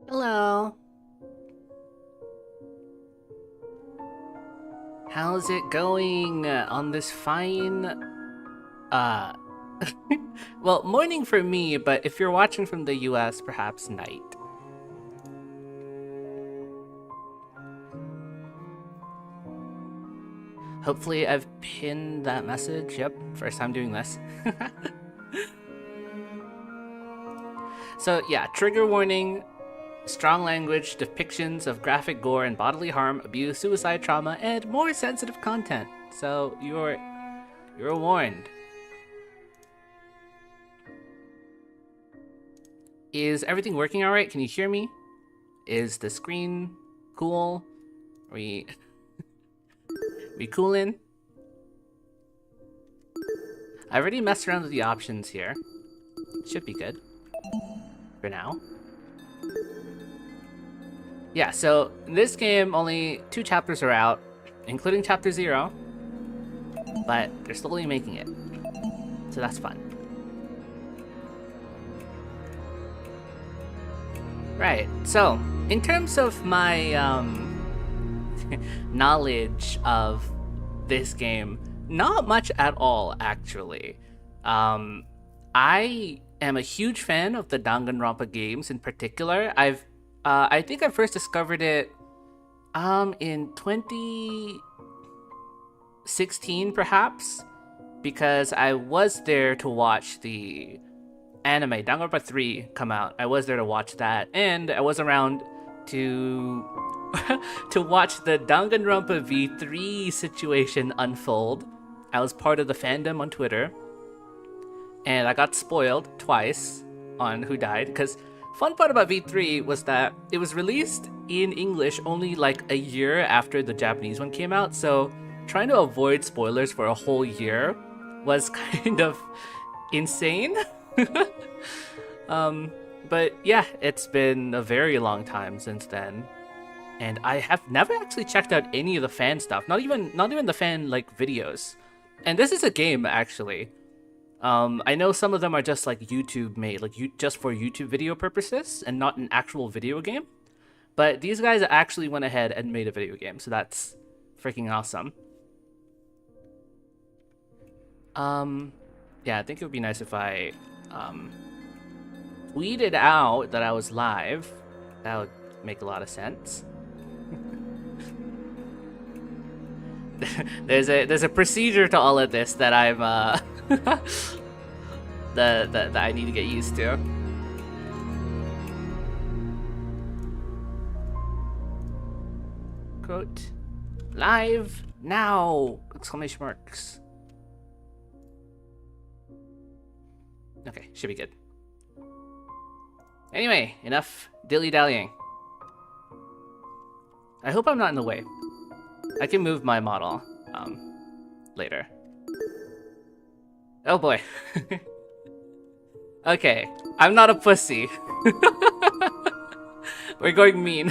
Hello. How's it going on this fine, uh, well, morning for me, but if you're watching from the US, perhaps night. Hopefully I've pinned that message. Yep, first time doing this. So yeah, trigger warning, strong language, depictions of graphic gore and bodily harm, abuse, suicide, trauma, and more sensitive content. So you're warned. Is everything working all right? Can you hear me? Is the screen cool? We coolin'? I already messed around with the options here. Should be good for now. Yeah, so in this game, only 2 chapters are out, including chapter 0, but they're slowly making it, so that's fun. Right, so in terms of my knowledge of this game, not much at all, actually. I am a huge fan of the Danganronpa games in particular. I think I first discovered it in 2016 perhaps, because I was there to watch the anime Danganronpa 3 come out. I was there to watch that, and I was around to to watch the Danganronpa V3 situation unfold. I was part of the fandom on Twitter, and I got spoiled twice on who died, because fun part about V3 was that it was released in English only like a year after the Japanese one came out, so trying to avoid spoilers for a whole year was kind of insane. But yeah, it's been a very long time since then, and I have never actually checked out any of the fan stuff, not even the fan like videos. And this is a game, actually. I know some of them are just like YouTube made, like just for YouTube video purposes and not an actual video game. But these guys actually went ahead and made a video game, so that's freaking awesome. Yeah, I think it would be nice if I tweeted out that I was live. That would make a lot of sense. There's a procedure to all of this that I'm that I need to get used to. Quote, live now! Exclamation marks. Okay, should be good. Anyway, enough dilly-dallying. I hope I'm not in the way. I can move my model later. Oh boy. Okay, I'm not a pussy. We're going mean.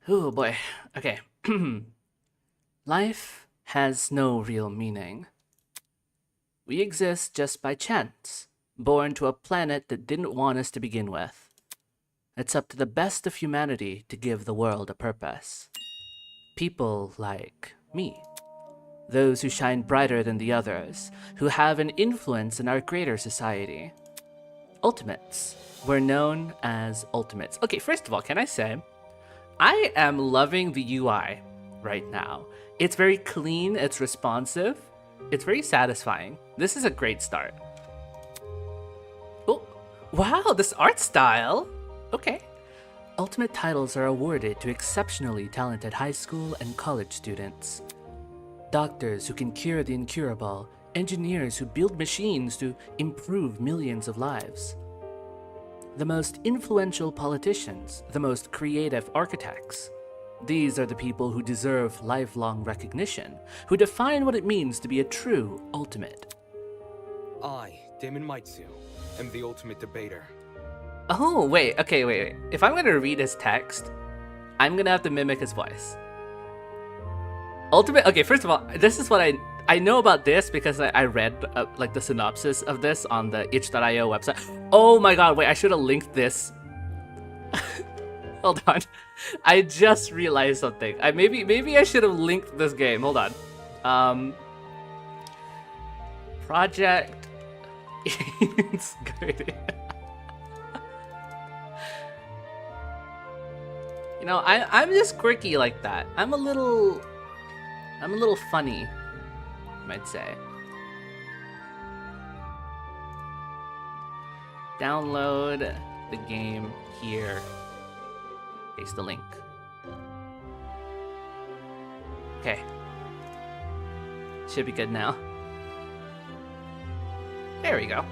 Oh boy. Okay. Life has no real meaning. We exist just by chance, born to a planet that didn't want us to begin with. It's up to the best of humanity to give the world a purpose. People like me. Those who shine brighter than the others, who have an influence in our greater society. Ultimates. We're known as Ultimates. Okay, first of all, can I say, I am loving the UI right now. It's very clean, it's responsive, it's very satisfying. This is a great start. Oh, wow, this art style! Okay. Ultimate titles are awarded to exceptionally talented high school and college students. Doctors who can cure the incurable, engineers who build machines to improve millions of lives. The most influential politicians, the most creative architects. These are the people who deserve lifelong recognition, who define what it means to be a true ultimate. I, Damon Maitsu, am the ultimate debater. Oh, wait. If I'm gonna read his text, I'm gonna have to mimic his voice. Ultimate. Okay, first of all, this is what I know about this because I read like the synopsis of this on the itch.io website. Oh my god! Wait, I should have linked this. Hold on, I just realized something. Maybe I should have linked this game. Hold on. Project. It's good. You know, I'm just quirky like that. I'm a little funny, you might say. Download the game here. Paste the link. Okay. Should be good now. There we go.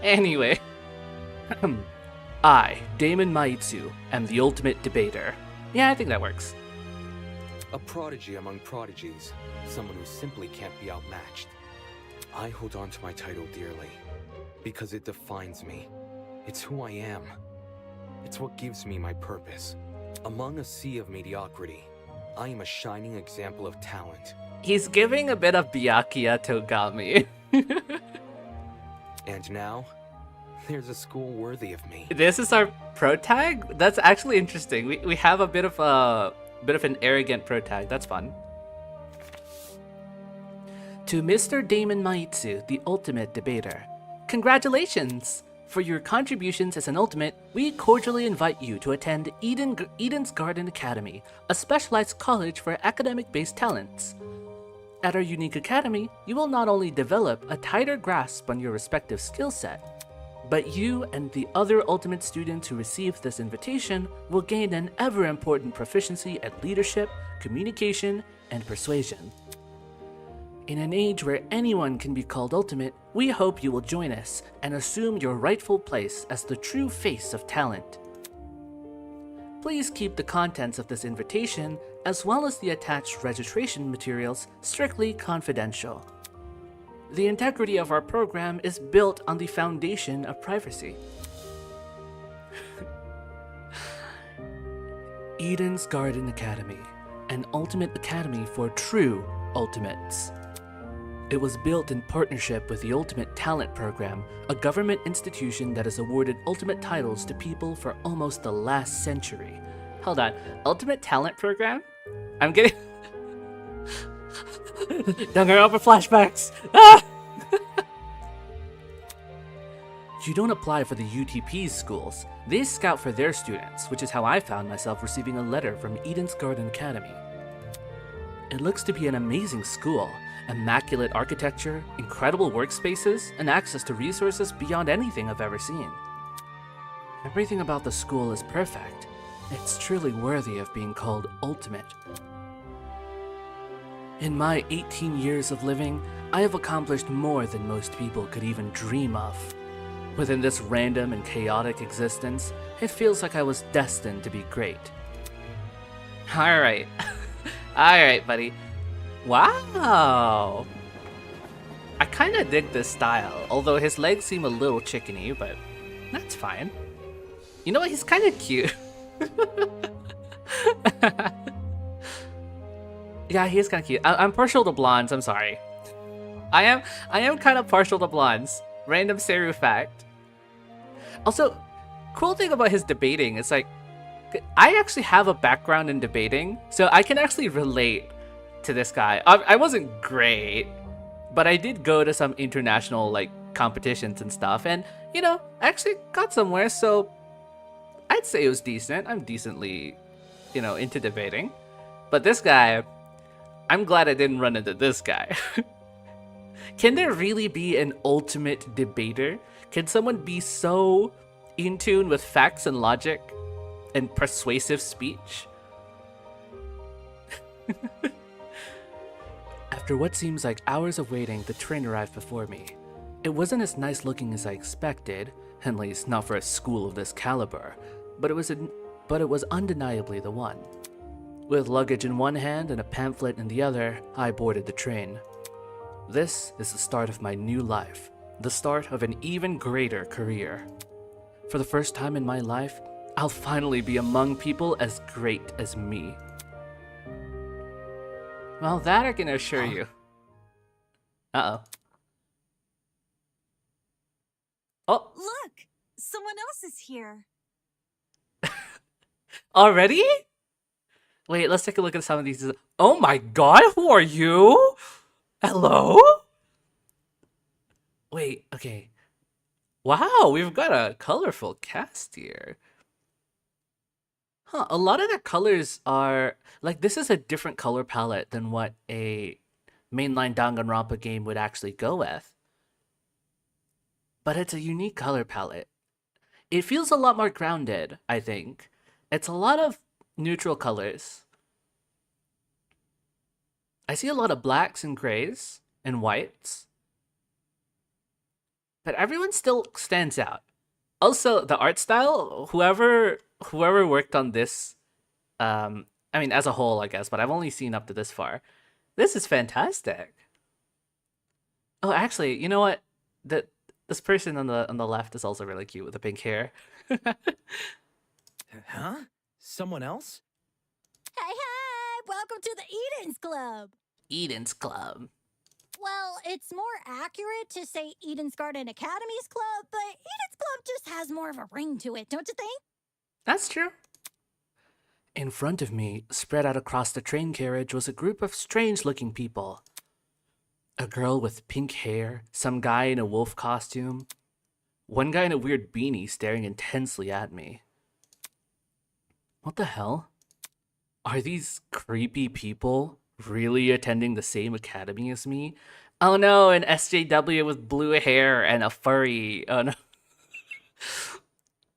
Anyway. I, Damon Maitsu, am the ultimate debater. Yeah, I think that works. A prodigy among prodigies. Someone who simply can't be outmatched. I hold on to my title dearly. Because it defines me. It's who I am. It's what gives me my purpose. Among a sea of mediocrity, I am a shining example of talent. He's giving a bit of Byakuya Togami. And now, there's a school worthy of me. This is our protag? That's actually interesting. We have a bit of an arrogant protag. That's fun. To Mr. Damon Maitsu, the ultimate debater. Congratulations! For your contributions as an ultimate, we cordially invite you to attend Eden's Garden Academy, a specialized college for academic-based talents. At our unique academy, you will not only develop a tighter grasp on your respective skill set, but you and the other ultimate students who receive this invitation will gain an ever-important proficiency at leadership, communication, and persuasion. In an age where anyone can be called ultimate, we hope you will join us and assume your rightful place as the true face of talent. Please keep the contents of this invitation, as well as the attached registration materials, strictly confidential. The integrity of our program is built on the foundation of privacy. Eden's Garden Academy, an ultimate academy for true ultimates. It was built in partnership with the Ultimate Talent Program, a government institution that has awarded ultimate titles to people for almost the last century. Hold on, Ultimate Talent Program? I'm getting... Danganronpa flashbacks! Ah! You don't apply for the UTP's schools. They scout for their students, which is how I found myself receiving a letter from Eden's Garden Academy. It looks to be an amazing school. Immaculate architecture, incredible workspaces, and access to resources beyond anything I've ever seen. Everything about the school is perfect. It's truly worthy of being called ultimate. In my 18 years of living, I have accomplished more than most people could even dream of. Within this random and chaotic existence, it feels like I was destined to be great. Alright. Alright, buddy. Wow! I kinda dig this style, although his legs seem a little chickeny, but that's fine. You know what? He's kinda cute. Yeah, he is kinda cute. I'm partial to blondes, I'm sorry. I am kinda partial to blondes. Random Seru fact. Also, cool thing about his debating is like, I actually have a background in debating, so I can actually relate to this guy. I wasn't great, but I did go to some international like competitions and stuff, and you know, I actually got somewhere, so I'd say it was decent. I'm decently, you know, into debating. But this guy, I'm glad I didn't run into this guy. Can there really be an ultimate debater? Can someone be so in tune with facts and logic and persuasive speech? After what seems like hours of waiting, the train arrived before me. It wasn't as nice looking as I expected, at least not for a school of this caliber, but it was undeniably the one. With luggage in one hand and a pamphlet in the other, I boarded the train. This is the start of my new life, the start of an even greater career. For the first time in my life, I'll finally be among people as great as me. Well, that I can assure Huh? you. Uh-oh. Oh, Look! Someone else is here. already? Wait, let's take a look at some of these. Oh my god, who are you? Hello? Wait, okay. Wow, we've got a colorful cast here. Huh, a lot of their colors are... Like, this is a different color palette than what a mainline Danganronpa game would actually go with. But it's a unique color palette. It feels a lot more grounded, I think. It's a lot of neutral colors. I see a lot of blacks and grays and whites. But everyone still stands out. Also, the art style, whoever worked on this, I mean, as a whole, I guess, but I've only seen up to this far. This is fantastic. Oh, actually, you know what? This person on the left is also really cute with the pink hair. Huh? Someone else? Hey, hey! Welcome to the Eden's Club! Eden's Club. Well, it's more accurate to say Eden's Garden Academy's Club, but Eden's Club just has more of a ring to it, don't you think? That's true. In front of me, spread out across the train carriage, was a group of strange-looking people. A girl with pink hair, some guy in a wolf costume, one guy in a weird beanie staring intensely at me. What the hell? Are these creepy people really attending the same academy as me? Oh no, an SJW with blue hair and a furry. Oh no.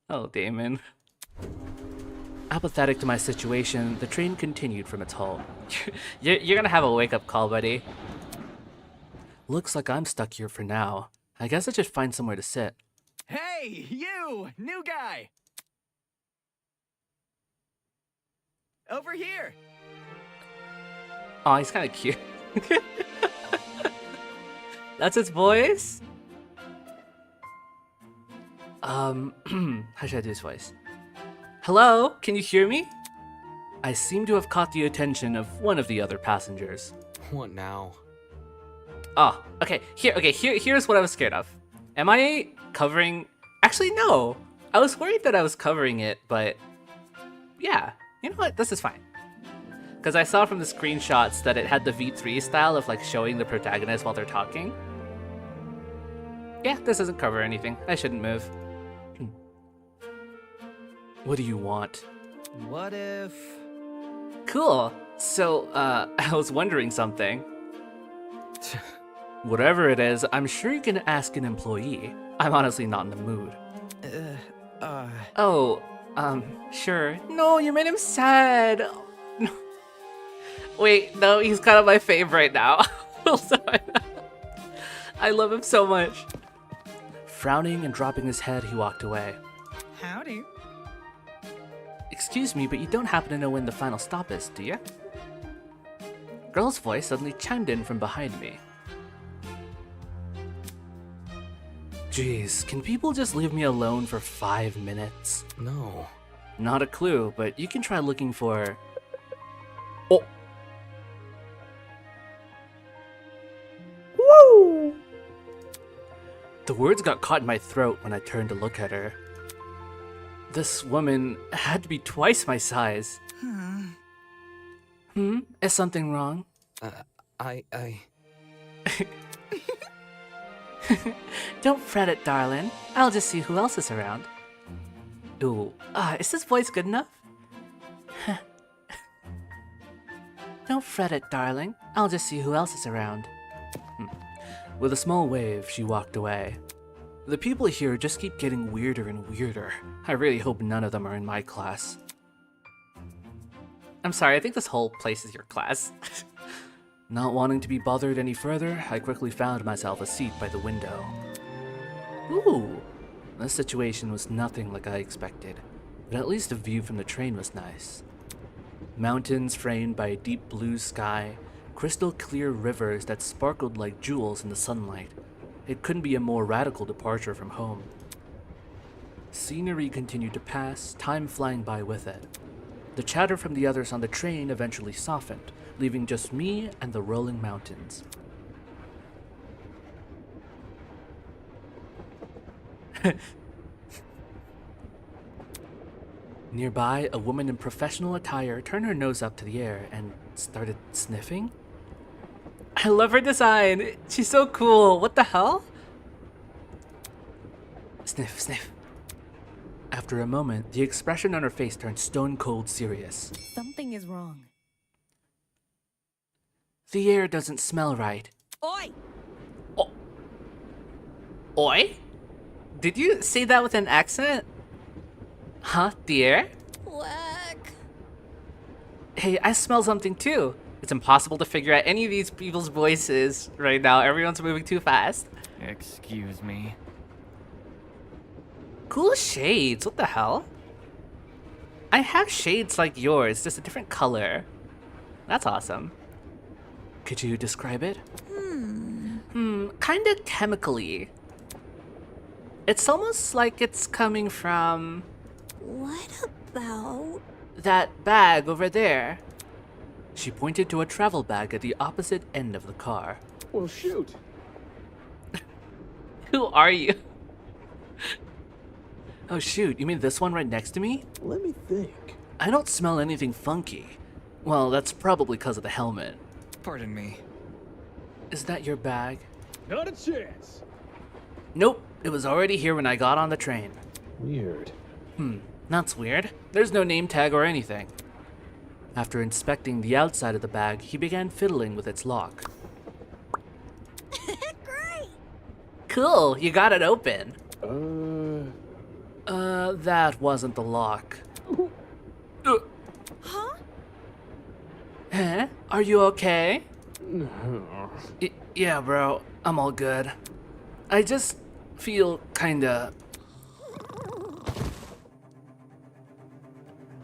Oh, Damon. Apathetic to my situation, the train continued from its halt. You're gonna have a wake-up call, buddy. Looks like I'm stuck here for now. I guess I should find somewhere to sit. Hey, you! New guy! Over here! Oh, he's kind of cute. That's his voice? How should I do his voice? Hello, can you hear me? I seem to have caught the attention of one of the other passengers. What now? Oh, okay. Here's what I was scared of. Am I covering... Actually, no. I was worried that I was covering it, but... Yeah. You know what? This is fine. Because I saw from the screenshots that it had the V3 style of, like, showing the protagonist while they're talking. Yeah, this doesn't cover anything. I shouldn't move. What do you want? What if... Cool. So, I was wondering something. Whatever it is, I'm sure you can ask an employee. I'm honestly not in the mood. Oh, sure. No, you made him sad. No. Wait, no, he's kind of my favorite now. I love him so much. Frowning and dropping his head, he walked away. Howdy. Excuse me, but you don't happen to know when the final stop is, do you? Girl's voice suddenly chimed in from behind me. Jeez, can people just leave me alone for 5 minutes? No. Not a clue, but you can try looking for... Oh! Woo! The words got caught in my throat when I turned to look at her. This woman had to be twice my size. Is something wrong? I... Don't fret it, darling. I'll just see who else is around. Ooh, is this voice good enough? Don't fret it, darling. I'll just see who else is around. With a small wave, she walked away. The people here just keep getting weirder and weirder. I really hope none of them are in my class. I'm sorry, I think this whole place is your class. Not wanting to be bothered any further, I quickly found myself a seat by the window. Ooh, this situation was nothing like I expected, but at least the view from the train was nice. Mountains framed by a deep blue sky, crystal clear rivers that sparkled like jewels in the sunlight. It couldn't be a more radical departure from home. Scenery continued to pass, time flying by with it. The chatter from the others on the train eventually softened, leaving just me and the rolling mountains. Nearby, a woman in professional attire turned her nose up to the air and started sniffing. I love her design. She's so cool. What the hell? Sniff, sniff. After a moment, the expression on her face turned stone cold serious. Something is wrong. The air doesn't smell right. Oi! Oh. Oi? Did you say that with an accent? Huh, the air? Whack. Hey, I smell something too. It's impossible to figure out any of these people's voices right now. Everyone's moving too fast. Excuse me. Cool shades, what the hell? I have shades like yours, just a different color. That's awesome. Could you describe it? Kinda chemically. It's almost like it's coming from What about... that bag over there. She pointed to a travel bag at the opposite end of the car. Well, shoot. Who are you? Oh shoot, you mean this one right next to me? Let me think. I don't smell anything funky. Well, that's probably because of the helmet. Pardon me. Is that your bag? Not a chance. Nope, it was already here when I got on the train. Weird. That's weird. There's no name tag or anything. After inspecting the outside of the bag, he began fiddling with its lock. Great! Cool, you got it open. Uh, That wasn't the lock. Huh? Huh? Are you okay? no. Yeah, bro, I'm all good. I just feel kinda...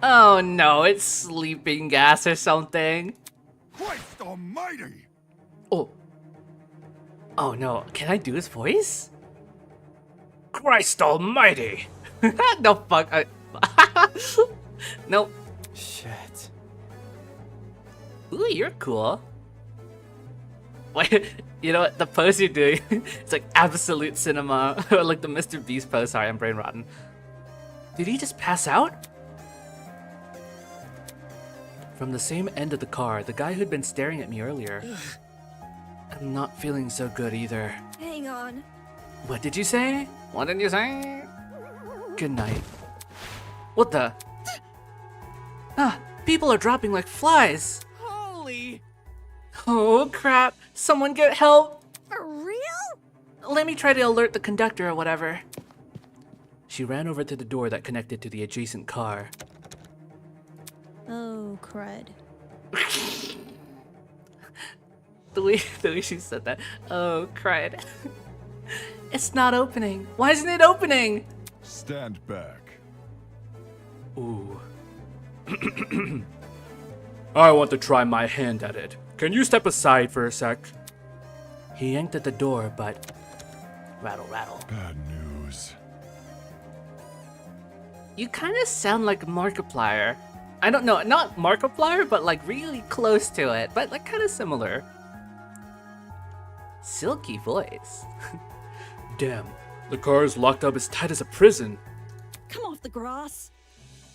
Oh no, it's sleeping gas or something. Christ almighty! Oh. Oh no, can I do his voice? Christ almighty! No, fuck. Nope. Shit. Ooh, you're cool. Wait, you know what? The pose you're doing, it's like absolute cinema. Or like the Mr. Beast pose. Sorry, I'm brain rotten. Did he just pass out? From the same end of the car, the guy who'd been staring at me earlier. I'm not feeling so good either. Hang on. What did you say? What did you say? Good night. What the? Ah, people are dropping like flies. Holy! Oh crap, someone get help. For real? Let me try to alert the conductor or whatever. She ran over to the door that connected to the adjacent car. Oh, crud. The way she said that. Oh, cried. It's not opening. Why isn't it opening? Stand back. Ooh. I want to try my hand at it. Can you step aside for a sec? He yanked at the door, but... Rattle, rattle. Bad news. You kind of sound like Markiplier. I don't know, not Markiplier, but like really close to it, but like kind of similar. Silky voice. Damn, the car is locked up as tight as a prison. Come off the grass.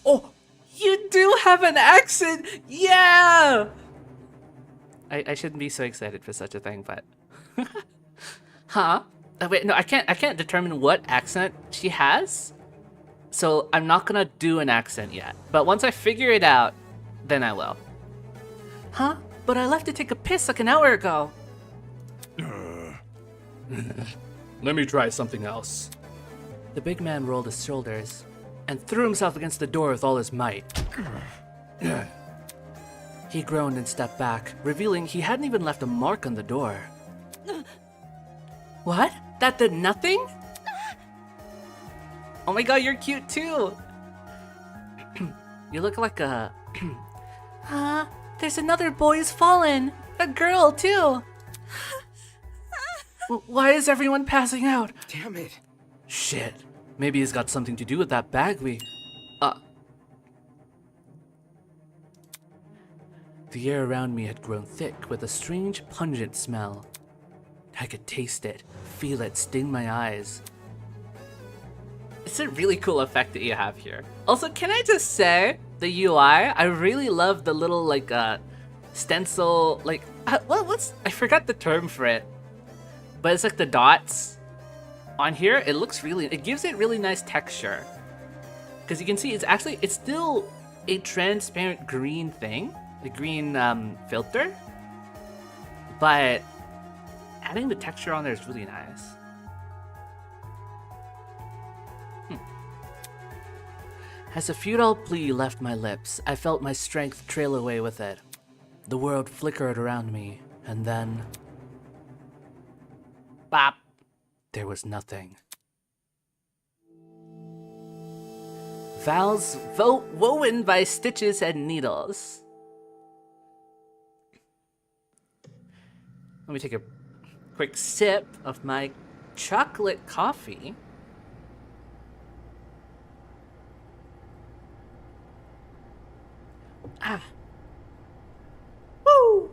Oh, you do have an accent! Yeah! I shouldn't be so excited for such a thing, but... Huh? Wait, no, I can't determine what accent she has. So I'm not gonna do an accent yet. But once I figure it out, then I will. Huh? But I left to take a piss like an hour ago. Let me try something else. The big man rolled his shoulders and threw himself against the door with all his might. He groaned and stepped back, revealing he hadn't even left a mark on the door. What? That did nothing? Oh my god, you're cute too! You look like a... there's another boy who's fallen! A girl too! Why is everyone passing out? Damn it. Shit. Maybe it's got something to do with that bag we... The air around me had grown thick with a strange pungent smell. I could taste it, feel it sting my eyes. It's a really cool effect that you have here. Also, can I just say, the UI, I really love the little like stencil, like I forgot the term for it, but it's like the dots on here. It gives it really nice texture, because you can see it's still a transparent green thing, the green filter, but adding the texture on there is really nice. As a futile plea left my lips, I felt my strength trail away with it. The world flickered around me, and then... Bop! There was nothing. Vows woven by stitches and needles. Let me take a quick sip of my chocolate coffee. Ah. Woo!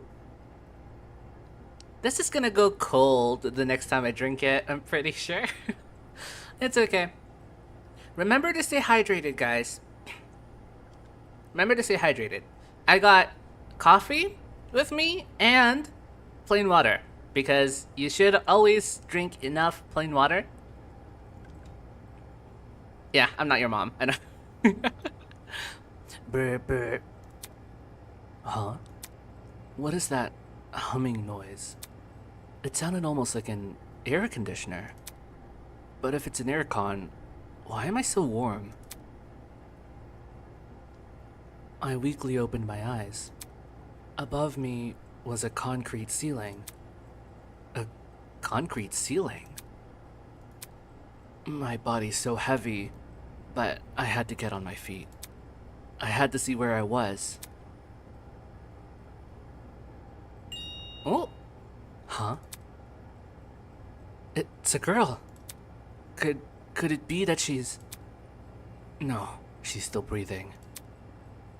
This is gonna go cold the next time I drink it, I'm pretty sure. It's okay. Remember to stay hydrated, guys. Remember to stay hydrated. I got coffee with me and plain water, because you should always drink enough plain water. Yeah, I'm not your mom. I know. Brr, brr. Huh? What is that humming noise? It sounded almost like an air conditioner. But if it's an aircon, why am I so warm? I weakly opened my eyes. Above me was a concrete ceiling. A concrete ceiling? My body's so heavy, but I had to get on my feet. I had to see where I was. Oh! Huh? It's a girl. Could it be that she's... No, she's still breathing.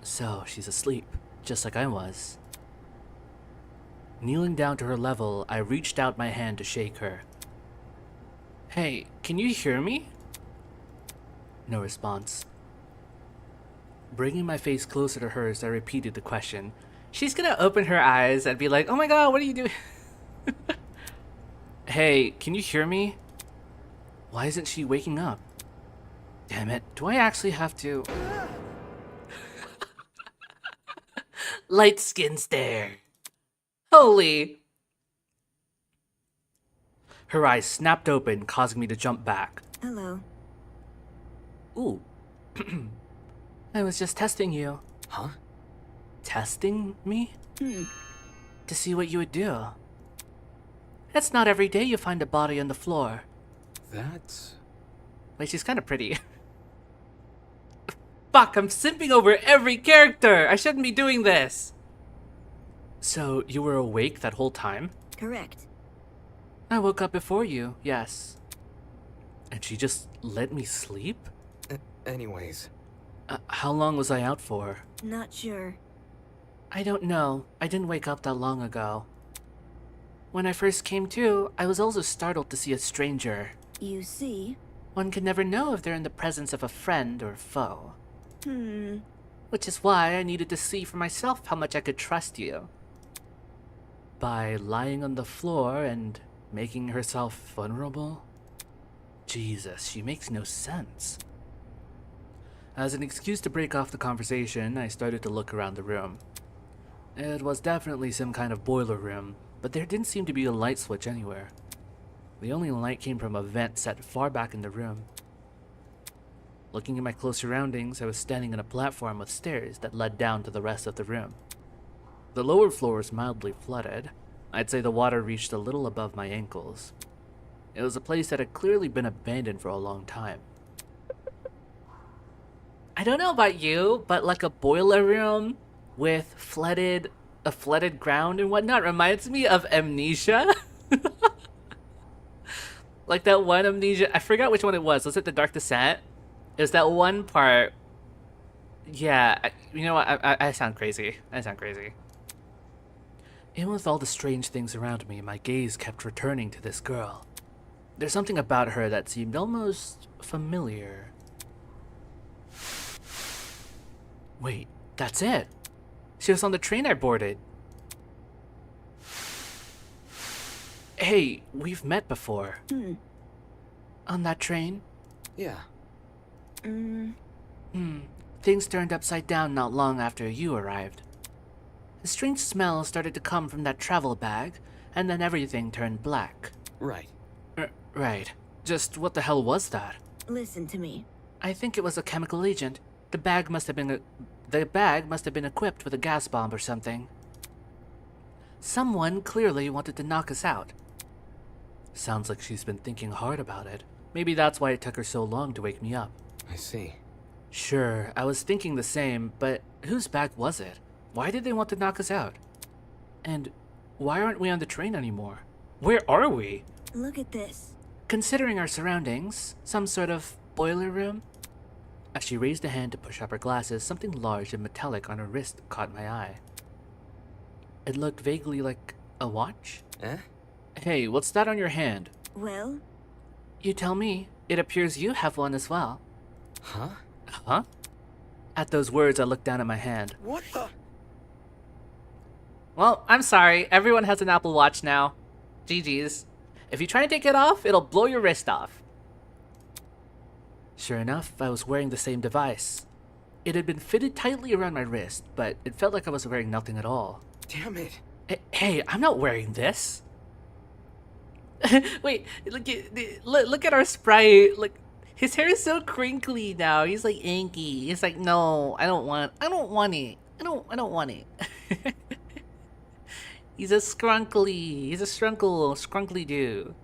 So, she's asleep, just like I was. Kneeling down to her level, I reached out my hand to shake her. Hey, can you hear me? No response. Bringing my face closer to hers, I repeated the question. She's gonna open her eyes and be like, oh my god, what are you doing? Hey, can you hear me? Why isn't she waking up? Damn it, do I actually have to... Light skin stare. Holy... Her eyes snapped open, causing me to jump back. Hello. Ooh. I was just testing you. Huh? Testing me? To see what you would do. It's not every day you find a body on the floor. That's... Wait, she's kind of pretty. Fuck, I'm simping over every character! I shouldn't be doing this! So, you were awake that whole time? Correct. I woke up before you, yes. And she just let me sleep? Anyways. How long was I out for? Not sure. I don't know. I didn't wake up that long ago. When I first came to, I was also startled to see a stranger. You see? One can never know if they're in the presence of a friend or foe. Hmm. Which is why I needed to see for myself how much I could trust you. By lying on the floor and making herself vulnerable? Jesus, she makes no sense. As an excuse to break off the conversation, I started to look around the room. It was definitely some kind of boiler room, but there didn't seem to be a light switch anywhere. The only light came from a vent set far back in the room. Looking at my close surroundings, I was standing on a platform with stairs that led down to the rest of the room. The lower floor was mildly flooded. I'd say the water reached a little above my ankles. It was a place that had clearly been abandoned for a long time. I don't know about you, but like a boiler room with a flooded ground and whatnot reminds me of Amnesia. Like that one Amnesia, I forgot which one it was. Was it The Dark Descent? It was that one part. Yeah, you know what? I sound crazy. I sound crazy. Even with all the strange things around me, my gaze kept returning to this girl. There's something about her that seemed almost familiar. Wait, that's it! She was on the train I boarded. Hey, we've met before. On that train? Yeah. Things turned upside down not long after you arrived. A strange smell started to come from that travel bag, and then everything turned black. Right. Right. Just what the hell was that? Listen to me. I think it was a chemical agent. The bag must have been equipped with a gas bomb or something. Someone clearly wanted to knock us out. Sounds like she's been thinking hard about it. Maybe that's why it took her so long to wake me up. I see. Sure, I was thinking the same, but whose bag was it? Why did they want to knock us out? And why aren't we on the train anymore? Where are we? Look at this. Considering our surroundings, some sort of boiler room? As she raised a hand to push up her glasses, something large and metallic on her wrist caught my eye. It looked vaguely like a watch? Eh? Hey, what's that on your hand? Well, You tell me. It appears you have one as well. Huh? Huh? At those words, I looked down at my hand. What the? Well, I'm sorry. Everyone has an Apple Watch now. GG's. If you try to take it off, it'll blow your wrist off. Sure enough, I was wearing the same device. It had been fitted tightly around my wrist, but it felt like I was wearing nothing at all. Damn it. Hey, I'm not wearing this. Wait, look at our sprite. Look, his hair is so crinkly now. He's like inky. He's like, no, I don't want it. I don't want it. He's a scrunkly dude.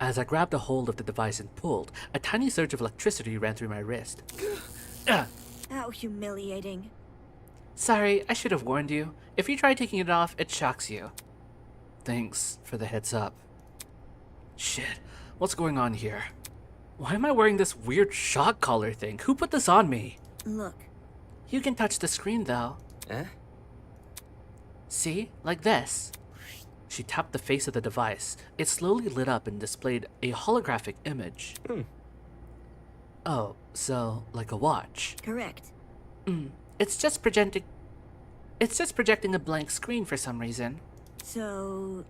As I grabbed a hold of the device and pulled, a tiny surge of electricity ran through my wrist. how humiliating. Sorry, I should have warned you. If you try taking it off, it shocks you. Thanks for the heads up. Shit, what's going on here? Why am I wearing this weird shock collar thing? Who put this on me? Look. You can touch the screen though. Eh? See? Like this. She tapped the face of the device. It slowly lit up and displayed a holographic image. Oh, so like a watch. Correct. It's just projecting a blank screen for some reason. So,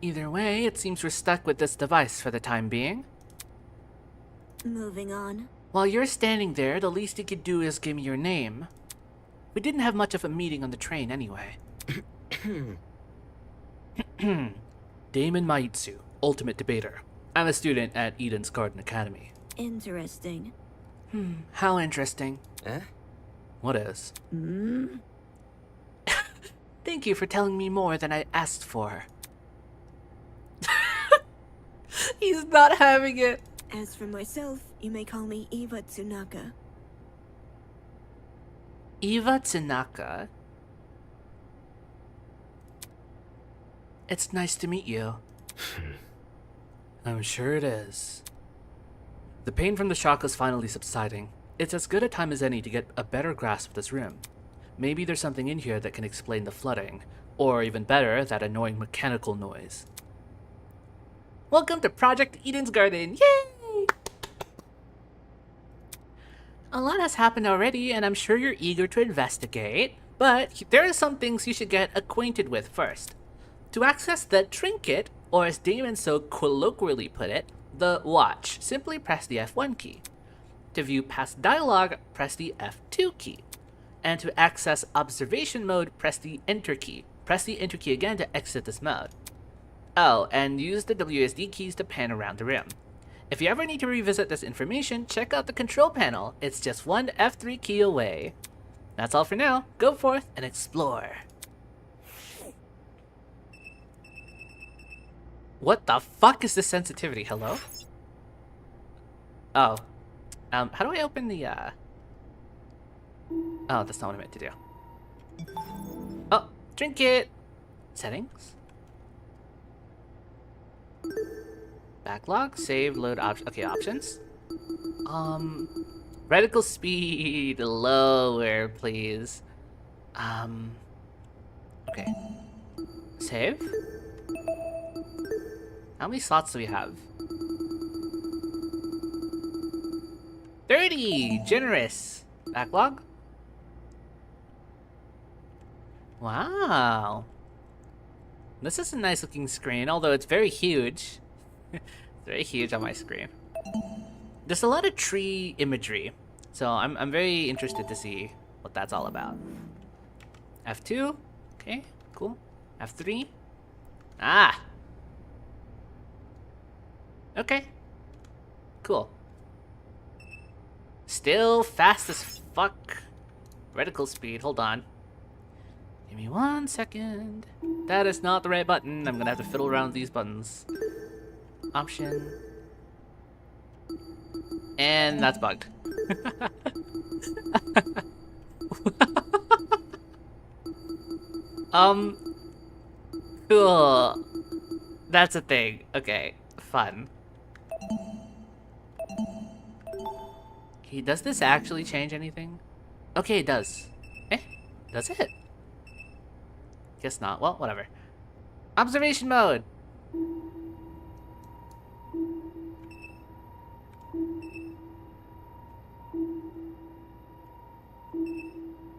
Either way, it seems we're stuck with this device for the time being. moving on. While you're standing there, the least you could do is give me your name. We didn't have much of a meeting on the train anyway. Damon Maitsu, Ultimate Debater. I'm a student at Eden's Garden Academy. Interesting. How interesting. Eh? What is? Thank you for telling me more than I asked for. He's not having it. As for myself, you may call me Eva Tsunaka. Eva Tsunaka. It's nice to meet you. I'm sure it is. The pain from the shock is finally subsiding. It's as good a time as any to get a better grasp of this room. Maybe there's something in here that can explain the flooding, or even better, that annoying mechanical noise. Welcome to Project Eden's Garden! Yay! A lot has happened already, and I'm sure you're eager to investigate, but there are some things you should get acquainted with first. To access the trinket, or as Damon so colloquially put it, the watch, simply press the F1 key. To view past dialogue, press the F2 key. And to access observation mode, press the Enter key. Press the Enter key again to exit this mode. Oh, and use the WSD keys to pan around the room. If you ever need to revisit this information, check out the control panel. It's just one F3 key away. That's all for now. Go forth and explore. What the fuck is this sensitivity? Hello? Oh. How do I open the, Oh, that's not what I meant to do. Oh, trinket! Settings? Backlog, save, load, okay, options. Reticle speed lower, please. Okay. Save? How many slots do we have? 30! Generous! Backlog? Wow. This is a nice looking screen, although it's very huge. It's very huge on my screen. There's a lot of tree imagery, so I'm very interested to see what that's all about. F2? Okay, cool. F3? Ah! Okay. Cool. Still fast as fuck. Reticle speed, hold on. Give me 1 second. That is not the right button. I'm gonna have to fiddle around with these buttons. Option. And that's bugged. Cool. That's a thing. Okay, fun. Okay, does this actually change anything? Okay, it does. Eh? Does it? Guess not. Well, whatever. Observation mode!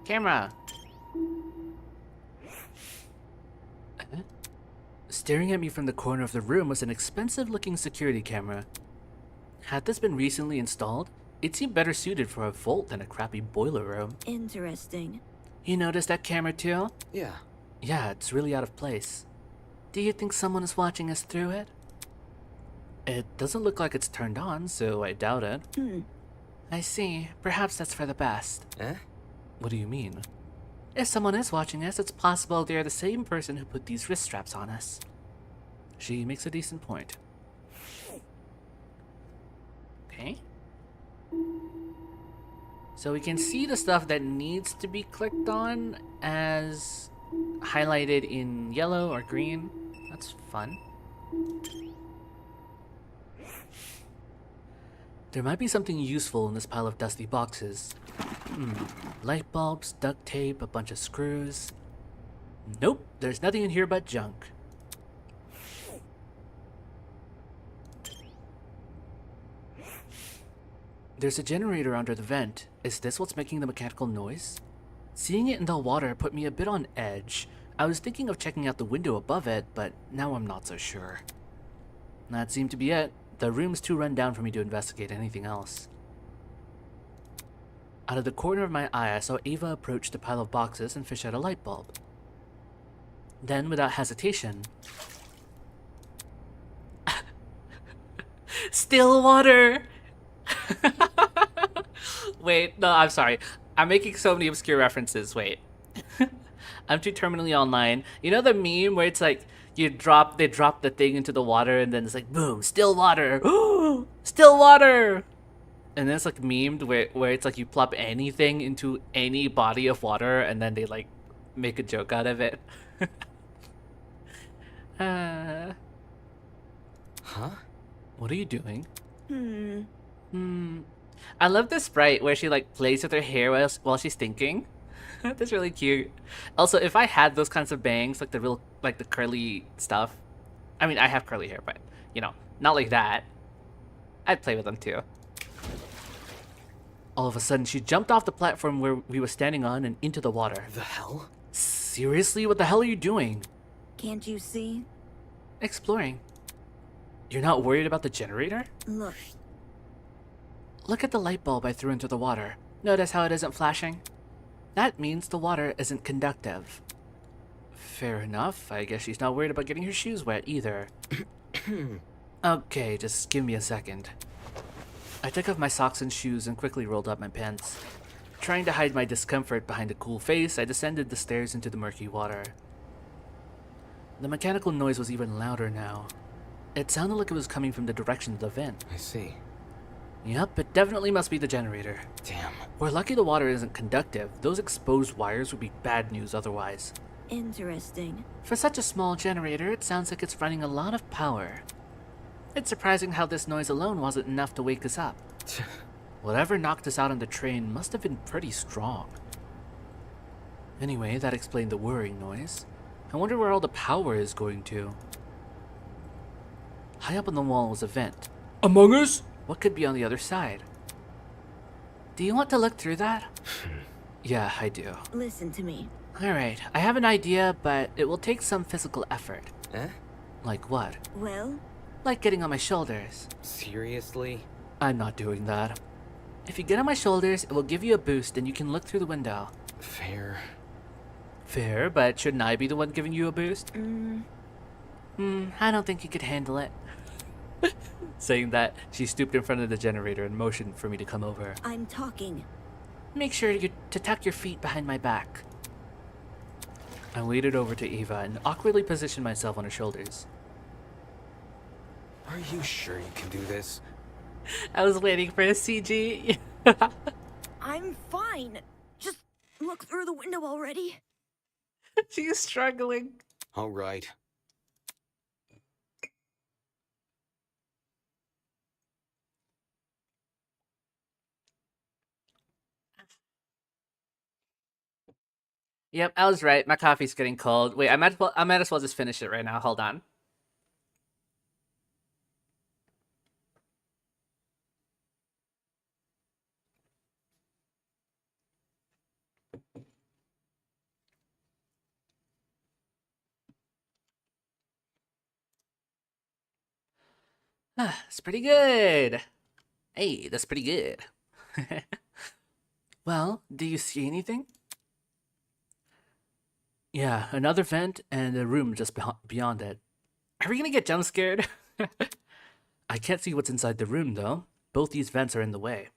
Camera! Staring at me from the corner of the room was an expensive-looking security camera. Had this been recently installed, it seemed better suited for a vault than a crappy boiler room. Interesting. You noticed that camera too? Yeah. Yeah, it's really out of place. Do you think someone is watching us through it? It doesn't look like it's turned on, so I doubt it. I see. Perhaps that's for the best. Eh? What do you mean? If someone is watching us, it's possible they're the same person who put these wrist straps on us. She makes a decent point. Okay. So we can see the stuff that needs to be clicked on as highlighted in yellow or green. That's fun. There might be something useful in this pile of dusty boxes. Light bulbs, duct tape, a bunch of screws. Nope, there's nothing in here but junk. There's a generator under the vent. Is this what's making the mechanical noise? Seeing it in the water put me a bit on edge. I was thinking of checking out the window above it, but now I'm not so sure. That seemed to be it. The room's too run down for me to investigate anything else. Out of the corner of my eye, I saw Ava approach the pile of boxes and fish out a light bulb. Then, without hesitation... Still water! Wait, no, I'm sorry. I'm making so many obscure references. Wait. I'm too terminally online. You know the meme where it's like, they drop the thing into the water and then it's like, boom, still water. Still water! And then it's like memed where it's like you plop anything into any body of water and then they like make a joke out of it. Huh? What are you doing? I love this sprite where she like plays with her hair while she's thinking. That's really cute. Also, if I had those kinds of bangs, like the curly stuff. I mean, I have curly hair, but you know, not like that. I'd play with them too. All of a sudden, she jumped off the platform where we were standing on and into the water. The hell? Seriously? What the hell are you doing? Can't you see? Exploring. You're not worried about the generator? Look. Look at the light bulb I threw into the water. Notice how it isn't flashing? That means the water isn't conductive. Fair enough. I guess she's not worried about getting her shoes wet either. Okay, just give me a second. I took off my socks and shoes and quickly rolled up my pants. Trying to hide my discomfort behind a cool face, I descended the stairs into the murky water. The mechanical noise was even louder now. It sounded like it was coming from the direction of the vent. I see. Yep, it definitely must be the generator. Damn. We're lucky the water isn't conductive. Those exposed wires would be bad news otherwise. Interesting. For such a small generator, it sounds like it's running a lot of power. It's surprising how this noise alone wasn't enough to wake us up. Whatever knocked us out on the train must have been pretty strong. Anyway, that explained the whirring noise. I wonder where all the power is going to. High up on the wall is a vent. Among Us? What could be on the other side? Do you want to look through that? Yeah, I do. Listen to me. Alright, I have an idea, but it will take some physical effort. Eh? Like what? Well, Like getting on my shoulders. Seriously? I'm not doing that. If you get on my shoulders, it will give you a boost and you can look through the window. Fair. Fair, but shouldn't I be the one giving you a boost? I don't think you could handle it. Saying that, she stooped in front of the generator and motioned for me to come over. I'm talking. Make sure to tuck your feet behind my back. I waded over to Eva and awkwardly positioned myself on her shoulders. Are you sure you can do this? I was waiting for a CG. I'm fine. Just look through the window already. She's struggling. All right. Yep, I was right. My coffee's getting cold. Wait, I might as well just finish it right now. Hold on. It's pretty good. Hey, that's pretty good. Well, do you see anything? Yeah, another vent and a room just beyond it. Are we gonna get jump scared? I can't see what's inside the room though. Both these vents are in the way.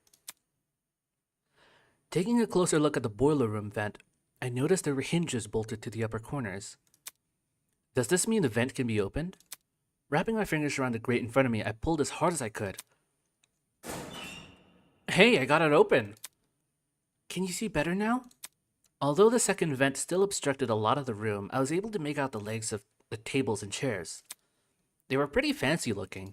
Taking a closer look at the boiler room vent, I noticed there were hinges bolted to the upper corners. Does this mean the vent can be opened? Wrapping my fingers around the grate in front of me, I pulled as hard as I could. Hey, I got it open! Can you see better now? Although the second vent still obstructed a lot of the room, I was able to make out the legs of the tables and chairs. They were pretty fancy looking.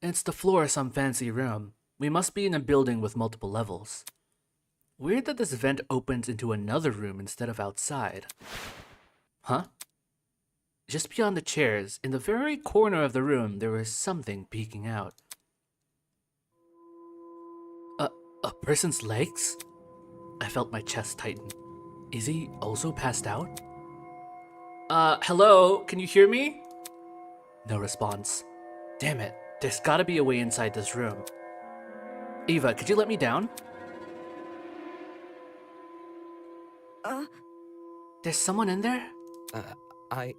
It's the floor of some fancy room. We must be in a building with multiple levels. Weird that this vent opens into another room instead of outside. Huh? Just beyond the chairs, in the very corner of the room, there was something peeking out. A person's legs? I felt my chest tighten. Is he also passed out? Hello? Can you hear me? No response. Damn it, there's gotta be a way inside this room. Eva, could you let me down? There's someone in there? I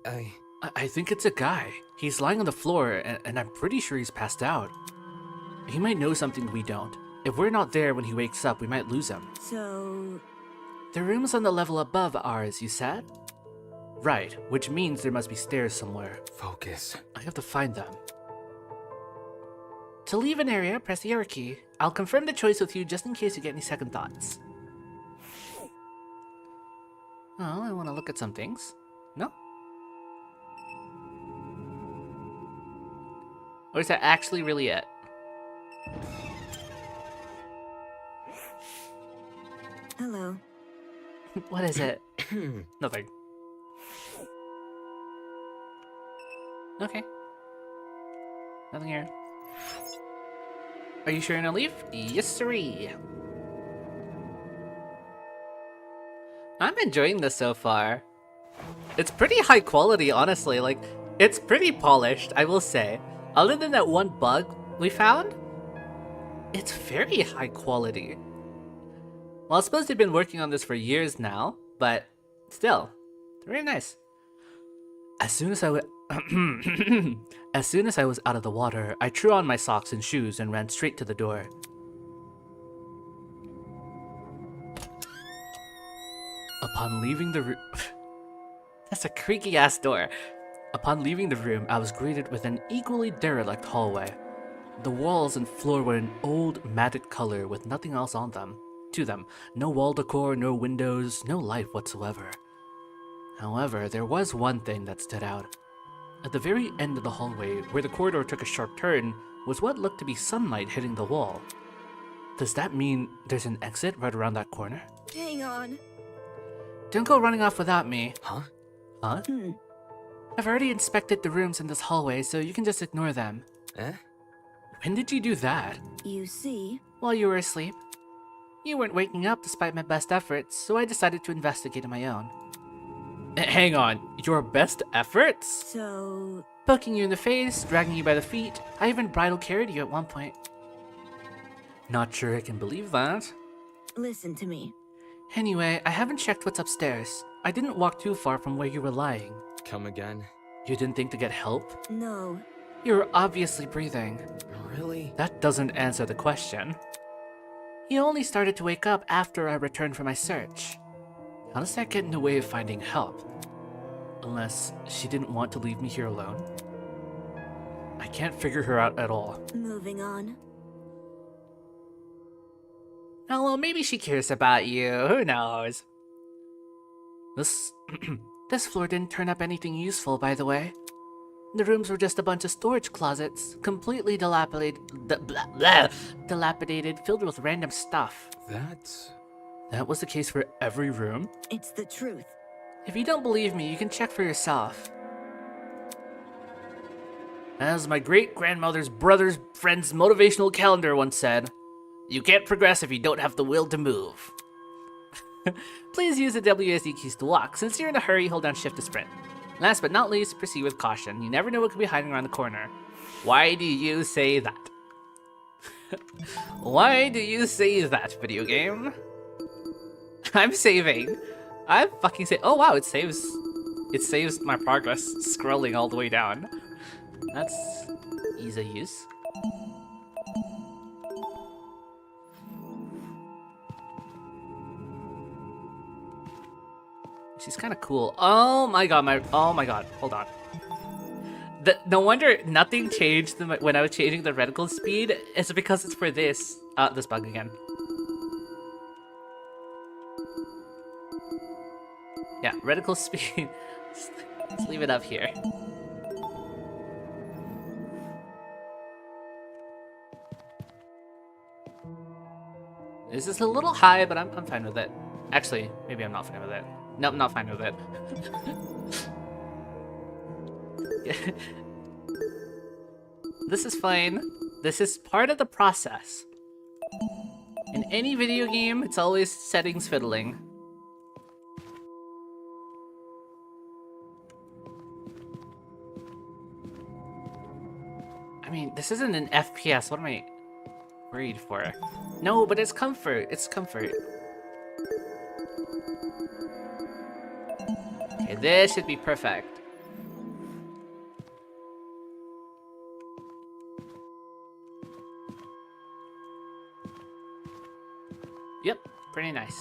think it's a guy. He's lying on the floor, and I'm pretty sure he's passed out. He might know something we don't. If we're not there when he wakes up, we might lose him. So... The room's on the level above ours, you said? Right, which means there must be stairs somewhere. Focus. I have to find them. To leave an area, press the arrow key. I'll confirm the choice with you just in case you get any second thoughts. Oh, I want to look at some things. No? Or is that actually really it? Hello. What is it? Nothing. Okay. Nothing here. Are you sure you're gonna leave? Yes, sirree. I'm enjoying this so far. It's pretty high quality, honestly. Like, it's pretty polished, I will say. Other than that one bug we found, it's very high quality. Well, I suppose they've been working on this for years now, but still, very nice. As soon as I was out of the water, I threw on my socks and shoes and ran straight to the door. Upon leaving the room... That's a creaky-ass door. Upon leaving the room, I was greeted with an equally derelict hallway. The walls and floor were an old, matted color with nothing else on them. To them, no wall decor, no windows, no life whatsoever. However, there was one thing that stood out. At the very end of the hallway, where the corridor took a sharp turn, was what looked to be sunlight hitting the wall. Does that mean there's an exit right around that corner? Hang on. Don't go running off without me. Huh? Huh? I've already inspected the rooms in this hallway, so you can just ignore them. Eh? When did you do that? You see? While you were asleep. You weren't waking up despite my best efforts, so I decided to investigate on my own. Hang on, your best efforts? So... Poking you in the face, dragging you by the feet, I even bridal carried you at one point. Not sure I can believe that. Listen to me. Anyway, I haven't checked what's upstairs. I didn't walk too far from where you were lying. Come again? You didn't think to get help? No. You were obviously breathing. Really? That doesn't answer the question. You only started to wake up after I returned from my search. How does that get in the way of finding help? Unless she didn't want to leave me here alone? I can't figure her out at all. Moving on. Oh, well, maybe she cares about you. Who knows? This this floor didn't turn up anything useful, by the way. The rooms were just a bunch of storage closets, completely dilapidated, filled with random stuff. That was the case for every room? It's the truth. If you don't believe me, you can check for yourself. As my great-grandmother's brother's friend's motivational calendar once said, you can't progress if you don't have the will to move. Please use the WSD keys to walk. Since you're in a hurry, hold down shift to sprint. Last but not least, proceed with caution. You never know what could be hiding around the corner. Why do you say that? Why do you say that, video game? I'm saving. I'm fucking saving. Oh wow, it saves my progress scrolling all the way down. That's easy use. She's kind of cool. Oh my god, hold on. No wonder nothing changed when I was changing the reticle speed. It's because it's for this. This bug again. Yeah, reticle speed. Let's leave it up here. This is a little high, but I'm fine with it. Actually, maybe I'm not fine with it. Nope, not fine with it. This is fine. This is part of the process. In any video game, it's always settings fiddling. I mean, this isn't an FPS. What am I worried for? No, but it's comfort. It's comfort. Okay, this should be perfect. Yep, pretty nice.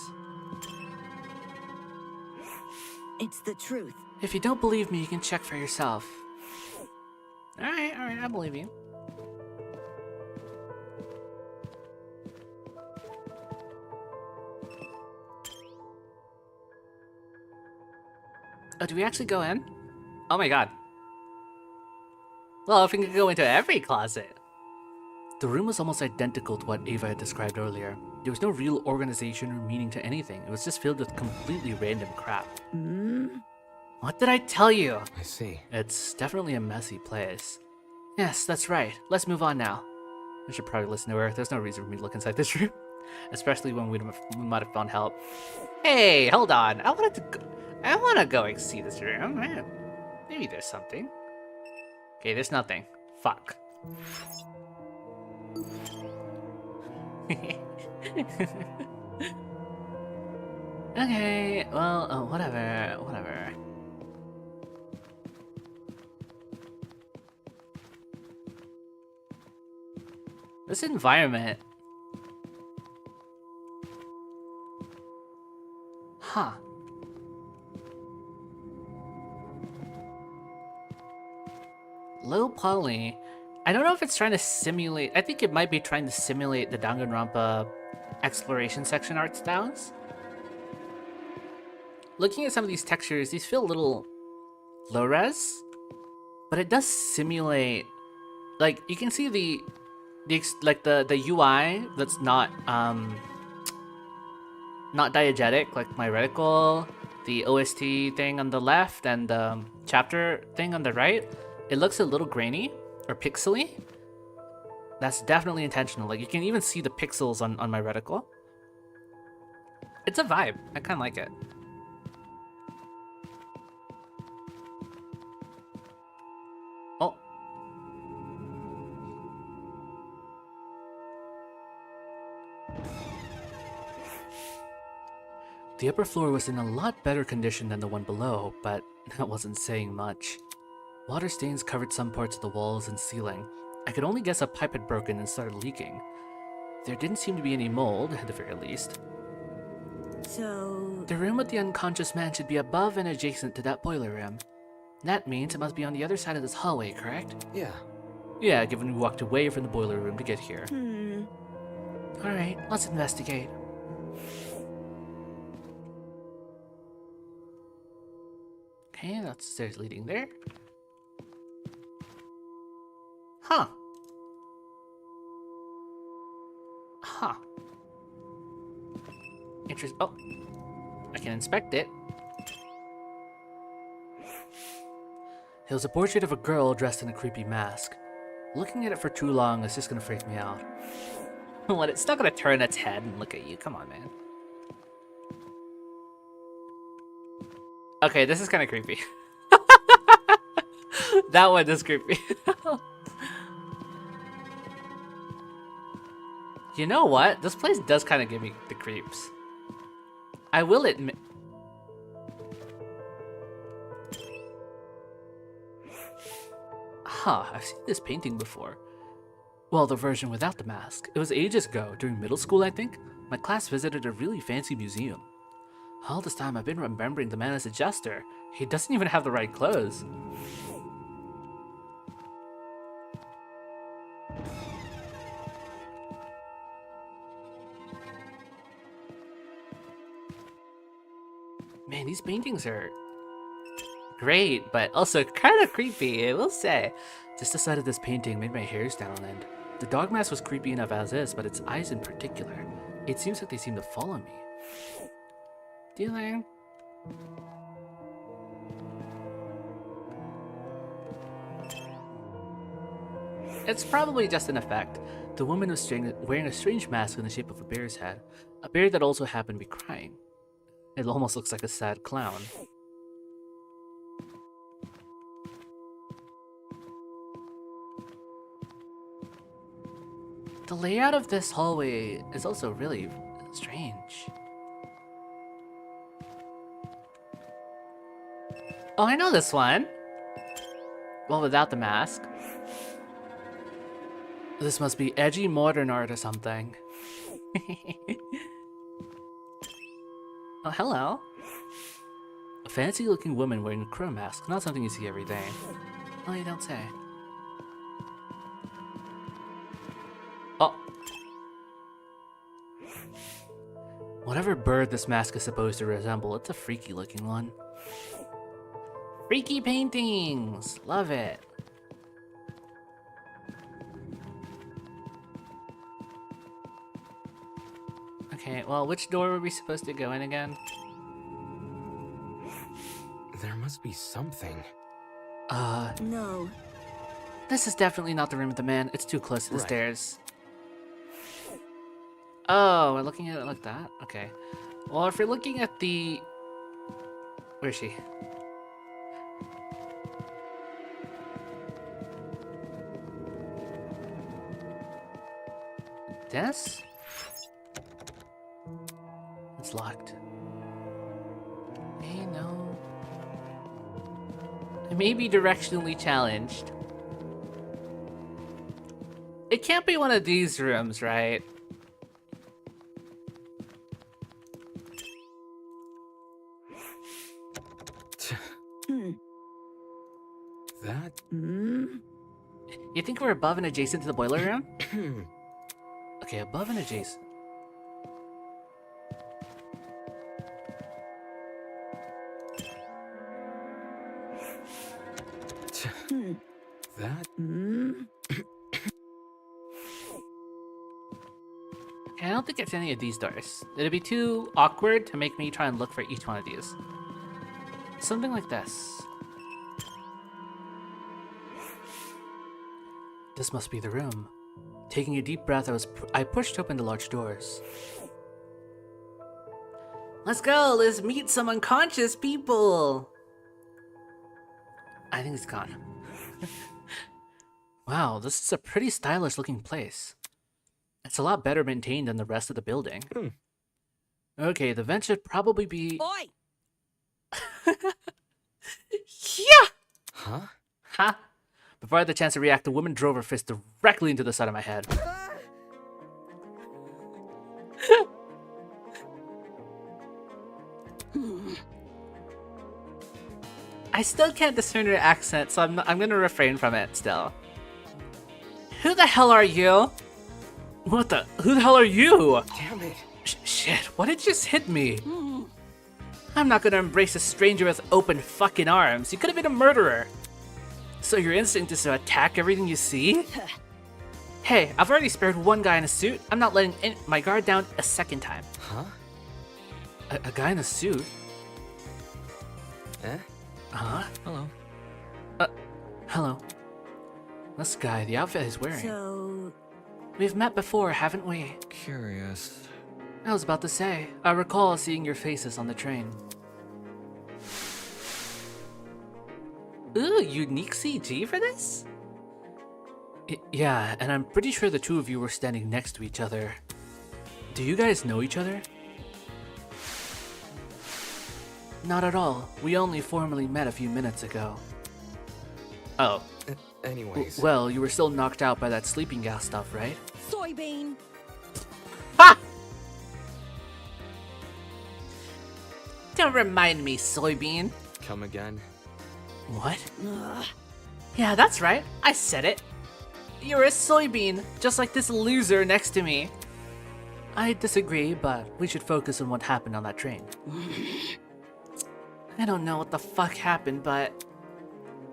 It's the truth. If you don't believe me, you can check for yourself. Alright, I believe you. Oh, do we actually go in? Oh my god. Well, if we can go into every closet. The room was almost identical to what Ava had described earlier. There was no real organization or meaning to anything. It was just filled with completely random crap. What did I tell you? I see. It's definitely a messy place. Yes, that's right. Let's move on now. I should probably listen to her. There's no reason for me to look inside this room. Especially when we might have found help. Hey, hold on. I want to go and see this room. Man, maybe there's something. Okay, there's nothing. Fuck. Okay, well, oh, whatever. This environment. Huh. Low poly. I don't know if it's trying to simulate. I think it might be trying to simulate the Danganronpa exploration section art styles. Looking at some of these textures, these feel a little low res, but it does simulate. Like you can see the UI that's not diegetic, like my reticle. the OST thing on the left and the chapter thing on the right, it looks a little grainy or pixely. That's definitely intentional. Like, you can even see the pixels on my reticle. It's a vibe. I kind of like it. Oh. The upper floor was in a lot better condition than the one below, but that wasn't saying much. Water stains covered some parts of the walls and ceiling. I could only guess a pipe had broken and started leaking. There didn't seem to be any mold, at the very least. So... The room with the unconscious man should be above and adjacent to that boiler room. That means it must be on the other side of this hallway, correct? Yeah. Yeah, given we walked away from the boiler room to get here. Alright, let's investigate. Okay, that's stairs leading there. Huh. Interesting. Oh, I can inspect it. It was a portrait of a girl dressed in a creepy mask. Looking at it for too long is just gonna freak me out. What? It's not gonna turn its head and look at you. Come on, man. Okay, this is kind of creepy. That one is creepy. You know what? This place does kind of give me the creeps. I will admit. I've seen this painting before. Well, the version without the mask. It was ages ago, during middle school, I think. My class visited a really fancy museum. All this time I've been remembering the man as a jester. He doesn't even have the right clothes. Man, these paintings are great, but also kind of creepy, I will say. Just the sight of this painting made my hairs stand on end. The dog mask was creepy enough as is, but its eyes in particular. It seems like they seem to follow me. Dealing. It's probably just an effect. The woman was wearing a strange mask in the shape of a bear's head. A bear that also happened to be crying. It almost looks like a sad clown. The layout of this hallway is also really strange. Oh, I know this one. Well, without the mask. This must be edgy modern art or something. Oh, hello. A fancy-looking woman wearing a crow mask. Not something you see every day. Oh, you don't say. Oh. Whatever bird this mask is supposed to resemble, it's a freaky-looking one. Freaky paintings! Love it. Okay, well, which door were we supposed to go in again? There must be something. No. This is definitely not the room of the man. It's too close to the stairs. Oh, we're looking at it like that? Okay. Well, if you're looking at the... Where is she? This? It's locked. Hey, no. It may be directionally challenged. It can't be one of these rooms, right? That? You think we're above and adjacent to the boiler room? Okay, above and adjacent. That? Okay, I don't think it's any of these doors. It'd be too awkward to make me try and look for each one of these. Something like this. This must be the room. Taking a deep breath, I pushed open the large doors. Let's go! Let's meet some unconscious people! I think it's gone. Wow, this is a pretty stylish looking place. It's a lot better maintained than the rest of the building. Okay, the vent should probably be... Oi! Yeah! Huh? Ha! Before I had the chance to react, the woman drove her fist directly into the side of my head. I still can't discern her accent, so I'm gonna refrain from it still. Who the hell are you? Who the hell are you? Damn it. Shit, what did just hit me? I'm not gonna embrace a stranger with open fucking arms. You could have been a murderer. So your instinct is to attack everything you see? Hey, I've already spared one guy in a suit. I'm not letting my guard down a second time. Huh? A guy in a suit? Eh? Huh? Hello. Hello. This guy, the outfit he's wearing. So, We've met before, haven't we? Curious. I was about to say, I recall seeing your faces on the train. Ooh, unique CG for this? Yeah, and I'm pretty sure the two of you were standing next to each other. Do you guys know each other? Not at all. We only formally met a few minutes ago. Oh. Anyways. Well, you were still knocked out by that sleeping gas stuff, right? soybean. Ha! Don't remind me, soybean. Come again? What? Ugh. Yeah, that's right. I said it. You're a soybean, just like this loser next to me. I disagree, but we should focus on what happened on that train. I don't know what the fuck happened, but...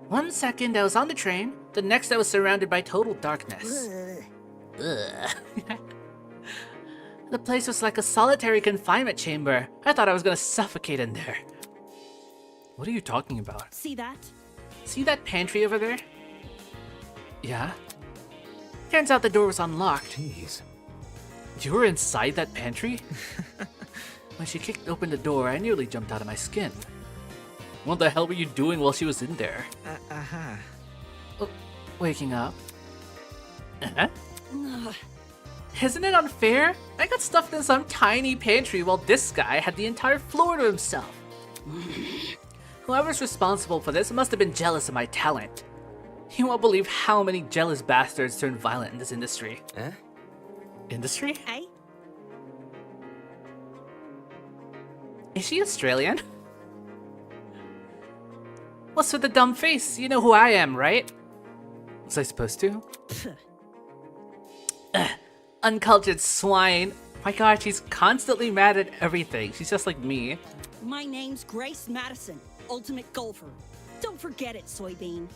One second I was on the train, the next I was surrounded by total darkness. Ugh. The place was like a solitary confinement chamber. I thought I was gonna suffocate in there. What are you talking about? See that? See that pantry over there? Yeah? Turns out the door was unlocked. Jeez. You were inside that pantry? When she kicked open the door, I nearly jumped out of my skin. What the hell were you doing while she was in there? Oh, waking up? Uh-huh. Ugh. Isn't it unfair? I got stuffed in some tiny pantry while this guy had the entire floor to himself. Whoever's responsible for this must have been jealous of my talent. You won't believe how many jealous bastards turn violent in this industry. Eh? Industry? Eh? Is she Australian? What's with the dumb face? You know who I am, right? Was I supposed to? Uncultured swine. My god, she's constantly mad at everything. She's just like me. My name's Grace Madison, ultimate golfer. Don't forget it, soybean.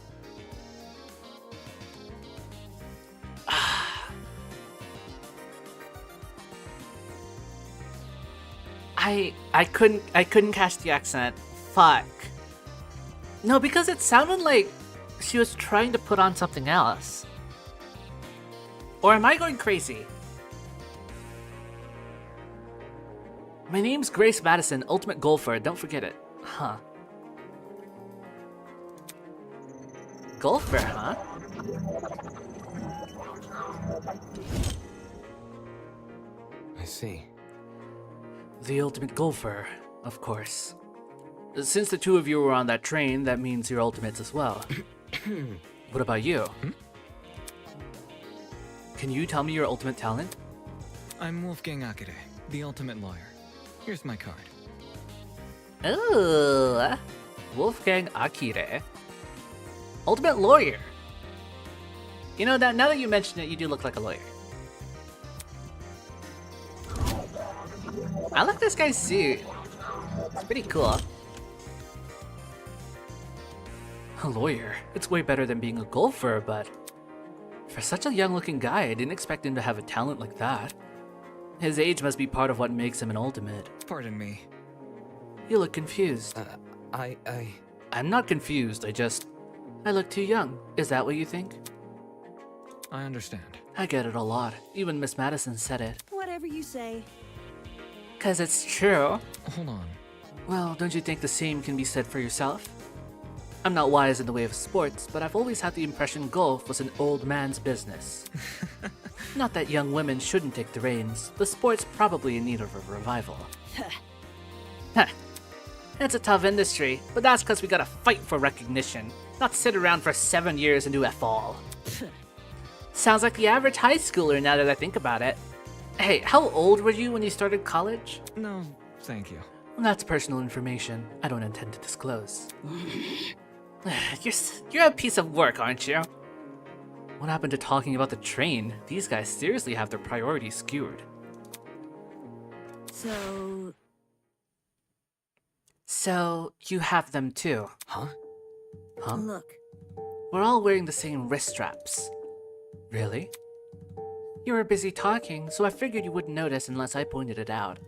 I couldn't catch the accent. Fuck. No, because it sounded like she was trying to put on something else. Or am I going crazy? My name's Grace Madison, ultimate golfer. Don't forget it. Huh. Golfer, huh? I see. The ultimate golfer, of course. Since the two of you were on that train, that means you're ultimates as well. What about you? Can you tell me your ultimate talent? I'm Wolfgang Akire, the ultimate lawyer. Here's my card. Oh, Wolfgang Akire. Ultimate lawyer. You know, that now that you mention it, you do look like a lawyer. I like this guy's suit. It's pretty cool. A lawyer. It's way better than being a golfer, but for such a young-looking guy, I didn't expect him to have a talent like that. His age must be part of what makes him an ultimate. Pardon me. You look confused. I'm not confused, I look too young. Is that what you think? I understand. I get it a lot. Even Miss Madison said it. Whatever you say. 'Cause it's true. Hold on. Well, don't you think the same can be said for yourself? I'm not wise in the way of sports, but I've always had the impression golf was an old man's business. Not that young women shouldn't take the reins. The sport's probably in need of a revival. Huh. It's a tough industry, but that's because we gotta fight for recognition, not sit around for 7 years and do F all. Sounds like the average high schooler now that I think about it. Hey, how old were you when you started college? No, thank you. That's personal information I don't intend to disclose. You're a piece of work, aren't you? What happened to talking about the train? These guys seriously have their priorities skewered. So, you have them too? Huh? Huh? Look, We're all wearing the same wrist straps. Really? You were busy talking, so I figured you wouldn't notice unless I pointed it out.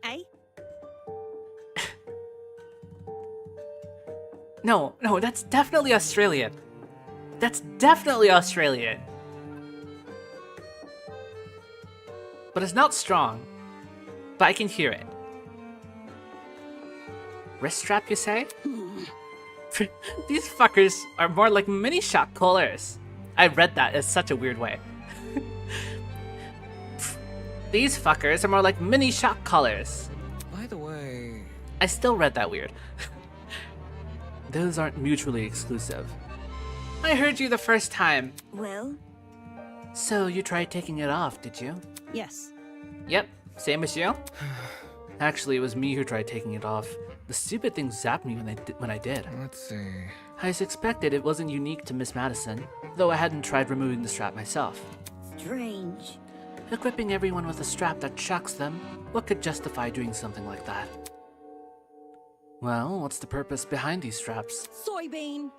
eh? No, that's definitely Australian. That's definitely Australian. But it's not strong. But I can hear it. Wrist strap, you say? These fuckers are more like mini shock collars. I read that in such a weird way. These fuckers are more like mini shock collars. By the way... I still read that weird. Those aren't mutually exclusive. I heard you the first time. Well, So you tried taking it off, did you? yes. Yep, same as you. Actually, it was me who tried taking it off. The stupid thing zapped me when I did. Let's see... I suspected it wasn't unique to Miss Madison, though I hadn't tried removing the strap myself. Strange. Equipping everyone with a strap that shocks them, what could justify doing something like that? Well, what's the purpose behind these straps? Soybean.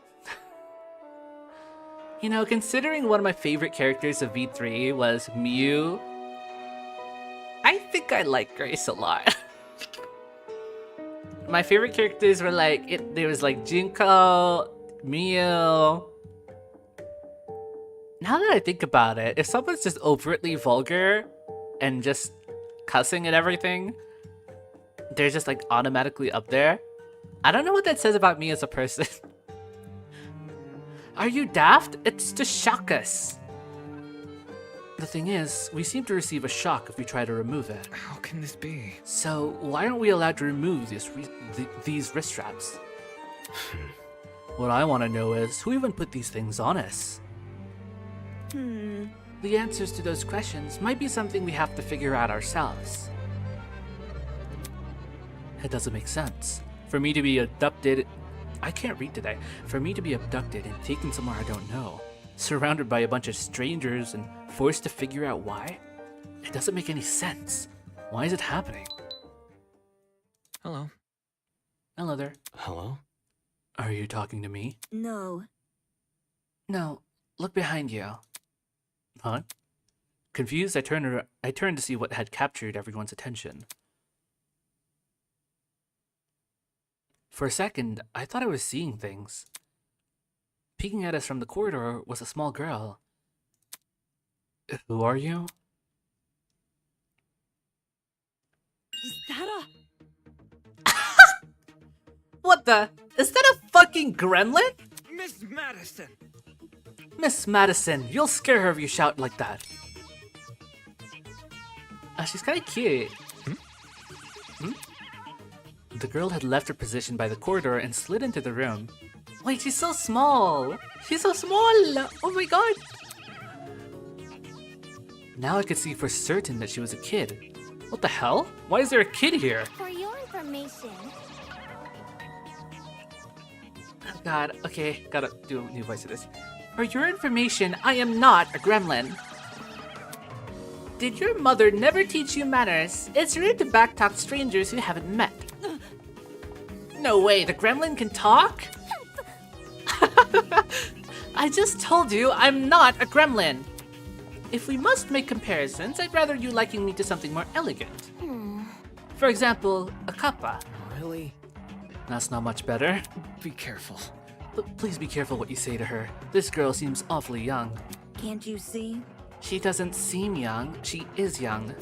You know, considering one of my favorite characters of V3 was Mew, I think I like Grace a lot. My favorite characters were there was like Junko, Mew. Now that I think about it, if someone's just overtly vulgar and just cussing and everything, they're just like automatically up there. I don't know what that says about me as a person. Are you daft? It's to shock us. The thing is, we seem to receive a shock if we try to remove it. How can this be? So, why aren't we allowed to remove these wrist straps? What I want to know is, who even put these things on us? The answers to those questions might be something we have to figure out ourselves. It doesn't make sense. For me to be abducted... I can't read today. For me to be abducted and taken somewhere I don't know, surrounded by a bunch of strangers and forced to figure out why? It doesn't make any sense. Why is it happening? Hello. Hello there. Hello? Are you talking to me? No. No, look behind you. Huh? Confused, I turned to see what had captured everyone's attention. For a second, I thought I was seeing things. Peeking at us from the corridor was a small girl. Who are you? Is that What the? Is that a fucking gremlin? Miss Madison! Miss Madison, you'll scare her if you shout like that. She's kinda cute. The girl had left her position by the corridor and slid into the room. Wait, she's so small! She's so small! Oh my god! Now I could see for certain that she was a kid. What the hell? Why is there a kid here? For your information. Oh god, okay, gotta do a new voice of this. For your information, I am not a gremlin. Did your mother never teach you manners? It's rude to backtalk strangers you haven't met. No way, the gremlin can talk? I just told you I'm not a gremlin. If we must make comparisons, I'd rather you liken me to something more elegant. For example, a kappa. Really? That's not much better. Be careful. Please be careful what you say to her. This girl seems awfully young. Can't you see? She doesn't seem young. She is young.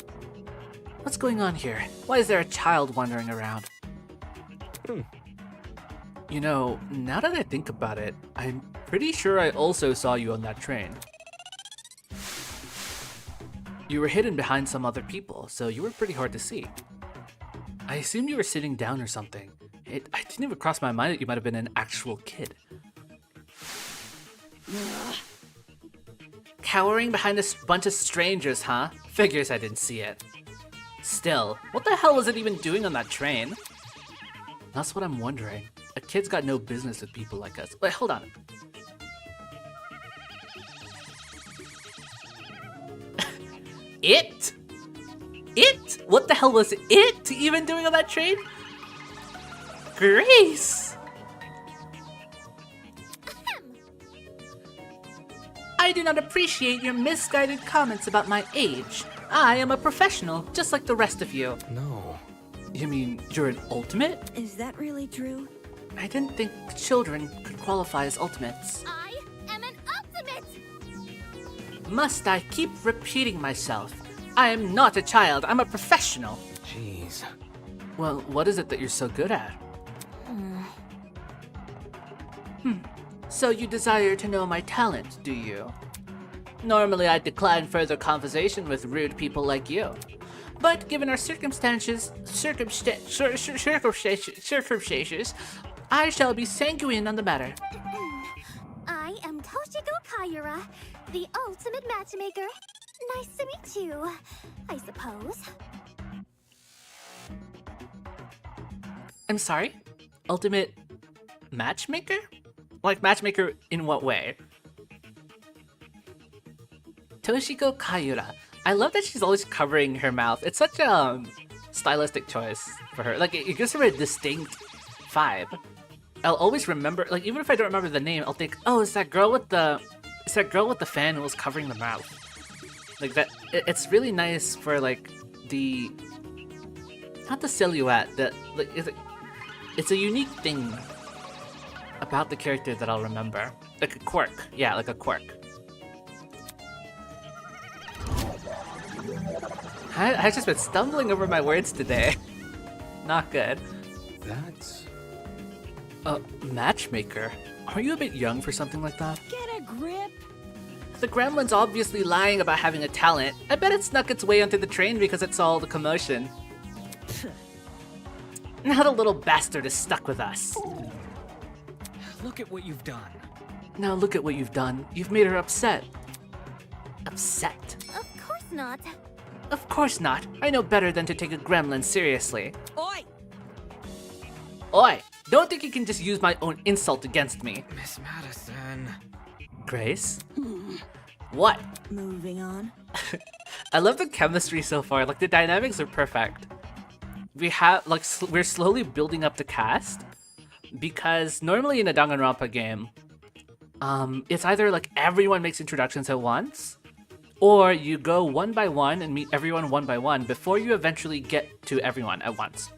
What's going on here? Why is there a child wandering around? You know, now that I think about it, I'm pretty sure I also saw you on that train. You were hidden behind some other people, so you were pretty hard to see. I assumed you were sitting down or something. I didn't even cross my mind that you might have been an actual kid. Cowering behind a bunch of strangers, huh? Figures I didn't see it. Still, what the hell was it even doing on that train? That's what I'm wondering. A kid's got no business with people like us. Wait, hold on. It? It? What the hell was it even doing on that train? Grace! I do not appreciate your misguided comments about my age. I am a professional, just like the rest of you. No. You mean you're an ultimate? Is that really true? I didn't think children could qualify as ultimates. I am an ultimate! Must I keep repeating myself? I am not a child, I'm a professional. Jeez. Well, what is it that you're so good at? So you desire to know my talent, do you? Normally I'd decline further conversation with rude people like you. But given our circumstances, I shall be sanguine on the matter. I am Toshiko Kaiyura, the ultimate matchmaker. Nice to meet you, I suppose. I'm sorry? Ultimate matchmaker? Like matchmaker in what way? Toshiko Kaiyura. I love that she's always covering her mouth. It's such a stylistic choice for her. Like it gives her a distinct vibe. I'll always remember, like even if I don't remember the name, I'll think, oh, it's that girl with the fan who was covering the mouth. Like that. It's really nice for like the, not the silhouette. That like it's a unique thing about the character that I'll remember. Like a quirk. Yeah, like a quirk. I've just been stumbling over my words today. Not good. That's... Matchmaker? Are you a bit young for something like that? Get a grip. The gremlin's obviously lying about having a talent. I bet it snuck its way onto the train because it saw all the commotion. Now the little bastard is stuck with us. Look at what you've done. Now look at what you've done. You've made her upset. Upset? Of course not. Of course not. I know better than to take a gremlin seriously. Oi! Oi! Don't think you can just use my own insult against me. Miss Madison. Grace? What? Moving on. I love the chemistry so far. Like the dynamics are perfect. We have like we're slowly building up the cast because normally in a Danganronpa game, it's either like everyone makes introductions at once, or you go one by one and meet everyone one by one before you eventually get to everyone at once.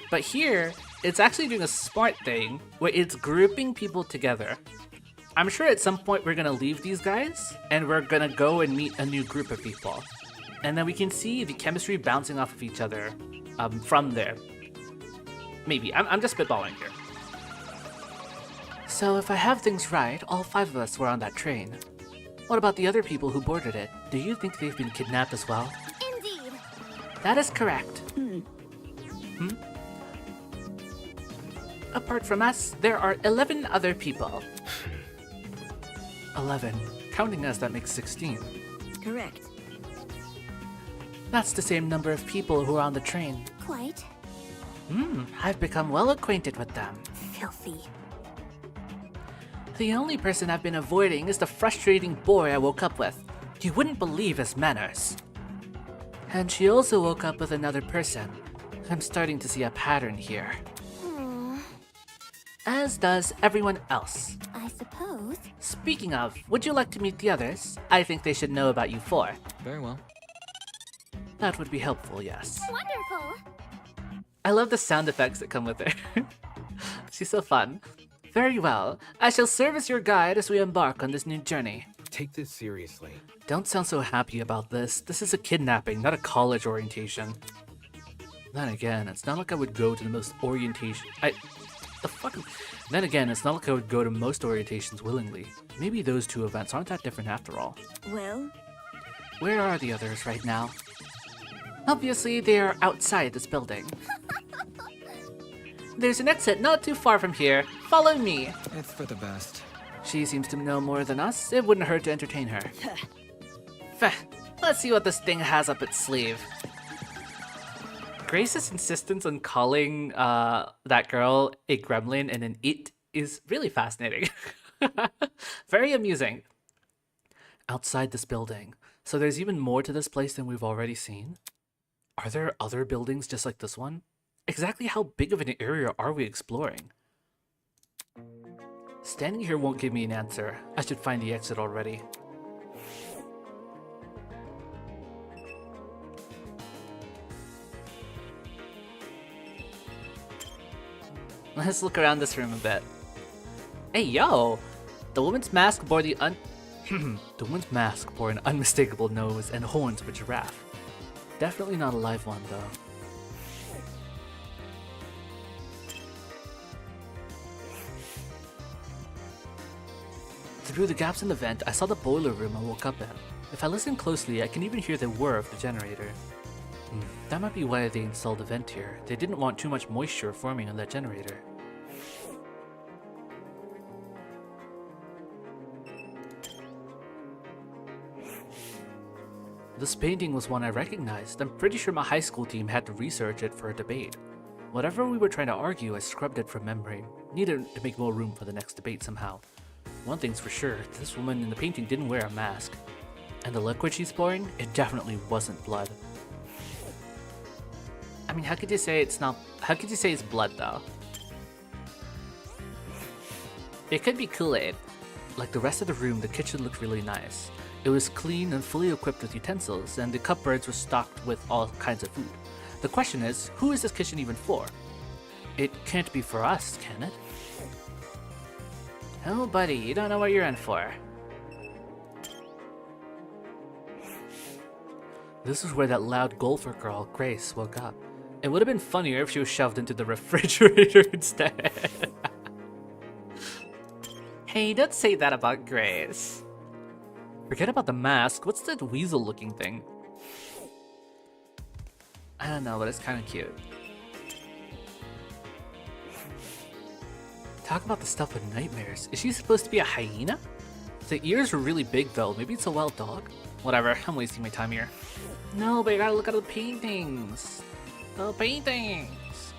But here, it's actually doing a smart thing where it's grouping people together. I'm sure at some point we're gonna leave these guys and we're gonna go and meet a new group of people. And then we can see the chemistry bouncing off of each other from there. Maybe, I'm just spitballing here. So if I have things right, all 5 of us were on that train. What about the other people who boarded it? Do you think they've been kidnapped as well? Indeed. That is correct. Apart from us, there are 11 other people. 11. Counting us, that makes 16. Correct. That's the same number of people who are on the train. Quite. I've become well acquainted with them. Filthy. The only person I've been avoiding is the frustrating boy I woke up with. You wouldn't believe his manners. And she also woke up with another person. I'm starting to see a pattern here. As does everyone else. I suppose. Speaking of, would you like to meet the others? I think they should know about you 4. Very well. That would be helpful, yes. Wonderful. I love the sound effects that come with her. She's so fun. Very well. I shall serve as your guide as we embark on this new journey. Take this seriously. Don't sound so happy about this. This is a kidnapping, not a college orientation. Then again, it's not like I would go to the most orientation. The fuck? Then again, it's not like I would go to most orientations willingly. Maybe those two events aren't that different after all. Well, Where are the others right now? Obviously, they are outside this building. There's an exit not too far from here. Follow me. It's for the best. She seems to know more than us. It wouldn't hurt to entertain her. Feh. Let's see what this thing has up its sleeve. Grace's insistence on calling that girl a gremlin and an it is really fascinating. Very amusing. Outside this building. So there's even more to this place than we've already seen? Are there other buildings just like this one? Exactly how big of an area are we exploring? Standing here won't give me an answer. I should find the exit already. Let's look around this room a bit. Hey, yo! The woman's mask bore the woman's mask bore an unmistakable nose and horns of a giraffe. Definitely not a live one, though. Through the gaps in the vent, I saw the boiler room I woke up in. If I listen closely, I can even hear the whir of the generator. That might be why they installed the vent here. They didn't want too much moisture forming on that generator. This painting was one I recognized. I'm pretty sure my high school team had to research it for a debate. Whatever we were trying to argue, I scrubbed it from memory. Needed to make more room for the next debate somehow. One thing's for sure, this woman in the painting didn't wear a mask. And the liquid she's pouring, it definitely wasn't blood. I mean, how could you say it's blood though? It could be Kool-Aid. Like the rest of the room, the kitchen looked really nice. It was clean and fully equipped with utensils, and the cupboards were stocked with all kinds of food. The question is, who is this kitchen even for? It can't be for us, can it? Oh, buddy, you don't know what you're in for. This is where that loud golfer girl, Grace, woke up. It would have been funnier if she was shoved into the refrigerator instead. Hey, don't say that about Grace. Forget about the mask. What's that weasel-looking thing? I don't know, but it's kind of cute. Talk about the stuff with nightmares. Is she supposed to be a hyena? The ears were really big though. Maybe it's a wild dog? Whatever, I'm wasting my time here. No, but you gotta look at the paintings. The paintings!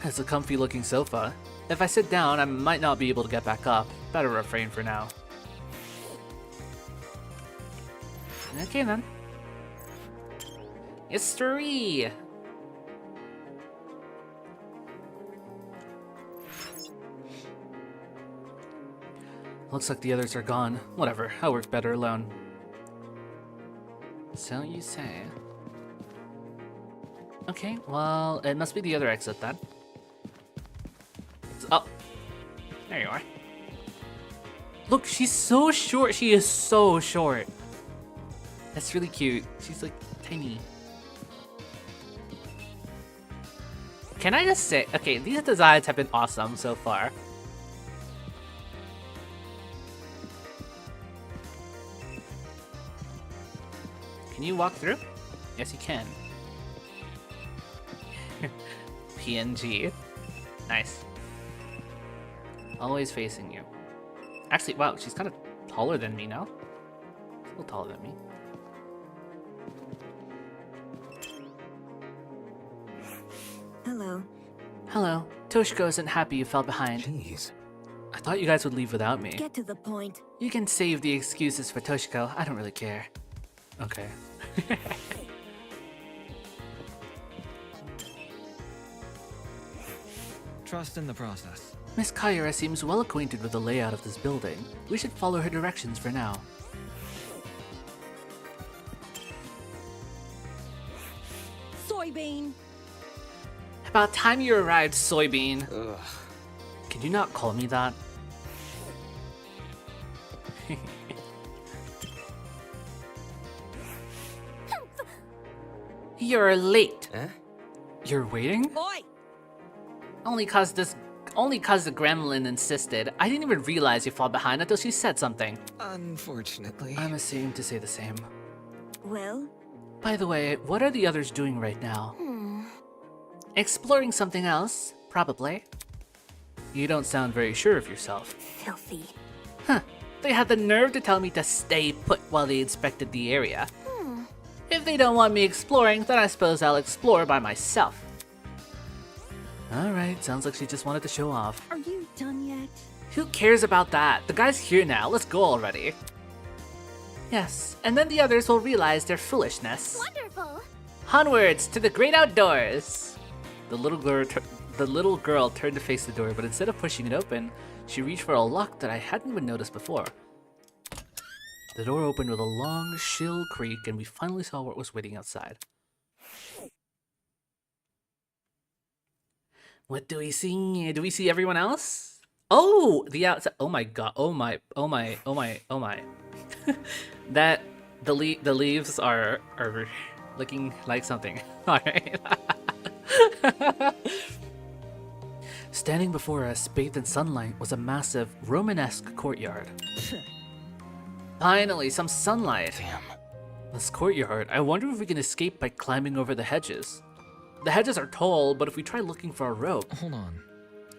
It's a comfy looking sofa. If I sit down, I might not be able to get back up. Better refrain for now. Okay then. History! Looks like the others are gone. Whatever, I work better alone. So you say. Okay, well, it must be the other exit then. Oh, there you are. Look, she's so short. She is so short. That's really cute. She's like tiny. Can I just say, okay, these designs have been awesome so far. Can you walk through? Yes, you can. PNG. Nice. Always facing you. Actually, wow, she's kind of taller than me now. Still taller than me. hello. Hello. Toshiko isn't happy you fell behind. Jeez. I thought you guys would leave without me. Get to the point. You can save the excuses for Toshiko. I don't really care. Okay. Trust in the process. Miss Kaira seems well acquainted with the layout of this building. We should follow her directions for now. Soybean. About time you arrived, Soybean. Ugh. Can you not call me that? You're late. Eh? You're waiting? Oi! Only cause the gremlin insisted. I didn't even realize you fall behind until she said something. Unfortunately. I'm ashamed to say the same. Well, By the way, what are the others doing right now? Exploring something else, probably. You don't sound very sure of yourself. filthy. Huh. They had the nerve to tell me to stay put while they inspected the area. If they don't want me exploring, then I suppose I'll explore by myself. Alright, sounds like she just wanted to show off. Are you done yet? Who cares about that? The guy's here now, let's go already. Yes, and then the others will realize their foolishness. Wonderful. Onwards to the great outdoors! The little girl turned to face the door, but instead of pushing it open, she reached for a lock that I hadn't even noticed before. The door opened with a long, shrill creak, and we finally saw what was waiting outside. What do we see? Do we see everyone else? Oh, the outside. Oh my god. Oh my. Oh my. Oh my. Oh my. That the leaves are looking like something. All right. Standing before us, bathed in sunlight, was a massive Romanesque courtyard. Finally, some sunlight. Damn. This courtyard, I wonder if we can escape by climbing over the hedges. The hedges are tall, but if we try looking for a rope, Hold on.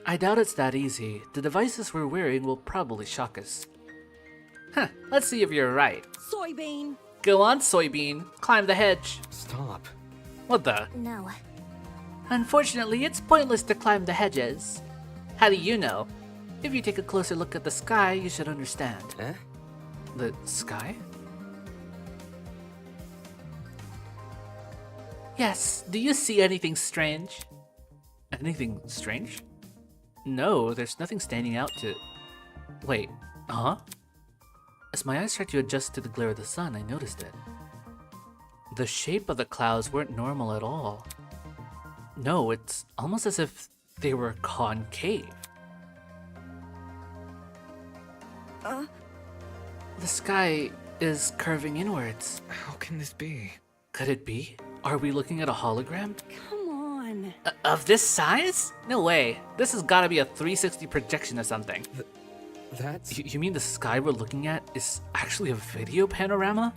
I doubt it's that easy. The devices we're wearing will probably shock us. Huh, let's see if you're right. Soybean. Go on, Soybean. Climb the hedge. Stop. What the? No. Unfortunately, it's pointless to climb the hedges. How do you know? If you take a closer look at the sky, you should understand. Eh? The sky? Yes, do you see anything strange? Anything strange? No, there's nothing standing out to... Wait, huh? As my eyes started to adjust to the glare of the sun, I noticed it. The shape of the clouds weren't normal at all. No, it's almost as if they were concave. The sky is curving inwards. How can this be? Could it be? Are we looking at a hologram? Come on. Of this size? No way. This has gotta be a 360 projection or something. That's... You mean the sky we're looking at is actually a video panorama?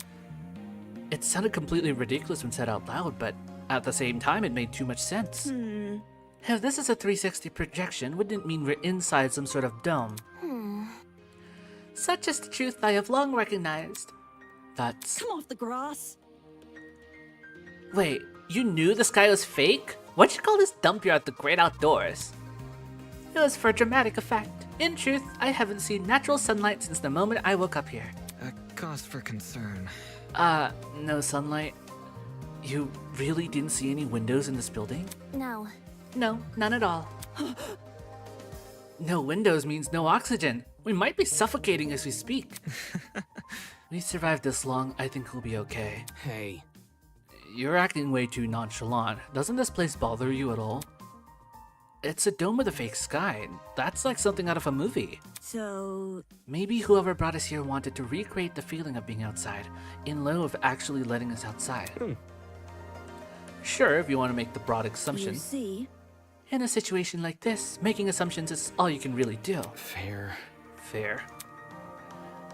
It sounded completely ridiculous when said out loud, but at the same time it made too much sense. If this is a 360 projection, wouldn't it mean we're inside some sort of dome? Such is the truth I have long recognized. That's... Come off the grass. Wait, you knew the sky was fake? What'd you call this dump yard the great outdoors? It was for dramatic effect. In truth, I haven't seen natural sunlight since the moment I woke up here. A cause for concern. No sunlight? You really didn't see any windows in this building? No. No, none at all. No windows means no oxygen. We might be suffocating as we speak. We survived this long, I think we'll be okay. Hey. You're acting way too nonchalant. Doesn't this place bother you at all? It's a dome with a fake sky. That's like something out of a movie. So, Maybe whoever brought us here wanted to recreate the feeling of being outside, in lieu of actually letting us outside. Sure, if you want to make the broad assumption. you see, In a situation like this, making assumptions is all you can really do. Fair. Fair.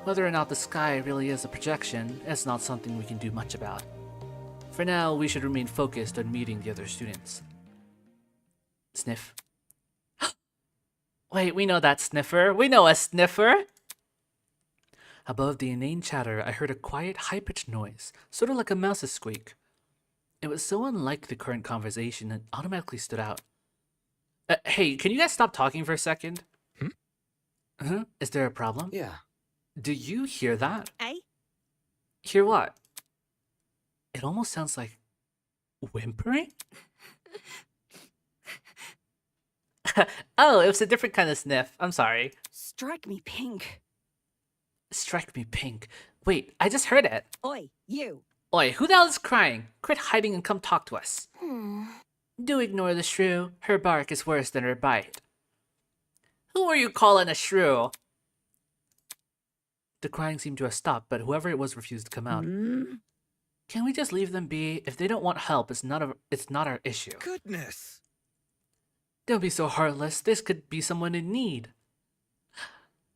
Whether or not the sky really is a projection is not something we can do much about. For now, we should remain focused on meeting the other students. Sniff. Wait, we know that sniffer. We know a sniffer! Above the inane chatter, I heard a quiet, high-pitched noise, sort of like a mouse's squeak. It was so unlike the current conversation it automatically stood out. Hey, can you guys stop talking for a second? Huh? Is there a problem? Yeah. Do you hear that? eh? Hear what? It almost sounds like whimpering? Oh, it was a different kind of sniff. I'm sorry. Strike me pink. Strike me pink. Wait, I just heard it. Oi, you. Oi, who the hell is crying? Quit hiding and come talk to us. Do ignore the shrew. Her bark is worse than her bite. Who are you calling a shrew? The crying seemed to have stopped, but whoever it was refused to come out. Can we just leave them be? If they don't want help, it's not our issue. Goodness! Don't be so heartless. This could be someone in need.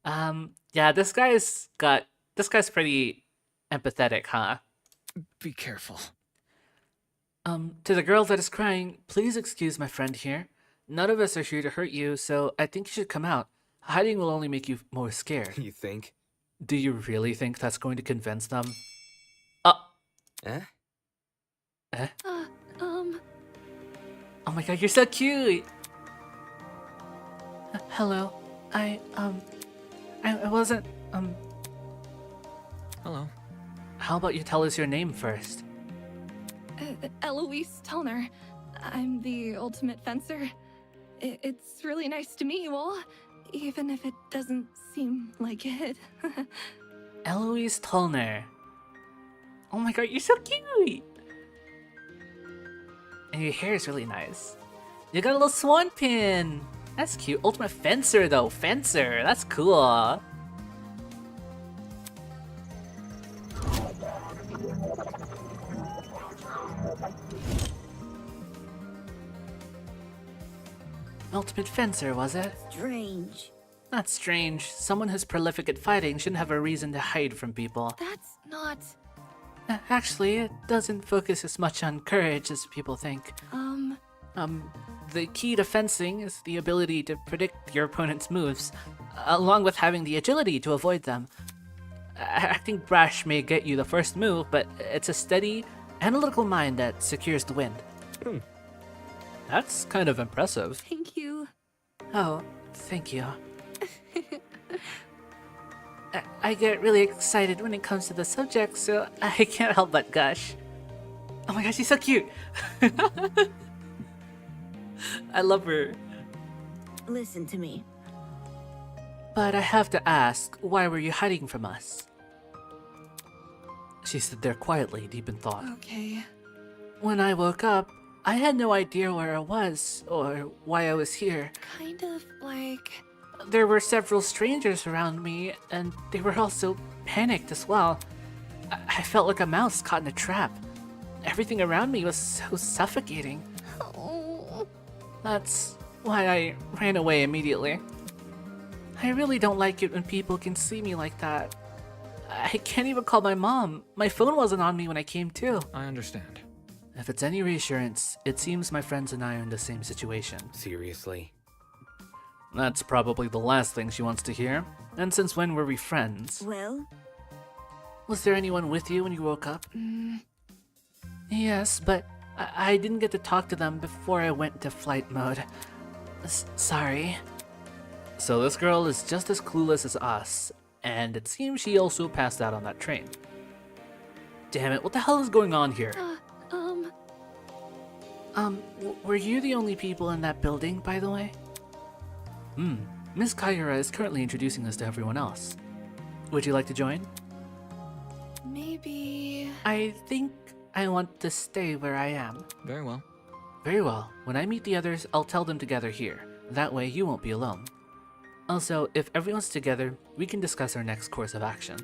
Yeah, this guy's pretty empathetic, huh? Be careful. To the girl that is crying, please excuse my friend here. None of us are here to hurt you, so I think you should come out. Hiding will only make you more scared. You think? Do you really think that's going to convince them? Eh? Eh? Oh my god, you're so cute! Hello. I wasn't, Hello. How about you tell us your name first? Eloise Tellner. I'm the ultimate fencer. It's really nice to meet you all, even if it doesn't seem like it. Eloise Tolner. Oh my god, you're so cute! And your hair is really nice. You got a little swan pin! That's cute. Ultimate fencer though, fencer. That's cool. Ultimate fencer, was it? Strange. That's strange. Someone who's prolific at fighting shouldn't have a reason to hide from people. That's not... Actually, it doesn't focus as much on courage as people think. The key to fencing is the ability to predict your opponent's moves, along with having the agility to avoid them. Acting brash may get you the first move, but it's a steady, analytical mind that secures the win. That's kind of impressive. Thank you. Oh, thank you. I get really excited when it comes to the subject, so I can't help but gush. Oh my gosh, she's so cute! I love her. Listen to me. But I have to ask, why were you hiding from us? She stood there quietly, deep in thought. Okay. When I woke up, I had no idea where I was, or why I was here. Kind of like... There were several strangers around me, and they were also panicked as well. I felt like a mouse caught in a trap. Everything around me was so suffocating. Oh. That's why I ran away immediately. I really don't like it when people can see me like that. I can't even call my mom. My phone wasn't on me when I came to. I understand. If it's any reassurance, it seems my friends and I are in the same situation. Seriously? That's probably the last thing she wants to hear. And since when were we friends? Well, Was there anyone with you when you woke up? Yes, but I didn't get to talk to them before I went into flight mode. Sorry. So this girl is just as clueless as us, and it seems she also passed out on that train. Damn it, what the hell is going on here? Were you the only people in that building, by the way? Miss Kaira is currently introducing us to everyone else. Would you like to join? Maybe... I think I want to stay where I am. Very well. Very well. When I meet the others, I'll tell them to gather here. That way you won't be alone. Also, if everyone's together, we can discuss our next course of action.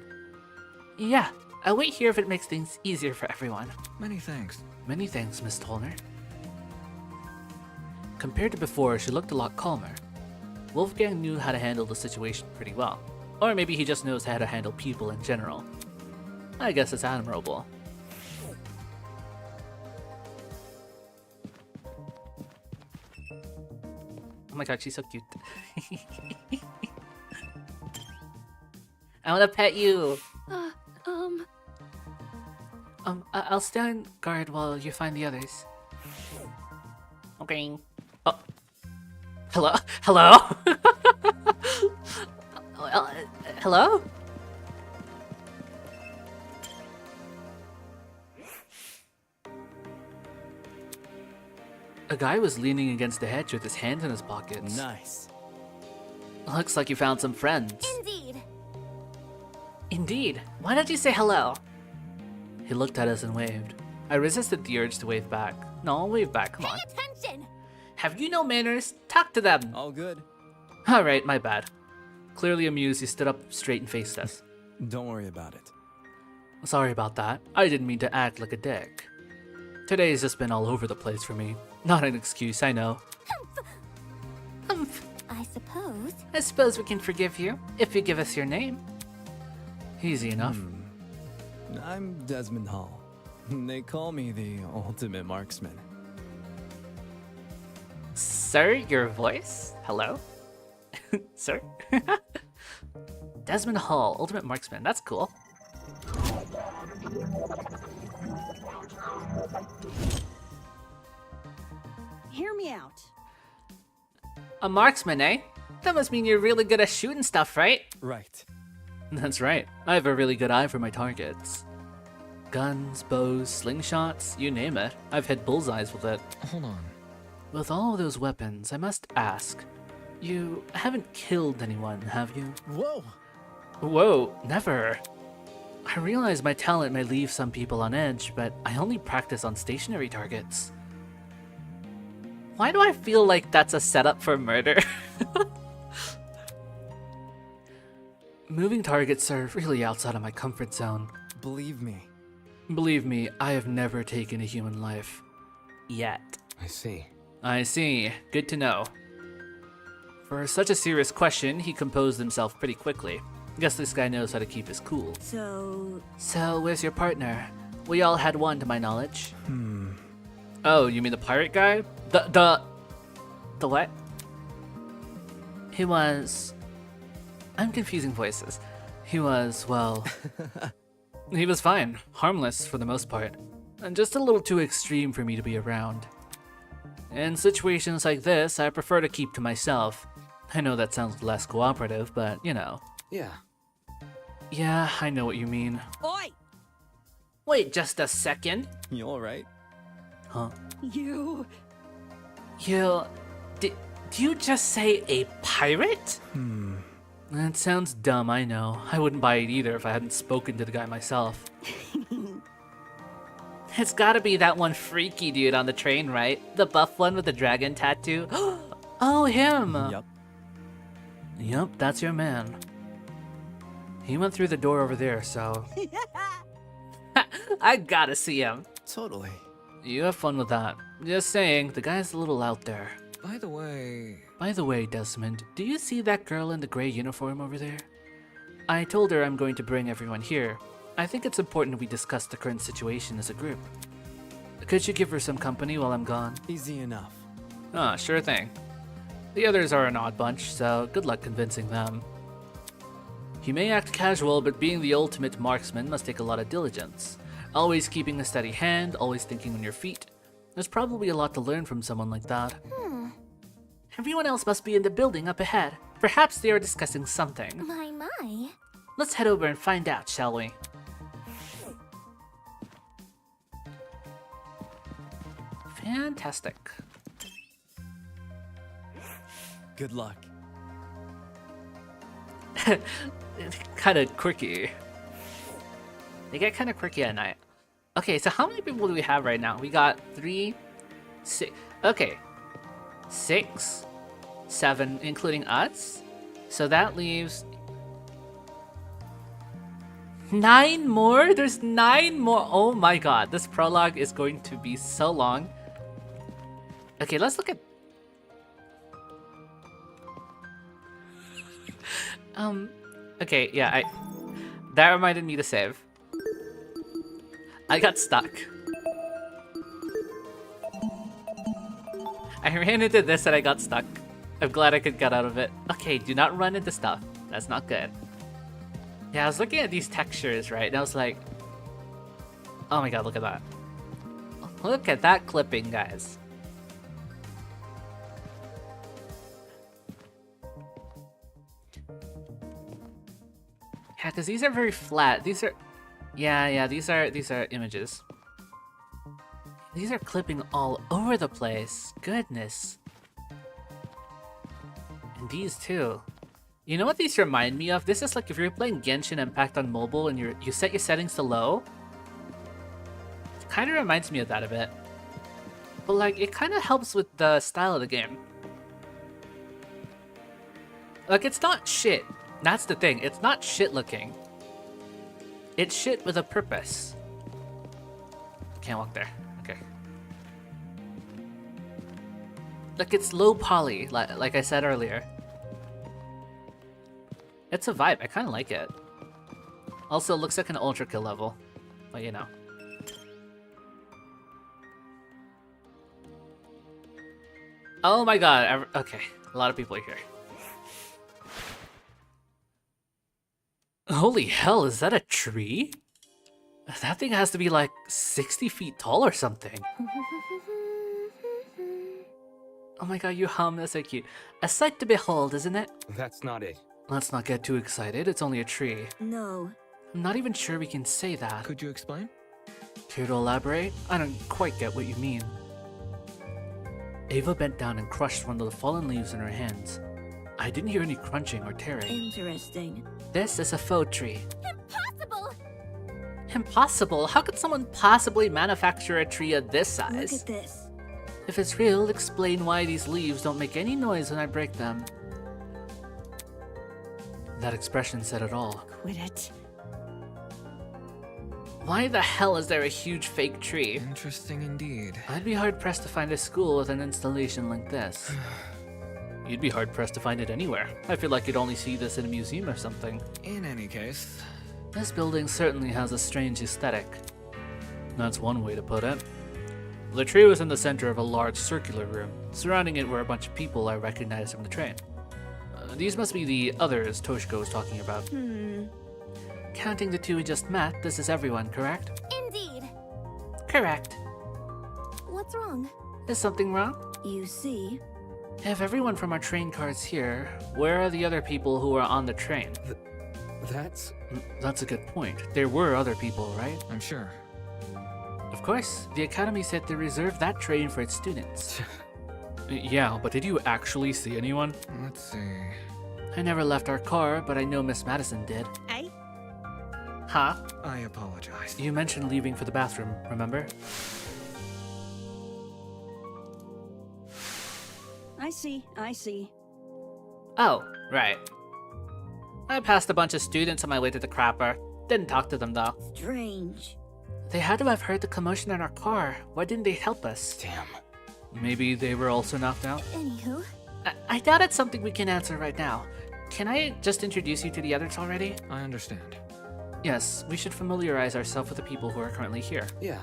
Yeah, I'll wait here if it makes things easier for everyone. Many thanks. Many thanks, Miss Tolner. Compared to before, she looked a lot calmer. Wolfgang knew how to handle the situation pretty well. Or maybe he just knows how to handle people in general. I guess it's admirable. Oh my god, she's so cute. I wanna pet you! I'll stand guard while you find the others. Okay. Oh. Hello? Hello? Hello? A guy was leaning against the hedge with his hands in his pockets. Nice. Looks like you found some friends. Indeed. Indeed. Why don't you say hello? He looked at us and waved. I resisted the urge to wave back. No, I'll wave back, come on. Attention! Have you no manners? Talk to them! All good. Alright, my bad. Clearly amused, he stood up straight and faced us. Don't worry about it. Sorry about that. I didn't mean to act like a dick. Today's just been all over the place for me. Not an excuse, I know. Humph. I suppose we can forgive you, if you give us your name. Easy enough. I'm Desmond Hall. They call me the ultimate marksman. Sir, your voice? Hello? Sir? Desmond Hall, Ultimate Marksman. That's cool. Hear me out. A marksman, eh? That must mean you're really good at shooting stuff, right? Right. That's right. I have a really good eye for my targets. Guns, bows, slingshots, you name it. I've hit bullseyes with it. Hold on. With all of those weapons, I must ask, you haven't killed anyone, have you? Whoa! Whoa, never. I realize my talent may leave some people on edge, but I only practice on stationary targets. Why do I feel like that's a setup for murder? Moving targets are really outside of my comfort zone. Believe me. Believe me, I have never taken a human life. Yet. I see. I see. Good to know. For such a serious question, he composed himself pretty quickly. Guess this guy knows how to keep his cool. So, where's your partner? We all had one to my knowledge. Oh, you mean the pirate guy? The what? He was... I'm confusing voices. He was, well... he was fine. Harmless for the most part. And just a little too extreme for me to be around. In situations like this, I prefer to keep to myself. I know that sounds less cooperative, but you know. Yeah. Yeah, I know what you mean. oi! Wait just a second. You alright? Huh? You. Did you just say a pirate? That sounds dumb, I know. I wouldn't buy it either if I hadn't spoken to the guy myself. It's gotta be that one freaky dude on the train, right? The buff one with the dragon tattoo? Oh, him! Yup, that's your man. He went through the door over there, so... I gotta see him. Totally. You have fun with that. Just saying, the guy's a little out there. By the way, Desmond, do you see that girl in the gray uniform over there? I told her I'm going to bring everyone here. I think it's important we discuss the current situation as a group. Could you give her some company while I'm gone? easy enough. Ah, sure thing. The others are an odd bunch, so good luck convincing them. You may act casual, but being the ultimate marksman must take a lot of diligence. Always keeping a steady hand, always thinking on your feet. There's probably a lot to learn from someone like that. Everyone else must be in the building up ahead. Perhaps they are discussing something. My. Let's head over and find out, shall we? Fantastic. Good luck. Kinda quirky. They get kinda quirky at night. Okay, so how many people do we have right now? We got 3, 6. Okay. 6, 7, including us. So that leaves 9 more? There's 9 more. Oh my god, this prologue is going to be so long. Okay, let's look at... Okay, yeah, that reminded me to save. I got stuck. I ran into this and I got stuck. I'm glad I could get out of it. Okay, do not run into stuff. That's not good. Yeah, I was looking at these textures, right? And I was like, oh my god, look at that. Look at that clipping, guys. Yeah, because these are very flat. These are... Yeah, these are images. These are clipping all over the place. Goodness. And these too. You know what these remind me of? This is like if you're playing Genshin Impact on mobile and you set your settings to low. kind of reminds me of that a bit. But like, it kind of helps with the style of the game. Like, it's not shit. That's the thing. It's not shit looking. It's shit with a purpose. Can't walk there. Okay. Like, it's low poly, like I said earlier. It's a vibe. I kind of like it. Also, it looks like an ultra kill level. But you know. Oh my god. Okay. A lot of people are here. Holy hell, is that a tree? That thing has to be like 60 feet tall or something. Oh my god, you hum, that's so cute. A sight to behold, isn't it? That's not it. Let's not get too excited, it's only a tree. No. I'm not even sure we can say that. Could you explain? Care to elaborate? I don't quite get what you mean. Ava bent down and crushed one of the fallen leaves in her hands. I didn't hear any crunching or tearing. Interesting. This is a faux tree. Impossible! Impossible? How could someone possibly manufacture a tree of this size? Look at this. If it's real, explain why these leaves don't make any noise when I break them. That expression said it all. Quit it. Why the hell is there a huge fake tree? Interesting indeed. I'd be hard-pressed to find a school with an installation like this. You'd be hard-pressed to find it anywhere. I feel like you'd only see this in a museum or something. In any case, This building certainly has a strange aesthetic. That's one way to put it. The tree was in the center of a large circular room. Surrounding it were a bunch of people I recognized from the train. These must be the others Toshiko was talking about. Counting the two we just met, this is everyone, correct? Indeed. Correct. What's wrong? Is something wrong? You see? If everyone from our train car's here, where are the other people who were on the train? That's... That's a good point. There were other people, right? I'm sure. Of course, the Academy said to reserve that train for its students. Yeah, but did you actually see anyone? Let's see. I never left our car, but I know Miss Madison did. Eh? Huh? I apologize. You mentioned leaving for the bathroom, remember? I see. Oh, right. I passed a bunch of students on my way to the crapper. Didn't talk to them though. Strange. They had to have heard the commotion in our car. Why didn't they help us? Damn. Maybe they were also knocked out? Anywho, I doubt it's something we can answer right now. Can I just introduce you to the others already? I understand. Yes, we should familiarize ourselves with the people who are currently here. Yeah.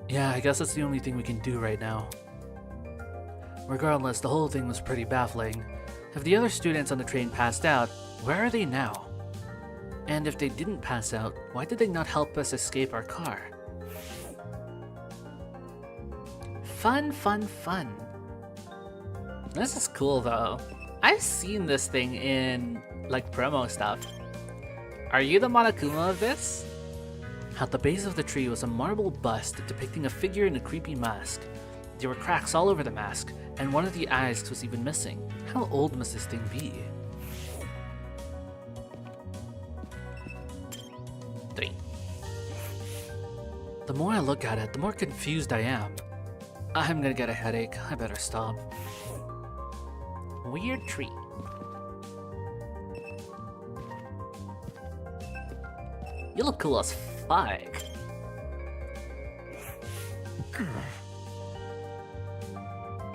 Yeah, I guess that's the only thing we can do right now. Regardless, the whole thing was pretty baffling. If the other students on the train passed out, where are they now? And if they didn't pass out, why did they not help us escape our car? Fun, fun, fun. This is cool though. I've seen this thing in, like, promo stuff. Are you the Monokuma of this? At the base of the tree was a marble bust depicting a figure in a creepy mask. There were cracks all over the mask, and one of the eyes was even missing. How old must this thing be? 3. The more I look at it, the more confused I am. I'm gonna get a headache. I better stop. Weird tree. You look cool as fuck.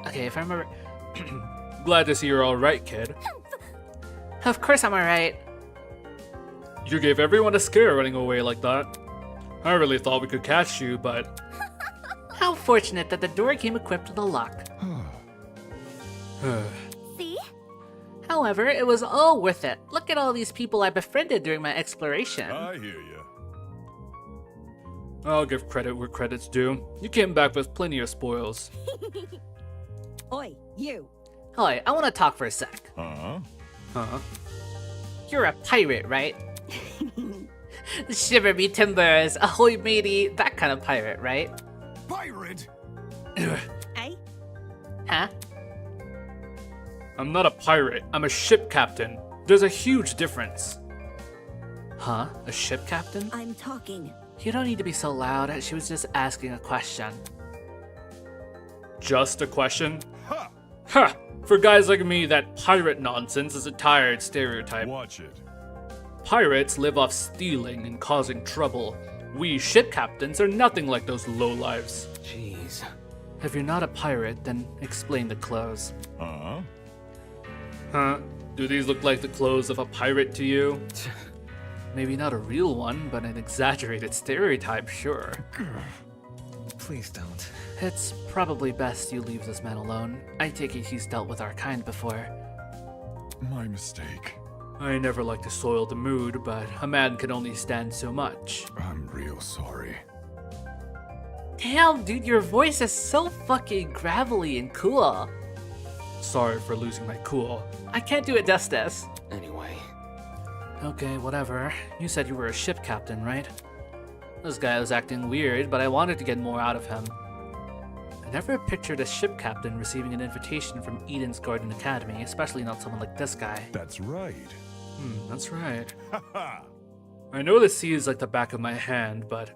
Okay, if I remember... Glad to see you're alright, kid. Of course I'm alright. You gave everyone a scare running away like that. I really thought we could catch you, but... How fortunate that the door came equipped with a lock. see? However, it was all worth it. Look at all these people I befriended during my exploration. I hear you. I'll give credit where credit's due. You came back with plenty of spoils. Oi, you. Hi, I want to talk for a sec. Huh? Huh? You're a pirate, right? Shiver me timbers, ahoy matey, that kind of pirate, right? Pirate? Eh? Huh? I'm not a pirate, I'm a ship captain. There's a huge difference. Huh? A ship captain? I'm talking. You don't need to be so loud. She was just asking a question. Just a question? Ha! Ha! For guys like me, that pirate nonsense is a tired stereotype. Watch it. Pirates live off stealing and causing trouble. We ship captains are nothing like those lowlives. Jeez. If you're not a pirate, then explain the clothes. Huh? Huh? Do these look like the clothes of a pirate to you? Maybe not a real one, but an exaggerated stereotype, sure. Please don't. It's probably best you leave this man alone. I take it he's dealt with our kind before. My mistake. I never like to soil the mood, but a man can only stand so much. I'm real sorry. Damn, dude, your voice is so fucking gravelly and cool. Sorry for losing my cool. I can't do it justice. Anyway, Okay, whatever. You said you were a ship captain, right? This guy was acting weird, but I wanted to get more out of him. I never pictured a ship captain receiving an invitation from Eden's Garden Academy, especially not someone like this guy. That's right. That's right. Ha ha! I know the sea is like the back of my hand, but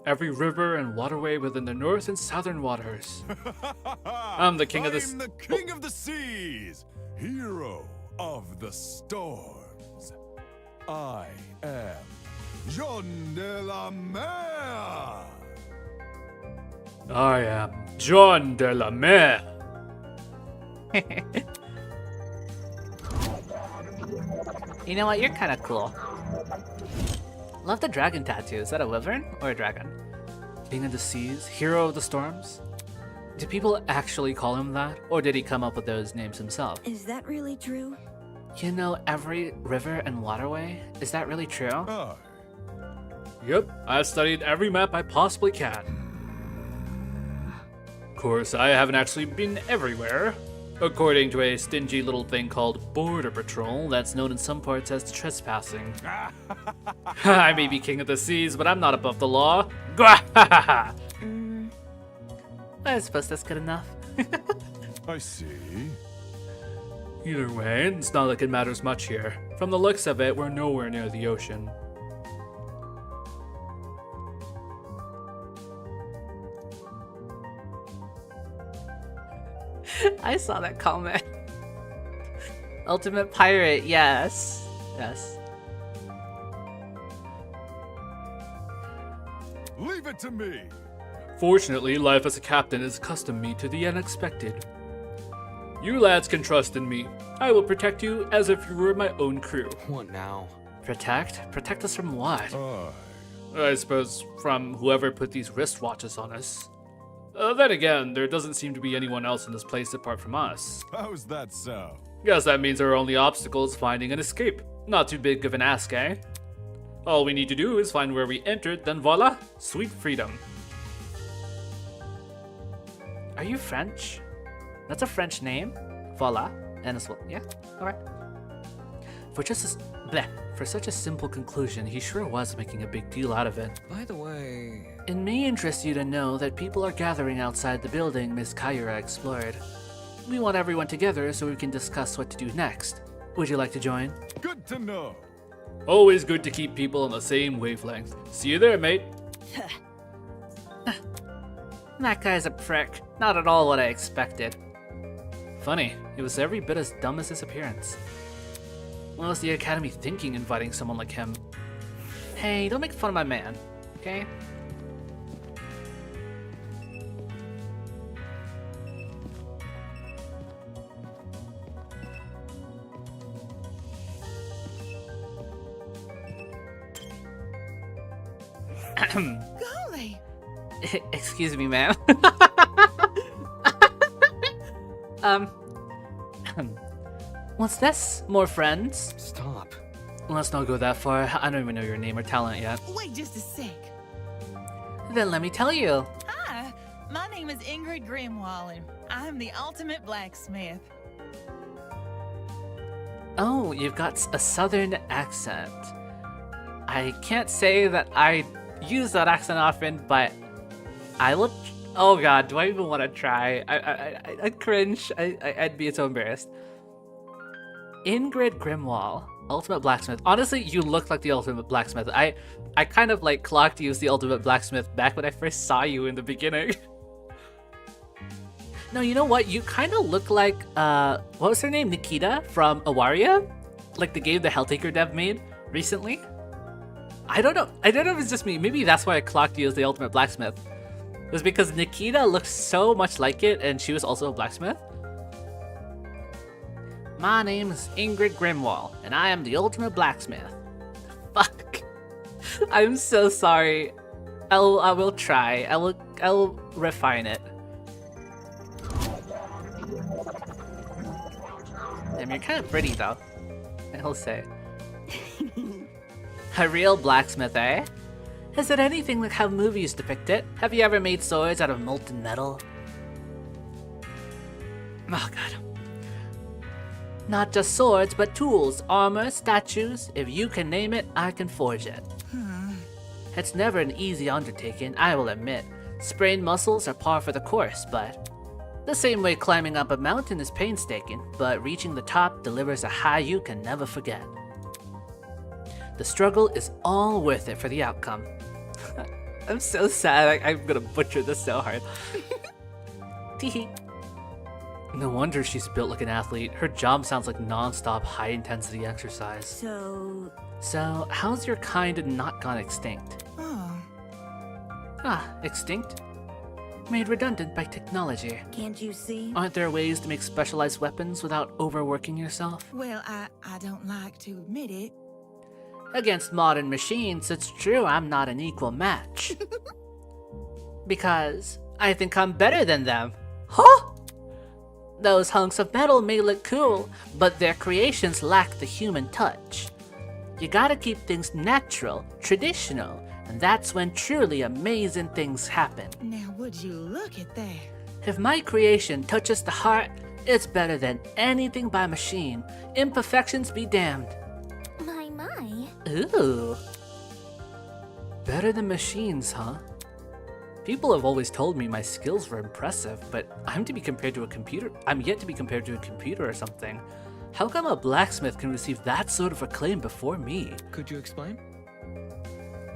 every river and waterway within the north and southern waters. I'm the king of the I'm the king of the seas, hero of the storms. I am John de la Mer. I am John de la Mer. You know what? You're kind of cool. Love the dragon tattoo. Is that a wyvern or a dragon? King of the seas, hero of the storms. Do people actually call him that, or did he come up with those names himself? Is that really true? You know every river and waterway? Is that really true? I Yep, I've studied every map I possibly can. Of course, I haven't actually been everywhere. According to a stingy little thing called Border Patrol, that's known in some parts as trespassing. I may be king of the seas, but I'm not above the law. I suppose that's good enough. I see. Either way, it's not like it matters much here. From the looks of it, we're nowhere near the ocean. I saw that comment. Ultimate pirate, yes. Yes. Leave it to me. Fortunately, life as a captain has accustomed me to the unexpected. You lads can trust in me. I will protect you as if you were my own crew. what now? Protect? Protect us from what? I suppose from whoever put these wristwatches on us. Then again, there doesn't seem to be anyone else in this place apart from us. How's that sound? Guess that means our only obstacle is finding an escape. Not too big of an ask, eh? All we need to do is find where we entered, then voila, sweet freedom. Are you French? That's a French name. Voila. And as well. Yeah. Alright. For such a simple conclusion, he sure was making a big deal out of it. By the way, It may interest you to know that people are gathering outside the building Miss Kyra explored. We want everyone together so we can discuss what to do next. Would you like to join? Good to know. Always good to keep people on the same wavelength. See you there, mate. That guy's a prick. Not at all what I expected. Funny, it was every bit as dumb as his appearance. What was the Academy thinking inviting someone like him? Hey, don't make fun of my man, okay? Golly! Excuse me, ma'am. What's this? More friends? Stop. Let's not go that far. I don't even know your name or talent yet. Wait just a sec. Then let me tell you. Hi, my name is Ingrid Grimwall, and I'm the ultimate blacksmith. Oh, you've got a southern accent. I can't say that I use that accent often, but I will. Oh god, do I even want to try? I'd cringe. I'd be so embarrassed. Ingrid Grimwall. Ultimate Blacksmith. Honestly, you look like the Ultimate Blacksmith. I kind of like clocked you as the Ultimate Blacksmith back when I first saw you in the beginning. No, you know what? You kind of look like, what was her name? Nikita from Awaria? Like the game the Helltaker dev made recently? I don't know. I don't know if it's just me. Maybe that's why I clocked you as the Ultimate Blacksmith. It was because Nikita looked so much like it, and she was also a blacksmith. My name is Ingrid Grimwall, and I am the Ultimate Blacksmith. Fuck. I'm so sorry. I will try. I'll refine it. Damn, you're kind of pretty though, I'll say. A real blacksmith, eh? Is it anything like how movies depict it? Have you ever made swords out of molten metal? Oh god. Not just swords, but tools, armor, statues. If you can name it, I can forge it. It's never an easy undertaking, I will admit. Sprained muscles are par for the course, but the same way climbing up a mountain is painstaking, but reaching the top delivers a high you can never forget. The struggle is all worth it for the outcome. I'm so sad, I'm gonna butcher this so hard. Teehee. No wonder she's built like an athlete. Her job sounds like non-stop high-intensity exercise. So, how's your kind not gone extinct? Extinct? Made redundant by technology. Can't you see? Aren't there ways to make specialized weapons without overworking yourself? Well, I don't like to admit it. Against modern machines, it's true I'm not an equal match. Because I think I'm better than them. Huh? Those hunks of metal may look cool, but their creations lack the human touch. You gotta keep things natural, traditional, and that's when truly amazing things happen. Now, would you look at that? If my creation touches the heart, it's better than anything by machine. Imperfections be damned. My. Ooh. Better than machines, huh? People have always told me my skills were impressive, but I'm yet to be compared to a computer or something. How come a blacksmith can receive that sort of acclaim before me? Could you explain?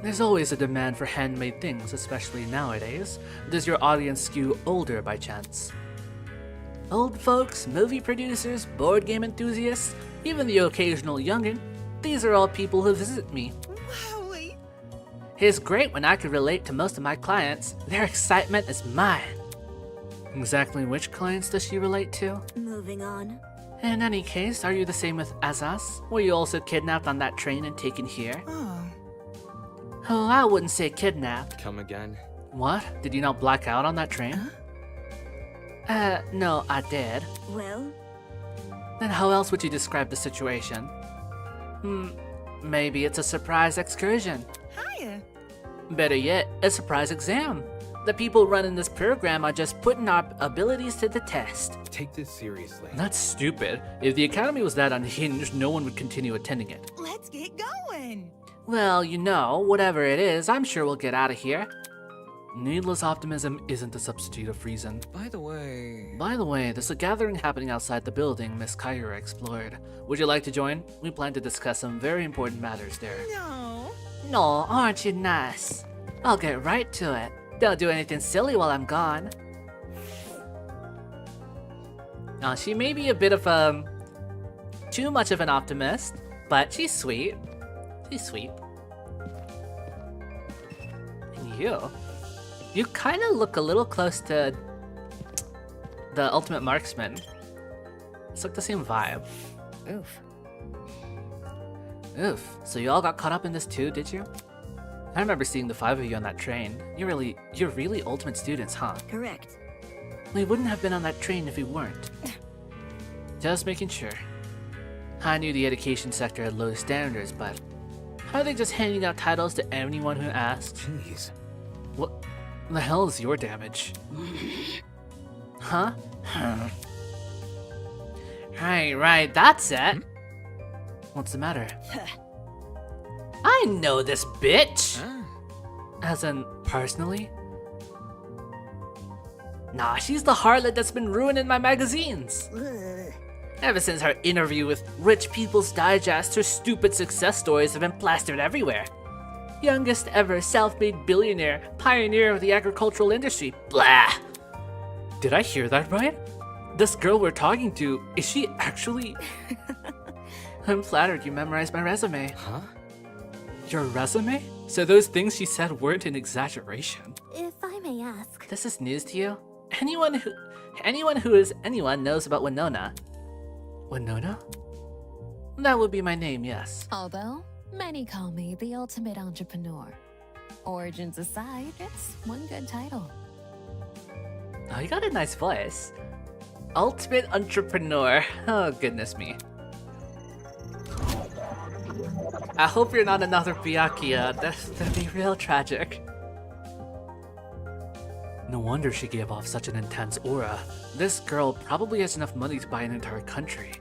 There's always a demand for handmade things, especially nowadays. Does your audience skew older by chance? Old folks, movie producers, board game enthusiasts, even the occasional youngin'. These are all people who visit me. Wowie! It's great when I can relate to most of my clients. Their excitement is mine. Exactly which clients does she relate to? Moving on. In any case, are you the same as us? Were you also kidnapped on that train and taken here? Oh, I wouldn't say kidnapped. Come again? What? Did you not black out on that train? No, I did. Well? Then how else would you describe the situation? Maybe it's a surprise excursion. Hiya! Better yet, a surprise exam. The people running this program are just putting our abilities to the test. Take this seriously. That's stupid. If the academy was that unhinged, no one would continue attending it. Let's get going! Well, you know, whatever it is, I'm sure we'll get out of here. Needless optimism isn't a substitute of reason. By the way, there's a gathering happening outside the building Miss Kyra explored. Would you like to join? We plan to discuss some very important matters there. No, aren't you nice? I'll get right to it. Don't do anything silly while I'm gone. Now, she may be a bit of too much of an optimist, but she's sweet. She's sweet. And you kind of look a little close to the Ultimate Marksman. It's like the same vibe. Oof. So you all got caught up in this too, did you? I remember seeing the 5 of you on that train. You're really ultimate students, huh? Correct. We wouldn't have been on that train if we weren't. Just making sure. I knew the education sector had low standards, but are they just handing out titles to anyone who asks? Jeez. What the hell is your damage? Huh? Right, that's it. What's the matter? I know this bitch! As in, personally? Nah, she's the harlot that's been ruining my magazines. Ever since her interview with Rich People's Digest, her stupid success stories have been plastered everywhere. Youngest ever self-made billionaire, pioneer of the agricultural industry. Blah! Did I hear that right? This girl we're talking to, is she actually... I'm flattered you memorized my resume. Huh? Your resume? So those things she said weren't an exaggeration. If I may ask. This is news to you? Anyone who is anyone knows about Winona. Winona? That would be my name, yes. Although, many call me the ultimate entrepreneur. Origins aside, it's one good title. Oh, you got a nice voice. Ultimate entrepreneur. Oh, goodness me. I hope you're not another Byakuya. That'd be real tragic. No wonder she gave off such an intense aura. This girl probably has enough money to buy an entire country.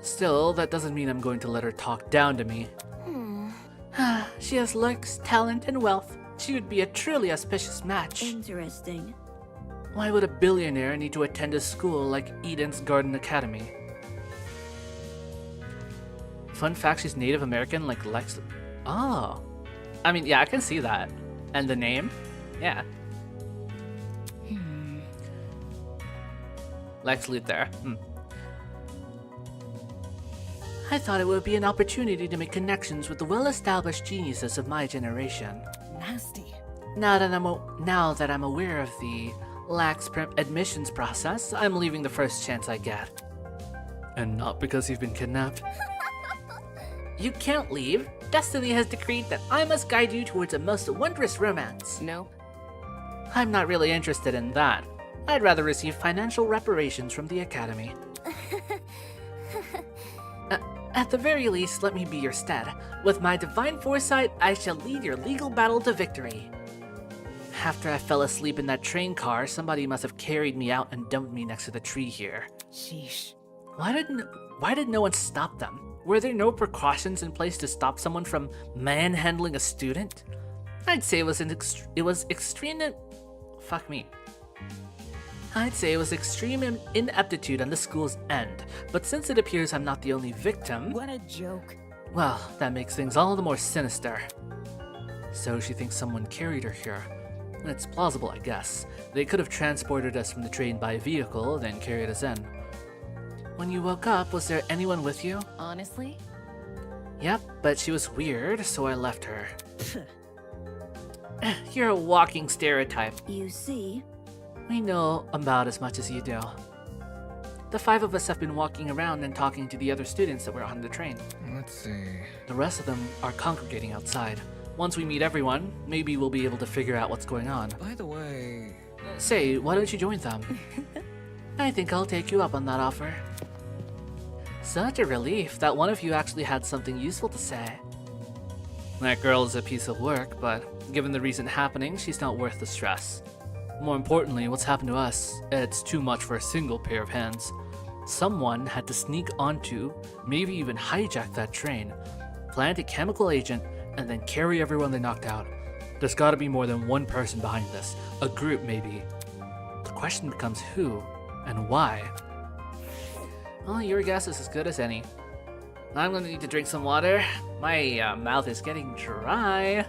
Still, that doesn't mean I'm going to let her talk down to me. She has looks, talent, and wealth. She would be a truly auspicious match. Interesting. Why would a billionaire need to attend a school like Eden's Garden Academy? Fun fact, she's Native American like Lex... Oh. I mean, yeah, I can see that. And the name? Yeah. Lex Luthor. I thought it would be an opportunity to make connections with the well-established geniuses of my generation. Nasty. Now that I'm aware of the lax admissions process, I'm leaving the first chance I get. And not because you've been kidnapped. You can't leave. Destiny has decreed that I must guide you towards a most wondrous romance. Nope. I'm not really interested in that. I'd rather receive financial reparations from the Academy. At the very least, let me be your stead. With my divine foresight, I shall lead your legal battle to victory. After I fell asleep in that train car, somebody must have carried me out and dumped me next to the tree here. Sheesh. Why did no one stop them? Were there no precautions in place to stop someone from manhandling a student? I'd say it was extreme. Fuck me. I'd say it was extreme ineptitude on the school's end, but since it appears I'm not the only victim... What a joke. Well, that makes things all the more sinister. So she thinks someone carried her here. It's plausible, I guess. They could have transported us from the train by vehicle, then carried us in. When you woke up, was there anyone with you? Honestly? Yep, but she was weird, so I left her. You're a walking stereotype. You see? We know about as much as you do. The 5 of us have been walking around and talking to the other students that were on the train. Let's see. The rest of them are congregating outside. Once we meet everyone, maybe we'll be able to figure out what's going on. By the way... Say, why don't you join them? I think I'll take you up on that offer. Such a relief that one of you actually had something useful to say. That girl is a piece of work, but given the recent happenings, she's not worth the stress. More importantly, what's happened to us, it's too much for a single pair of hands. Someone had to sneak onto, maybe even hijack that train, plant a chemical agent, and then carry everyone they knocked out. There's gotta be more than one person behind this, a group maybe. The question becomes who, and why? Well, your guess is as good as any. I'm gonna need to drink some water. My mouth is getting dry.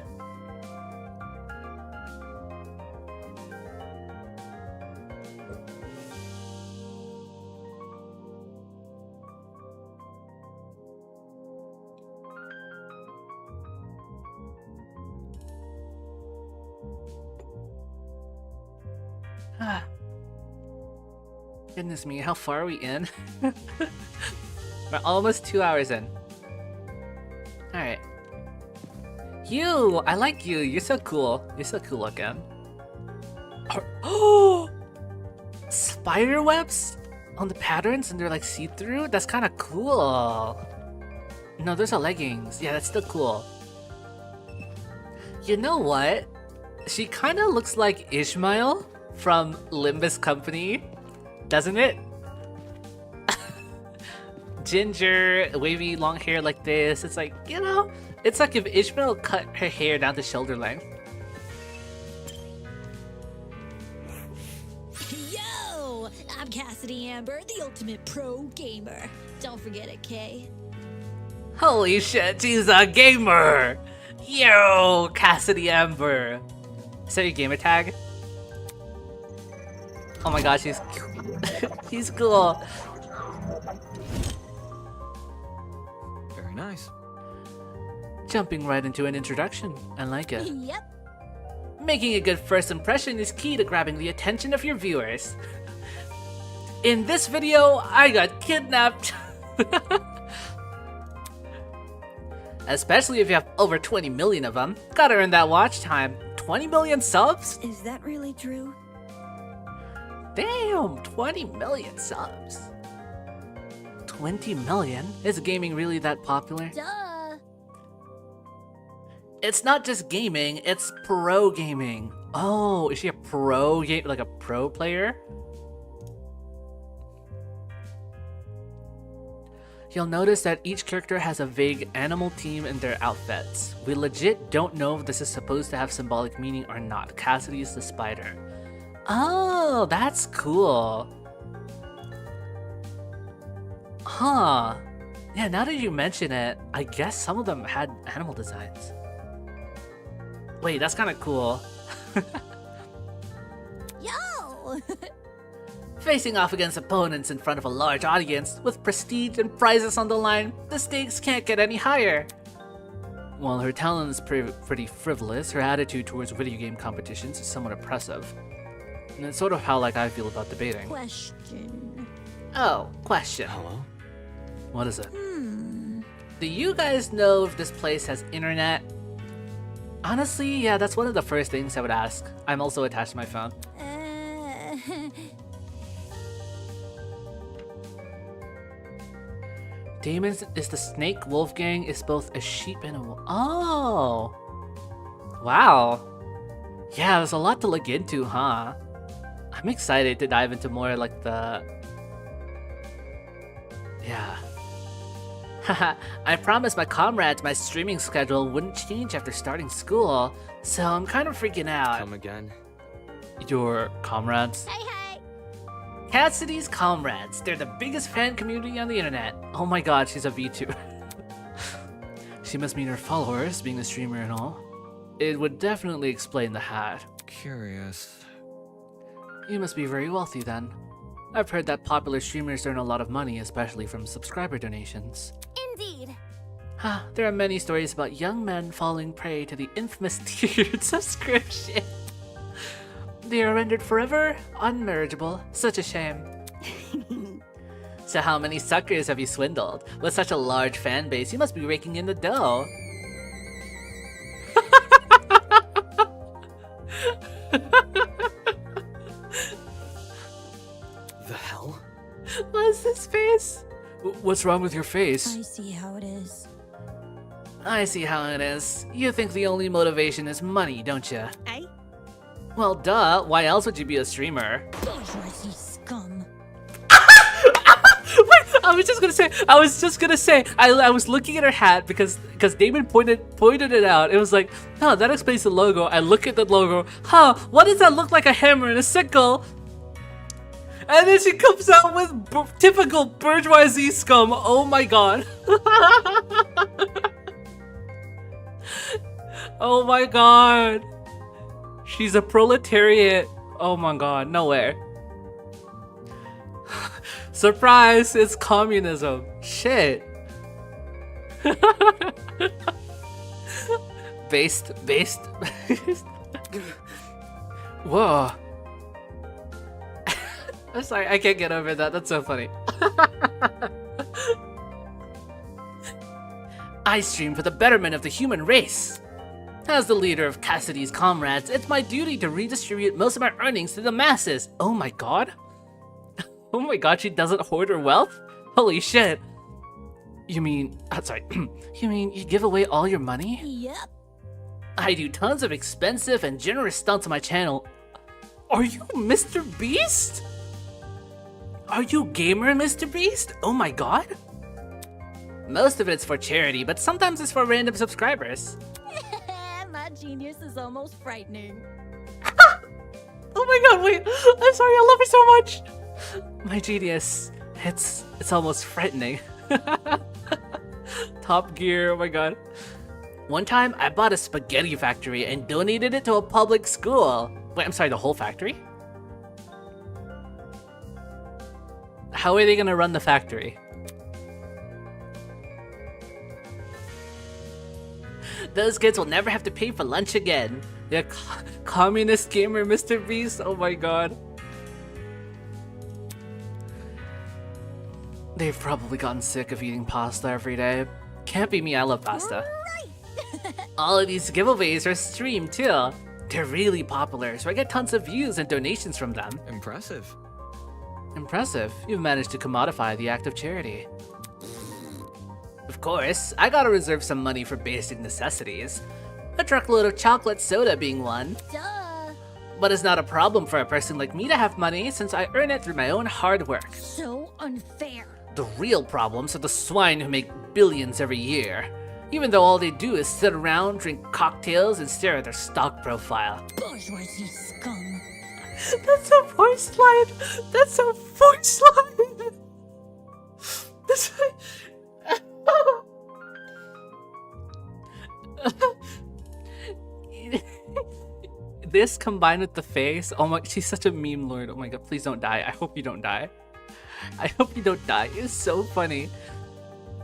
Goodness me, how far are we in? We're almost 2 hours in. Alright. You! I like you. You're so cool. You're so cool looking. Oh! Spider webs on the patterns and they're like see-through? That's kind of cool. No, those are leggings. Yeah, that's still cool. You know what? She kind of looks like Ishmael from Limbus Company. Doesn't it? Ginger, wavy long hair like this. It's like, you know, it's like if Ishmael cut her hair down to shoulder length. Yo! I'm Cassidy Amber, the ultimate pro gamer. Don't forget it, Kay. Holy shit, she's a gamer! Yo, Cassidy Amber. Is that your gamer tag? Oh my gosh, she's she's cool. Very nice. Jumping right into an introduction. I like it. Yep. Making a good first impression is key to grabbing the attention of your viewers. In this video, I got kidnapped. Especially if you have over 20 million of them. Gotta earn that watch time. 20 million subs? Is that really true? Damn, 20 million subs. 20 million? Is gaming really that popular? Duh. It's not just gaming, it's pro gaming. Oh, is she a pro game, like a pro player? You'll notice that each character has a vague animal theme in their outfits. We legit don't know if this is supposed to have symbolic meaning or not. Cassidy's the spider. Oh, that's cool. Huh. Yeah, now that you mention it, I guess some of them had animal designs. Wait, that's kind of cool. Yo! Facing off against opponents in front of a large audience, with prestige and prizes on the line, the stakes can't get any higher. While her talent is pretty frivolous, her attitude towards video game competitions is somewhat oppressive. And it's sort of how I feel about debating. Question. Oh, question. Hello? What is it? Do you guys know if this place has internet? Honestly, yeah, that's one of the first things I would ask. I'm also attached to my phone. Damon is the snake, Wolfgang is both a sheep and a Oh! Wow. Yeah, there's a lot to look into, huh? I'm excited to dive into more the... Yeah. Haha, I promised my comrades my streaming schedule wouldn't change after starting school, so I'm kind of freaking out. Come again? Your comrades? Hey, hey! Cassidy's comrades. They're the biggest fan community on the internet. Oh my god, she's a VTuber. She must mean her followers, being a streamer and all. It would definitely explain the hat. Curious. You must be very wealthy then. I've heard that popular streamers earn a lot of money, especially from subscriber donations. Indeed. There are many stories about young men falling prey to the infamous tiered subscription. They are rendered forever unmarriageable. Such a shame. So how many suckers have you swindled? With such a large fan base, you must be raking in the dough. The hell? What's this face? What's wrong with your face? I see how it is. I see how it is. You think the only motivation is money, don't you? Eh? Well, duh. Why else would you be a streamer? Bourgeoisie scum. Wait, I was just gonna say. I was looking at her hat because Damon pointed it out. It was like, huh, that explains the logo. I look at the logo. Huh, what does that look like? A hammer and a sickle? And then she comes out with typical bourgeoisie scum. Oh my god. Oh my god. She's a proletariat. Oh my god, no way. Surprise, it's communism. Shit. Based. Whoa. I'm sorry, I can't get over that. That's so funny. I stream for the betterment of the human race. As the leader of Cassidy's comrades, it's my duty to redistribute most of my earnings to the masses. Oh my god. Oh my god, she doesn't hoard her wealth? Holy shit. You mean, you mean you give away all your money? Yep. I do tons of expensive and generous stunts on my channel. Are you Mr. Beast? Are you gamer Mr. Beast? Oh my god. Most of it's for charity, but sometimes it's for random subscribers. My genius is almost frightening. Oh my god, wait. I'm sorry, I love her so much. My genius. It's almost frightening. Top Gear, oh my god. One time, I bought a spaghetti factory and donated it to a public school. Wait, I'm sorry, the whole factory? How are they gonna run the factory? Those kids will never have to pay for lunch again. Yeah, communist gamer Mr. Beast, oh my god. They've probably gotten sick of eating pasta every day. Can't be me, I love pasta. All of these giveaways are streamed too. They're really popular, so I get tons of views and donations from them. Impressive. Impressive. You've managed to commodify the act of charity. Of course, I gotta reserve some money for basic necessities. A truckload of chocolate soda being one. Duh. But it's not a problem for a person like me to have money since I earn it through my own hard work. So unfair. The real problems are the swine who make billions every year. Even though all they do is sit around, drink cocktails, and stare at their stock profile. Bourgeoisie scum. That's a voice line! That's a voice line! That's this combined with the face, oh my, she's such a meme lord. Oh my god, please don't die. I hope you don't die. I hope you don't die. It's so funny.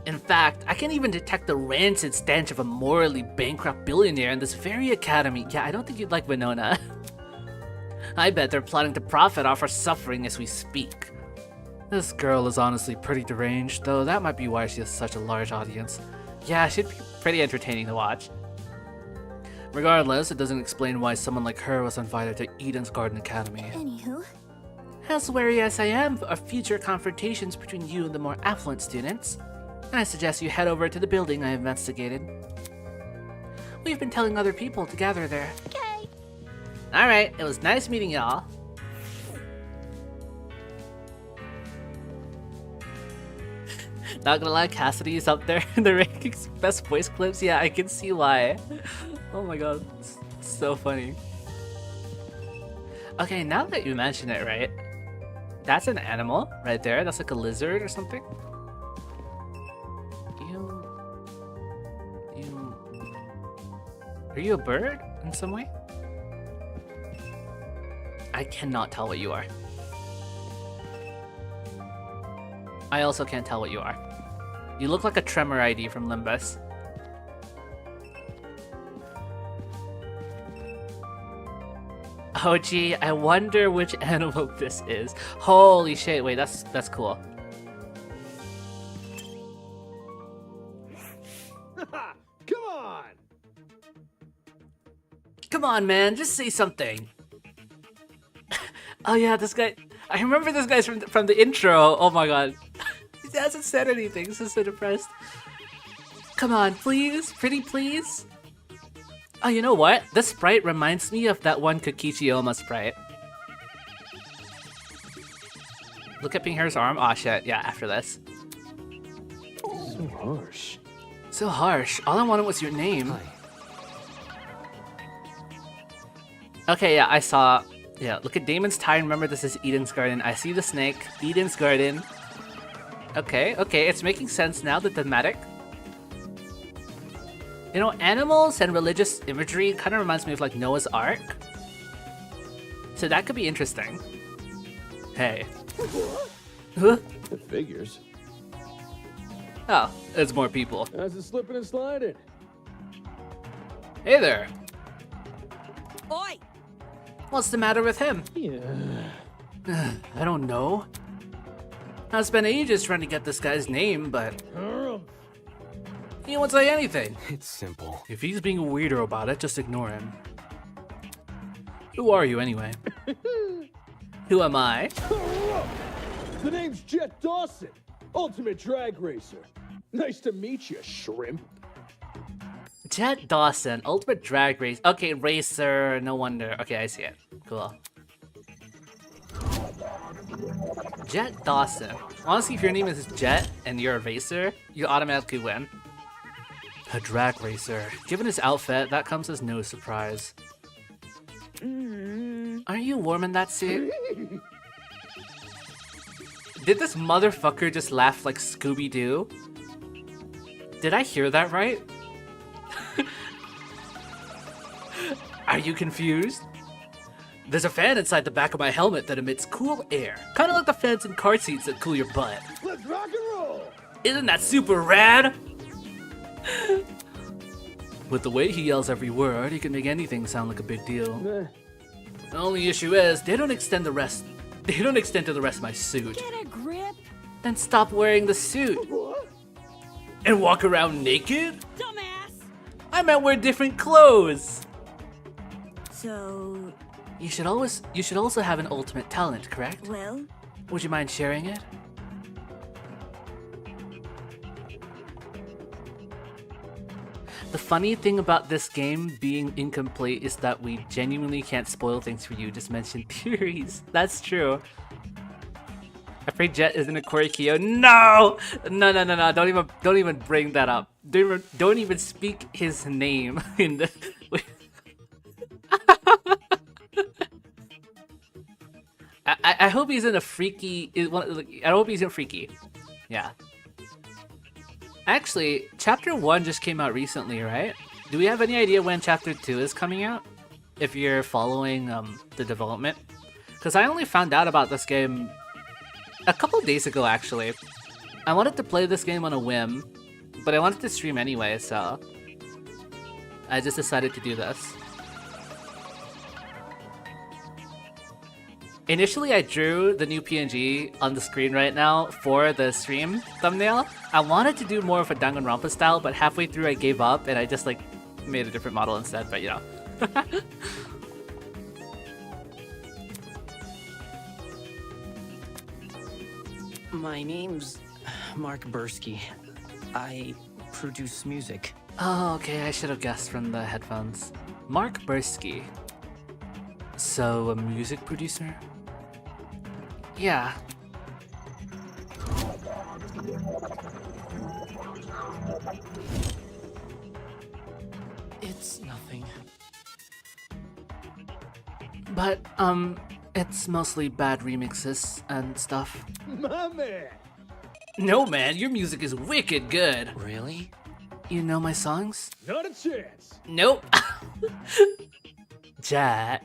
In fact, I can even detect the rancid stench of a morally bankrupt billionaire in this very academy. Yeah, I don't think you'd like Winona. I bet they're plotting to profit off our suffering as we speak. This girl is honestly pretty deranged, though that might be why she has such a large audience. Yeah, she'd be pretty entertaining to watch. Regardless, it doesn't explain why someone like her was invited to Eden's Garden Academy. Anywho. As wary as I am of future confrontations between you and the more affluent students, I suggest you head over to the building I investigated. We've been telling other people to gather there. Okay. Alright, it was nice meeting y'all. Not gonna lie, Cassidy is up there in the rankings. Best voice clips? Yeah, I can see why. Oh my god, it's so funny. Okay, now that you mention it, right? That's an animal right there. That's like a lizard or something. Are you a bird in some way? I cannot tell what you are. I also can't tell what you are. You look like a Tremor ID from Limbus. Oh gee, I wonder which animal this is. Holy shit, wait, that's cool. Come on! Come on, man, just say something. Oh yeah, this guy. I remember this guy's from the intro. Oh my god. He hasn't said anything. He's just so depressed. Come on, please, pretty please. Oh, you know what? This sprite reminds me of that one Kokichiyama sprite. Look at Pink Hair's arm. Aw, shit. Yeah, after this. So harsh. So harsh. All I wanted was your name. Hi. Okay, yeah, I saw. Yeah, look at Damon's tie. Remember, this is Eden's Garden. I see the snake. Eden's Garden. Okay, it's making sense now, the thematic. You know, animals and religious imagery kind of reminds me of like Noah's Ark. So that could be interesting. Hey. Huh? It figures. Oh, it's more people. How's it slipping and sliding? Hey there. Oi! What's the matter with him? Yeah. I don't know. I spent ages trying to get this guy's name, but he won't say anything. It's simple. If he's being a weirdo about it, just ignore him. Who are you anyway? Who am I? The name's Jet Dawson, Ultimate Drag Racer. Nice to meet you, shrimp. Jet Dawson, Ultimate Drag Race. Okay, Racer, no wonder. Okay, I see it. Cool. Jet Dawson. Honestly, if your name is Jet and you're a racer, you automatically win. A drag racer. Given his outfit, that comes as no surprise. Aren't you warm in that suit? Did this motherfucker just laugh like Scooby-Doo? Did I hear that right? Are you confused? There's a fan inside the back of my helmet that emits cool air. Kinda like the fans in car seats that cool your butt. Let's rock and roll! Isn't that super rad? With the way he yells every word, he can make anything sound like a big deal. The only issue is, they don't extend to the rest of my suit. Get a grip. Then stop wearing the suit. What? And walk around naked? Dumbass. I meant wear different clothes. So, You should also have an ultimate talent, correct? well, Would you mind sharing it? The funny thing about this game being incomplete is that we genuinely can't spoil things for you, just mention theories. That's true. Afraid Jet isn't a Korikyo. No! No. Don't even bring that up. Don't even speak his name in the... I hope he's in a freaky... I hope he's in freaky. Yeah. Actually, Chapter 1 just came out recently, right? Do we have any idea when Chapter 2 is coming out? If you're following the development? Because I only found out about this game a couple days ago, actually. I wanted to play this game on a whim, but I wanted to stream anyway, so... I just decided to do this. Initially, I drew the new PNG on the screen right now for the stream thumbnail. I wanted to do more of a Danganronpa style, but halfway through I gave up and I just like made a different model instead, but you know. My name's Mark Bursky. I produce music. Oh, okay, I should have guessed from the headphones. Mark Bursky. So, a music producer? Yeah. It's nothing. But, it's mostly bad remixes and stuff. My man! No, man, your music is wicked good. Really? You know my songs? Not a chance! Nope. Jet.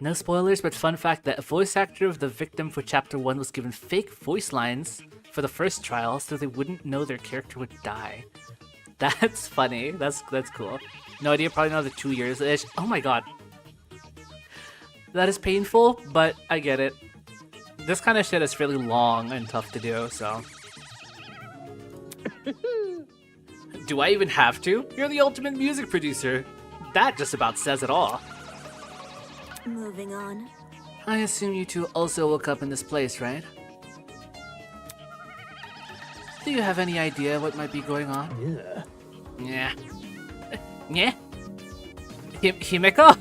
No spoilers, but fun fact that a voice actor of the victim for Chapter 1 was given fake voice lines for the first trial so they wouldn't know their character would die. That's funny. That's cool. No idea, probably another 2 years-ish. Oh my god. That is painful, but I get it. This kind of shit is really long and tough to do, so... Do I even have to? You're the ultimate music producer. That just about says it all. moving on. I assume you two also woke up in this place, right? Do you have any idea what might be going on? Yeah. Yeah? Himeko?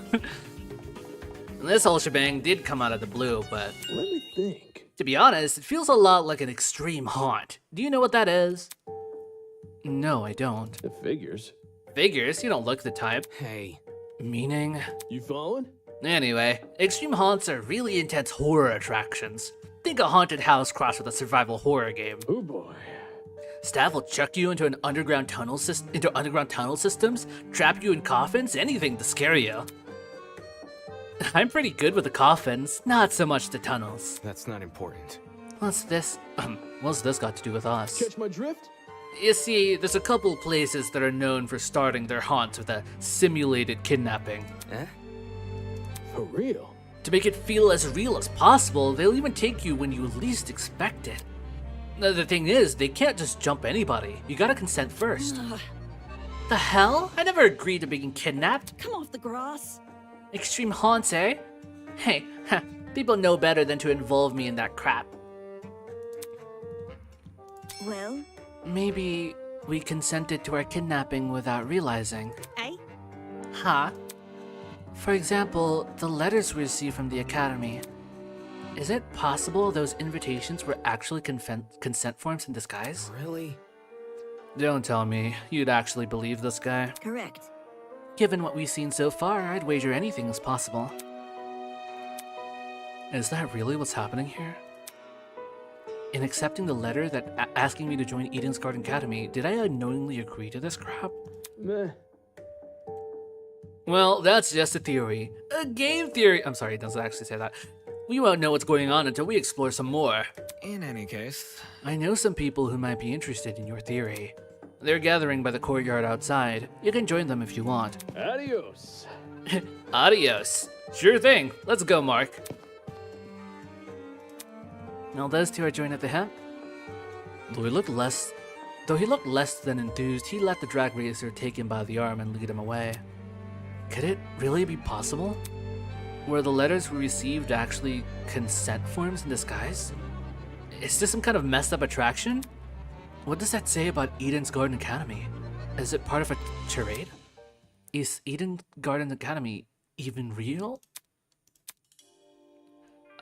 This whole shebang did come out of the blue, but... Let me think. To be honest, it feels a lot like an extreme haunt. Do you know what that is? No, I don't. It figures. Figures? You don't look the type. Hey. Meaning? You following? Anyway, extreme haunts are really intense horror attractions. Think a haunted house crossed with a survival horror game. Oh boy. Staff will chuck you into underground tunnel systems, trap you in coffins, anything to scare you. I'm pretty good with the coffins, not so much the tunnels. That's not important. What's this got to do with us? Catch my drift? You see, there's a couple places that are known for starting their haunts with a simulated kidnapping. Eh? For real? To make it feel as real as possible, they'll even take you when you least expect it. The thing is, they can't just jump anybody. You gotta consent first. The hell? I never agreed to being kidnapped. Come off the grass. Extreme haunts, eh? Hey, people know better than to involve me in that crap. Well? Maybe we consented to our kidnapping without realizing. Eh? Huh? For example, the letters we received from the Academy. Is it possible those invitations were actually consent forms in disguise? Really? Don't tell me. You'd actually believe this guy? Correct. Given what we've seen so far, I'd wager anything is possible. Is that really what's happening here? In accepting the letter that asking me to join Eden's Garden Academy, did I unknowingly agree to this crap? Meh. Well, that's just a theory. A game theory. I'm sorry, it doesn't actually say that. We won't know what's going on until we explore some more. In any case, I know some people who might be interested in your theory. They're gathering by the courtyard outside. You can join them if you want. Adios. Adios. Sure thing. Let's go, Mark. Now those two are joined at the hip. Though he looked less than enthused, he let the drag racer take him by the arm and lead him away. Could it really be possible? Were the letters we received actually consent forms in disguise? Is this some kind of messed up attraction? What does that say about Eden's Garden Academy? Is it part of a charade? Is Eden Garden Academy even real?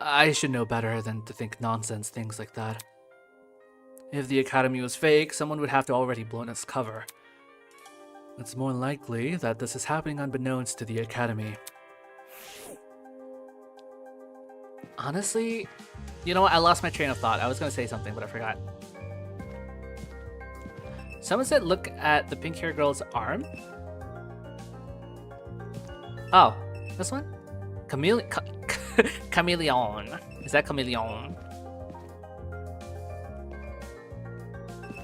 I should know better than to think nonsense things like that. If the Academy was fake, someone would have to already blown its cover. It's more likely that this is happening unbeknownst to the Academy. Honestly, you know what? I lost my train of thought. I was gonna say something, but I forgot. Someone said look at the pink hair girl's arm. Oh, this one? Chameleon. Is that chameleon?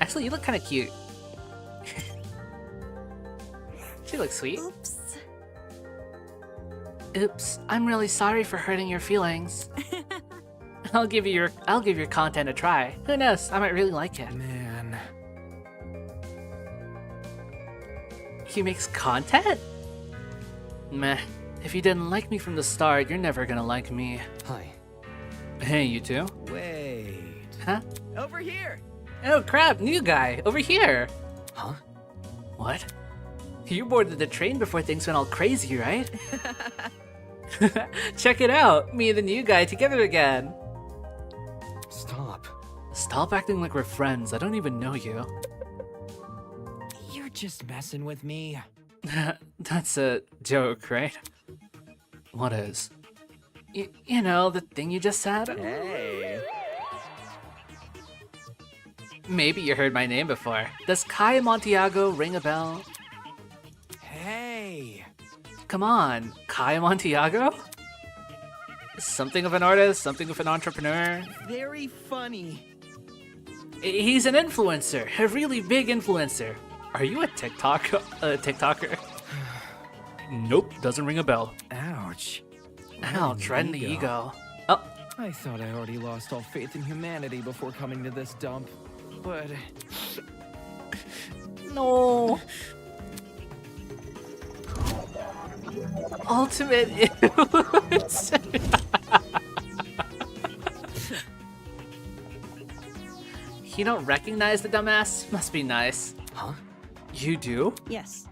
Actually, you look kind of cute. She looks sweet. Oops. Oops, I'm really sorry for hurting your feelings. I'll give your content a try. Who knows? I might really like it. man. He makes content? Meh. If you didn't like me from the start, you're never gonna like me. Hi. Hey, you two. Wait. Huh? Over here! Oh crap, new guy, over here. Huh? What? You boarded the train before things went all crazy, right? Check it out, me and the new guy together again. Stop. Stop acting like we're friends, I don't even know you. You're just messing with me. That's a joke, right? What is? You know, the thing you just said? Hey. Maybe you heard my name before. Does Kai Montiago ring a bell? Hey. Come on, Kai Montiago? Something of an artist, something of an entrepreneur. Very funny. He's an influencer, a really big influencer. Are you a TikToker? Nope, doesn't ring a bell. Ouch. Ouch, right in the ego. Oh, I thought I already lost all faith in humanity before coming to this dump, but... no. Ultimate influencer. You don't recognize the dumbass? Must be nice. Huh? You do? Yes.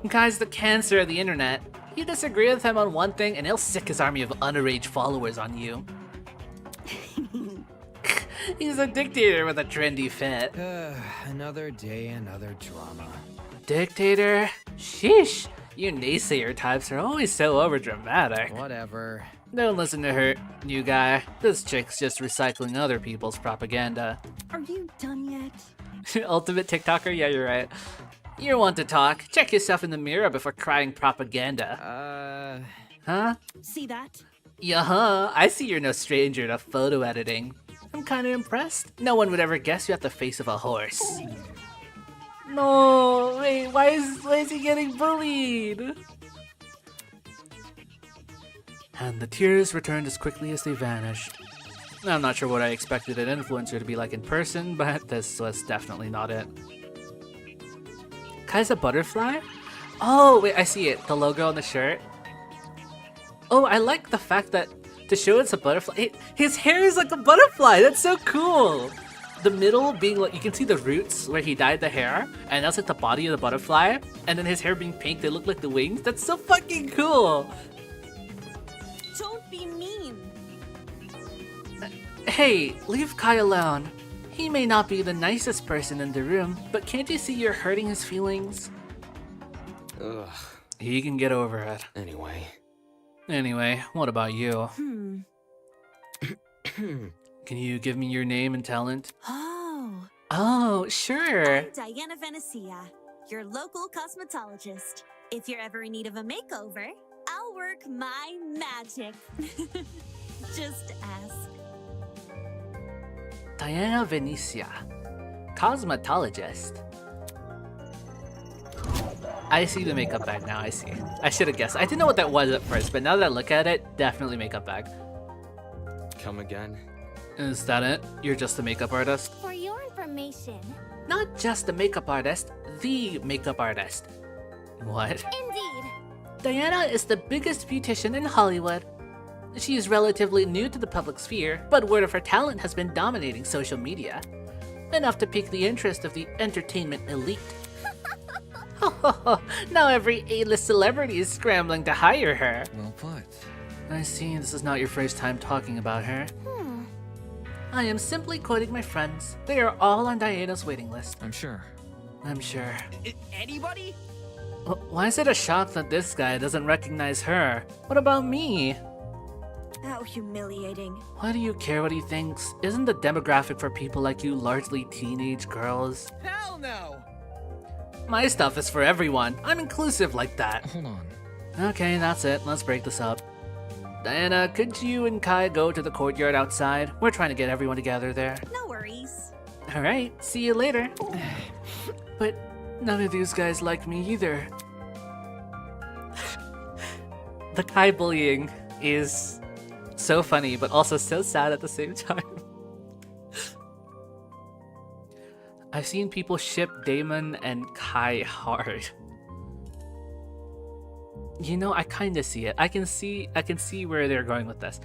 Guy's the cancer of the internet. You disagree with him on one thing and he'll sick his army of underage followers on you. He's a dictator with a trendy fit. Another day, another drama. Dictator? Sheesh. You naysayer types are always so overdramatic. Whatever. Don't listen to her, new guy. This chick's just recycling other people's propaganda. Are you done yet? Ultimate TikToker? Yeah, you're right. You're one to talk. Check yourself in the mirror before crying propaganda. Huh? See that? Yeah, I see you're no stranger to photo editing. I'm kinda impressed. No one would ever guess you have the face of a horse. No, wait, why is he getting bullied? And the tears returned as quickly as they vanished. I'm not sure what I expected an influencer to be like in person, but this was definitely not it. Kai's a butterfly? Oh, wait, I see it. The logo on the shirt. Oh, I like the fact that to show it's a butterfly, his hair is like a butterfly. That's so cool. The middle being like, you can see the roots where he dyed the hair, and that's like the body of the butterfly, and then his hair being pink, they look like the wings. That's so fucking cool. Don't be mean. Hey, leave Kai alone. He may not be the nicest person in the room, but can't you see you're hurting his feelings? Ugh. He can get over it. Anyway. Anyway, what about you? Can you give me your name and talent? Oh. Oh, sure. I'm Diana Venecia, your local cosmetologist. If you're ever in need of a makeover, I'll work my magic. Just ask. Diana Venecia, cosmetologist. I see the makeup bag now, I see. I should have guessed. I didn't know what that was at first, but now that I look at it, definitely makeup bag. Come again? Is that it? You're just a makeup artist? For your information. Not just a makeup artist, the makeup artist. What? Indeed. Diana is the biggest beautician in Hollywood. She is relatively new to the public sphere, but word of her talent has been dominating social media. Enough to pique the interest of the entertainment elite. Now every A-list celebrity is scrambling to hire her. Well put. I see this is not your first time talking about her. I am simply quoting my friends. They are all on Diana's waiting list. I'm sure. I'm sure. Anybody? Why is it a shock that this guy doesn't recognize her? What about me? How humiliating. Why do you care what he thinks? Isn't the demographic for people like you largely teenage girls? Hell no! My stuff is for everyone. I'm inclusive like that. Hold on. Okay, that's it. Let's break this up. Diana, could you and Kai go to the courtyard outside? We're trying to get everyone together there. No worries. Alright, see you later. But none of these guys like me either. The Kai bullying is so funny, but also so sad at the same time. I've seen people ship Damon and Kai hard. You know, I kind of see it. I can see where they're going with this.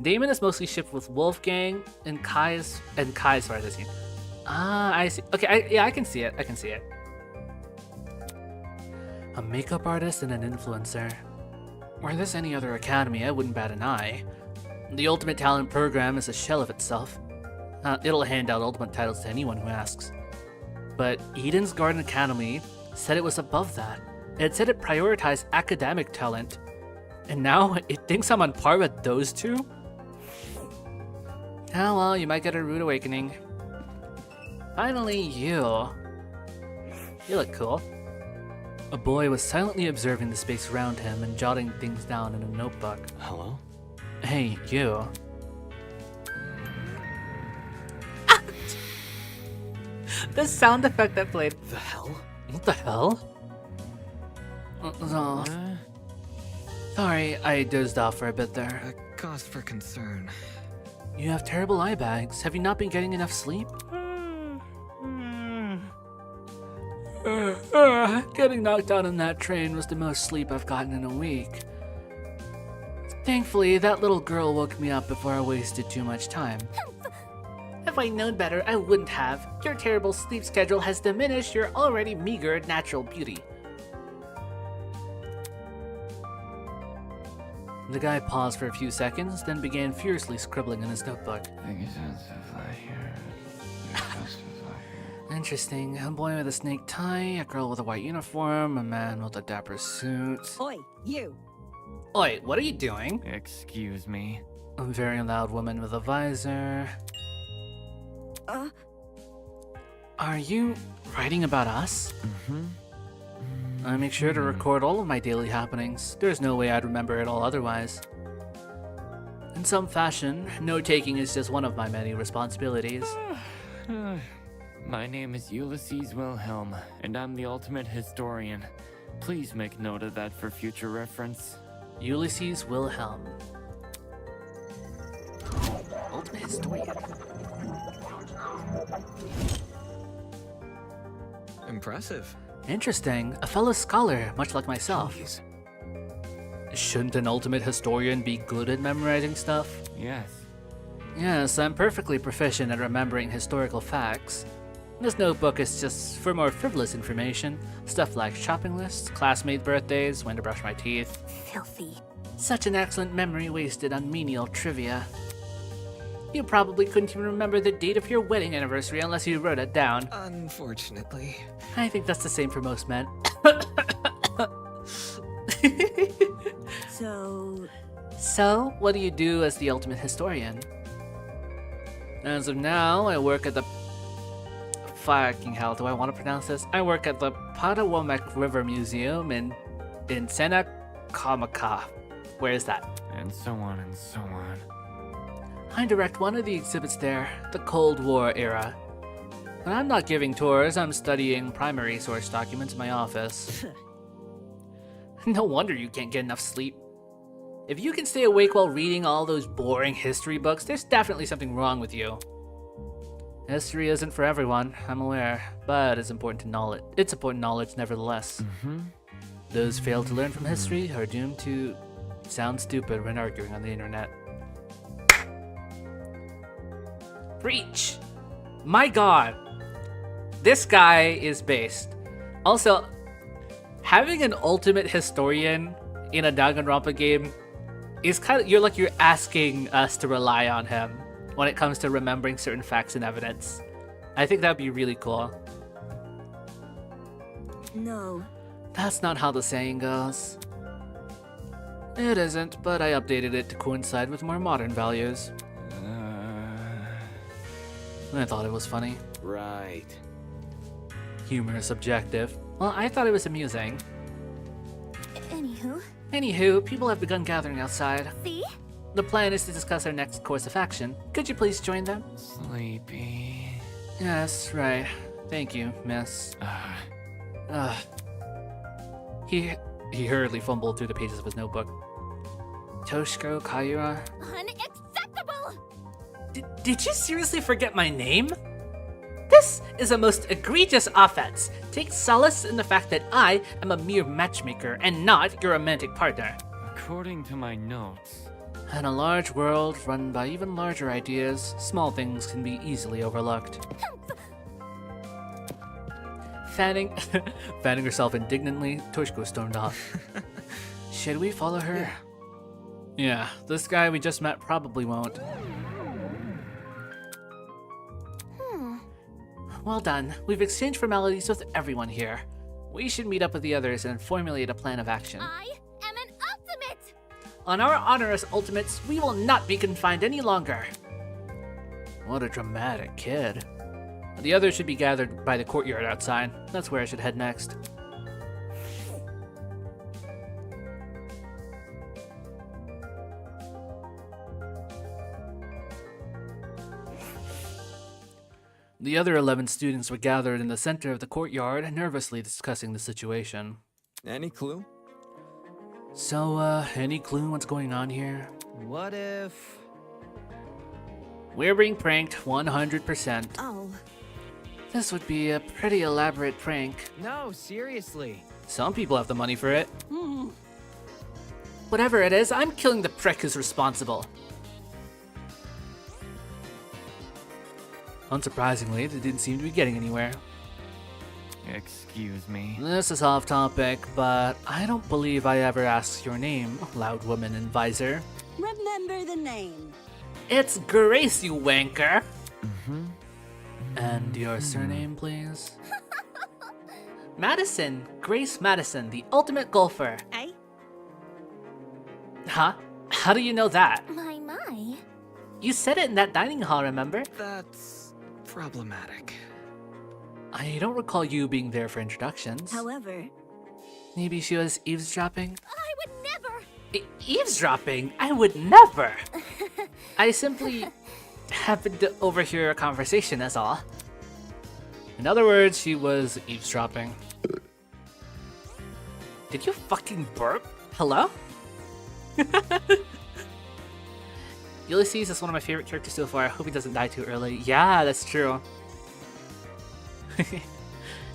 Damon is mostly shipped with Wolfgang, and Kai's far as I've seen. Ah, I see. Okay, I can see it. I can see it. A makeup artist and an influencer. Were this any other academy, I wouldn't bat an eye. The Ultimate Talent program is a shell of itself. It'll hand out ultimate titles to anyone who asks. But Eden's Garden Academy said it was above that. It said it prioritized academic talent. And now it thinks I'm on par with those two? Oh well, you might get a rude awakening. Finally, you. You look cool. A boy was silently observing the space around him and jotting things down in a notebook. Hello? Hey, you. The sound effect that played. The hell? What the hell? Sorry, I dozed off for a bit there. A cause for concern. You have terrible eye bags. Have you not been getting enough sleep? Getting knocked out on that train was the most sleep I've gotten in a week. Thankfully, that little girl woke me up before I wasted too much time. If I'd known better, I wouldn't have. Your terrible sleep schedule has diminished your already meager natural beauty. The guy paused for a few seconds, then began furiously scribbling in his notebook. Interesting. A boy with a snake tie, a girl with a white uniform, a man with a dapper suit. Oi, you. Oi, what are you doing? Excuse me. A very loud woman with a visor. Are you writing about us? I make sure to record all of my daily happenings. There's no way I'd remember it all otherwise. In some fashion, note-taking is just one of my many responsibilities. My name is Ulysses Wilhelm, and I'm the ultimate historian. Please make note of that for future reference. Ulysses Wilhelm. Ultimate historian. Impressive. Interesting. A fellow scholar, much like myself. Jeez. Shouldn't an ultimate historian be good at memorizing stuff? Yes. Yes, I'm perfectly proficient at remembering historical facts. This notebook is just for more frivolous information. Stuff like shopping lists, classmate birthdays, when to brush my teeth. Filthy. Such an excellent memory wasted on menial trivia. You probably couldn't even remember the date of your wedding anniversary unless you wrote it down. Unfortunately. I think that's the same for most men. So, So, what do you do as the ultimate historian? As of now, I work at the... Fucking hell, do I want to pronounce this? I work at the Patawomek River Museum in Senakamaka. Where is that? And so on and so on. I direct one of the exhibits there, the Cold War era. When I'm not giving tours, I'm studying primary source documents in my office. No wonder you can't get enough sleep. If you can stay awake while reading all those boring history books, there's definitely something wrong with you. History isn't for everyone, I'm aware, but it's important knowledge. It's important knowledge nevertheless. Those who fail to learn from history are doomed to sound stupid when arguing on the internet. Preach! My god! This guy is based. Also, having an ultimate historian in a Danganronpa game is kind of, you're asking us to rely on him when it comes to remembering certain facts and evidence. I think that'd be really cool. No. That's not how the saying goes. It isn't, but I updated it to coincide with more modern values. I thought it was funny. Right. Humor is subjective. Well, I thought it was amusing. Anywho, people have begun gathering outside. see? The plan is to discuss our next course of action. Could you please join them? Sleepy. Yes, right. Thank you, miss. He hurriedly fumbled through the pages of his notebook. Toshiko Kayura? Unacceptable! Did you seriously forget my name? This is a most egregious offense. Take solace in the fact that I am a mere matchmaker and not your romantic partner. According to my notes. In a large world run by even larger ideas, small things can be easily overlooked. Fanning herself indignantly, Toshiko stormed off. Should we follow her? Yeah, this guy we just met probably won't. Well done. We've exchanged formalities with everyone here. We should meet up with the others and formulate a plan of action. I am an ultimate! On our honor as ultimates, we will not be confined any longer. What a dramatic kid. The others should be gathered by the courtyard outside. That's where I should head next. The other 11 students were gathered in the center of the courtyard, nervously discussing the situation. Any clue? So, any clue what's going on here? What if... We're being pranked 100%. Oh. This would be a pretty elaborate prank. No, seriously. Some people have the money for it. Whatever it is, I'm killing the prick who's responsible. Unsurprisingly, they didn't seem to be getting anywhere. Excuse me. This is off topic, but I don't believe I ever asked your name, loud woman in visor. Remember the name. It's Grace, you wanker! And your surname, please? Madison! Grace Madison, the ultimate golfer. Eh? Huh? How do you know that? My. You said it in that dining hall, remember? That's problematic. I don't recall you being there for introductions. However, Maybe she was eavesdropping? I would never! Eavesdropping? I would never! I simply happened to overhear a conversation, that's all. In other words, she was eavesdropping. Did you fucking burp? Hello? Ulysses is one of my favorite characters so far. I hope he doesn't die too early. Yeah, that's true.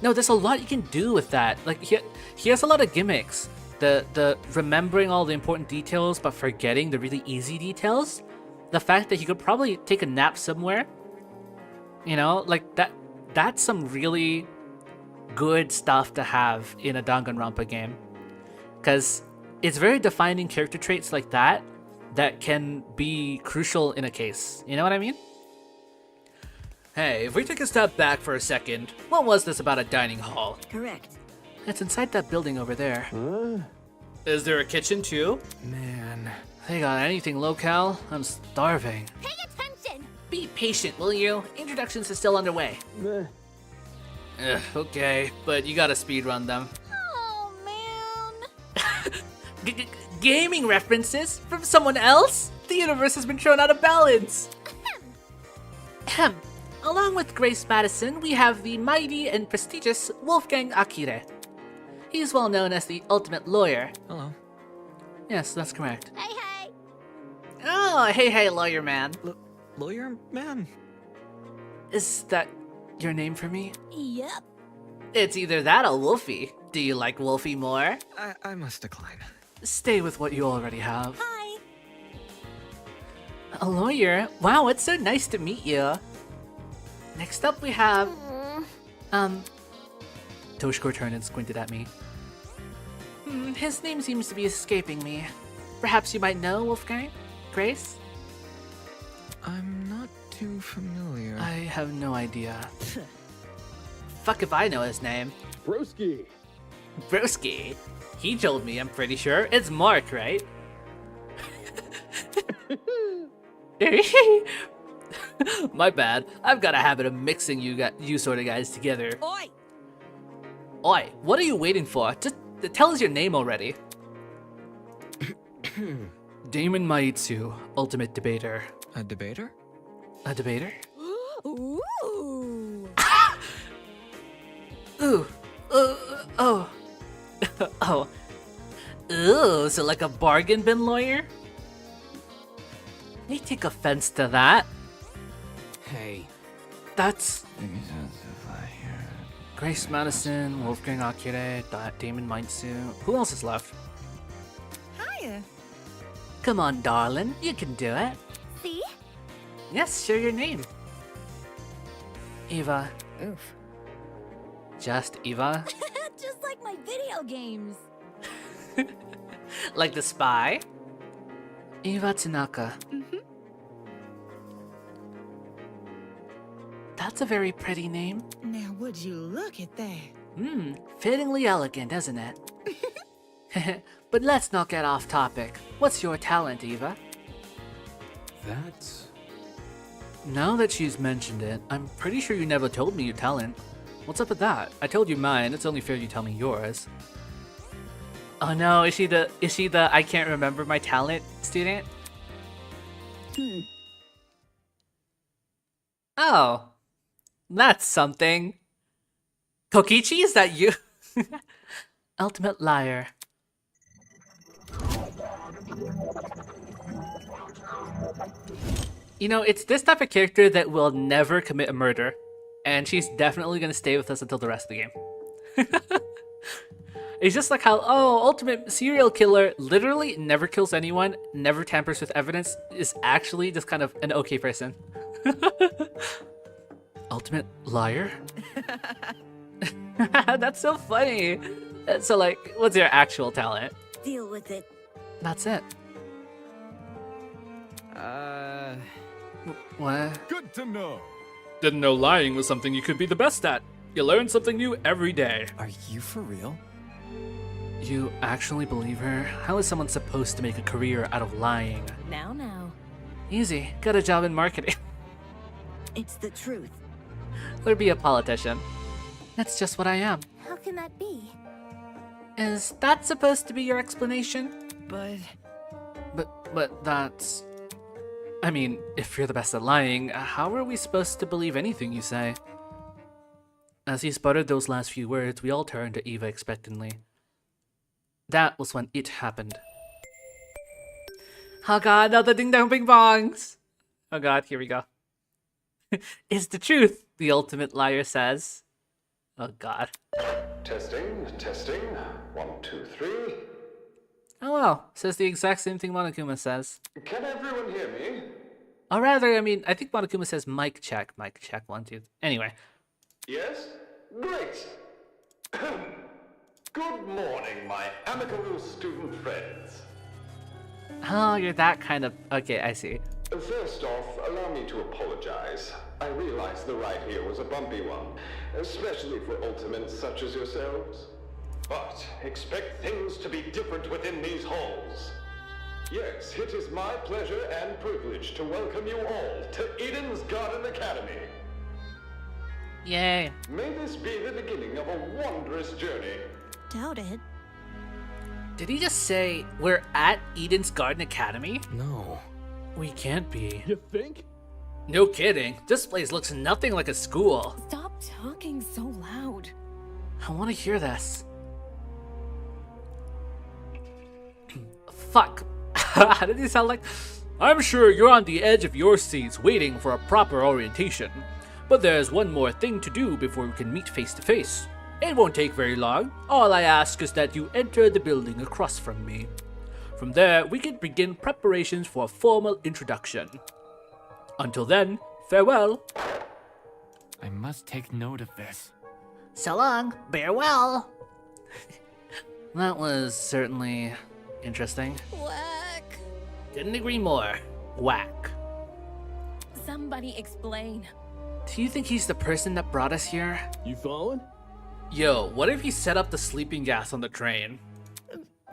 No, there's a lot you can do with that. Like, he has a lot of gimmicks. The remembering all the important details but forgetting the really easy details. The fact that he could probably take a nap somewhere. You know, like that's some really good stuff to have in a Danganronpa game. Because it's very defining character traits like that can be crucial in a case. You know what I mean? Hey, if we take a step back for a second, what was this about a dining hall? correct. It's inside that building over there. Is there a kitchen too? Man. They got anything locale? I'm starving. Pay attention! Be patient, will you? Introductions are still underway. Meh. Ugh, okay, but you gotta speedrun them. Oh, man. Gaming references from someone else? The universe has been thrown out of balance. Ahem. Along with Grace Madison, we have the mighty and prestigious Wolfgang Akire. He's well known as the ultimate lawyer. Hello. Yes, that's correct. Hey, hey. Oh, hey, lawyer man. Lawyer man? Is that your name for me? Yep. It's either that or Wolfie. Do you like Wolfie more? I must decline. Stay with what you already have. Hi. A lawyer? Wow, it's so nice to meet you. Next up we have... Toshiko turned and squinted at me. His name seems to be escaping me. Perhaps you might know Wolfgang? Grace? I'm not too familiar. I have no idea. Fuck if I know his name. Broski. Broski? He told me, I'm pretty sure. It's Mark, right? My bad. I've got a habit of mixing you sort of guys together. Oi! Oi, what are you waiting for? Just tell us your name already. Damon Maitsu, ultimate debater. A debater? A debater? Ooh. Ooh. Oh. Oh. Ooh, so like a bargain bin lawyer? They take offense to that. Hey. That's... Grace Madison, Wolfgang Akire, Damon Maitsu. Who else is left? Hiya. Come on, darling. You can do it. See? Yes, share your name. Eva. Oof. Just Eva? Just like my video games. Like the spy? Eva Tanaka. That's a very pretty name. Now, would you look at that? Fittingly elegant, isn't it? But let's not get off topic. What's your talent, Eva? That's... Now that she's mentioned it, I'm pretty sure you never told me your talent. What's up with that? I told you mine, it's only fair you tell me yours. Oh no, is she the I can't remember my talent student? Oh. That's something. Kokichi, is that you? Ultimate liar. You know, it's this type of character that will never commit a murder. And she's definitely gonna stay with us until the rest of the game. It's just like how, ultimate serial killer literally never kills anyone, never tampers with evidence, is actually just kind of an okay person. Ultimate liar? That's so funny. So like, what's your actual talent? Deal with it. That's it. What? Good to know. Didn't know lying was something you could be the best at. You learn something new every day. Are you for real? You actually believe her? How is someone supposed to make a career out of lying? Now. Easy. Got a job in marketing. It's the truth. Or be a politician. That's just what I am. How can that be? Is that supposed to be your explanation? But that's... I mean, if you're the best at lying, how are we supposed to believe anything you say? As he sputtered those last few words, we all turned to Eva expectantly. That was when it happened. Oh god, another ding dong ping pongs! Oh god, here we go. It's the truth, the ultimate liar says. Oh god. Testing. 1, 2, 3. Hello, says the exact same thing Monokuma says. Can everyone hear me? Or rather, I mean, I think Monokuma says mic check, 1, 2. Anyway. Yes? Great! Good morning, my amicable student friends. Oh, you're that kind of... Okay, I see. First off, allow me to apologize. I realize the ride here was a bumpy one, especially for ultimates such as yourselves. But expect things to be different within these halls. Yes, it is my pleasure and privilege to welcome you all to Eden's Garden Academy. Yay. May this be the beginning of a wondrous journey. Doubt it. Did he just say we're at Eden's Garden Academy? No. We can't be. You think? No kidding. This place looks nothing like a school. Stop talking so loud. I want to hear this. Fuck. How did he sound like? I'm sure you're on the edge of your seats waiting for a proper orientation. But there's one more thing to do before we can meet face to face. It won't take very long. All I ask is that you enter the building across from me. From there, we can begin preparations for a formal introduction. Until then, farewell. I must take note of this. So long, bear well. That was certainly interesting. Whack. Couldn't agree more. Whack. Somebody explain. Do you think he's the person that brought us here? You following? Yo, what if he set up the sleeping gas on the train?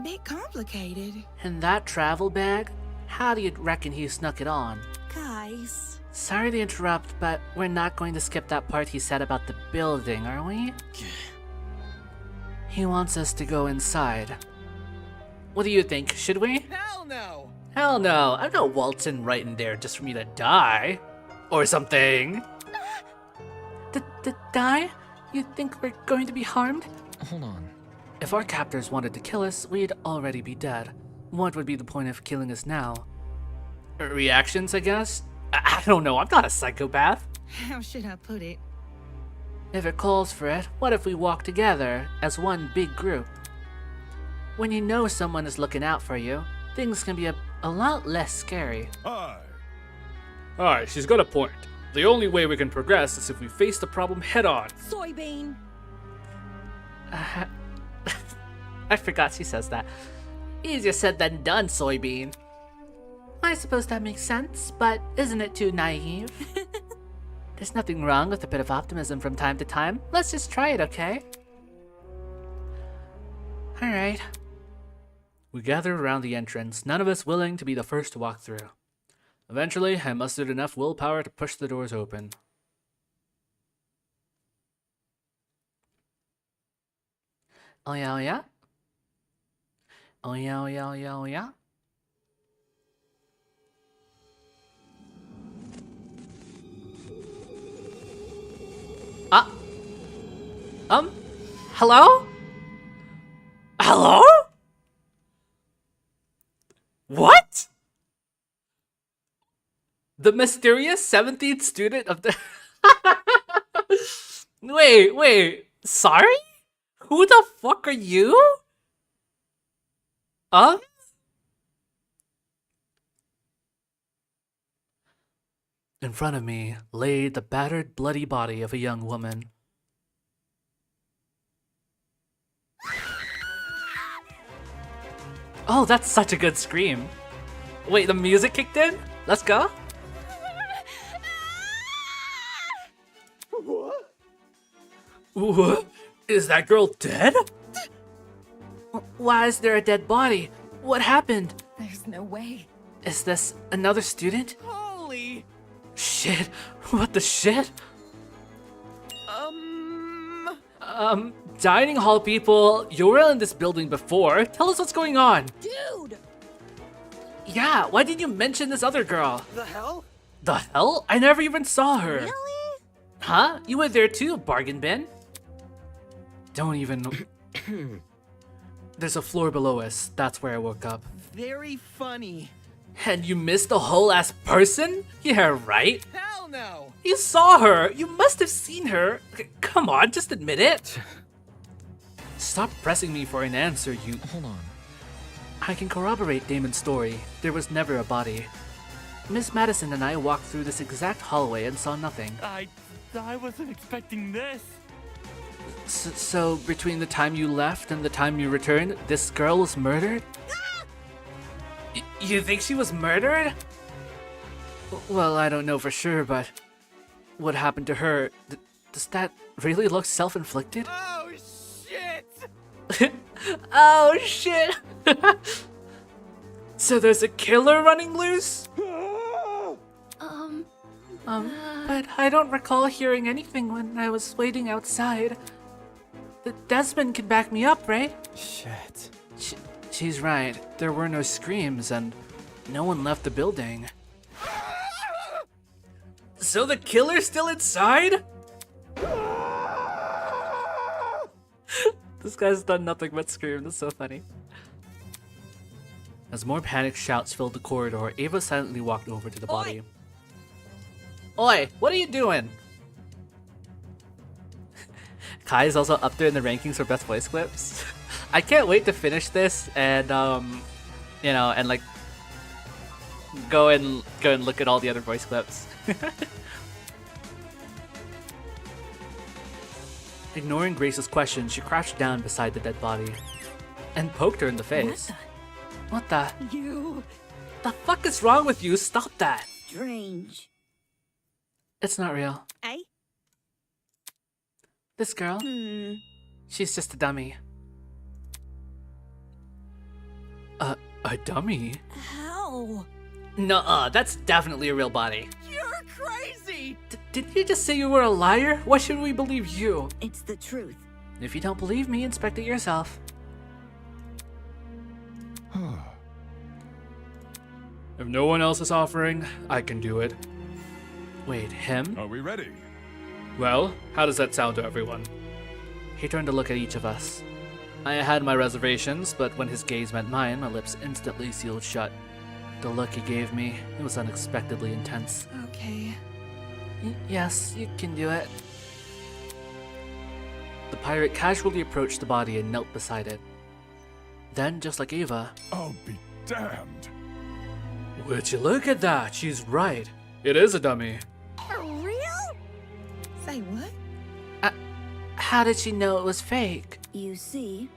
Bit complicated. And that travel bag? How do you reckon he snuck it on? Guys. Sorry to interrupt, but we're not going to skip that part he said about the building, are we? He wants us to go inside. What do you think? Should we? Hell no! Hell no, I'm not waltzing right in there just for me to die. Or something. Die? You think we're going to be harmed? Hold on. If our captors wanted to kill us, we'd already be dead. What would be the point of killing us now? Reactions, I guess? I don't know, I'm not a psychopath. How should I put it? If it calls for it, what if we walk together as one big group? When you know someone is looking out for you, things can be a lot less scary. Hi. Alright, she's got a point. The only way we can progress is if we face the problem head on. Soybean. I forgot she says that. Easier said than done, Soybean. I suppose that makes sense, but isn't it too naive? There's nothing wrong with a bit of optimism from time to time. Let's just try it, okay? Alright. We gathered around the entrance, none of us willing to be the first to walk through. Eventually, I mustered enough willpower to push the doors open. Oh yeah, oh yeah? Oh yeah, oh yeah, oh yeah, oh yeah? Hello? Hello? What? The mysterious 17th student of the... Wait, sorry? Who the fuck are you? In front of me lay the battered, bloody body of a young woman. Oh, that's such a good scream. Wait, the music kicked in? Let's go. What? What? Is that girl dead? Why is there a dead body? What happened? There's no way. Is this another student? Holy! Shit, what the shit? Dining hall people, you were in this building before. Tell us what's going on. Dude! Yeah, why didn't you mention this other girl? The hell? The hell? I never even saw her. Really? Huh? You were there too, bargain bin. Don't even... There's a floor below us. That's where I woke up. Very funny. And you missed the whole ass person? Yeah, right? Hell no! You saw her! You must have seen her! Come on, just admit it! Stop pressing me for an answer, you... Hold on. I can corroborate Damon's story. There was never a body. Miss Madison and I walked through this exact hallway and saw nothing. I wasn't expecting this. So between the time you left and the time you returned, this girl was murdered? You think she was murdered? Well, I don't know for sure, but what happened to her? Does that really look self-inflicted? Oh, shit! Oh, shit! So there's a killer running loose? But I don't recall hearing anything when I was waiting outside. Desmond can back me up, right? Shit. She's right. There were no screams, and no one left the building. So the killer's still inside? This guy's done nothing but scream. That's so funny. As more panicked shouts filled the corridor, Ava silently walked over to the body. Oi, what are you doing? Kai is also up there in the rankings for best voice clips. I can't wait to finish this and you know, and like go and look at all the other voice clips. Ignoring Grace's question, she crouched down beside the dead body and poked her in the face. What the? You. The fuck is wrong with you? Stop that. Strange. It's not real. Eh? This girl? She's just a dummy. A dummy? How? Nuh-uh, that's definitely a real body. You're crazy! Didn't you just say you were a liar? Why should we believe you? It's the truth. If you don't believe me, inspect it yourself. If no one else is offering, I can do it. Wait, him? Are we ready? Well, how does that sound to everyone? He turned to look at each of us. I had my reservations, but when his gaze met mine, my lips instantly sealed shut. The look he gave me, it was unexpectedly intense. Okay. Yes, you can do it. The pirate casually approached the body and knelt beside it. Then, just like Ava... I'll be damned. Would you look at that? She's right. It is a dummy. For real? Say what? How did she know it was fake? You see?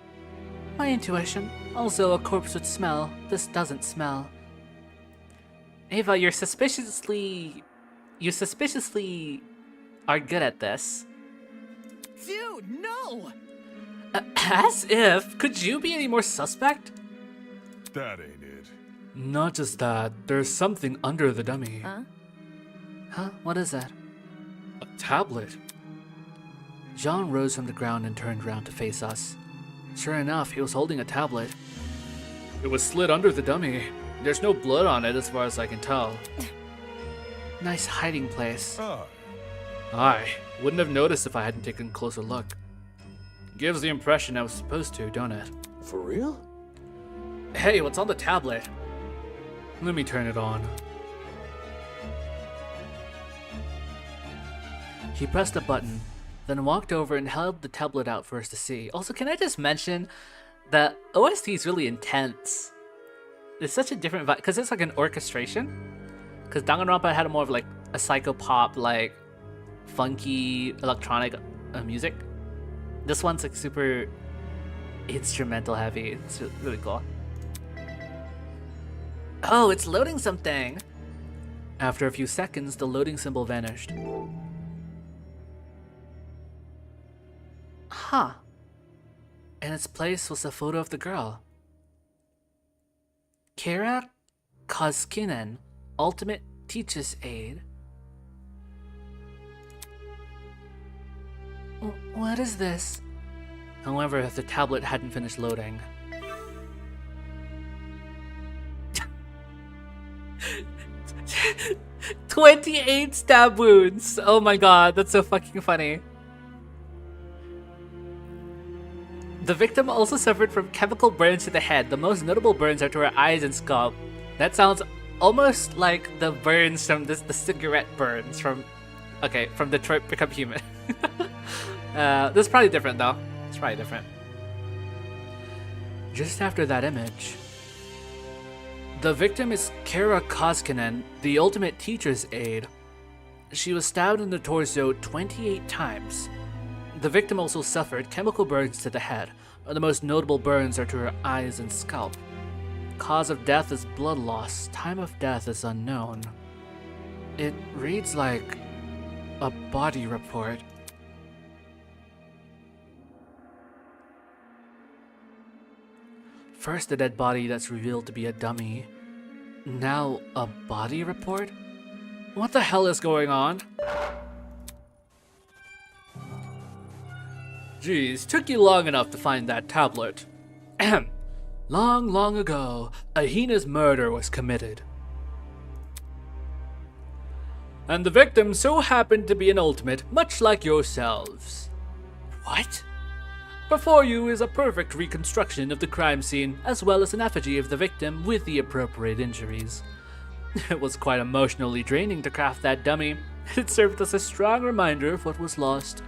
My intuition. Also, a corpse would smell. This doesn't smell. Ava, you suspiciously are good at this. Dude, no! As if? Could you be any more suspect? That ain't it. Not just that, there's something under the dummy. Huh? What is that? A tablet. Jean rose from the ground and turned round to face us. Sure enough, he was holding a tablet. It was slid under the dummy. There's no blood on it as far as I can tell. Nice hiding place. I wouldn't have noticed if I hadn't taken a closer look. Gives the impression I was supposed to, don't it? For real? Hey, what's on the tablet? Let me turn it on. He pressed a button, then walked over and held the tablet out for us to see. Also, can I just mention that OST is really intense. It's such a different vibe, because it's like an orchestration. Because Danganronpa had more of like a psychopop, like funky electronic music. This one's like super instrumental heavy. It's really cool. Oh, it's loading something. After a few seconds, the loading symbol vanished. Huh. In its place was a photo of the girl. Kara Koskinen, Ultimate Teacher's Aide. What is this? However, the tablet hadn't finished loading. 28 stab wounds! Oh my god, that's so fucking funny. The victim also suffered from chemical burns to the head. The most notable burns are to her eyes and scalp. That sounds almost like the burns from the cigarette burns from Detroit Become Human. This is probably different though. It's probably different. Just after that image, the victim is Kara Koskinen, the Ultimate Teacher's Aide. She was stabbed in the torso 28 times. The victim also suffered chemical burns to the head. The most notable burns are to her eyes and scalp. Cause of death is blood loss. Time of death is unknown. It reads like a body report. First a dead body that's revealed to be a dummy. Now a body report? What the hell is going on? Geez, took you long enough to find that tablet. Ahem. Long, long ago, a heinous murder was committed. And the victim so happened to be an ultimate, much like yourselves. What? Before you is a perfect reconstruction of the crime scene, as well as an effigy of the victim with the appropriate injuries. It was quite emotionally draining to craft that dummy. It served as a strong reminder of what was lost.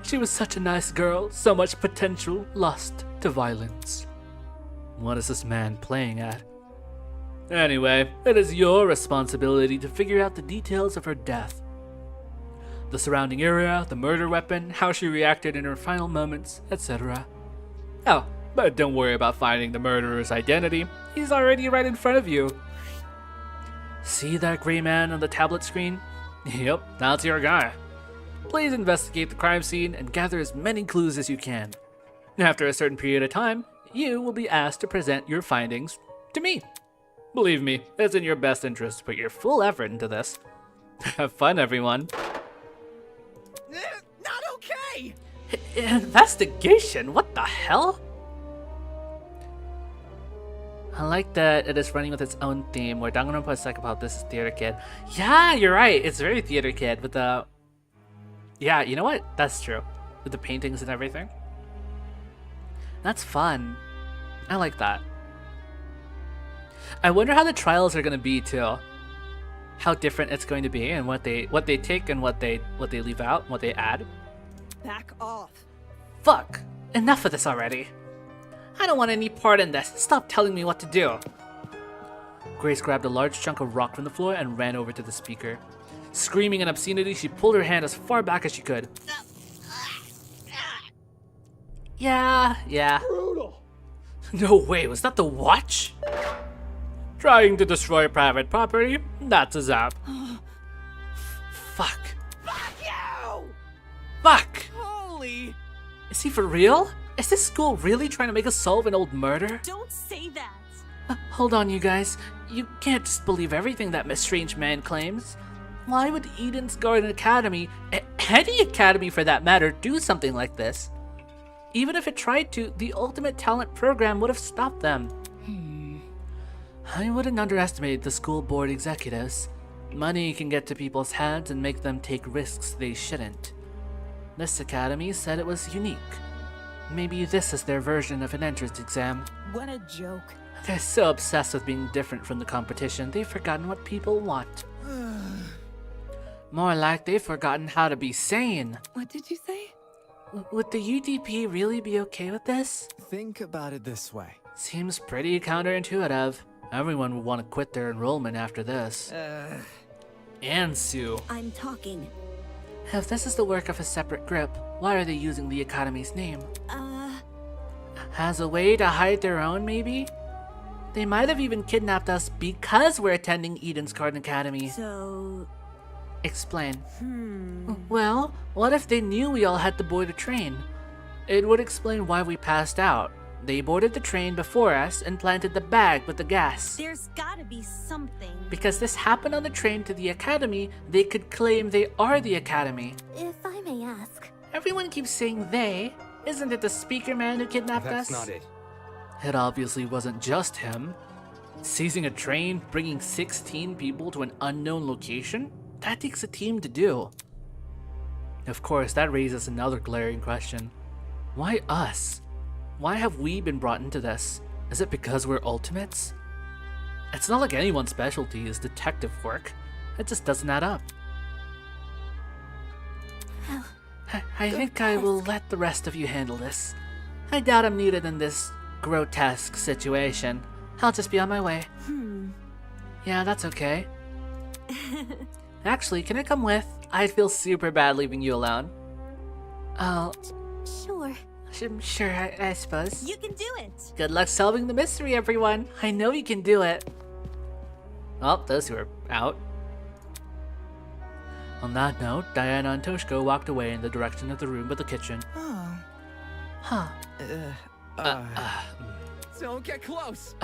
She was such a nice girl, so much potential lost to violence. What is this man playing at? Anyway, it is your responsibility to figure out the details of her death. The surrounding area, the murder weapon, how she reacted in her final moments, etc. Oh, but don't worry about finding the murderer's identity. He's already right in front of you. See that gray man on the tablet screen? Yep, that's your guy. Please investigate the crime scene and gather as many clues as you can. After a certain period of time, you will be asked to present your findings to me. Believe me, it's in your best interest to put your full effort into this. Have fun, everyone. Not okay! Investigation? What the hell? I like that it is running with its own theme, where Danganronpa is like about this is Theater Kid. Yeah, you're right. It's very Theater Kid with the... Yeah, you know what? That's true. With the paintings and everything. That's fun. I like that. I wonder how the trials are going to be too. How different it's going to be, and what they take and what they leave out, what they add. Back off. Fuck! Enough of this already. I don't want any part in this. Stop telling me what to do. Grace grabbed a large chunk of rock from the floor and ran over to the speaker. Screaming an obscenity, she pulled her hand as far back as she could. Yeah. Brutal. No way, was that the watch? Trying to destroy private property? That's a zap. Fuck. Fuck you! Fuck! Holy... Is he for real? Is this school really trying to make us solve an old murder? Don't say that. Hold on, you guys. You can't just believe everything that strange man claims. Why would Eden's Garden Academy, any academy for that matter, do something like this? Even if it tried to, the Ultimate Talent Program would have stopped them. I wouldn't underestimate the school board executives. Money can get to people's heads and make them take risks they shouldn't. This academy said it was unique. Maybe this is their version of an entrance exam. What a joke. They're so obsessed with being different from the competition, they've forgotten what people want. More like they've forgotten how to be sane. What did you say? Would the UDP really be okay with this? Think about it this way. Seems pretty counterintuitive. Everyone would want to quit their enrollment after this. And Sue. I'm talking. If this is the work of a separate group, why are they using the Academy's name? As a way to hide their own, maybe? They might have even kidnapped us because we're attending Eden's Garden Academy. So... Explain. Well, what if they knew we all had to board a train? It would explain why we passed out. They boarded the train before us and planted the bag with the gas. There's gotta be something. Because this happened on the train to the Academy, they could claim they are the Academy. If I may ask. Everyone keeps saying they. Isn't it the speaker man who kidnapped us? That's not it. It obviously wasn't just him. Seizing a train, bringing 16 people to an unknown location? That takes a team to do. Of course, that raises another glaring question. Why us? Why have we been brought into this? Is it because we're ultimates? It's not like anyone's specialty is detective work. It just doesn't add up. I think I will let the rest of you handle this. I doubt I'm needed in this grotesque situation. I'll just be on my way. Yeah, that's okay. Actually, can I come with? I'd feel super bad leaving you alone. Oh. Sure. Sure, I suppose. You can do it. Good luck solving the mystery, everyone. I know you can do it. Well, those two are out. On that note, Diana and Toshiko walked away in the direction of the room by the kitchen. Oh. Huh. Don't get close!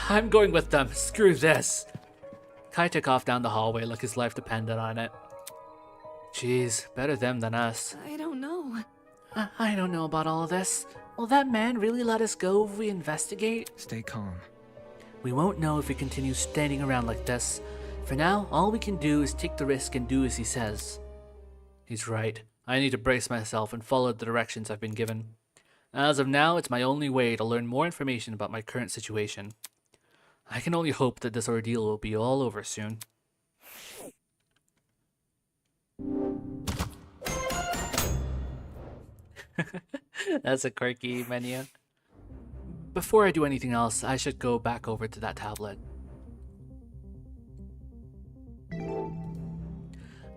I'm going with them. Screw this. Kai took off down the hallway like his life depended on it. Jeez, better them than us. I don't know. I don't know about all of this. Will that man really let us go if we investigate? Stay calm. We won't know if we continue standing around like this. For now, all we can do is take the risk and do as he says. He's right. I need to brace myself and follow the directions I've been given. As of now, it's my only way to learn more information about my current situation. I can only hope that this ordeal will be all over soon. That's a quirky menu. Before I do anything else, I should go back over to that tablet.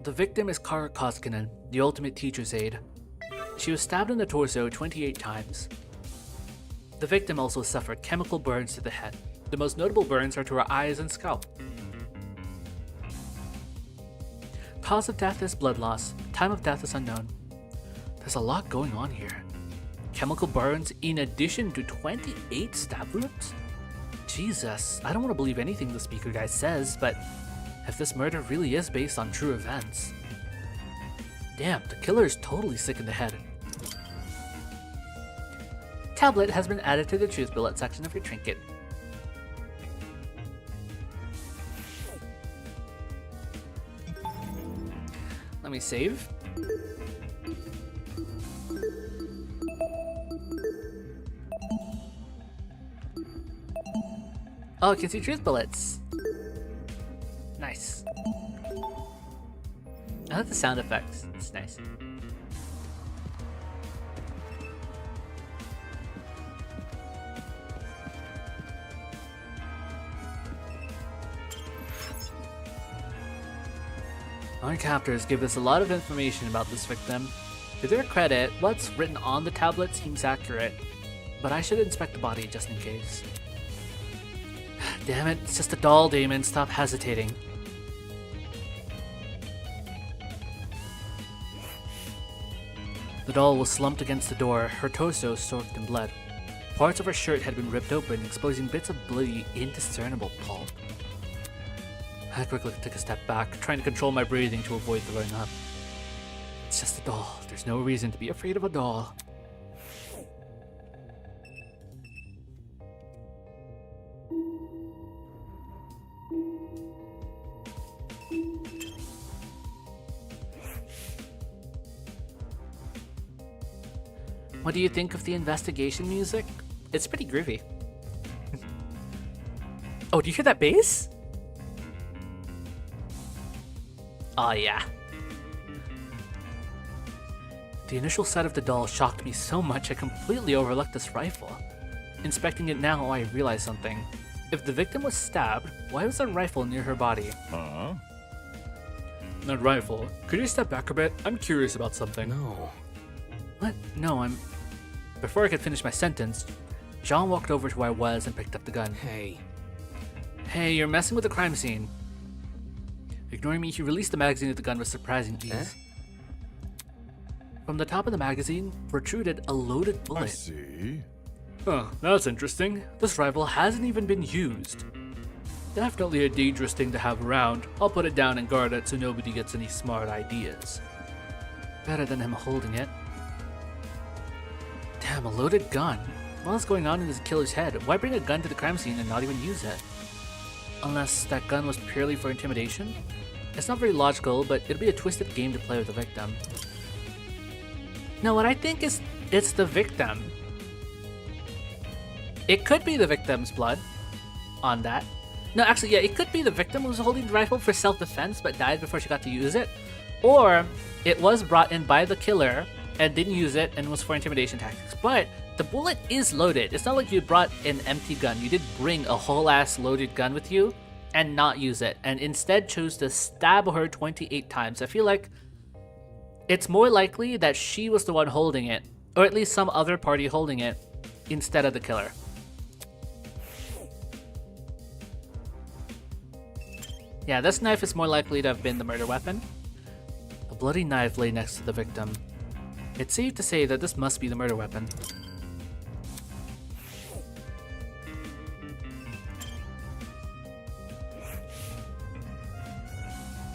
The victim is Kara Koskinen, the ultimate teacher's aide. She was stabbed in the torso 28 times. The victim also suffered chemical burns to the head. The most notable burns are to her eyes and scalp. Cause of death is blood loss. Time of death is unknown. There's a lot going on here. Chemical burns in addition to 28 stab wounds? Jesus, I don't want to believe anything the speaker guy says, but if this murder really is based on true events. Damn, the killer is totally sick in the head. Tablet has been added to the truth bullet section of your trinket. Let me save. Oh, I can see truth bullets. Nice. I like the sound effects. It's nice. Our captors give us a lot of information about this victim. To their credit, what's written on the tablet seems accurate, but I should inspect the body just in case. Damn it, it's just a doll, Damon. Stop hesitating. The doll was slumped against the door, her torso soaked in blood. Parts of her shirt had been ripped open, exposing bits of bloody, indiscernible pulp. I quickly took a step back, trying to control my breathing to avoid throwing up. It's just a doll. There's no reason to be afraid of a doll. What do you think of the investigation music? It's pretty groovy. Oh, do you hear that bass? Oh yeah. The initial sight of the doll shocked me so much I completely overlooked this rifle. Inspecting it now, I realized something. If the victim was stabbed, why was a rifle near her body? Huh? That rifle. Could you step back a bit? I'm curious about something. No. What? No, I'm... Before I could finish my sentence, John walked over to where I was and picked up the gun. Hey. Hey, you're messing with the crime scene. Ignoring me, he released the magazine of the gun with surprising ease. From the top of the magazine protruded a loaded bullet. I see. Huh, that's interesting. This rifle hasn't even been used. Definitely a dangerous thing to have around. I'll put it down and guard it so nobody gets any smart ideas. Better than him holding it. Damn, a loaded gun. What's going on in this killer's head? Why bring a gun to the crime scene and not even use it? Unless that gun was purely for intimidation? It's not very logical, but it'd be a twisted game to play with the victim. No, what I think is it's the victim. It could be the victim's blood on that. No, actually, yeah, it could be the victim who was holding the rifle for self-defense but died before she got to use it. Or it was brought in by the killer and didn't use it and was for intimidation tactics. But the bullet is loaded. It's not like you brought an empty gun. You did bring a whole ass loaded gun with you and not use it, and instead chose to stab her 28 times. I feel like it's more likely that she was the one holding it, or at least some other party holding it, instead of the killer. Yeah, this knife is more likely to have been the murder weapon. A bloody knife lay next to the victim. It's safe to say that this must be the murder weapon.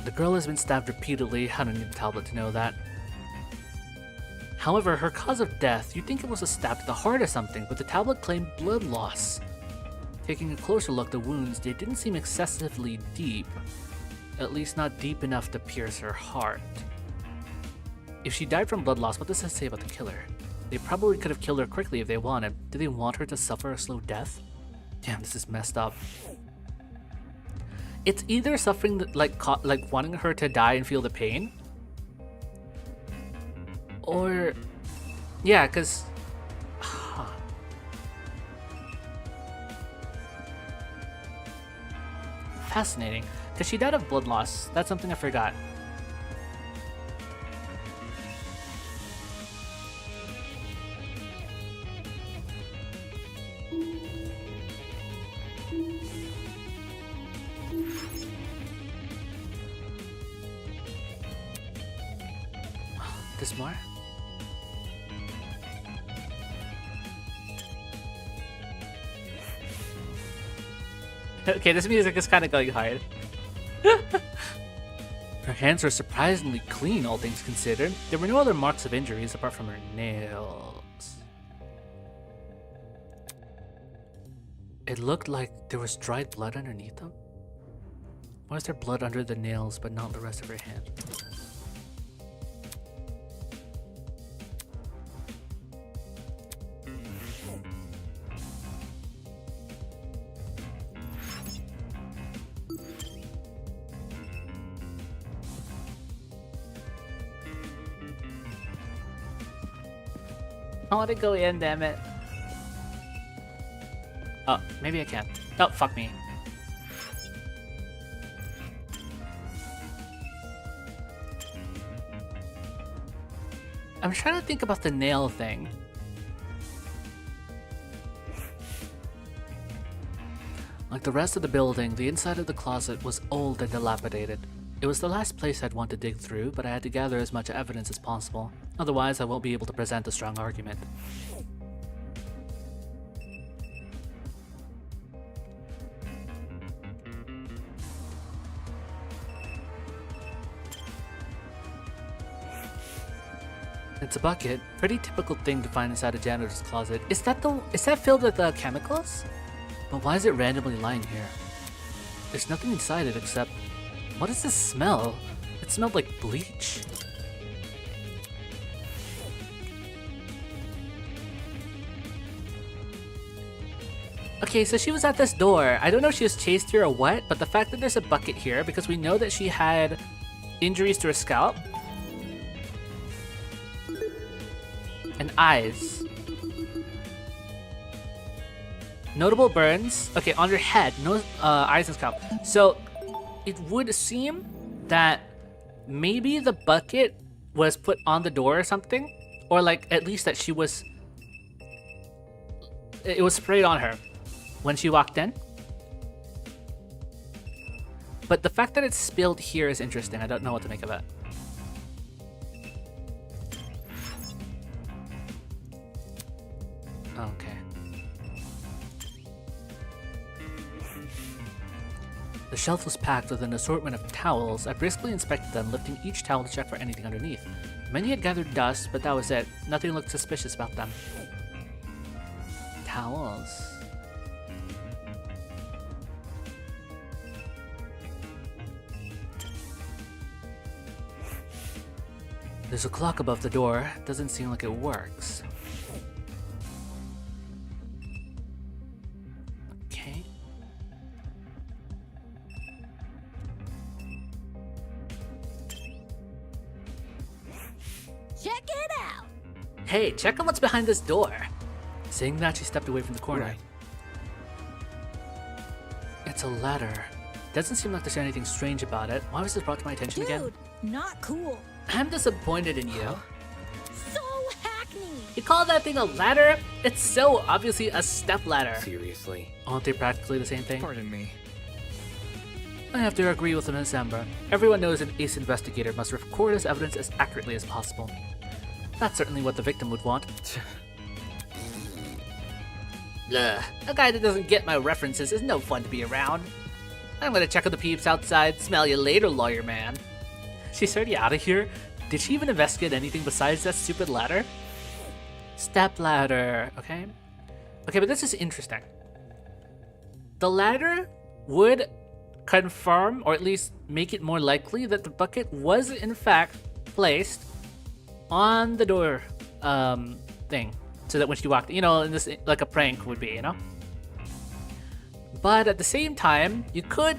The girl has been stabbed repeatedly. I don't need the tablet to know that. However, her cause of death, you'd think it was a stab to the heart or something, but the tablet claimed blood loss. Taking a closer look, the wounds, they didn't seem excessively deep. At least not deep enough to pierce her heart. If she died from blood loss, what does that say about the killer? They probably could have killed her quickly if they wanted. Did they want her to suffer a slow death? Damn, this is messed up. It's either suffering, like wanting her to die and feel the pain, or, yeah, because, fascinating, because she died of blood loss. That's something I forgot. This more? Okay, this music is kind of going hard. Her hands were surprisingly clean, all things considered. There were no other marks of injuries apart from her nails. It looked like there was dried blood underneath them. Why is there blood under the nails but not the rest of her hand? I want to go in, damn it. Oh, maybe I can. Oh, fuck me. I'm trying to think about the nail thing. Like the rest of the building, the inside of the closet was old and dilapidated. It was the last place I'd want to dig through, but I had to gather as much evidence as possible. Otherwise, I won't be able to present a strong argument. It's a bucket. Pretty typical thing to find inside a janitor's closet. Is that filled with chemicals? But why is it randomly lying here? There's nothing inside it except... What does this smell? It smelled like bleach. Okay, so she was at this door. I don't know if she was chased here or what, but the fact that there's a bucket here, because we know that she had injuries to her scalp and eyes. Notable burns. Okay, on her head, no eyes and scalp. So it would seem that maybe the bucket was put on the door or something, or like at least that it was sprayed on her when she walked in. But the fact that it's spilled here is interesting. I don't know what to make of it. Okay. The shelf was packed with an assortment of towels. I briskly inspected them, lifting each towel to check for anything underneath. Many had gathered dust, but that was it. Nothing looked suspicious about them. Towels. There's a clock above the door. Doesn't seem like it works. Okay. Check it out! Hey, check out what's behind this door. Saying that, she stepped away from the corner. Right. It's a ladder. Doesn't seem like there's anything strange about it. Why was this brought to my attention again? Dude, not cool. I'm disappointed in you. So hackneyed. You call that thing a ladder? It's so obviously a step ladder. Seriously? Aren't they practically the same thing? Pardon me. I have to agree with Miss Amber. Everyone knows an ace investigator must record his evidence as accurately as possible. That's certainly what the victim would want. Ugh, a guy that doesn't get my references is no fun to be around. I'm gonna check on the peeps outside. Smell you later, lawyer man. She's already out of here? Did she even investigate anything besides that stupid ladder? Step ladder, okay? Okay, but this is interesting. The ladder would confirm, or at least make it more likely, that the bucket was in fact placed on the door thing. So that when she walked, you know, in this, like a prank would be, you know? But at the same time, you could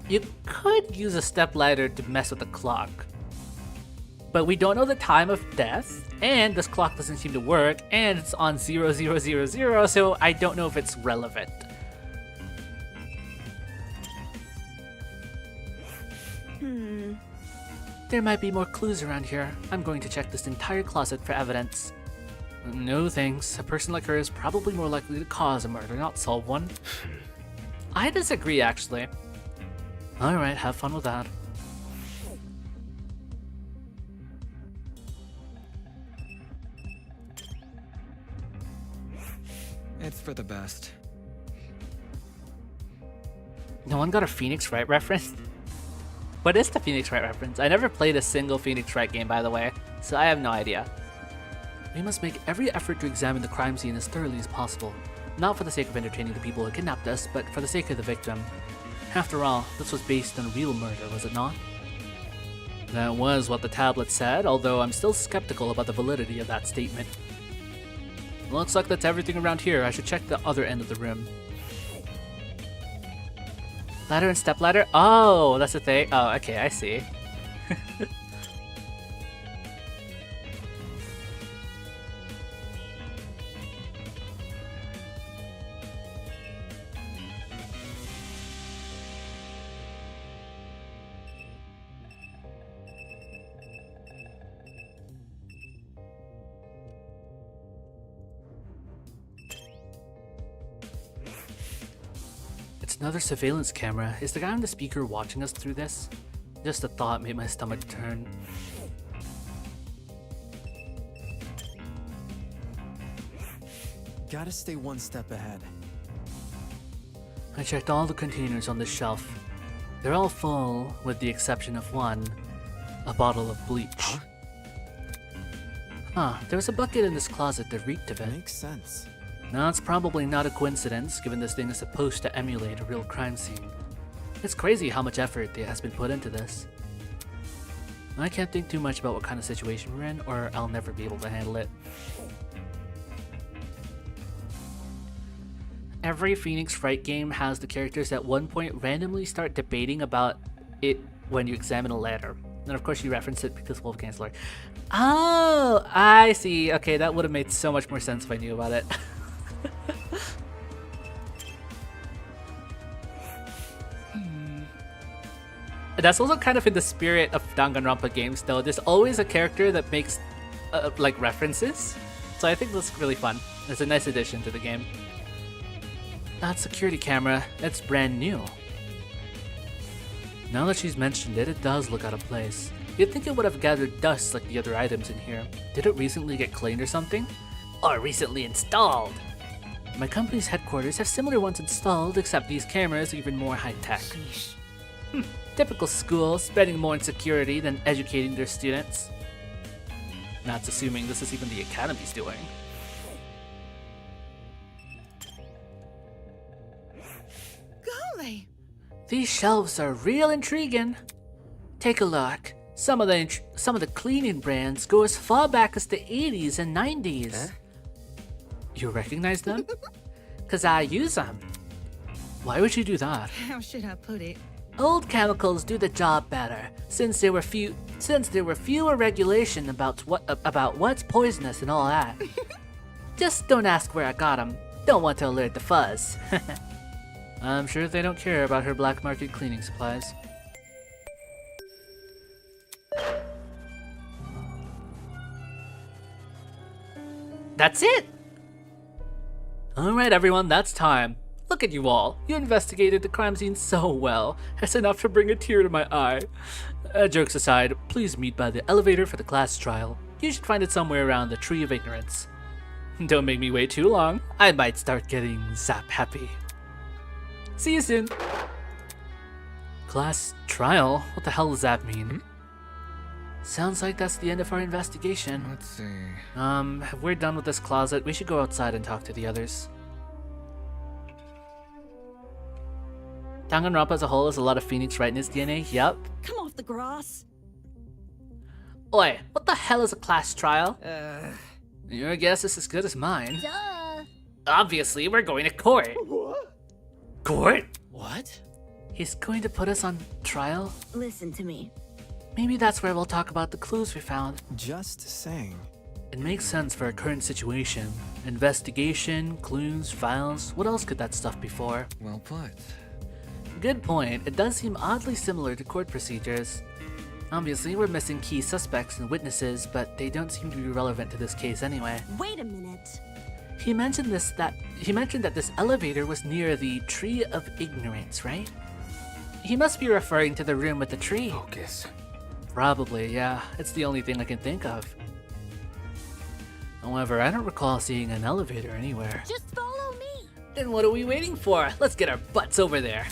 use a step ladder to mess with the clock. But we don't know the time of death, and this clock doesn't seem to work, and it's on 0000, so I don't know if it's relevant. There might be more clues around here. I'm going to check this entire closet for evidence. No thanks. A person like her is probably more likely to cause a murder, not solve one. I disagree, actually. Alright, have fun with that. It's for the best. No one got a Phoenix Wright reference? What is the Phoenix Wright reference? I never played a single Phoenix Wright game, by the way, so I have no idea. We must make every effort to examine the crime scene as thoroughly as possible. Not for the sake of entertaining the people who kidnapped us, but for the sake of the victim. After all, this was based on real murder, was it not? That was what the tablet said, although I'm still skeptical about the validity of that statement. Looks like that's everything around here. I should check the other end of the room. Ladder and step ladder? Oh, that's the thing. Oh, okay, I see. Another surveillance camera. Is the guy on the speaker watching us through this? Just the thought made my stomach turn. Gotta stay one step ahead. I checked all the containers on the shelf. They're all full, with the exception of one. A bottle of bleach. Huh, there was a bucket in this closet that reeked of it. Makes sense. Now, it's probably not a coincidence, given this thing is supposed to emulate a real crime scene. It's crazy how much effort has been put into this. I can't think too much about what kind of situation we're in, or I'll never be able to handle it. Every Phoenix Wright game has the characters at one point randomly start debating about it when you examine a letter. And of course you reference it because Wolfgang's lawyer. Oh, I see. Okay, that would have made so much more sense if I knew about it. That's also kind of in the spirit of Danganronpa games, though. There's always a character that makes like references, so I think that's really fun. It's a nice addition to the game. That security camera, it's brand new. Now that she's mentioned it, it does look out of place. You'd think it would have gathered dust like the other items in here. Did it recently get cleaned or something? Or recently installed? My company's headquarters have similar ones installed, except these cameras are even more high-tech. Typical school, spending more on security than educating their students. That's assuming this is even the academy's doing. Golly! These shelves are real intriguing. Take a look. Some of the cleaning brands go as far back as the 80s and 90s. Huh? You recognize them? 'Cause I use them. Why would you do that? How should I put it? Old chemicals do the job better, since there were fewer regulation about what's poisonous and all that. Just don't ask where I got them. Don't want to alert the fuzz. I'm sure they don't care about her black market cleaning supplies. That's it! Alright everyone, that's time. Look at you all. You investigated the crime scene so well. It's enough to bring a tear to my eye. Jokes aside, please meet by the elevator for the class trial. You should find it somewhere around the Tree of Ignorance. Don't make me wait too long. I might start getting zap happy. See you soon. Class trial? What the hell does that mean? Sounds like that's the end of our investigation. Let's see. If we're done with this closet, we should go outside and talk to the others. Danganronpa as a whole has a lot of Phoenix right in his DNA, yup. Come off the grass. Oi, what the hell is a class trial? Your guess is as good as mine. Duh. Obviously, we're going to court. Court? What? He's going to put us on trial? Listen to me. Maybe that's where we'll talk about the clues we found. Just saying. It makes sense for our current situation. Investigation, clues, files, what else could that stuff be for? Well put. Good point. It does seem oddly similar to court procedures. Obviously, we're missing key suspects and witnesses, but they don't seem to be relevant to this case anyway. Wait a minute. He mentioned that this elevator was near the Tree of Ignorance, right? He must be referring to the room with the tree. Focus. Probably, yeah. It's the only thing I can think of. However, I don't recall seeing an elevator anywhere. Just follow me. Then what are we waiting for? Let's get our butts over there.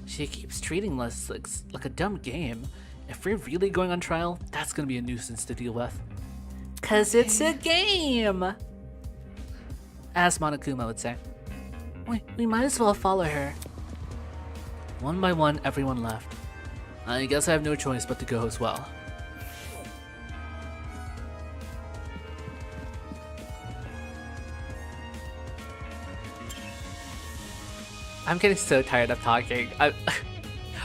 She keeps treating us like a dumb game. If we're really going on trial, that's gonna be a nuisance to deal with. 'Cause it's a game! As Monokuma would say. We might as well follow her. One by one, everyone left. I guess I have no choice but to go as well. I'm getting so tired of talking.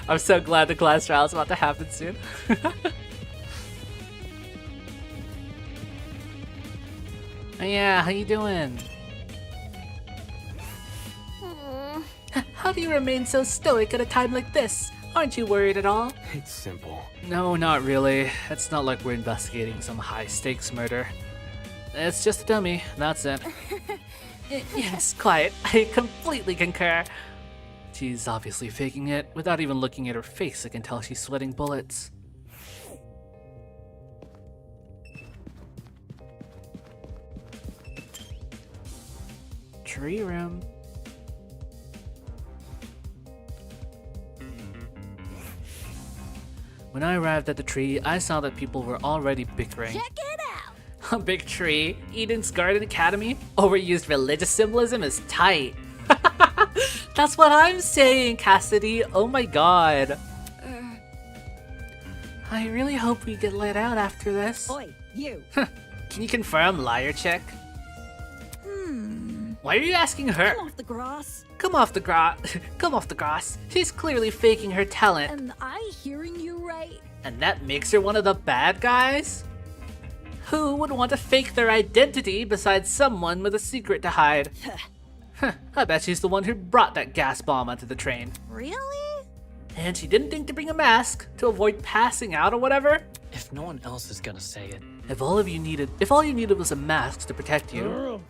I'm so glad the class trial is about to happen soon. Oh yeah, how you doing? How do you remain so stoic at a time like this? Aren't you worried at all? It's simple. No, not really. It's not like we're investigating some high-stakes murder. It's just a dummy, that's it. Yes, quiet. I completely concur. She's obviously faking it. Without even looking at her face, I can tell she's sweating bullets. Tree room. When I arrived at the tree, I saw that people were already bickering. Check it out. A big tree? Eden's Garden Academy? Overused religious symbolism is tight. That's what I'm saying, Cassidy. Oh my god. I really hope we get let out after this. Oi, you. Can you confirm, liar chick? Why are you asking her? Come off the grass. Come off the grass. Come off the grass. She's clearly faking her talent. Am I hearing you right? And that makes her one of the bad guys? Who would want to fake their identity besides someone with a secret to hide? I bet she's the one who brought that gas bomb onto the train. Really? And she didn't think to bring a mask to avoid passing out or whatever? If no one else is gonna say it. If all you needed was a mask to protect you.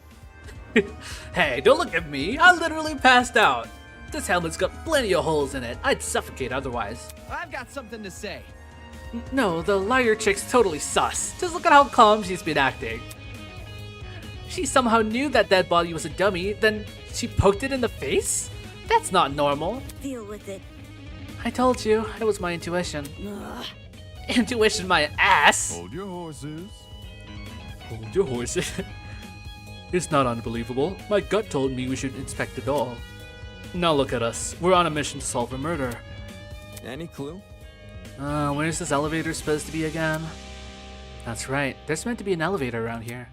Hey, don't look at me. I literally passed out. This helmet's got plenty of holes in it. I'd suffocate otherwise. I've got something to say. No, the liar chick's totally sus. Just look at how calm she's been acting. She somehow knew that dead body was a dummy, then she poked it in the face? That's not normal. Deal with it. I told you, it was my intuition. Intuition my ass! Hold your horses. Hold your horses. It's not unbelievable. My gut told me we should inspect it all. Now look at us. We're on a mission to solve a murder. Any clue? Where's this elevator supposed to be again? That's right. There's meant to be an elevator around here.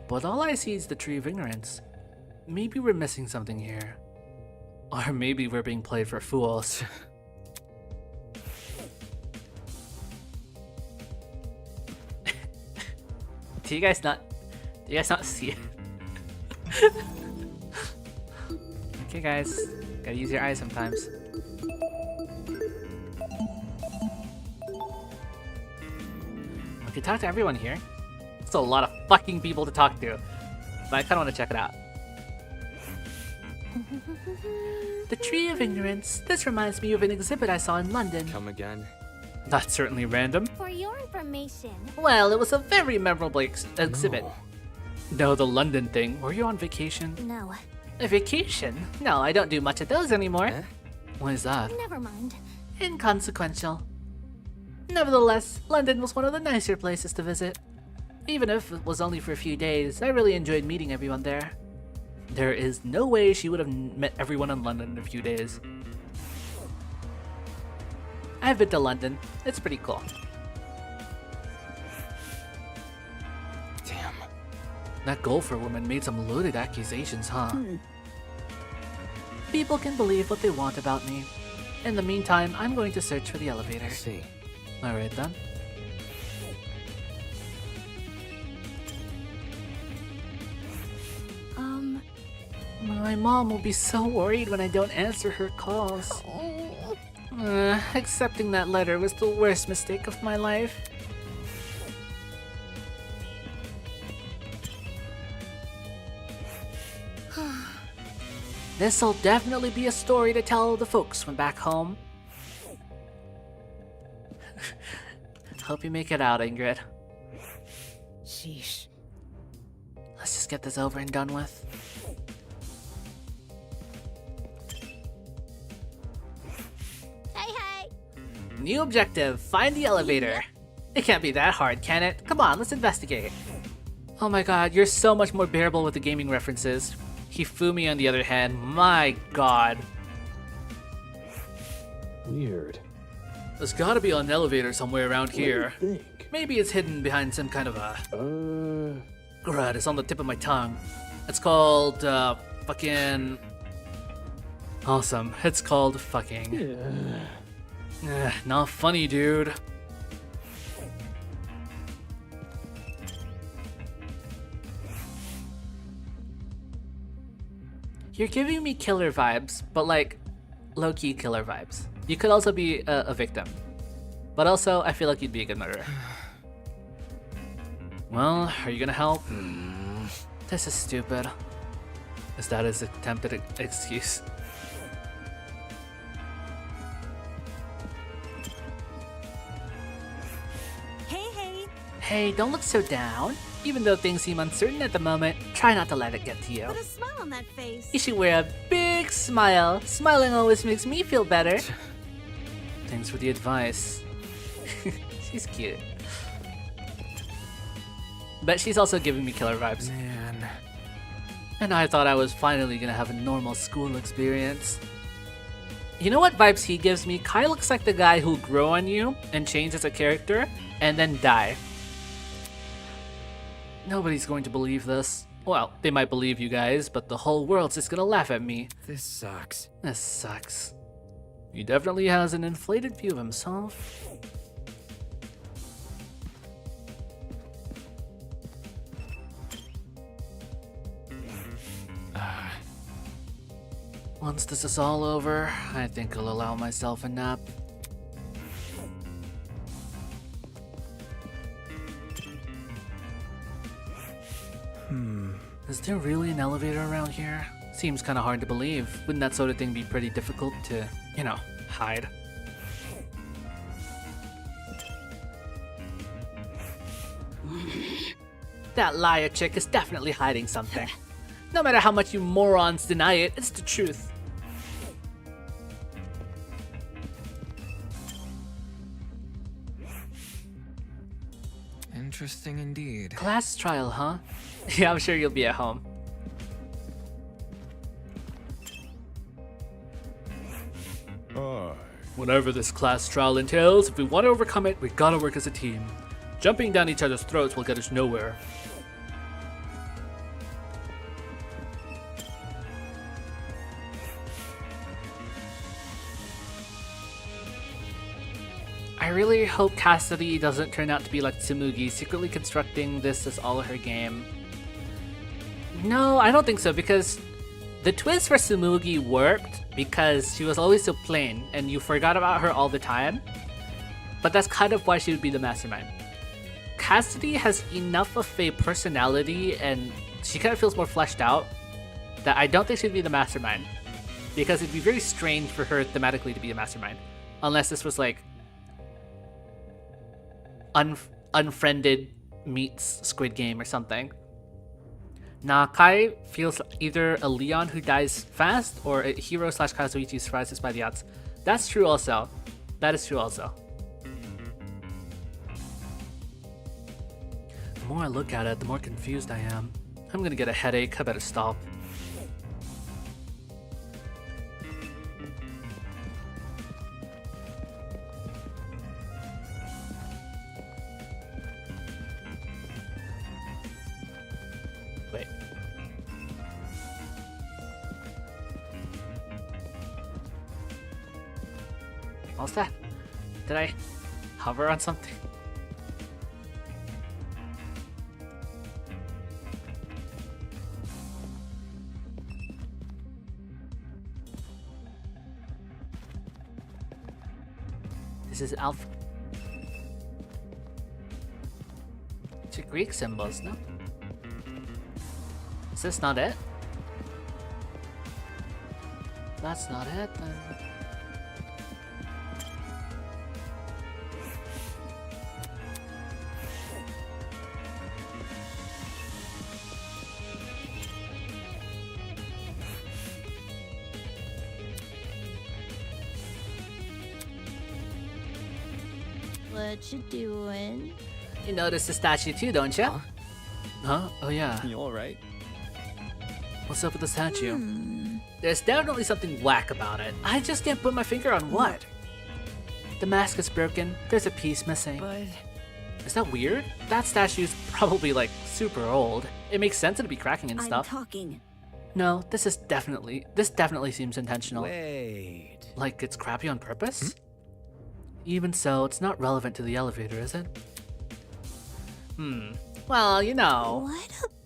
But all I see is the Tree of Ignorance. Maybe we're missing something here. Or maybe we're being played for fools. Do you guys not see it? Okay guys, gotta use your eyes sometimes. We can talk to everyone here. It's a lot of fucking people to talk to. But I kinda wanna check it out. The Tree of Ignorance. This reminds me of an exhibit I saw in London. Come again? That's certainly random. For your information. Well, it was a very memorable exhibit. No, the London thing. Were you on vacation? No. A vacation? No, I don't do much of those anymore. Eh? What is that? Never mind. inconsequential. Nevertheless, London was one of the nicer places to visit. Even if it was only for a few days, I really enjoyed meeting everyone there. There is no way she would have met everyone in London in a few days. I've been to London. It's pretty cool. Damn. That golfer woman made some loaded accusations, huh? People can believe what they want about me. In the meantime, I'm going to search for the elevator. I see. Alright then. My mom will be so worried when I don't answer her calls. Accepting that letter was the worst mistake of my life. This'll definitely be a story to tell the folks when back home. Hope you make it out, Ingrid. Sheesh. Let's just get this over and done with. Hey! New objective, find the elevator. It can't be that hard, can it? Come on, let's investigate. Oh my god, you're so much more bearable with the gaming references. Hifumi, on the other hand, my god. Weird. There's gotta be an elevator somewhere around What do you here. think? Maybe it's hidden behind some kind of a... Grud, it's on the tip of my tongue. It's called, fucking... Awesome. It's called fucking. Not funny, dude. You're giving me killer vibes, but like low-key killer vibes. You could also be a victim. But also, I feel like you'd be a good murderer. Well, are you gonna help? This is stupid. Is that his attempted excuse? Hey! Hey, don't look so down. Even though things seem uncertain at the moment, try not to let it get to you. Put a smile on that face. You should wear a big smile. Smiling always makes me feel better. Thanks for the advice. She's cute. But she's also giving me killer vibes. Man. And I thought I was finally gonna have a normal school experience. You know what vibes he gives me? Kai looks like the guy who'll grow on you and change as a character and then die. Nobody's going to believe this. Well, they might believe you guys, but the whole world's just gonna laugh at me. This sucks. This sucks. He definitely has an inflated view of himself. Once this is all over, I think I'll allow myself a nap. Is there really an elevator around here? Seems kinda hard to believe. Wouldn't that sort of thing be pretty difficult to, you know, hide? That liar chick is definitely hiding something. No matter how much you morons deny it, it's the truth. Interesting indeed. Class trial, huh? Yeah, I'm sure you'll be at home. Whatever this class trial entails, if we want to overcome it, we gotta work as a team. Jumping down each other's throats will get us nowhere. I really hope Cassidy doesn't turn out to be like Tsumugi, secretly constructing this as all of her game. No, I don't think so, because the twist for Tsumugi worked because she was always so plain and you forgot about her all the time. But that's kind of why she would be the mastermind. Cassidy has enough of a personality and she kind of feels more fleshed out that I don't think she'd be the mastermind. Because it'd be very strange for her thematically to be the mastermind. Unless this was like Unfriended meets Squid Game or something. Nah, Kai feels either a Leon who dies fast or a hero slash Kazuichi who survives by the odds. That's true also. That is true also. The more I look at it, the more confused I am. I'm gonna get a headache. I better stop. Wait. What's that? Did I hover on something? This is Alpha. It's Greek symbols, no? Is this not it? That's not it, then. What you doing? You noticed the statue too, don't you? Huh? Oh yeah. You alright? What's up with the statue? There's definitely something whack about it. I just can't put my finger on what. The mask is broken. There's a piece missing. But is that weird? That statue's probably like super old. It makes sense it'd be cracking and stuff. I'm talking. No, this definitely seems intentional. Wait. Like it's crappy on purpose? Even so, it's not relevant to the elevator, is it? Well, you know.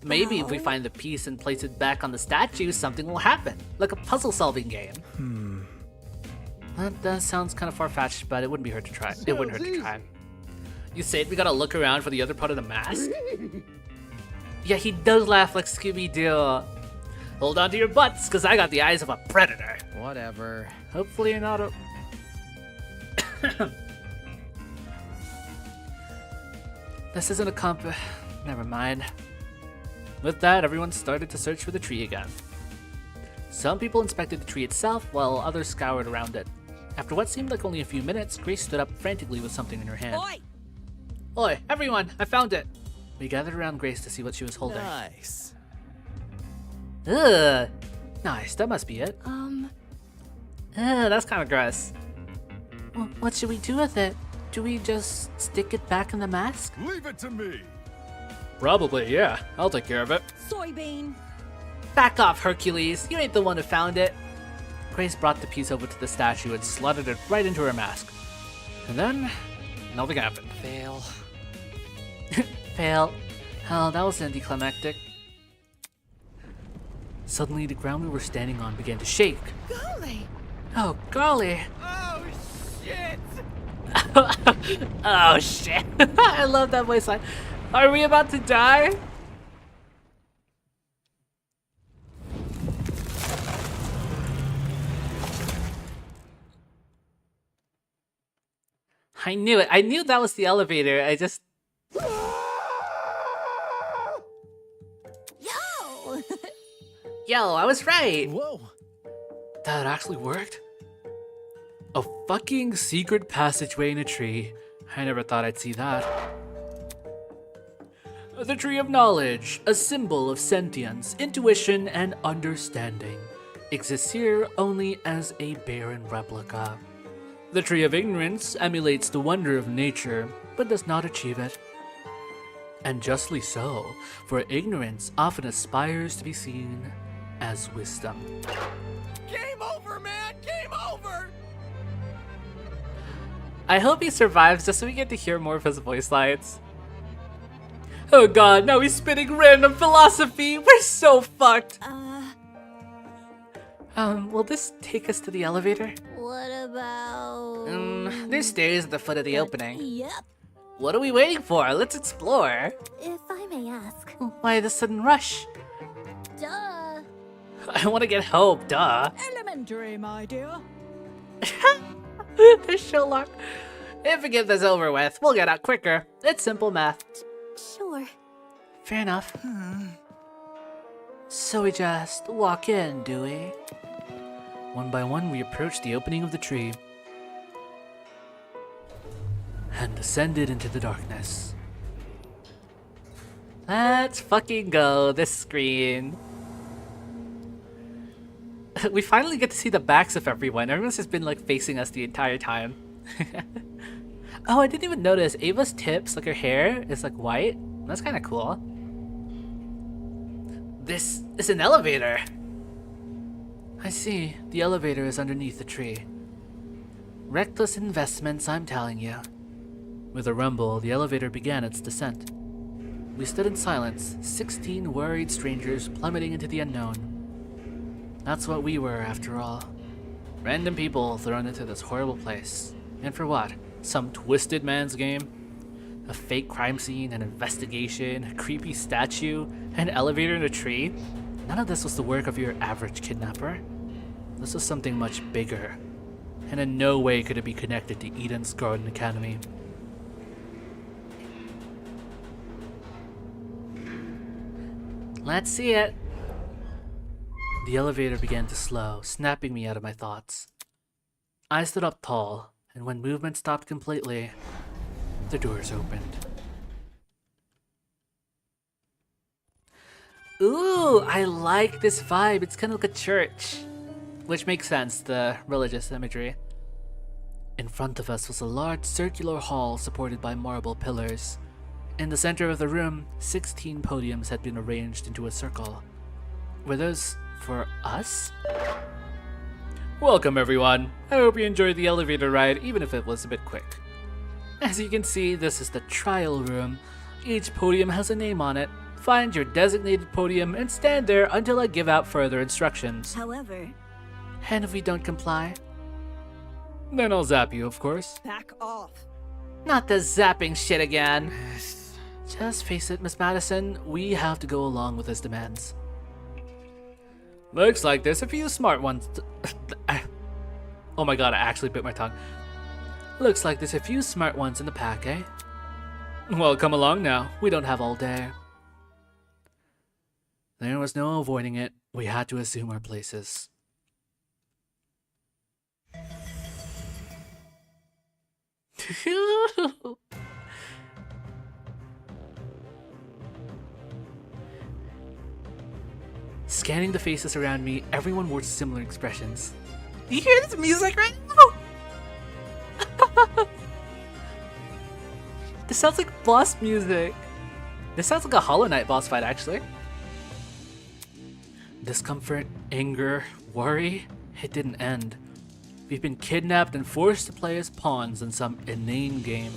Maybe if we find the piece and place it back on the statue, something will happen. Like a puzzle-solving game. That sounds kind of far-fetched, but it wouldn't be hurt to try. It wouldn't hurt to try. You said we gotta look around for the other part of the mask? Yeah, he does laugh like Scooby-Doo. Hold on to your butts, because I got the eyes of a predator. Whatever. Hopefully you're not a... This isn't a comp... Never mind. With that, everyone started to search for the tree again. Some people inspected the tree itself, while others scoured around it. After what seemed like only a few minutes, Grace stood up frantically with something in her hand. Oi! Oi, everyone! I found it! We gathered around Grace to see what she was holding. Nice. Ugh! Nice, that must be it. That's kind of gross. What should we do with it? Do we just stick it back in the mask? Leave it to me. Probably, yeah. I'll take care of it. Soybean. Back off, Hercules. You ain't the one who found it. Grace brought the piece over to the statue and slotted it right into her mask. And then, nothing happened. Fail. Fail. Hell, that was anticlimactic. Suddenly, the ground we were standing on began to shake. Golly! Oh, golly! Oh, shit! Oh, shit. I love that voice line. Are we about to die? I knew it. I knew that was the elevator. I just... Yo! Yo, I was right. Whoa. That actually worked? A fucking secret passageway in a tree. I never thought I'd see that. The Tree of Knowledge, a symbol of sentience, intuition, and understanding, exists here only as a barren replica. The Tree of Ignorance emulates the wonder of nature, but does not achieve it. And justly so, for ignorance often aspires to be seen as wisdom. Game over, man! Game over! I hope he survives just so we get to hear more of his voice lines. Oh god, now he's spitting random philosophy! We're so fucked! Will this take us to the elevator? What about... There's stairs at the foot of the opening. Yep. What are we waiting for? Let's explore. If I may ask. Why the sudden rush? Duh. I want to get home, duh. Elementary, my dear. There's Sherlock. If we get this over with, we'll get out quicker. It's simple math. Sure. Fair enough. So we just walk in, do we? One by one, we approach the opening of the tree. and descended into the darkness. Let's fucking go, this screen. We finally get to see the backs of everyone. Everyone's just been like facing us the entire time. Oh, I didn't even notice Ava's tips, like her hair, is like white. That's kind of cool. This is an elevator. I see. The elevator is underneath the tree. Reckless investments, I'm telling you. With a rumble, the elevator began its descent. We stood in silence, 16 worried strangers plummeting into the unknown. That's what we were, after all. Random people thrown into this horrible place. And for what? Some twisted man's game? A fake crime scene, an investigation, a creepy statue, an elevator in a tree? None of this was the work of your average kidnapper. This was something much bigger. And in no way could it be connected to Eden's Garden Academy. Let's see it. The elevator began to slow, snapping me out of my thoughts. I stood up tall, and when movement stopped completely, the doors opened. Ooh, I like this vibe. It's kind of like a church. Which makes sense, the religious imagery. In front of us was a large circular hall supported by marble pillars. In the center of the room, 16 podiums had been arranged into a circle. Were those for us? Welcome everyone. I hope you enjoyed the elevator ride, even if it was a bit quick. As you can see, this is the trial room. Each podium has a name on it. Find your designated podium and stand there until I give out further instructions. However... And if we don't comply? Then I'll zap you, of course. Back off. Not the zapping shit again. Just face it, Miss Madison, we have to go along with his demands. Looks like there's a few smart ones. Oh my god, I actually bit my tongue. Looks like there's a few smart ones in the pack, eh? Well, come along now. We don't have all day. There was no avoiding it. We had to assume our places. Scanning the faces around me, everyone wore similar expressions. You hear this music right now? This sounds like boss music. This sounds like a Hollow Knight boss fight, actually. Discomfort, anger, worry, it didn't end. We've been kidnapped and forced to play as pawns in some inane game.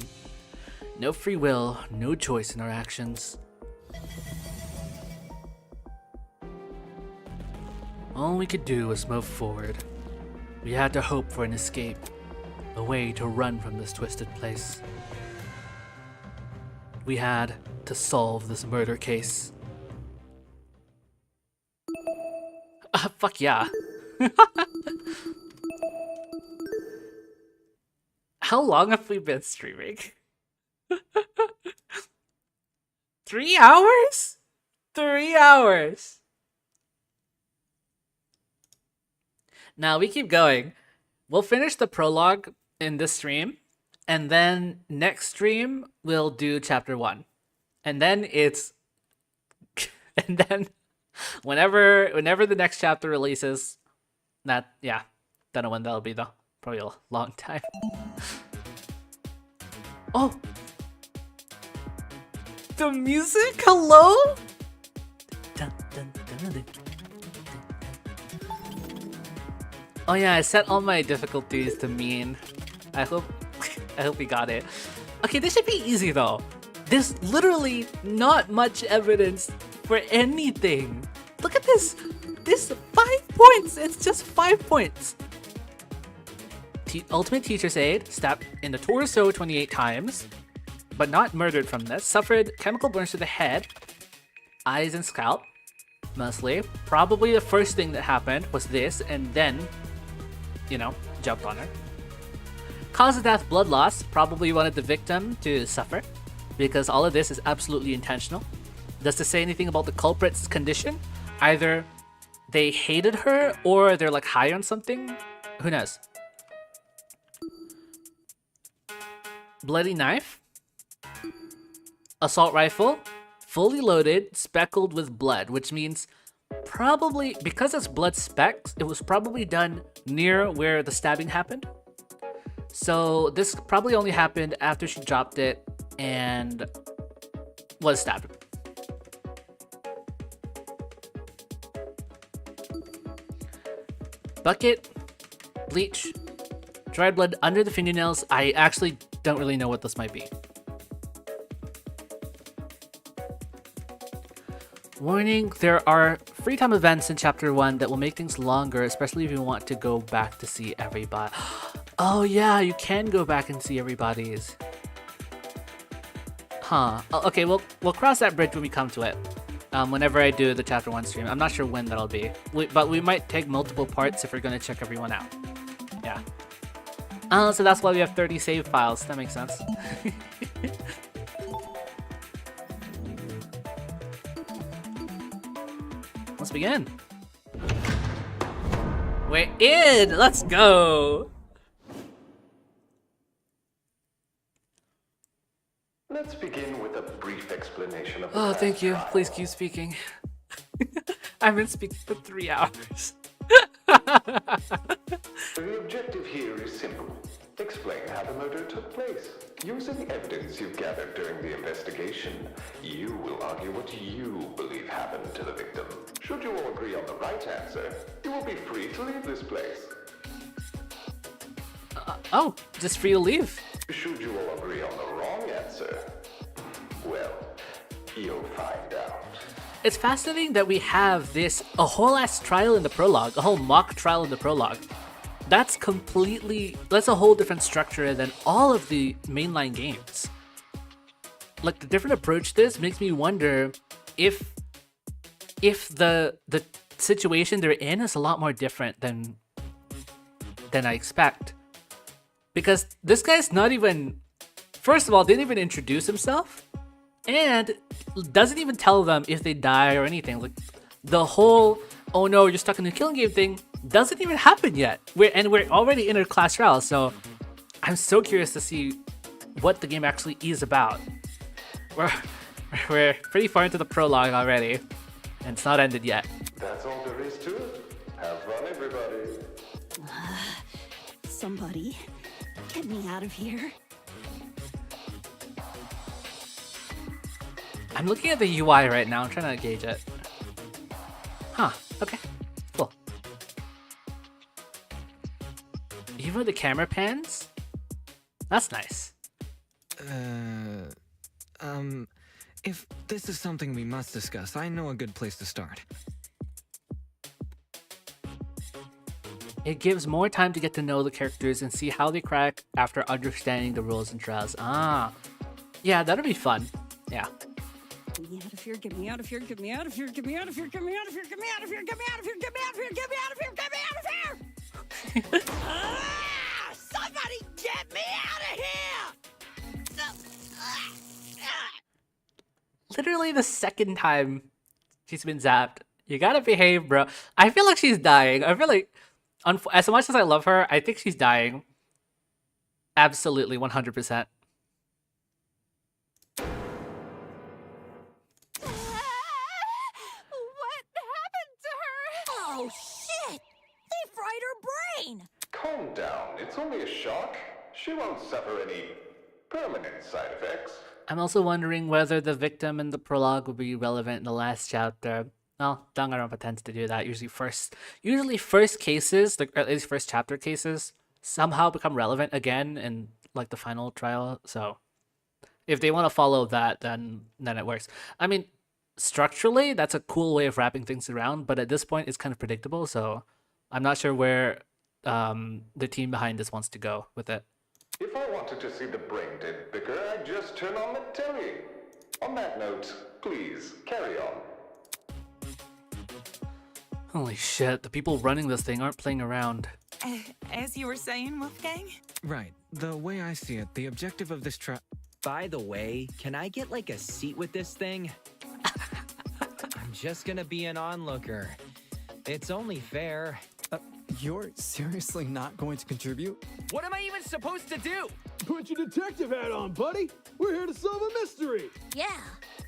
No free will, no choice in our actions. All we could do was move forward. We had to hope for an escape, a way to run from this twisted place. We had to solve this murder case. Fuck yeah. How long have we been streaming? 3 hours? 3 hours. Now we keep going. We'll finish the prologue in this stream, and then next stream we'll do chapter 1. And then it's and then whenever the next chapter releases, don't know when that'll be though. Probably a long time. Oh! The music? Hello? Oh yeah, I set all my difficulties to mean. I hope we got it. Okay, this should be easy though. There's literally not much evidence for anything. Look at this. This 5 points. It's just 5 points. Ultimate Teacher's Aid, stabbed in the torso 28 times, but not murdered from this. Suffered chemical burns to the head, eyes and scalp, mostly. Probably the first thing that happened was this, and then, jumped on her. Cause of death, blood loss. Probably wanted the victim to suffer, because all of this is absolutely intentional. Does this say anything about the culprit's condition? Either they hated her, or they're like high on something? Who knows? bloody knife, assault rifle, fully loaded, speckled with blood, which means probably, because it's blood specks, it was probably done near where the stabbing happened. So this probably only happened after she dropped it and was stabbed. Bucket, bleach, dried blood under the fingernails. I actually don't really know what this might be. Warning, there are free time events in chapter 1 that will make things longer, especially if you want to go back to see everybody. Oh yeah, you can go back and see everybody's. Huh. Okay, we'll cross that bridge when we come to it. Whenever I do the chapter 1 stream. I'm not sure when that'll be. But we might take multiple parts if we're going to check everyone out. Yeah. So that's why we have 30 save files. That makes sense. Let's begin. We're in! Let's go! Let's begin with a brief explanation of the Oh, thank you. trial. Please keep speaking. I've been speaking for 3 hours. The objective here is simple. Explain how the murder took place. Using evidence you've gathered during the investigation, you will argue what you believe happened to the victim. Should you all agree on the right answer, you will be free to leave this place. Oh, just free to leave. Should you all agree on the wrong answer, well, you'll find out. It's fascinating that we have a whole ass trial in the prologue, a whole mock trial in the prologue. That's a whole different structure than all of the mainline games. Like, the different approach to this makes me wonder if the situation they're in is a lot more different than I expect. Because this guy's not even, first of all, didn't even introduce himself, and doesn't even tell them if they die or anything. Like, the whole, oh no, you're stuck in the killing game thing doesn't even happen yet. We're already in a class trial, so I'm so curious to see what the game actually is about. We're pretty far into the prologue already, and it's not ended yet. That's all there is to it. Have fun, everybody. Somebody, get me out of here. I'm looking at the UI right now. I'm trying to gauge it. Huh. Okay. Cool. Even the camera pans? That's nice. If this is something we must discuss, I know a good place to start. It gives more time to get to know the characters and see how they crack after understanding the rules and trials. Ah. Yeah, that'll be fun. Yeah. Get me out of here, get me out of here, get me out of here, get me out of here, get me out of here, get me out of here, get me out of here, get me out of here, get me out of here, get me out of here! Somebody get me out of here! Literally the second time she's been zapped. You gotta behave, bro. I feel like she's dying. I feel like, as much as I love her, I think she's dying. Absolutely, 100%. What happened to her? Oh, shit! They fried her brain! Calm down. It's only a shock. She won't suffer any permanent side effects. I'm also wondering whether the victim in the prologue will be relevant in the last chapter. Well, Danganronpa tends to do that. Usually first cases, like at least first chapter cases, somehow become relevant again in like the final trial. So if they want to follow that, then it works. I mean, structurally, that's a cool way of wrapping things around, but at this point, it's kind of predictable. So I'm not sure where the team behind this wants to go with it. If I wanted to see the brain dead bicker, I'd just turn on the telly. On that note, please, carry on. Holy shit, the people running this thing aren't playing around. As you were saying, Wolfgang? Right. The way I see it, the objective of this By the way, can I get like a seat with this thing? I'm just gonna be an onlooker. It's only fair. You're seriously not going to contribute? What am I even supposed to do? Put your detective hat on, buddy. We're here to solve a mystery. Yeah.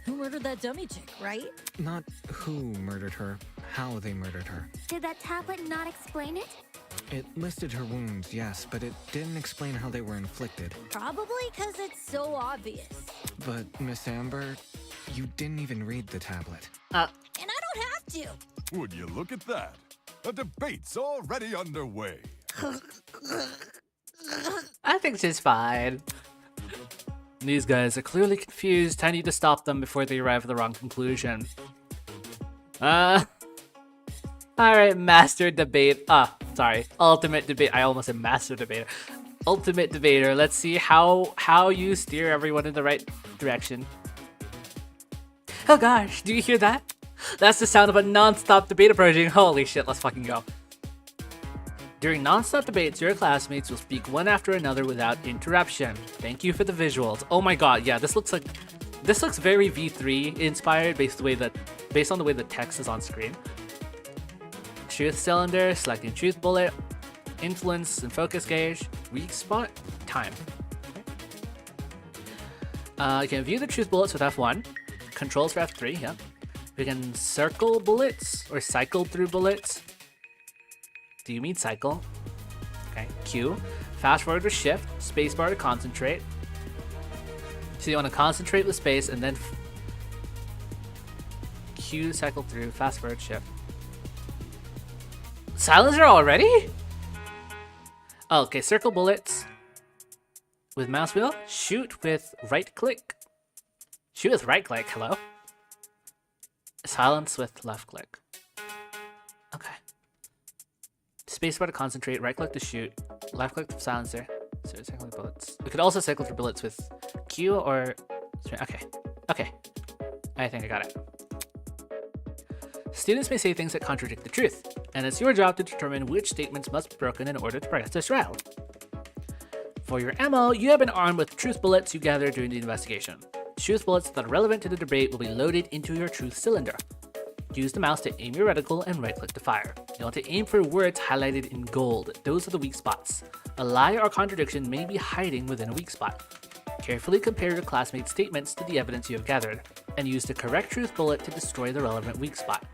Who murdered that dummy chick, right? Not who murdered her, how they murdered her. Did that tablet not explain it? It listed her wounds, yes, but it didn't explain how they were inflicted. Probably because it's so obvious. But, Miss Amber, you didn't even read the tablet. And I don't have to. Would you look at that? A debate's already underway. I think she's fine. These guys are clearly confused. I need to stop them before they arrive at the wrong conclusion. Alright, master debate. Sorry. Ultimate debate. I almost said master debater. Ultimate debater. Let's see how you steer everyone in the right direction. Oh gosh, do you hear that? That's the sound of a non-stop debate approaching. Holy shit, let's fucking go. During non-stop debates, your classmates will speak one after another without interruption. Thank you for the visuals. Oh my god, yeah, this looks very V3 inspired based on the way the text is on screen. Truth cylinder, selecting truth bullet, influence and focus gauge, weak spot, time. You can view the truth bullets with F1, controls for F3, yeah. We can circle bullets or cycle through bullets. Do you mean cycle? Okay, Q. Fast forward with shift, spacebar to concentrate. So you want to concentrate with space and then Q to cycle through, fast forward, shift. Silencer already? Oh, okay, circle bullets with mouse wheel. Shoot with right click. Shoot with right click, hello? Silence with left click. Okay. Spacebar to concentrate, right click to shoot, left click to silencer. So cycle through bullets. We could also cycle through bullets with Q or... Okay. I think I got it. Students may say things that contradict the truth, and it's your job to determine which statements must be broken in order to progress this trial. For your ammo, you have been armed with truth bullets you gathered during the investigation. Truth bullets that are relevant to the debate will be loaded into your truth cylinder. Use the mouse to aim your reticle and right click to fire. You want to aim for words highlighted in gold. Those are the weak spots. A lie or contradiction may be hiding within a weak spot. Carefully compare your classmates' statements to the evidence you have gathered, and use the correct truth bullet to destroy the relevant weak spot.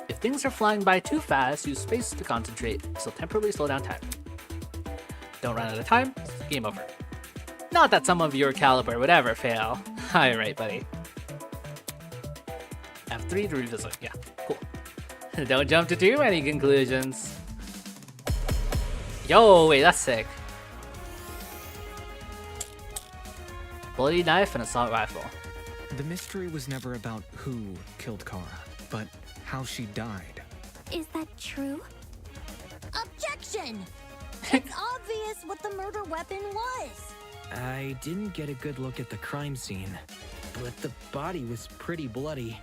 If things are flying by too fast, use space to concentrate, so temporarily slow down time. Don't run out of time, game over. Not that some of your caliber would ever fail. Alright, buddy. F3 to revisit, yeah, cool. Don't jump to too many conclusions. Yo, wait, that's sick. Bloody knife and assault rifle. The mystery was never about who killed Kara, but how she died. Is that true? Objection! It's obvious what the murder weapon was. I didn't get a good look at the crime scene, but the body was pretty bloody.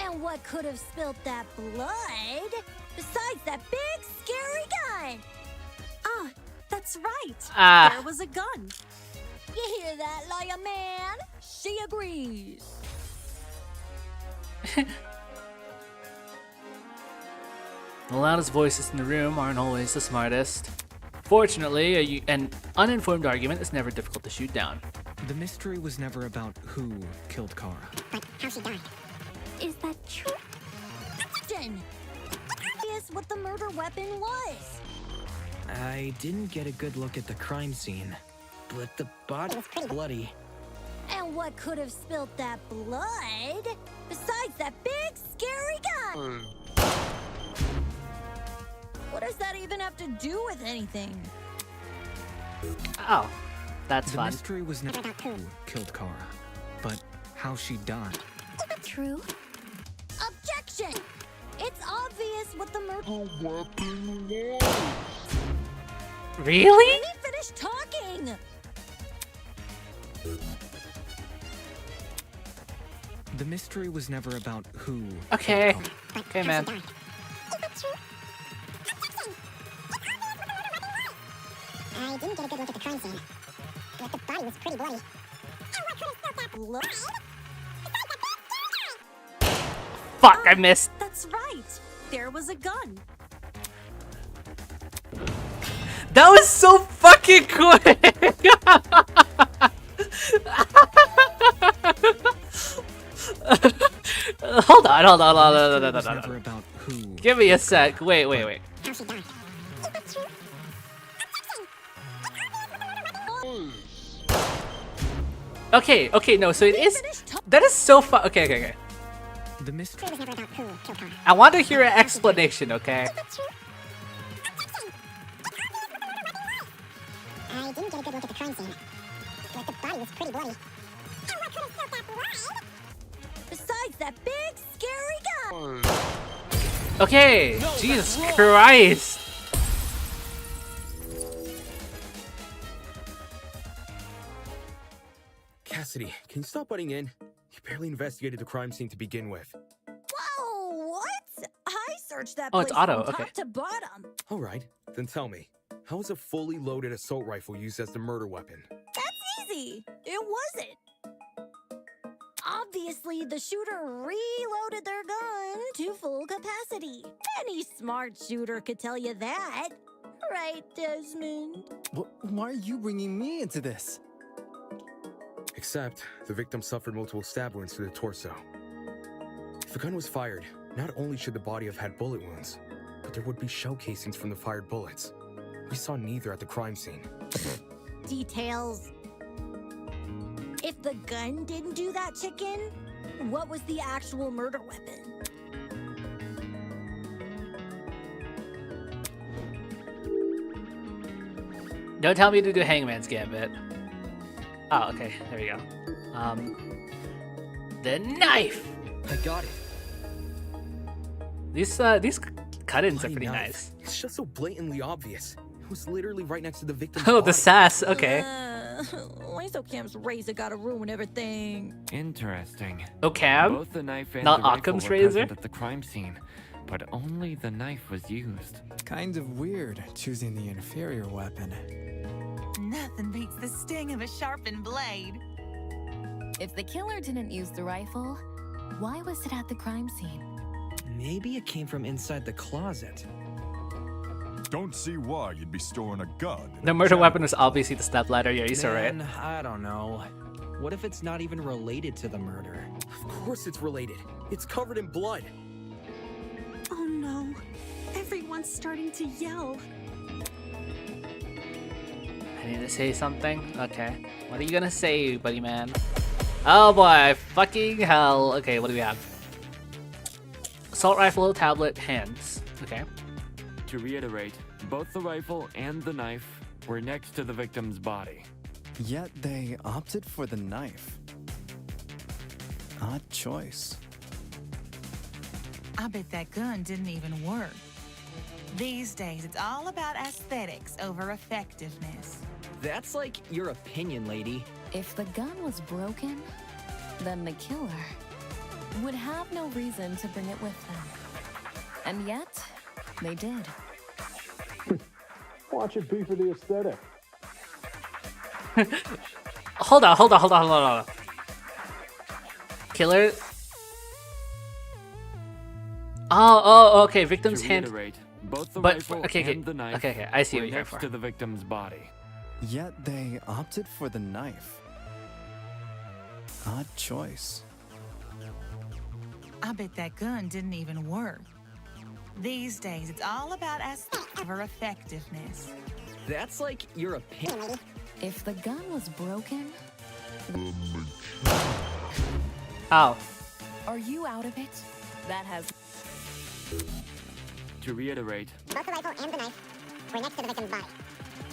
And what could have spilt that blood besides that big scary gun? Ah, that's right. There was a gun. You hear that, lawyer man? She agrees. The loudest voices in the room aren't always the smartest. Fortunately, an uninformed argument is never difficult to shoot down. The mystery was never about who killed Kara, but how she died. Is that true? Objection! Obvious what the murder weapon was. I didn't get a good look at the crime scene, but the body was pretty bloody. And what could have spilt that blood besides that big scary gun? What does that even have to do with anything? Oh, that's fun. The mystery was never about who killed Kara, but how she died. Is that true? Objection! It's obvious what the murder weapon was. Really? Let me finish talking! The mystery was never about who. Okay. Okay, man. I didn't get a good look at the crime scene, but the body was pretty bloody. And what could have spilt that blood? Fuck, I missed. That's right. There was a gun. That was so fucking fucking quick! Hold on. Never about who. Give me a sec. Wait. How she died. Is that true? Okay, no, so it is. That is so fun. Okay. The mystery was never about who killed Connor. I want to hear an explanation, okay? I didn't get a good look at the crime scene, but the body was pretty bloody. And what could have spilled that blood? Besides that big, scary gun. Okay, Jesus Christ. Cassidy, can you stop butting in? You barely investigated the crime scene to begin with. Whoa, what? I searched that Oh, place it's auto, from okay. top to bottom. All right, then tell me, how was a fully loaded assault rifle used as the murder weapon? That's easy. It wasn't. Obviously, the shooter reloaded their gun to full capacity. Any smart shooter could tell you that. Right, Desmond? Why are you bringing me into this? Except, the victim suffered multiple stab wounds to the torso. If a gun was fired, not only should the body have had bullet wounds, but there would be shell casings from the fired bullets. We saw neither at the crime scene. Details. If the gun didn't do that, chicken, what was the actual murder weapon? Don't tell me to do Hangman's Gambit. Oh, okay, there we go. The knife! I got it. These cut-ins are Bloody pretty knife. nice. It's just so blatantly obvious. It was literally right next to the victim's Oh, the body. sass, okay. Cam's razor gotta ruin everything. Interesting. Oh, Cam? Both the knife and Not the rifle Occam's were razor? present at the crime scene, but only the knife was used. Kind of weird choosing the inferior weapon. Nothing beats the sting of a sharpened blade. If the killer didn't use the rifle, why was it at the crime scene? Maybe it came from inside the closet. Don't see why you'd be storing a gun. The murder weapon was obviously the stepladder. Yeah, you saw right. Man, I don't know. What if it's not even related to the murder? Of course it's related. It's covered in blood. Oh no. Everyone's starting to yell. I need to say something? Okay. What are you gonna say, buddy man? Oh boy, fucking hell. Okay, what do we have? Assault rifle, tablet, hands. Okay. To reiterate, both the rifle and the knife were next to the victim's body. Yet they opted for the knife. Odd choice. I bet that gun didn't even work. These days, it's all about aesthetics over effectiveness. That's like your opinion, lady. If the gun was broken, then the killer would have no reason to bring it with them. And yet, they did. Watch it be for the aesthetic. Hold on. Killer. Oh, okay. Victim's To hand. reiterate, both the But rifle okay. and the knife Okay. I see were what you're here next for. to the victim's body. Yet they opted for the knife. Odd choice. I bet that gun didn't even work. These days, it's all about aesthetics over effectiveness. That's like your opinion. If the gun was broken, Ow. are you out of it? That has. To reiterate, Both the rifle and the knife were next to the victim's body.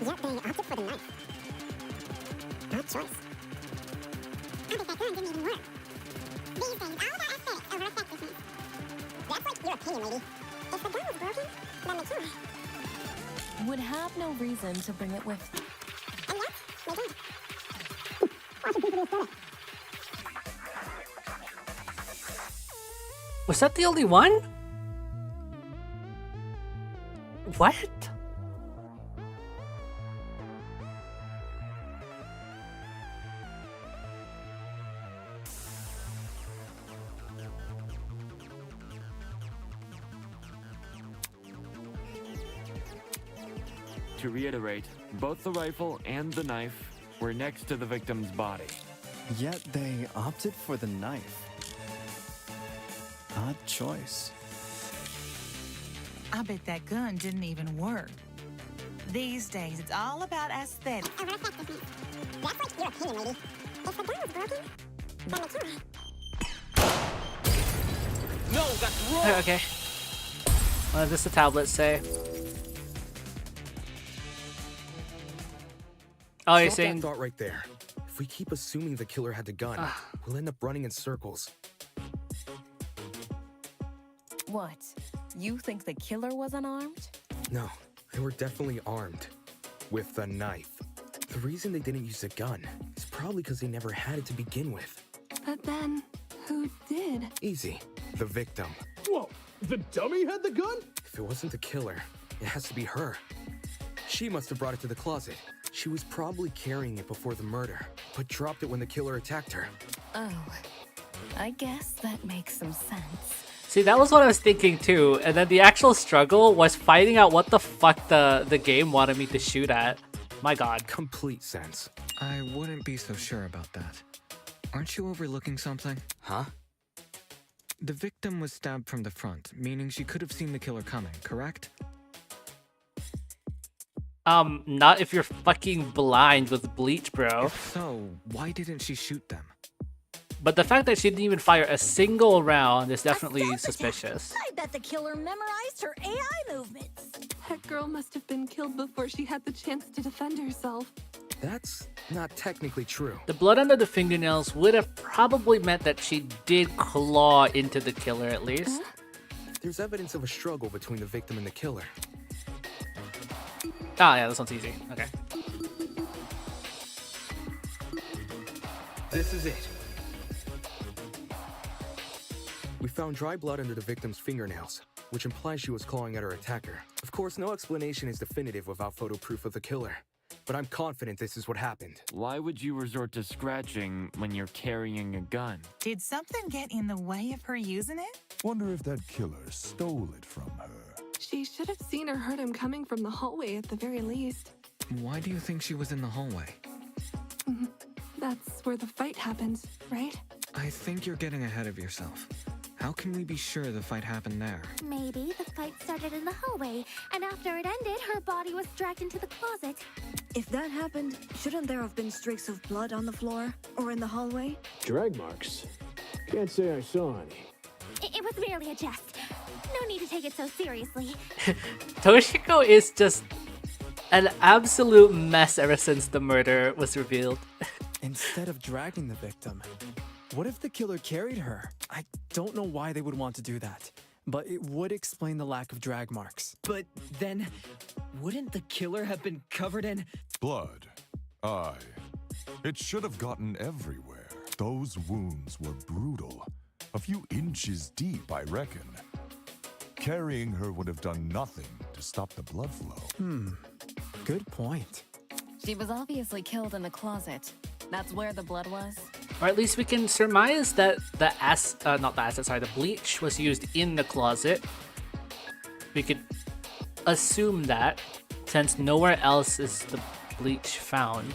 Yet they opted for the knife. Odd choice. I bet that gun didn't even work. These days, all about aesthetics over effectiveness. That's like your opinion, lady. If the gun was broken, then the killer. Would have no reason to bring it with them. And yet, they did. Watch it be for the aesthetic. Was that the only one? What? To reiterate, both the rifle and the knife were next to the victim's body. Yet they opted for the knife. Odd choice. I bet that gun didn't even work. These days, it's all about aesthetics. Over effectiveness. That's like your opinion, lady. If the gun was broken, then the killer. No, that's wrong! Okay. What does the tablet say? Oh, you're Stop saying... that thought right there. If we keep assuming the killer had the gun, we'll end up running in circles. What? You think the killer was unarmed? No, they were definitely armed. With a knife. The reason they didn't use a gun is probably because they never had it to begin with. But then, who did? Easy. The victim. Whoa, the dummy had the gun? If it wasn't the killer, it has to be her. She must have brought it to the closet. She was probably carrying it before the murder, but dropped it when the killer attacked her. Oh, I guess that makes some sense. See, that was what I was thinking too, and then the actual struggle was finding out what the fuck the game wanted me to shoot at. My god. Complete sense. I wouldn't be so sure about that. Aren't you overlooking something? Huh? The victim was stabbed from the front, meaning she could have seen the killer coming, correct? Not if you're fucking blind with bleach, bro. If so, why didn't she shoot them? But the fact that she didn't even fire a single round is definitely suspicious. I bet the killer memorized her AI movements. That girl must have been killed before she had the chance to defend herself. That's not technically true. The blood under the fingernails would have probably meant that she did claw into the killer at least. There's evidence of a struggle between the victim and the killer. Ah, yeah, this one's easy. Okay. This is it. We found dry blood under the victim's fingernails, which implies she was clawing at her attacker. Of course, no explanation is definitive without photo proof of the killer, but I'm confident this is what happened. Why would you resort to scratching when you're carrying a gun? Did something get in the way of her using it? Wonder if that killer stole it from her. She should have seen or heard him coming from the hallway at the very least. Why do you think she was in the hallway? That's where the fight happened, right? I think you're getting ahead of yourself. How can we be sure the fight happened there? Maybe the fight started in the hallway, and after it ended, her body was dragged into the closet. If that happened, shouldn't there have been streaks of blood on the floor or in the hallway? Drag marks? Can't say I saw any. It was merely a jest. No need to take it so seriously. Toshiko is just an absolute mess ever since the murder was revealed. Instead of dragging the victim, what if the killer carried her? I don't know why they would want to do that, but it would explain the lack of drag marks. But then, wouldn't the killer have been covered in blood? Aye. It should have gotten everywhere. Those wounds were brutal. A few inches deep, I reckon. Carrying her would have done nothing to stop the blood flow. Good point. She was obviously killed in the closet. That's where the blood was. Or at least we can surmise that the bleach was used in the closet. We could assume that, since nowhere else is the bleach found.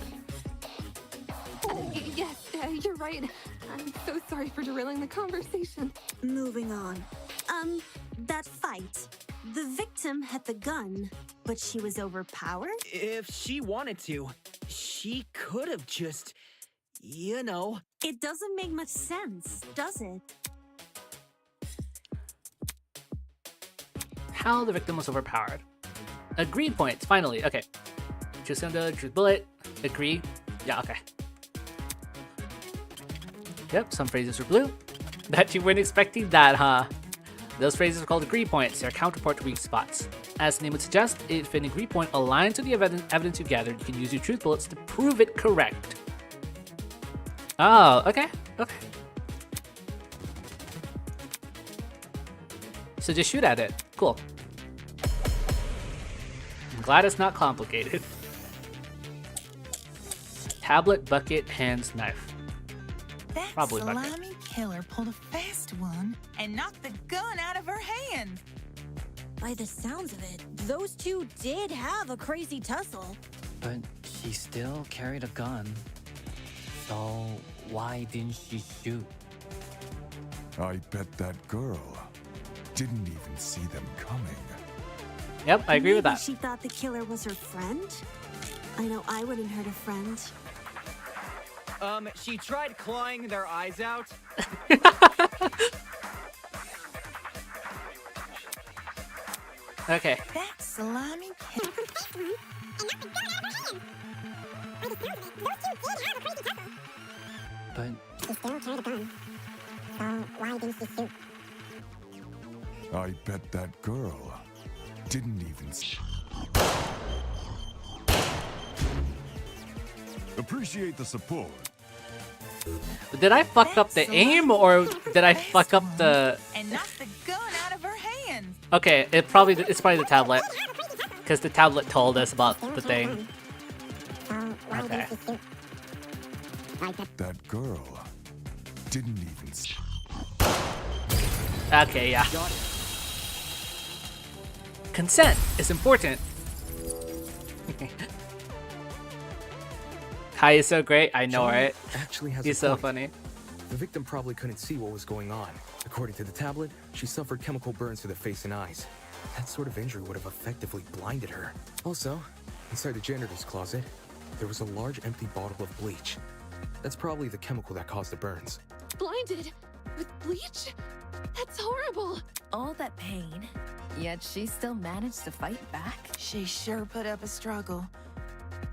Yes, you're right. I'm so sorry for derailing the conversation. Moving on. That fight. The victim had the gun, but she was overpowered? If she wanted to, she could have just, you know. It doesn't make much sense, does it? How the victim was overpowered. Agree points, finally. Okay. Choose the choose bullet. Agree. Yeah, okay. Yep, some phrases were blue. Bet you weren't expecting that, huh? Those phrases are called agree points. They're counterpart to weak spots. As the name would suggest, if an agree point aligns with the evidence you gathered, you can use your truth bullets to prove it correct. Oh, okay. Okay. So just shoot at it. Cool. I'm glad it's not complicated. Tablet, bucket, hands, knife. That Probably bucket. slimy killer pulled a fast one and knocked the gun out of her hand. By the sounds of it, those two did have a crazy tussle. But she still carried a gun. So why didn't she shoot? I bet that girl didn't even see them coming. Yep, I agree with Maybe that. she thought the killer was her friend? I know I wouldn't hurt a friend. She tried clawing their eyes out. Okay. That slimy kid. But She still carried a gun. So why didn't she shoot? I bet that girl didn't even appreciate the support. Did I fuck up the aim or did I fuck up the... And knocked the gun out of her hand. Okay, it's probably the tablet. Because the tablet told us about the thing. Okay. That girl didn't even Okay, yeah. Consent is important. Kai is so great, I know, John right? actually has He's a so point. funny. The victim probably couldn't see what was going on. According to the tablet, she suffered chemical burns to the face and eyes. That sort of injury would have effectively blinded her. Also, inside the janitor's closet, there was a large empty bottle of bleach. That's probably the chemical that caused the burns. Blinded? With bleach? That's horrible. All that pain, yet she still managed to fight back. She sure put up a struggle.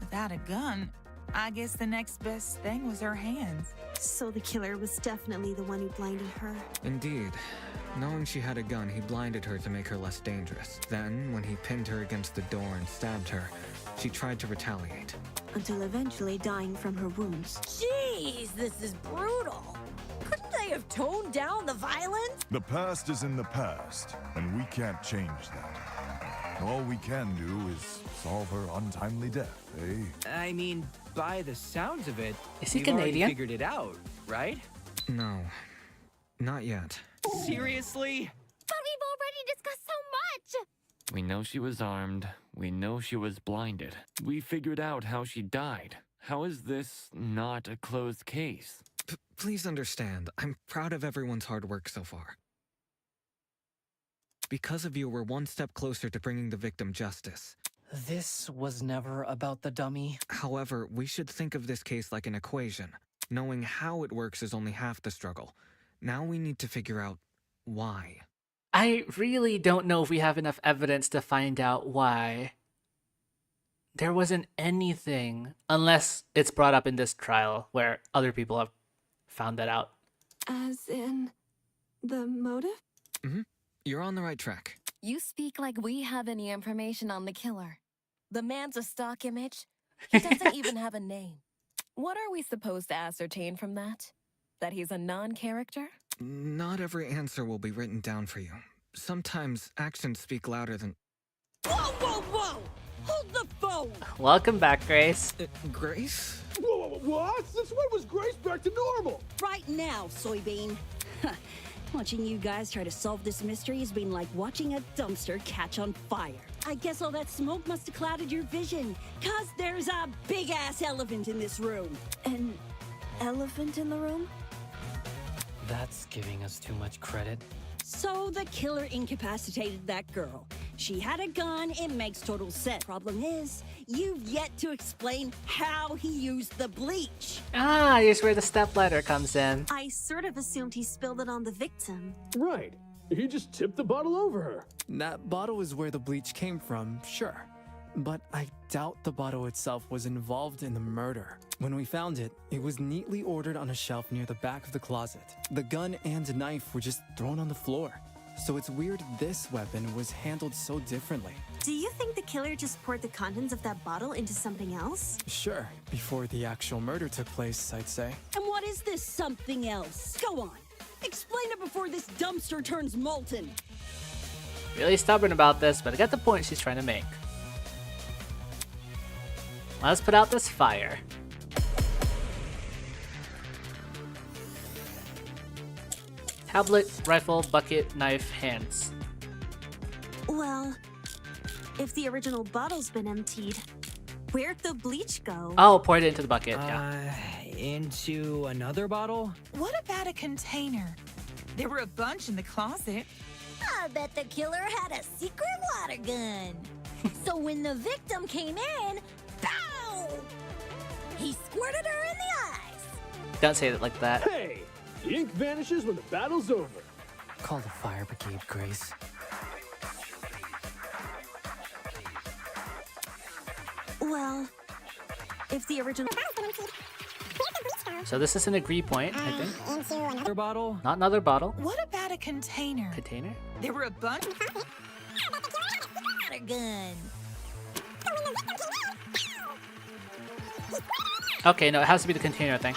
Without a gun, I guess the next best thing was her hands. So the killer was definitely the one who blinded her. Indeed. Knowing she had a gun, he blinded her to make her less dangerous. Then, when he pinned her against the door and stabbed her, she tried to retaliate. Until eventually dying from her wounds. Jeez, this is brutal. Couldn't they have toned down the violence? The past is in the past, and we can't change that. All we can do is solve her untimely death, eh? I mean, by the sounds of it, Is he you've already Canadian? figured it out, right? No, not yet. Seriously? But we've already discussed so much! We know she was armed. We know she was blinded. We figured out how she died. How is this not a closed case? Please understand, I'm proud of everyone's hard work so far. Because of you, we're one step closer to bringing the victim justice. This was never about the dummy. However, we should think of this case like an equation. Knowing how it works is only half the struggle. Now we need to figure out why. I really don't know if we have enough evidence to find out why. There wasn't anything, unless it's brought up in this trial where other people have found that out. As in the motive? Mm-hmm. You're on the right track. You speak like we have any information on the killer. The man's a stock image. He doesn't even have a name. What are we supposed to ascertain from that? That he's a non-character? Not every answer will be written down for you. Sometimes actions speak louder than... Whoa, whoa, whoa! Hold the phone! Welcome back, Grace. Grace? Whoa, what? Since when was Grace back to normal? Right now, soybean. Watching you guys try to solve this mystery has been like watching a dumpster catch on fire. I guess all that smoke must have clouded your vision, 'cause there's a big-ass elephant in this room. An elephant in the room? That's giving us too much credit. So the killer incapacitated that girl. She had a gun, it makes total sense. Problem is, you've yet to explain how he used the bleach. Ah, here's where the stepladder comes in. I sort of assumed he spilled it on the victim. Right. He just tipped the bottle over her. That bottle is where the bleach came from, sure. But I doubt the bottle itself was involved in the murder. When we found it, it was neatly ordered on a shelf near the back of the closet. The gun and knife were just thrown on the floor. So it's weird this weapon was handled so differently. Do you think the killer just poured the contents of that bottle into something else? Sure, before the actual murder took place, I'd say. And what is this something else? Go on. Explain it before this dumpster turns molten. Really stubborn about this, but I get the point she's trying to make. Let's put out this fire. Tablet, rifle, bucket, knife, hands. Well, if the original bottle's been emptied, where'd the bleach go? Oh, poured it into the bucket. Yeah. Into another bottle? What about a container? There were a bunch in the closet. I bet the killer had a secret water gun. So when the victim came in, pow! He squirted her in the eyes. Don't say it like that. Hey! The ink vanishes when the battle's over. Call the fire brigade, Grace. Well, if the original... So this is an agree point, I think. Into another bottle? Not another bottle. What about a container? Container? There were a bunch. Water gun. Okay, no, it has to be the container thing.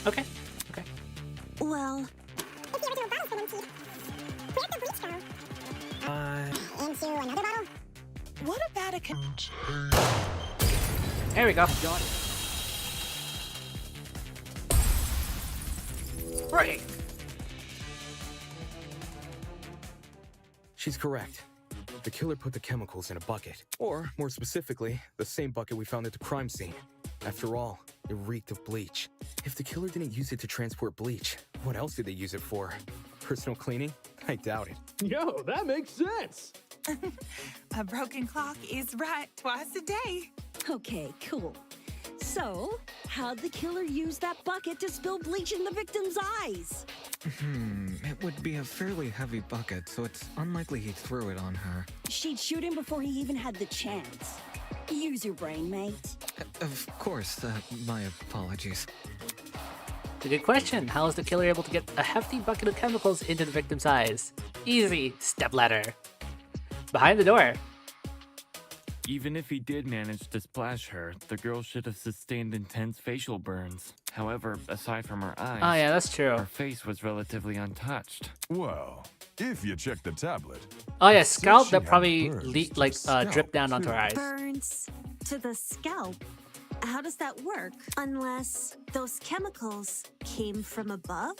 Okay. Okay. Well... Into another bottle? What about a container? There we go. Got it. Right. She's correct. The killer put the chemicals in a bucket. Or, more specifically, the same bucket we found at the crime scene. After all, it reeked of bleach. If the killer didn't use it to transport bleach, what else did they use it for? Personal cleaning? I doubt it. Yo, that makes sense. A broken clock is right twice a day. Okay, cool. So, how'd the killer use that bucket to spill bleach in the victim's eyes? It would be a fairly heavy bucket, so it's unlikely he threw it on her. She'd shoot him before he even had the chance. Use your brain, mate. Of course, my apologies. It's a good question. How is the killer able to get a hefty bucket of chemicals into the victim's eyes? Easy. Stepladder. Behind the door. Even if he did manage to splash her, the girl should have sustained intense facial burns. However, aside from her eyes, Oh yeah, that's true. her face was relatively untouched. Well, if you check the tablet. Oh yeah, it says scalp she that had probably burns to the drip down scalp, onto her too. eyes. Burns to the scalp. How does that work? Unless those chemicals came from above?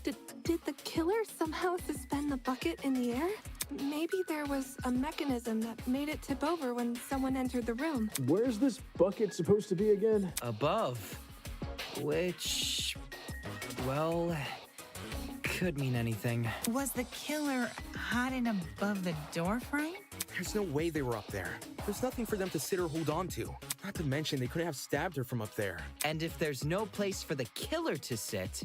Did the killer somehow suspend the bucket in the air? Maybe there was a mechanism that made it tip over when someone entered the room. Where's this bucket supposed to be again? Above. Which... well... could mean anything. Was the killer hiding above the door frame? There's no way they were up there. There's nothing for them to sit or hold on to. Not to mention, they couldn't have stabbed her from up there. And if there's no place for the killer to sit,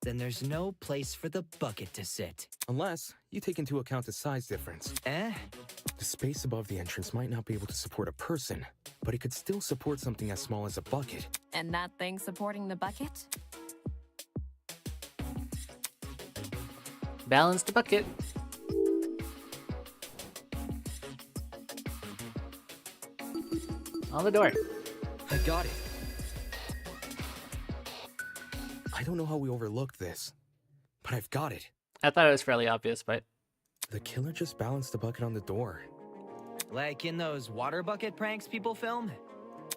then there's no place for the bucket to sit. Unless you take into account the size difference. Eh? The space above the entrance might not be able to support a person, but it could still support something as small as a bucket. And that thing supporting the bucket? Balance the bucket. On the door. I got it. I don't know how we overlooked this, but I've got it. I thought it was fairly obvious, but... The killer just balanced the bucket on the door. Like in those water bucket pranks people film?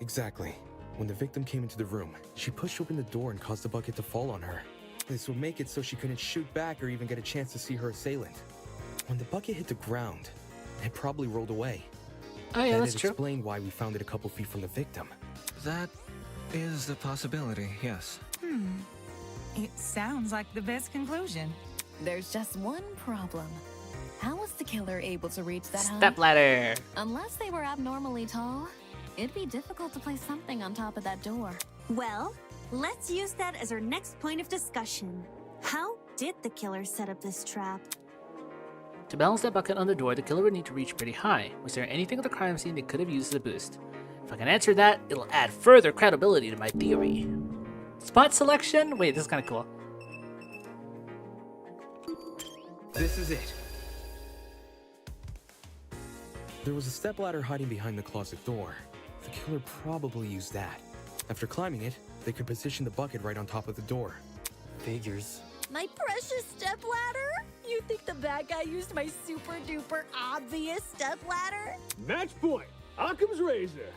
Exactly. When the victim came into the room, she pushed open the door and caused the bucket to fall on her. This would make it so she couldn't shoot back or even get a chance to see her assailant. When the bucket hit the ground, it probably rolled away. Oh yeah, that's That'd true. explain why we found it a couple feet from the victim. That is a possibility, yes. It sounds like the best conclusion. There's just one problem. How was the killer able to reach that high? Stepladder. Unless they were abnormally tall, it'd be difficult to place something on top of that door. Well, let's use that as our next point of discussion. How did the killer set up this trap? To balance that bucket on the door, the killer would need to reach pretty high. Was there anything at the crime scene they could have used as a boost? If I can answer that, it'll add further credibility to my theory. Spot selection? Wait, this is kind of cool. This is it. There was a stepladder hiding behind the closet door. The killer probably used that. After climbing it, they could position the bucket right on top of the door. Figures. My precious stepladder? You think the bad guy used my super duper obvious stepladder? Match point. Occam's razor.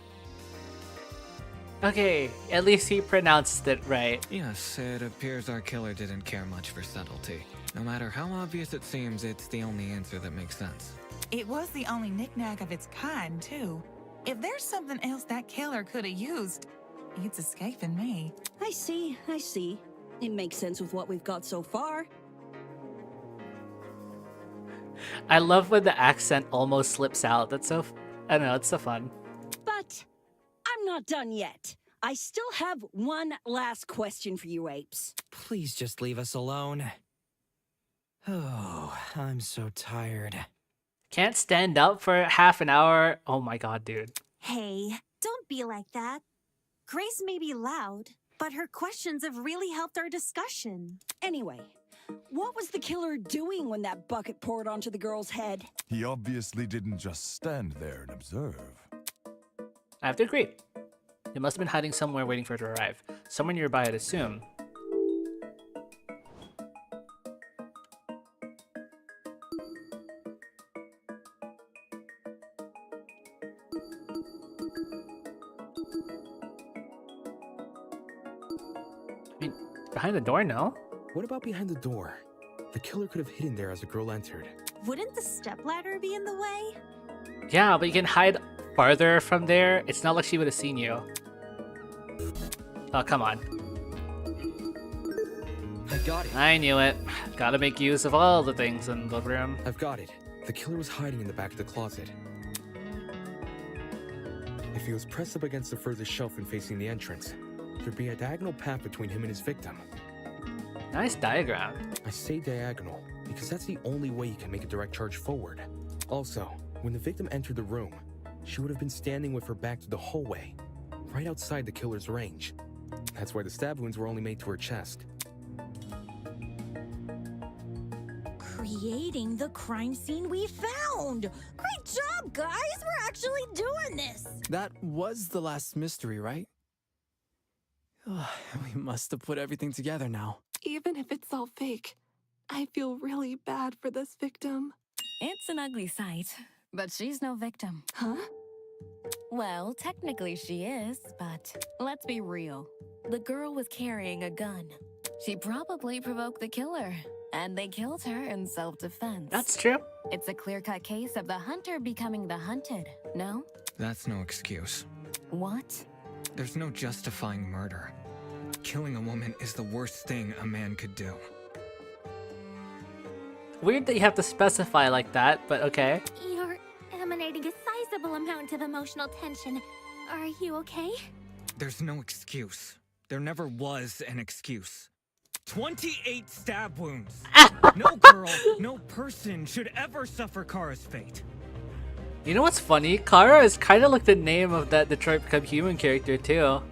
Okay, at least he pronounced it right. Yes, it appears our killer didn't care much for subtlety. No matter how obvious it seems, it's the only answer that makes sense. It was the only knick-knack of its kind, too. If there's something else that killer could have used, it's escaping me. I see. It makes sense with what we've got so far. I love when the accent almost slips out. That's so, I don't know, it's so fun. But I'm not done yet. I still have one last question for you apes. Please just leave us alone. Oh, I'm so tired. Can't stand up for half an hour. Oh my god, dude. Hey, don't be like that. Grace may be loud, but her questions have really helped our discussion. Anyway, what was the killer doing when that bucket poured onto the girl's head? He obviously didn't just stand there and observe. I have to agree. He must have been hiding somewhere waiting for it to arrive. Somewhere nearby, I'd assume. I mean, behind the door, no? What about behind the door? The killer could have hidden there as the girl entered. Wouldn't the stepladder be in the way? Yeah, but you can hide farther from there. It's not like she would have seen you. Oh, come on. I got it. I knew it. Gotta make use of all the things in the room. I've got it. The killer was hiding in the back of the closet. If he was pressed up against the furthest shelf and facing the entrance, there'd be a diagonal path between him and his victim. Nice diagram. I say diagonal because that's the only way you can make a direct charge forward. Also, when the victim entered the room, she would have been standing with her back to the hallway, right outside the killer's range. That's why the stab wounds were only made to her chest. Creating the crime scene we found! Great job, guys! We're actually doing this! That was the last mystery, right? We must have put everything together now. Even if it's all fake, I feel really bad for this victim. It's an ugly sight, but she's no victim. Huh? Well, technically she is, but let's be real. The girl was carrying a gun. She probably provoked the killer, and they killed her in self-defense. That's true. It's a clear-cut case of the hunter becoming the hunted, no? That's no excuse. What? There's no justifying murder. Killing a woman is the worst thing a man could do. Weird that you have to specify like that, but okay. You're emanating a sizable amount of emotional tension. Are you okay? There's no excuse. There never was an excuse. 28 stab wounds! No girl, no person should ever suffer Kara's fate. You know what's funny? Kara is kind of like the name of that Detroit Become Human character too.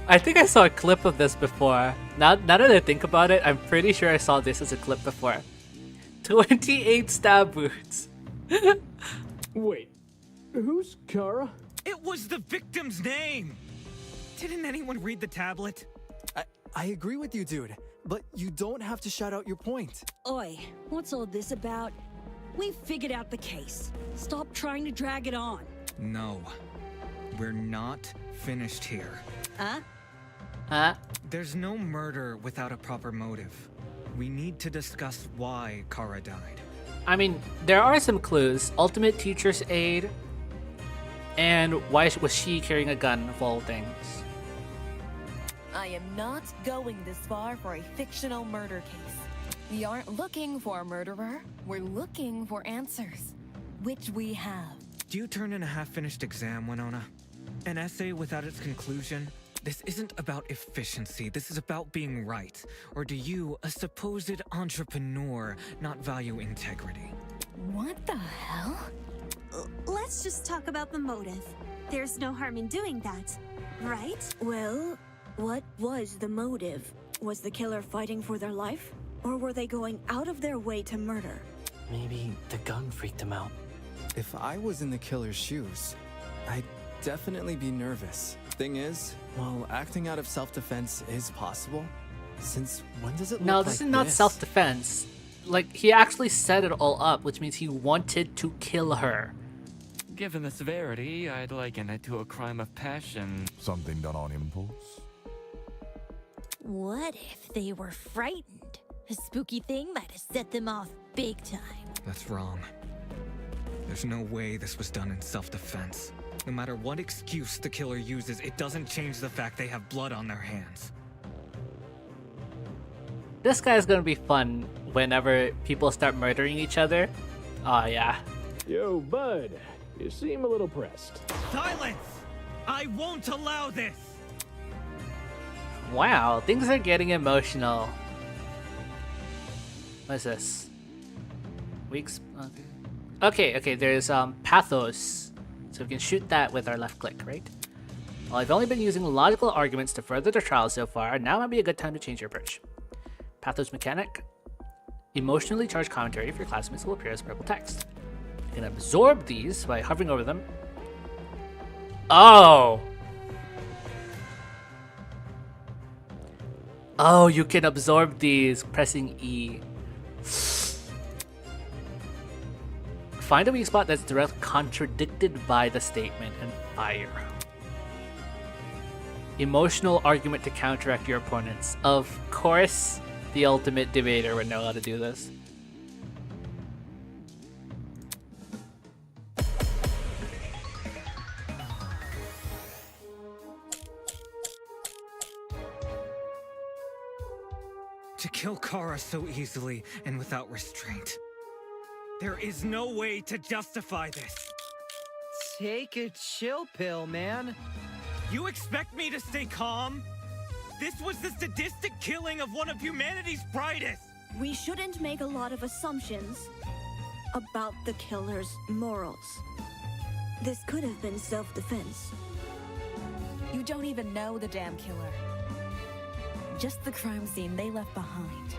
I think I saw a clip of this before. Now that I think about it, I'm pretty sure I saw this as a clip before. 28 stab wounds. Wait, who's Kara? It was the victim's name! Didn't anyone read the tablet? I agree with you, dude. But you don't have to shout out your point. Oi, what's all this about? We've figured out the case. Stop trying to drag it on. No. We're not finished here. Huh? Huh? There's no murder without a proper motive. We need to discuss why Kara died. I mean, there are some clues. Ultimate Teacher's Aid. And why was she carrying a gun of all things? I am not going this far for a fictional murder case. We aren't looking for a murderer. We're looking for answers, which we have. Do you turn in a half-finished exam, Winona? An essay without its conclusion? This isn't about efficiency, this is about being right. Or do you, a supposed entrepreneur, not value integrity? What the hell? Let's just talk about the motive. There's no harm in doing that, right? Well, what was the motive? Was the killer fighting for their life? Or were they going out of their way to murder? Maybe the gun freaked him out. If I was in the killer's shoes, I'd definitely be nervous. Thing is, while acting out of self-defense is possible, since when does it look No, like this is not this? self-defense. Like, he actually set it all up, which means he wanted to kill her. Given the severity, I'd liken it to a crime of passion. Something done on impulse? What if they were frightened? A spooky thing might have set them off big time. That's wrong. There's no way this was done in self-defense. No matter what excuse the killer uses, it doesn't change the fact they have blood on their hands. This guy's gonna be fun whenever people start murdering each other. Oh yeah. Yo, bud. You seem a little pressed. Silence! I won't allow this! Wow, things are getting emotional. What is this? Weeks. Okay, there's pathos. So we can shoot that with our left click, right? Well, I've only been using logical arguments to further the trial so far, now might be a good time to change your approach. Pathos mechanic. Emotionally charged commentary for your classmates will appear as purple text. You can absorb these by hovering over them. Oh! Oh, you can absorb these pressing E. Find a weak spot that's directly contradicted by the statement and fire. Emotional argument to counteract your opponents. Of course, the ultimate debater would know how to do this. To kill Kara so easily and without restraint. There is no way to justify this. Take a chill pill, man. You expect me to stay calm? This was the sadistic killing of one of humanity's brightest. We shouldn't make a lot of assumptions about the killer's morals. This could have been self-defense. You don't even know the damn killer. Just the crime scene they left behind.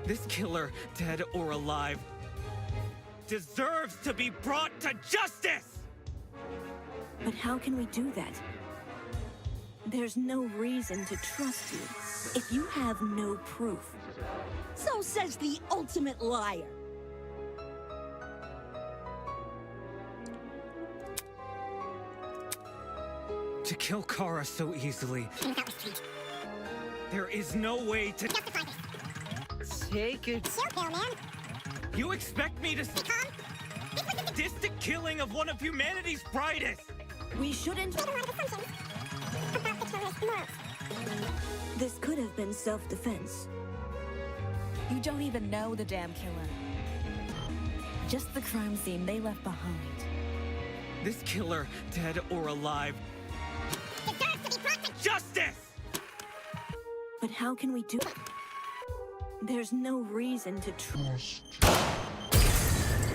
This killer, dead or alive, deserves to be brought to justice! But how can we do that? There's no reason to trust you if you have no proof. So says the ultimate liar. To kill Kara so easily. There is no way to justify this. Take a chill pill, man. You expect me to stay calm? This was the sadistic killing of one of humanity's brightest. We shouldn't make a lot of assumptions about the killer's morals. This could have been self-defense. You don't even know the damn killer. Just the crime scene they left behind. This killer, dead or alive, deserves to be brought to justice! But how can we do it? There's no reason to trust.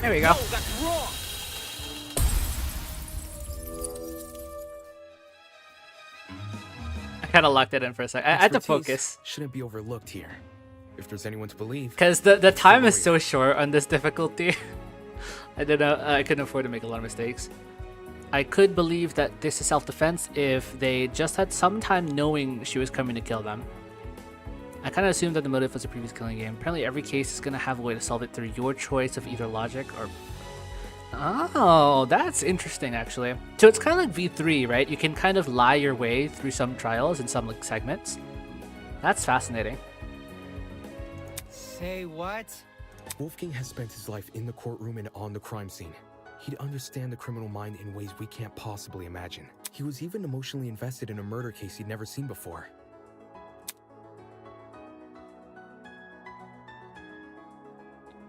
There we go. No, that's wrong. I kind of locked it in for a second. I had to focus. Shouldn't be overlooked here. If there's anyone to believe. Because the time is so short on this difficulty. I couldn't afford to make a lot of mistakes. I could believe that this is self-defense if they just had some time knowing she was coming to kill them. I kind of assumed that the motive was a previous killing game. Apparently every case is going to have a way to solve it through your choice of either logic or... Oh, that's interesting actually. So it's kind of like V3, right? You can kind of lie your way through some trials and some like segments. That's fascinating. Say what? Wolfgang has spent his life in the courtroom and on the crime scene. He'd understand the criminal mind in ways we can't possibly imagine. He was even emotionally invested in a murder case he'd never seen before.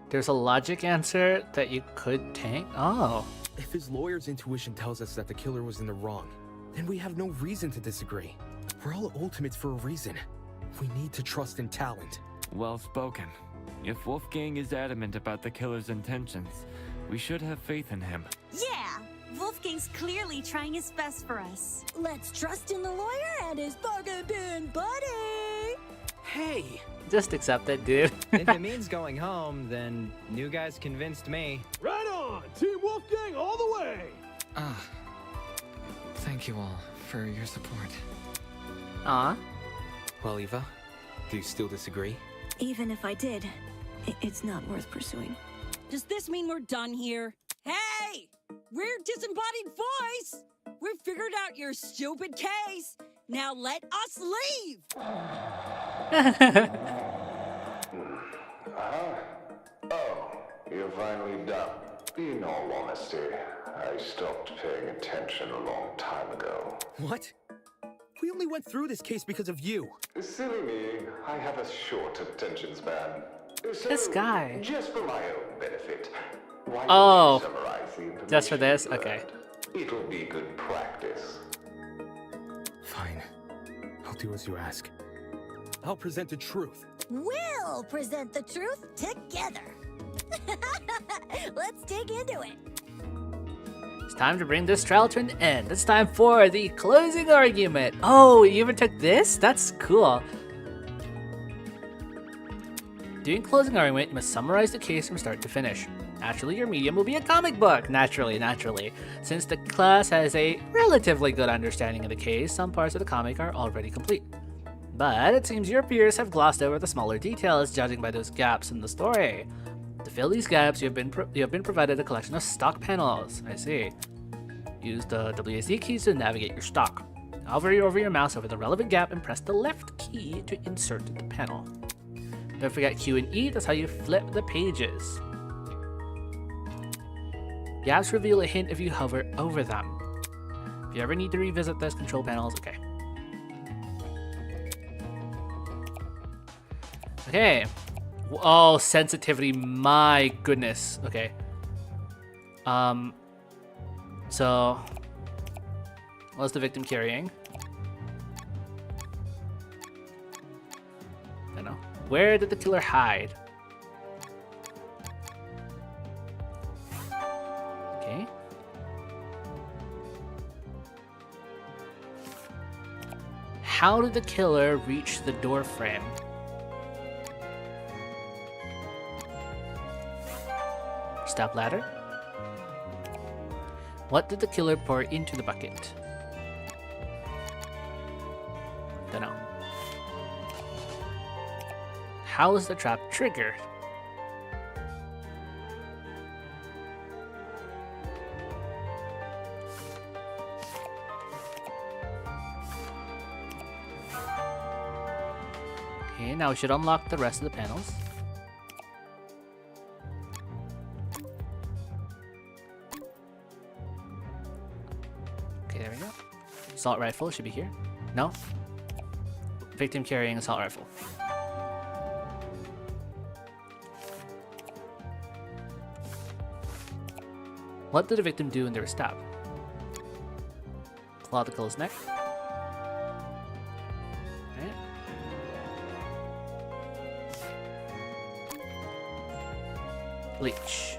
There's a logic answer that you could tank? Oh. If his lawyer's intuition tells us that the killer was in the wrong, then we have no reason to disagree. We're all ultimates for a reason. We need to trust in talent. Well spoken. If Wolfgang is adamant about the killer's intentions, we should have faith in him. Yeah, Wolfgang's clearly trying his best for us. Let's trust in the lawyer and his bargain bin buddy. Hey! Just accept it, dude. If it means going home, then new guys convinced me. Right on! Team Wolfgang all the way! Thank you all for your support. Well, Eva, do you still disagree? Even if I did, it's not worth pursuing. Does this mean we're done here? Hey! We're Disembodied Voice! We've figured out your stupid case. Now let us leave! Oh, you're finally done. In all honesty, I stopped paying attention a long time ago. What? We only went through this case because of you. Silly me, I have a short attention span. So, This guy. Just for my own benefit, why Oh. don't you summarize the information Just for this? you've Okay. learned? It'll be good practice. Fine. I'll do as you ask. I'll present the truth. We'll present the truth together. Let's dig into it. It's time to bring this trial to an end. It's time for the closing argument. Oh, you even took this? That's cool. Doing closing argument, you must summarize the case from start to finish. Naturally, your medium will be a comic book. Naturally. Since the class has a relatively good understanding of the case, some parts of the comic are already complete. But it seems your peers have glossed over the smaller details, judging by those gaps in the story. To fill these gaps, you have been provided a collection of stock panels. I see. Use the WASD keys to navigate your stock. Hover over your mouse over the relevant gap and press the left key to insert the panel. Don't forget Q and E, that's how you flip the pages. Gaps reveal a hint if you hover over them. If you ever need to revisit those control panels, okay. Okay. Oh, sensitivity, my goodness. Okay. So, what's the victim carrying? I don't know. Where did the killer hide? Okay. How did the killer reach the door frame? Step ladder. What did the killer pour into the bucket? Dunno. How is the trap triggered? Okay, now we should unlock the rest of the panels. Okay, there we go. Assault rifle should be here. No? Victim carrying assault rifle. What did the victim do when they were stabbed? Claw the killer's neck. Alright. Bleach.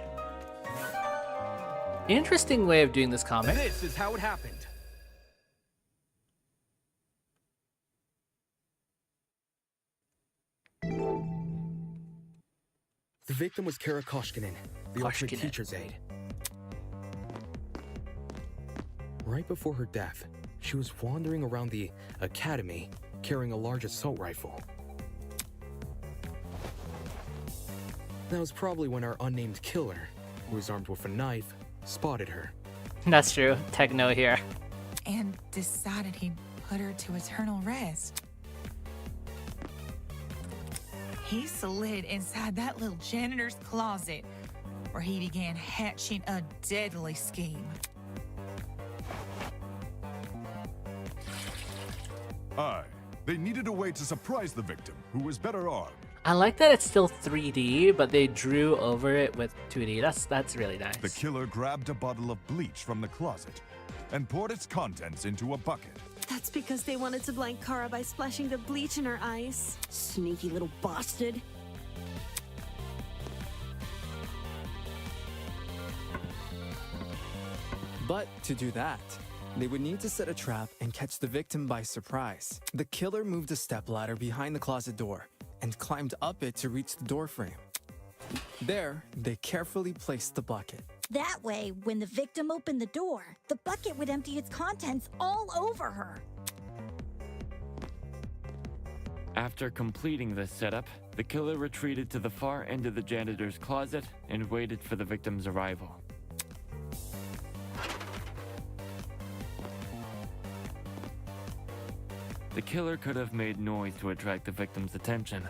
Interesting way of doing this comic. This is how it happened. The victim was Kara Koshkinen, the ultimate Koshkinen. teacher's aide. Right before her death, she was wandering around the academy carrying a large assault rifle. That was probably when our unnamed killer, who was armed with a knife, spotted her. That's true. Techno here. And decided he'd put her to eternal rest. He slid inside that little janitor's closet, where he began hatching a deadly scheme. Aye. They needed a way to surprise the victim, who was better armed. I like that it's still 3D, but they drew over it with 2D. That's really nice. The killer grabbed a bottle of bleach from the closet and poured its contents into a bucket. That's because they wanted to blind Kara by splashing the bleach in her eyes. Sneaky little bastard. But to do that, they would need to set a trap and catch the victim by surprise. The killer moved a stepladder behind the closet door and climbed up it to reach the doorframe. There, they carefully placed the bucket. That way, when the victim opened the door, the bucket would empty its contents all over her. After completing this setup, the killer retreated to the far end of the janitor's closet and waited for the victim's arrival. The killer could have made noise to attract the victim's attention.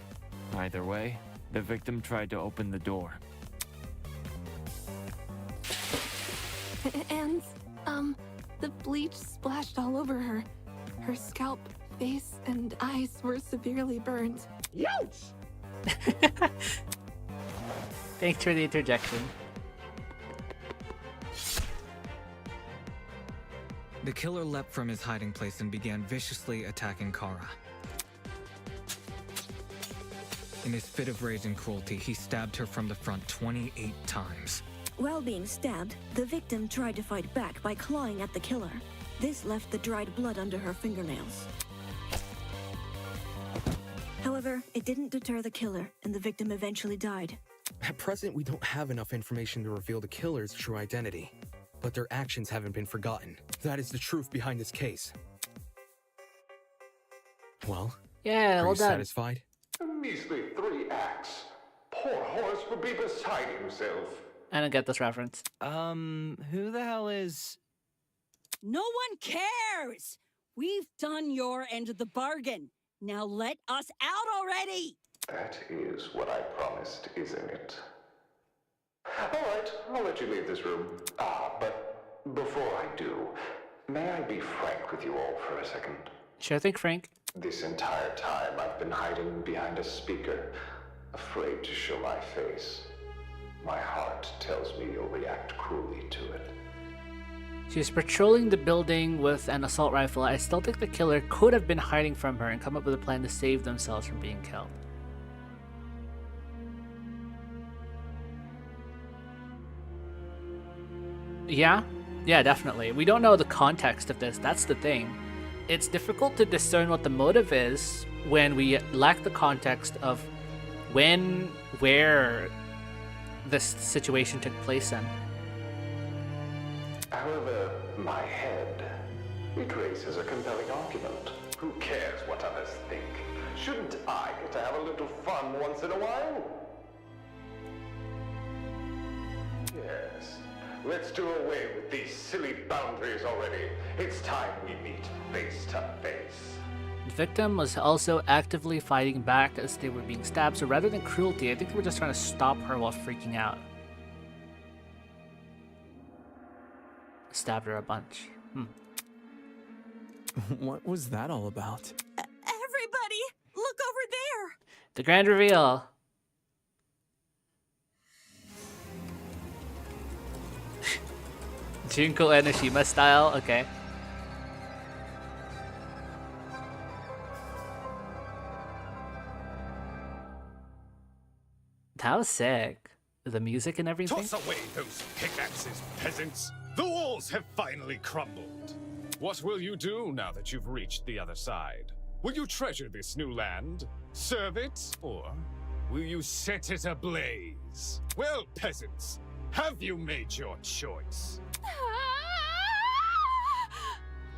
Either way, the victim tried to open the door. And, the bleach splashed all over her. Her scalp, face, and eyes were severely burned. Youch! Thanks for the interjection. The killer leapt from his hiding place and began viciously attacking Kara. In his fit of rage and cruelty, he stabbed her from the front 28 times. While being stabbed, the victim tried to fight back by clawing at the killer. This left the dried blood under her fingernails. However, it didn't deter the killer, and the victim eventually died. At present, we don't have enough information to reveal the killer's true identity, but their actions haven't been forgotten. That is the truth behind this case. Well, yeah, are well you done. satisfied? A measly 3 acts. Poor Horace would be beside himself. I don't get this reference. Who the hell is... No one cares! We've done your end of the bargain. Now let us out already! That is what I promised, isn't it? Alright, I'll let you leave this room. But before I do, may I be frank with you all for a second? Sure thing, Frank. This entire time I've been hiding behind a speaker, afraid to show my face. My heart tells me you'll react cruelly to it. She's patrolling the building with an assault rifle. I still think the killer could have been hiding from her and come up with a plan to save themselves from being killed. Yeah, definitely. We don't know the context of this. That's the thing. It's difficult to discern what the motive is when we lack the context of when, where this situation took place in. However, my head, it raises a compelling argument. Who cares what others think? Shouldn't I get to have a little fun once in a while? Yes. Let's do away with these silly boundaries already. It's time we meet face to face. The victim was also actively fighting back as they were being stabbed, so rather than cruelty, I think they were just trying to stop her while freaking out. Stabbed her a bunch. What was that all about? Everybody, look over there! The grand reveal. Junko Enoshima style, okay. That was sick. The music and everything. Toss away those pickaxes, peasants. The walls have finally crumbled. What will you do now that you've reached the other side? Will you treasure this new land, serve it, or will you set it ablaze? Well, peasants, have you made your choice?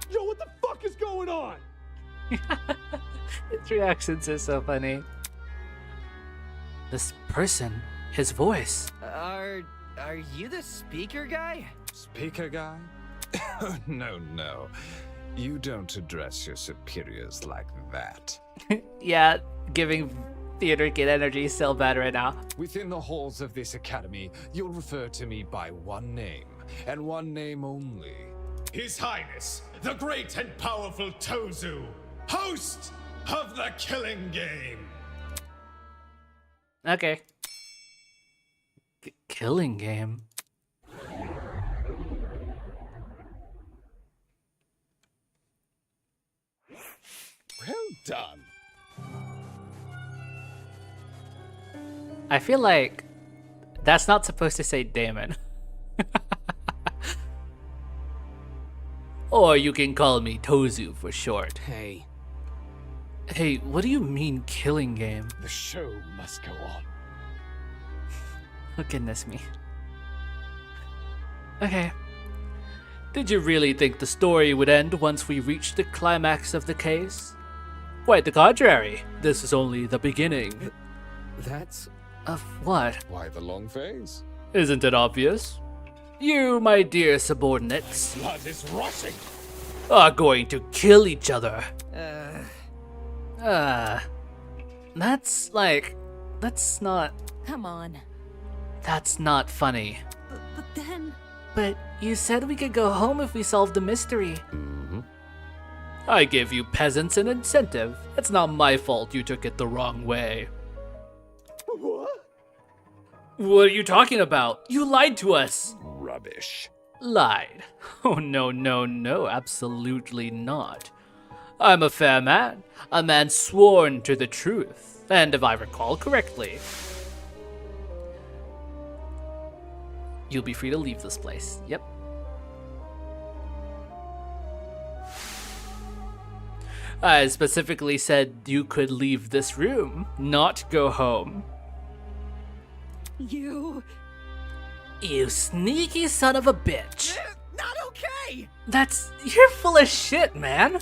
Yo, what the fuck is going on? His reactions are so funny. This person, his voice. Are you the speaker guy? Speaker guy? No. You don't address your superiors like that. Yeah, giving theater kid energy so bad right now. Within the halls of this academy, you'll refer to me by one name, and one name only. His Highness, the great and powerful Tozu, host of the Killing Game. Okay. Killing Game. Well done. I feel like that's not supposed to say Damon. Or you can call me Tozu for short. Hey, what do you mean Killing Game? The show must go on. Oh, goodness me. Okay. Did you really think the story would end once we reached the climax of the case? Quite the contrary. This is only the beginning. That's... Of what? Why the long face? Isn't it obvious? You, my dear subordinates, Blood is rushing. are going to kill each other. That's not... Come on. That's not funny. But then... But you said we could go home if we solved the mystery. I gave you peasants an incentive. It's not my fault you took it the wrong way. What? What are you talking about? You lied to us. Rubbish. Lied? Oh, no, absolutely not. I'm a fair man, a man sworn to the truth, and if I recall correctly, you'll be free to leave this place. Yep. I specifically said you could leave this room, not go home. You sneaky son of a bitch. Not okay! You're full of shit, man.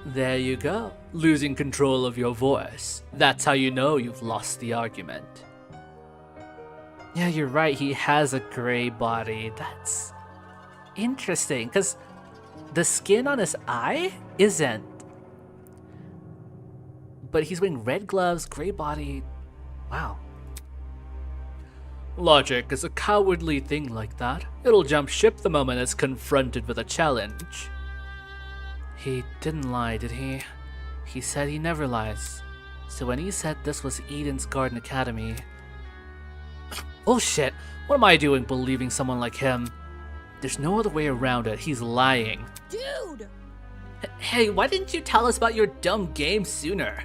There you go, losing control of your voice. That's how you know you've lost the argument. Yeah, you're right, he has a gray body. That's interesting, because the skin on his eye isn't. But he's wearing red gloves, gray body. Wow. Logic is a cowardly thing like that. It'll jump ship the moment it's confronted with a challenge. He didn't lie, did he? He said he never lies. So when he said this was Eden's Garden Academy... Bullshit! What am I doing believing someone like him? There's no other way around it. He's lying. Dude! Hey, why didn't you tell us about your dumb game sooner?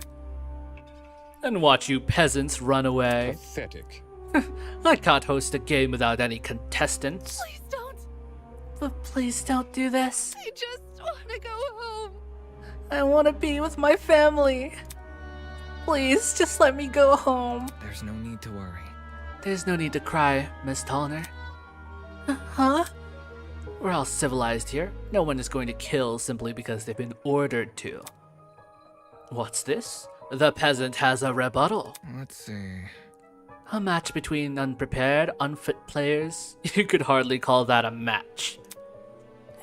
And watch you peasants run away. Pathetic. I can't host a game without any contestants. Please don't. But please don't do this. I just want to go home. I want to be with my family. Please, just let me go home. There's no need to worry. There's no need to cry, Miss Tollner. Huh? We're all civilized here. No one is going to kill simply because they've been ordered to. What's this? The peasant has a rebuttal. Let's see. A match between unprepared, unfit players? You could hardly call that a match.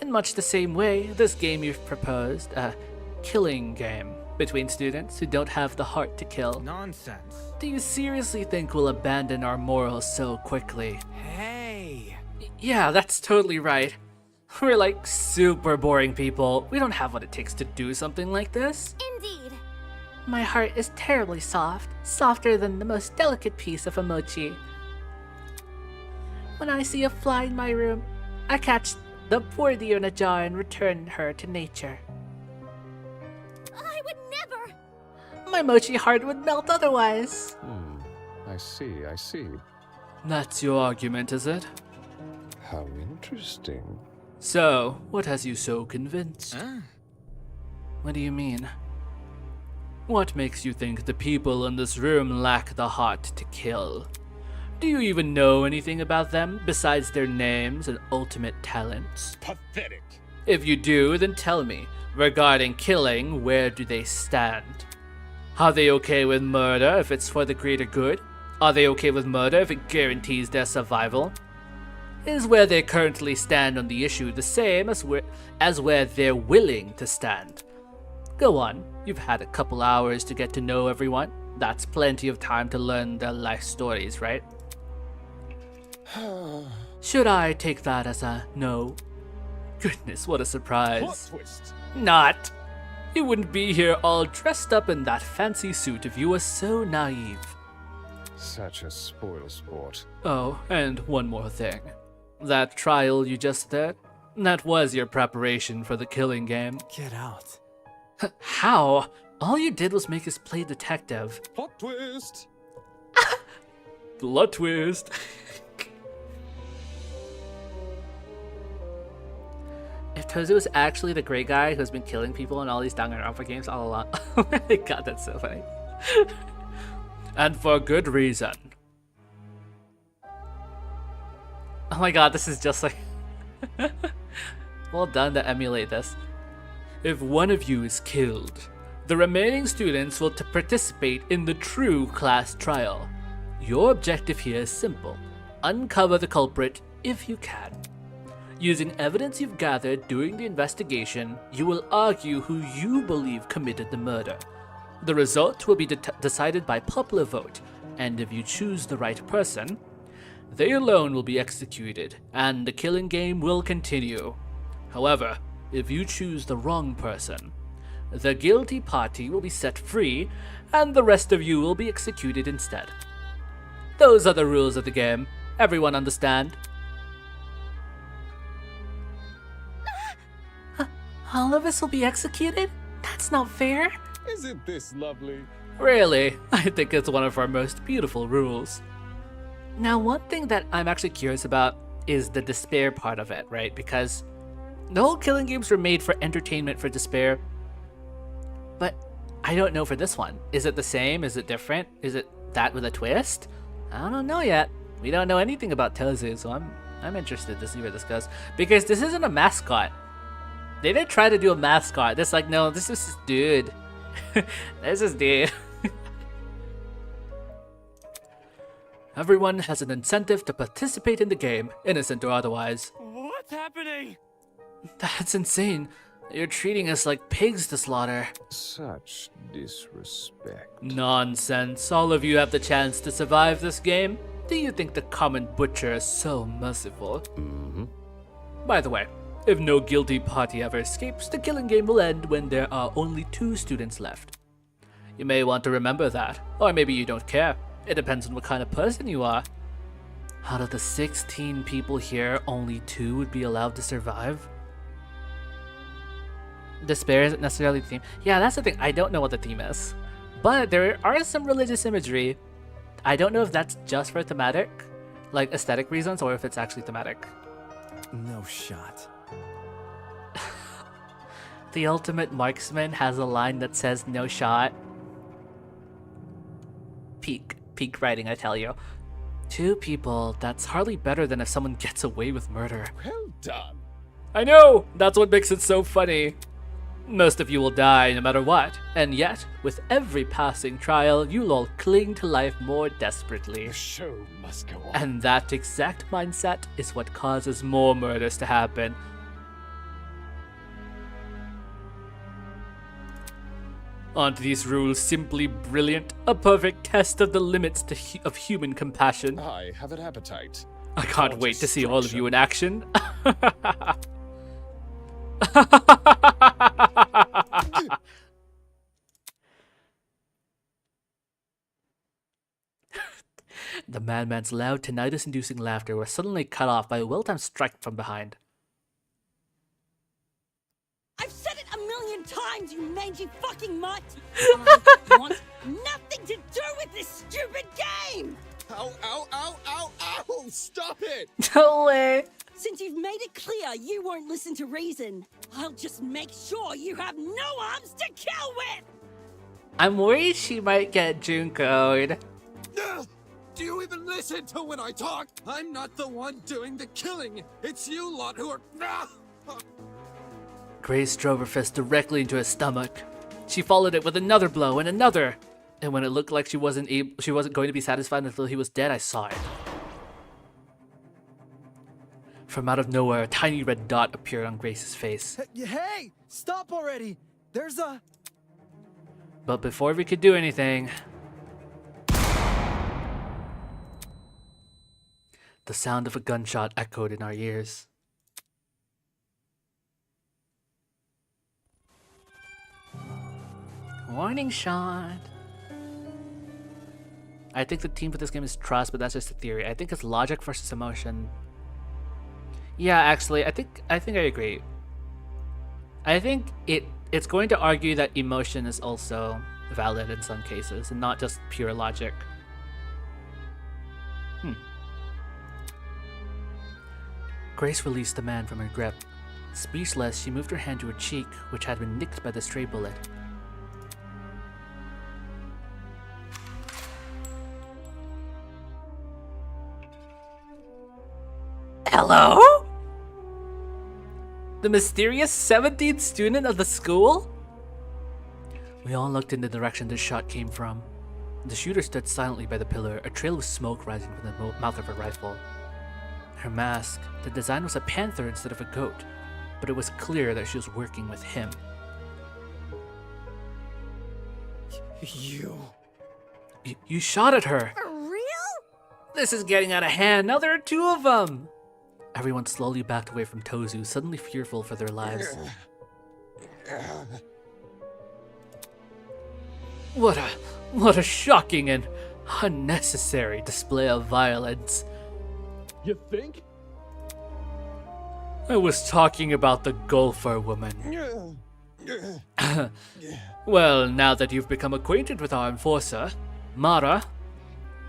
In much the same way, this game you've proposed, a killing game between students who don't have the heart to kill. Nonsense. Do you seriously think we'll abandon our morals so quickly? Hey! Yeah, that's totally right. We're like super boring people. We don't have what it takes to do something like this. Indeed. My heart is terribly soft, softer than the most delicate piece of a mochi. When I see a fly in my room, I catch the poor dear in a jar and return her to nature. I would never. My mochi heart would melt otherwise. I see. That's your argument, is it? How interesting. So, what has you so convinced? What do you mean? What makes you think the people in this room lack the heart to kill? Do you even know anything about them besides their names and ultimate talents? Pathetic. If you do, then tell me, regarding killing, where do they stand? Are they okay with murder if it's for the greater good? Are they okay with murder if it guarantees their survival? Is where they currently stand on the issue the same as where they're willing to stand? Go on, you've had a couple hours to get to know everyone. That's plenty of time to learn their life stories, right? Should I take that as a no? Goodness, what a surprise. Plot twist. Not. You wouldn't be here all dressed up in that fancy suit if you were so naive. Such a spoil sport. Oh, and one more thing. That trial you just did, that was your preparation for the killing game. Get out. How? All you did was make us play detective. Plot twist. Plot twist. If Tozu was actually the gray guy who's been killing people in all these Danganronpa games all along. Oh my god, that's so funny. And for good reason. Oh my god, this is just like... Well done to emulate this. If one of you is killed, the remaining students will participate in the true class trial. Your objective here is simple. uncover the culprit if you can. Using evidence you've gathered during the investigation, you will argue who you believe committed the murder. The result will be decided by popular vote, and if you choose the right person, they alone will be executed, and the killing game will continue. However, if you choose the wrong person, the guilty party will be set free, and the rest of you will be executed instead. Those are the rules of the game. Everyone understand? All of us will be executed? That's not fair. Isn't this lovely? Really, I think it's one of our most beautiful rules. Now, one thing that I'm actually curious about is the despair part of it, right? Because the whole killing games were made for entertainment, for despair. But I don't know for this one. Is it the same? Is it different? Is it that with a twist? I don't know yet. We don't know anything about Tozu, so I'm interested to see where this goes. Because this isn't a mascot. They didn't try to do a mascot. This like, no, this is this dude. This is dude. Everyone has an incentive to participate in the game, innocent or otherwise. What's happening? That's insane. You're treating us like pigs to slaughter. Such disrespect. Nonsense. All of you have the chance to survive this game. Do you think the common butcher is so merciful? Mm-hmm. By the way, if no guilty party ever escapes, the killing game will end when there are only 2 students left. You may want to remember that, or maybe you don't care. It depends on what kind of person you are. Out of the 16 people here, only 2 would be allowed to survive? Despair isn't necessarily the theme. Yeah, that's the thing. I don't know what the theme is. But there are some religious imagery. I don't know if that's just for thematic, like aesthetic reasons, or if it's actually thematic. No shot. The ultimate marksman has a line that says no shot. Peak writing, I tell you. 2 people, that's hardly better than if someone gets away with murder. Well done. I know! That's what makes it so funny. Most of you will die no matter what, and yet, with every passing trial, you'll all cling to life more desperately. The show must go on. And that exact mindset is what causes more murders to happen. Aren't these rules simply brilliant? A perfect test of the limits of human compassion. I have an appetite. I can't wait to see all of you in action. The madman's loud, tinnitus-inducing laughter was suddenly cut off by a well-timed strike from behind. I've said it a million times, you mangy fucking mutt! I want nothing to do with this stupid game! Ow, ow, ow, ow, ow! Stop it! No way! Since you've made it clear you won't listen to reason, I'll just make sure you have no arms to kill with! I'm worried she might get Junko'd. Do you even listen to when I talk? I'm not the one doing the killing. It's you lot who are... Grace drove her fist directly into his stomach. She followed it with another blow and another. And when it looked like she wasn't going to be satisfied until he was dead, I saw it. From out of nowhere, a tiny red dot appeared on Grace's face. Hey! Stop already! There's a... But before we could do anything... The sound of a gunshot echoed in our ears. Warning shot. I think the theme for this game is trust, but that's just a theory. I think it's logic versus emotion. Yeah, actually, I think I agree. I think it's going to argue that emotion is also valid in some cases, and not just pure logic. Grace released the man from her grip. Speechless, she moved her hand to her cheek, which had been nicked by the stray bullet. Hello? The mysterious 17th student of the school? We all looked in the direction the shot came from. The shooter stood silently by the pillar, a trail of smoke rising from the mouth of her rifle. Her mask, the design was a panther instead of a goat, but it was clear that she was working with him. You shot at her! For real? This is getting out of hand, now there are two of them! Everyone slowly backed away from Tozu, suddenly fearful for their lives. What a shocking and unnecessary display of violence. You think? I was talking about the golfer woman. Well, now that you've become acquainted with our enforcer, Mara,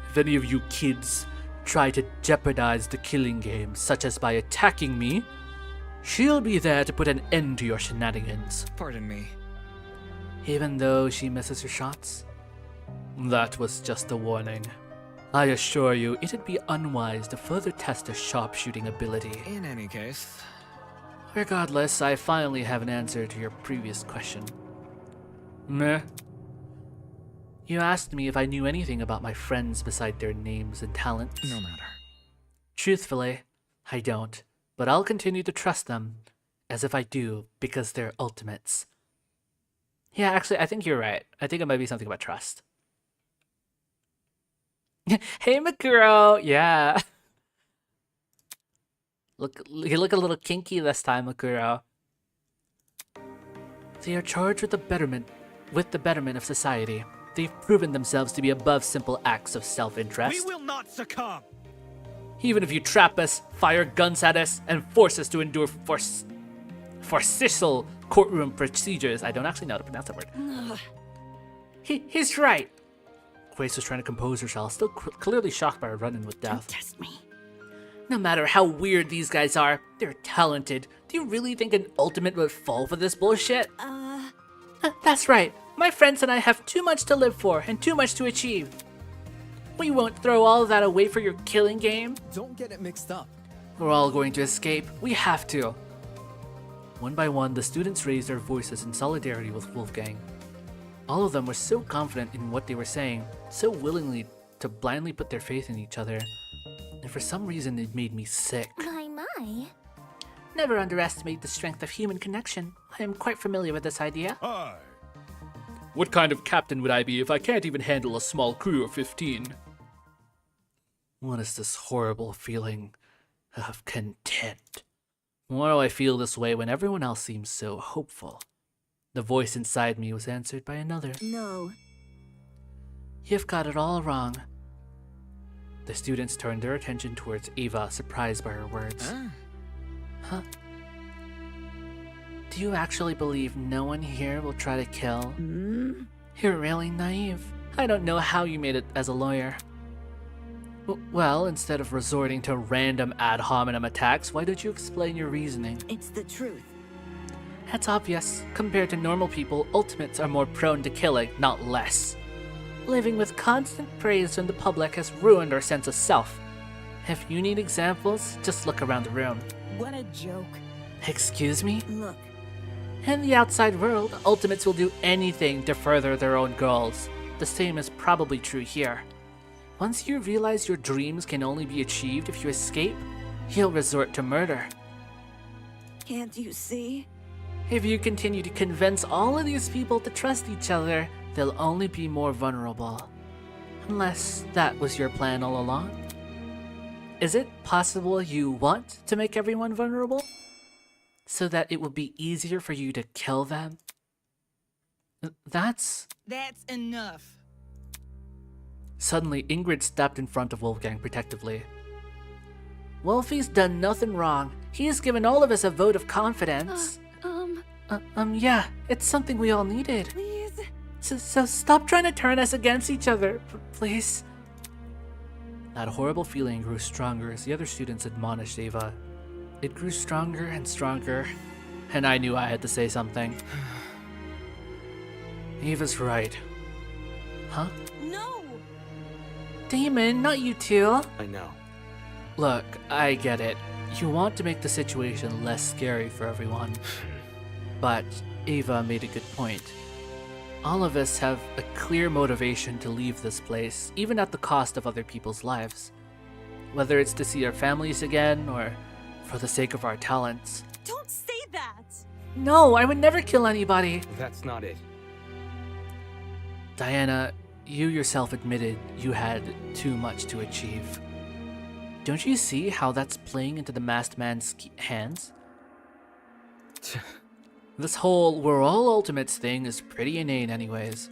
if any of you kids try to jeopardize the killing game, such as by attacking me, she'll be there to put an end to your shenanigans. Pardon me. Even though she misses her shots? That was just a warning. I assure you, it'd be unwise to further test her sharpshooting ability. In any case... Regardless, I finally have an answer to your previous question. Meh. You asked me if I knew anything about my friends beside their names and talents. No matter. Truthfully, I don't, but I'll continue to trust them, as if I do, because they're ultimates. Yeah, actually, I think you're right. I think it might be something about trust. Hey, Makuro! Yeah. You look a little kinky this time, Makuro. They are charged with the betterment of society. They've proven themselves to be above simple acts of self-interest. We will not succumb! Even if you trap us, fire guns at us, and force us to endure forcible courtroom procedures. I don't actually know how to pronounce that word. He's right. Grace was trying to compose herself, still clearly shocked by her run-in with death. Don't test me. No matter how weird these guys are, they're talented. Do you really think an ultimate would fall for this bullshit? That's right. My friends and I have too much to live for and too much to achieve. We won't throw all of that away for your killing game. Don't get it mixed up. We're all going to escape. We have to. One by one, the students raised their voices in solidarity with Wolfgang. All of them were so confident in what they were saying, so willingly to blindly put their faith in each other. And for some reason, it made me sick. My. Never underestimate the strength of human connection. I am quite familiar with this idea. Aye. What kind of captain would I be if I can't even handle a small crew of 15? What is this horrible feeling of content? Why do I feel this way when everyone else seems so hopeful? The voice inside me was answered by another. No. You've got it all wrong. The students turned their attention towards Ava, surprised by her words. Huh? Do you actually believe no one here will try to kill? You're really naive. I don't know how you made it as a lawyer. Well, instead of resorting to random ad hominem attacks, why don't you explain your reasoning? It's the truth. That's obvious. Compared to normal people, ultimates are more prone to killing, not less. Living with constant praise from the public has ruined our sense of self. If you need examples, just look around the room. What a joke. Excuse me? Look. In the outside world, ultimates will do anything to further their own goals. The same is probably true here. Once you realize your dreams can only be achieved if you escape, you'll resort to murder. Can't you see? If you continue to convince all of these people to trust each other, they'll only be more vulnerable. Unless that was your plan all along. Is it possible you want to make everyone vulnerable? So that it will be easier for you to kill them? That's enough. Suddenly, Ingrid stepped in front of Wolfgang protectively. Wolfie's done nothing wrong. He has given all of us a vote of confidence. Yeah, it's something we all needed. Please. So stop trying to turn us against each other, please. That horrible feeling grew stronger as the other students admonished Ava. It grew stronger and stronger, and I knew I had to say something. Ava's right. Huh? No! Damon, not you two. I know. Look, I get it. You want to make the situation less scary for everyone. But Ava made a good point. All of us have a clear motivation to leave this place, even at the cost of other people's lives. Whether it's to see our families again, or for the sake of our talents. Don't say that! No, I would never kill anybody! That's not it. Diana, you yourself admitted you had too much to achieve. Don't you see how that's playing into the masked man's hands? This whole we're all ultimates thing is pretty inane anyways.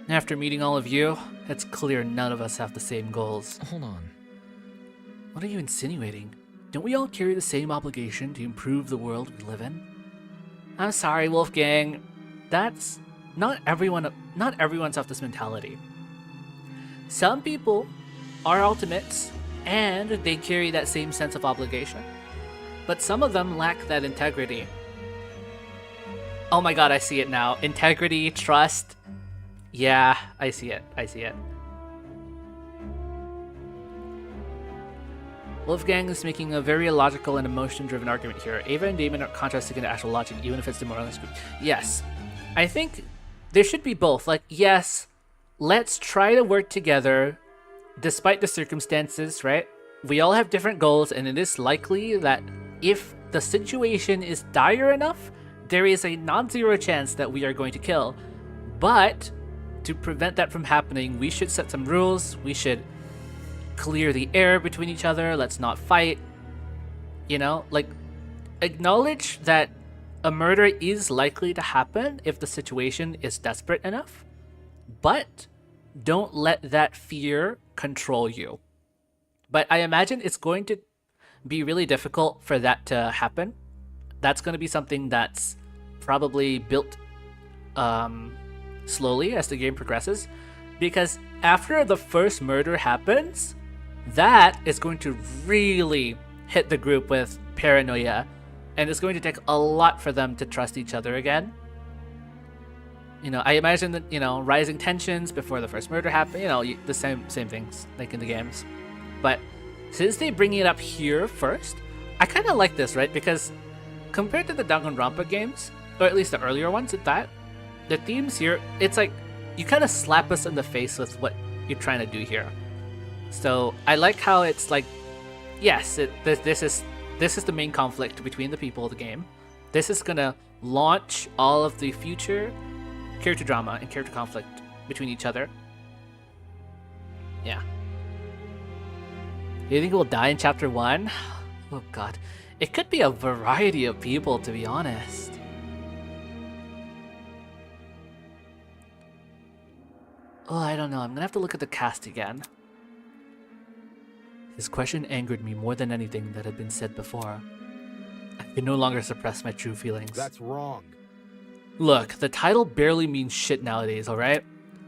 After meeting all of you, it's clear none of us have the same goals. Hold on. What are you insinuating? Don't we all carry the same obligation to improve the world we live in? I'm sorry, Wolfgang. That's not everyone's have this mentality. Some people are ultimates and they carry that same sense of obligation. But some of them lack that integrity. Oh my god, I see it now. Integrity, trust. Yeah, I see it. I see it. Wolfgang is making a very illogical and emotion-driven argument here. Ava and Damon are contrasting into actual logic, even if it's demoralizing. Yes. I think there should be both. Like, yes, let's try to work together despite the circumstances, right? We all have different goals, and it is likely that if the situation is dire enough, there is a non-zero chance that we are going to kill. But to prevent that from happening, we should set some rules. We should clear the air between each other. Let's not fight. You know, like, acknowledge that a murder is likely to happen if the situation is desperate enough, but don't let that fear control you. But I imagine it's going to be really difficult for that to happen. That's going to be something that's probably built slowly as the game progresses, because after the first murder happens, that is going to really hit the group with paranoia, and it's going to take a lot for them to trust each other again. You know, I imagine that, you know, rising tensions before the first murder happened, you know, the same things like in the games. But since they bring it up here first, I kind of like this, right? Because compared to the Danganronpa games, or at least the earlier ones at that, the themes here, it's like you kind of slap us in the face with what you're trying to do here. So I like how it's like, yes, this is the main conflict between the people of the game. This is gonna launch all of the future character drama and character conflict between each other. Yeah. You think we'll die in chapter 1? Oh god. It could be a variety of people, to be honest. Oh, I don't know. I'm gonna have to look at the cast again. His question angered me more than anything that had been said before. I could no longer suppress my true feelings. That's wrong. Look, the title barely means shit nowadays, alright?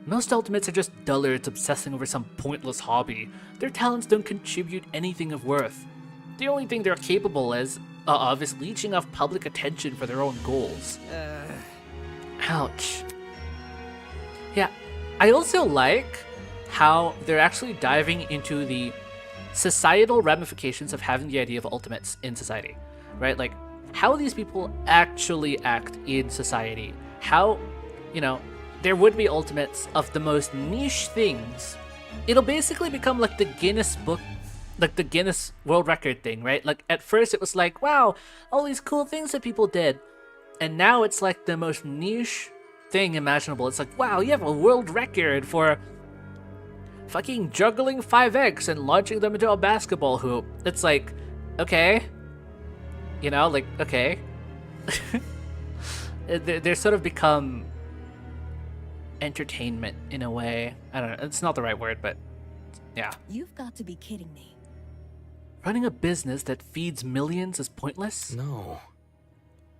Most ultimates are just dullards obsessing over some pointless hobby. Their talents don't contribute anything of worth. The only thing they're capable of is leeching off public attention for their own goals. Ouch. Yeah, I also like how they're actually diving into the societal ramifications of having the idea of ultimates in society, right? Like, how these people actually act in society. How, you know, there would be ultimates of the most niche things. It'll basically become like the Guinness book, like the Guinness World Record thing, right? Like, at first it was like, wow, all these cool things that people did. And now it's like the most niche thing imaginable. It's like, wow, you have a world record for fucking juggling 5 eggs and launching them into a basketball hoop. It's like, okay. You know, like, okay. They're sort of become entertainment in a way. I don't know. It's not the right word, but yeah. You've got to be kidding me. Running a business that feeds millions is pointless? No.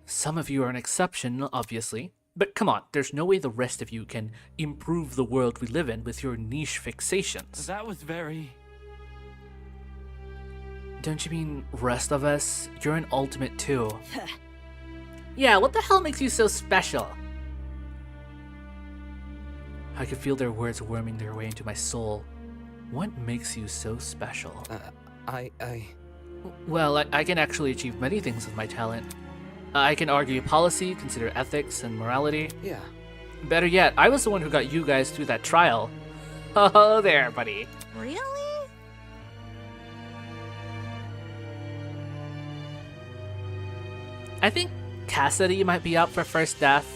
Some of you are an exception, obviously. But come on, there's no way the rest of you can improve the world we live in with your niche fixations. That was very... Don't you mean rest of us? You're an ultimate too. Yeah, what the hell makes you so special? I could feel their words worming their way into my soul. What makes you so special? Well, I can actually achieve many things with my talent. I can argue policy, consider ethics and morality. Yeah. Better yet, I was the one who got you guys through that trial. Oh, there, buddy. Really? I think Cassidy might be up for first death.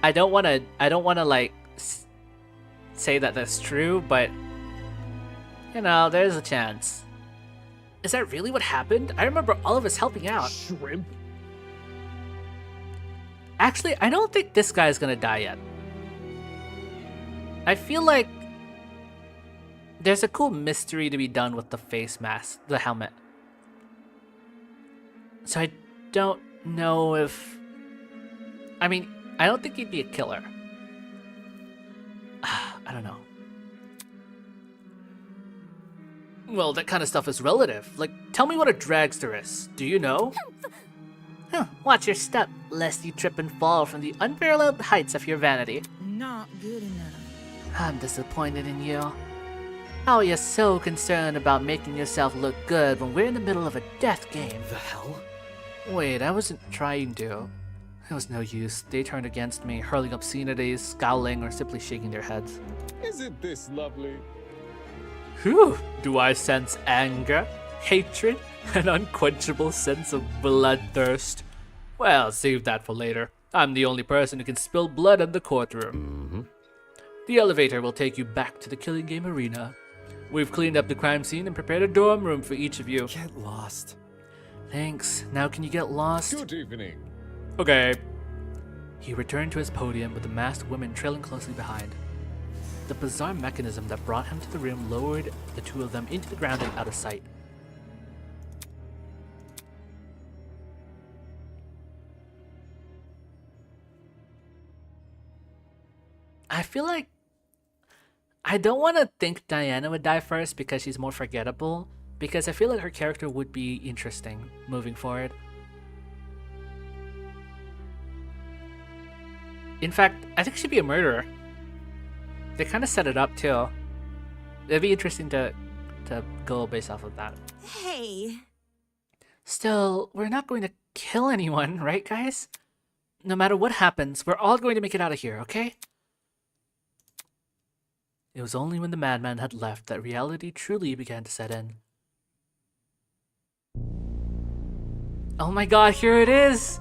I don't want to like say that that's true, but you know, there's a chance. Is that really what happened? I remember all of us helping out. Shrimp? Actually, I don't think this guy's gonna die yet. I feel like there's a cool mystery to be done with the face mask, the helmet. So I don't know if... I mean, I don't think he'd be a killer. I don't know. Well, that kind of stuff is relative. Like, tell me what a dragster is. Do you know? Watch your step, lest you trip and fall from the unparalleled heights of your vanity. Not good enough. I'm disappointed in you. How are you so concerned about making yourself look good when we're in the middle of a death game? The hell? Wait, I wasn't trying to. It was no use. They turned against me, hurling obscenities, scowling, or simply shaking their heads. Isn't this lovely? Whew! Do I sense anger, hatred, an unquenchable sense of bloodthirst? Well, save that for later. I'm the only person who can spill blood in the courtroom. The elevator will take you back to the killing game arena. We've cleaned up the crime scene and prepared a dorm room for each of you. Get lost. Thanks. Now can you get lost? Good evening. Okay. He returned to his podium with the masked women trailing closely behind. The bizarre mechanism that brought him to the room lowered the two of them into the ground and out of sight. I feel like I don't want to think Diana would die first because she's more forgettable, because I feel like her character would be interesting moving forward. In fact, I think she'd be a murderer. They kind of set it up too. It'd be interesting to go based off of that. Hey. Still, we're not going to kill anyone, right guys? No matter what happens, we're all going to make it out of here, okay? It was only when the madman had left that reality truly began to set in. Oh my god, here it is!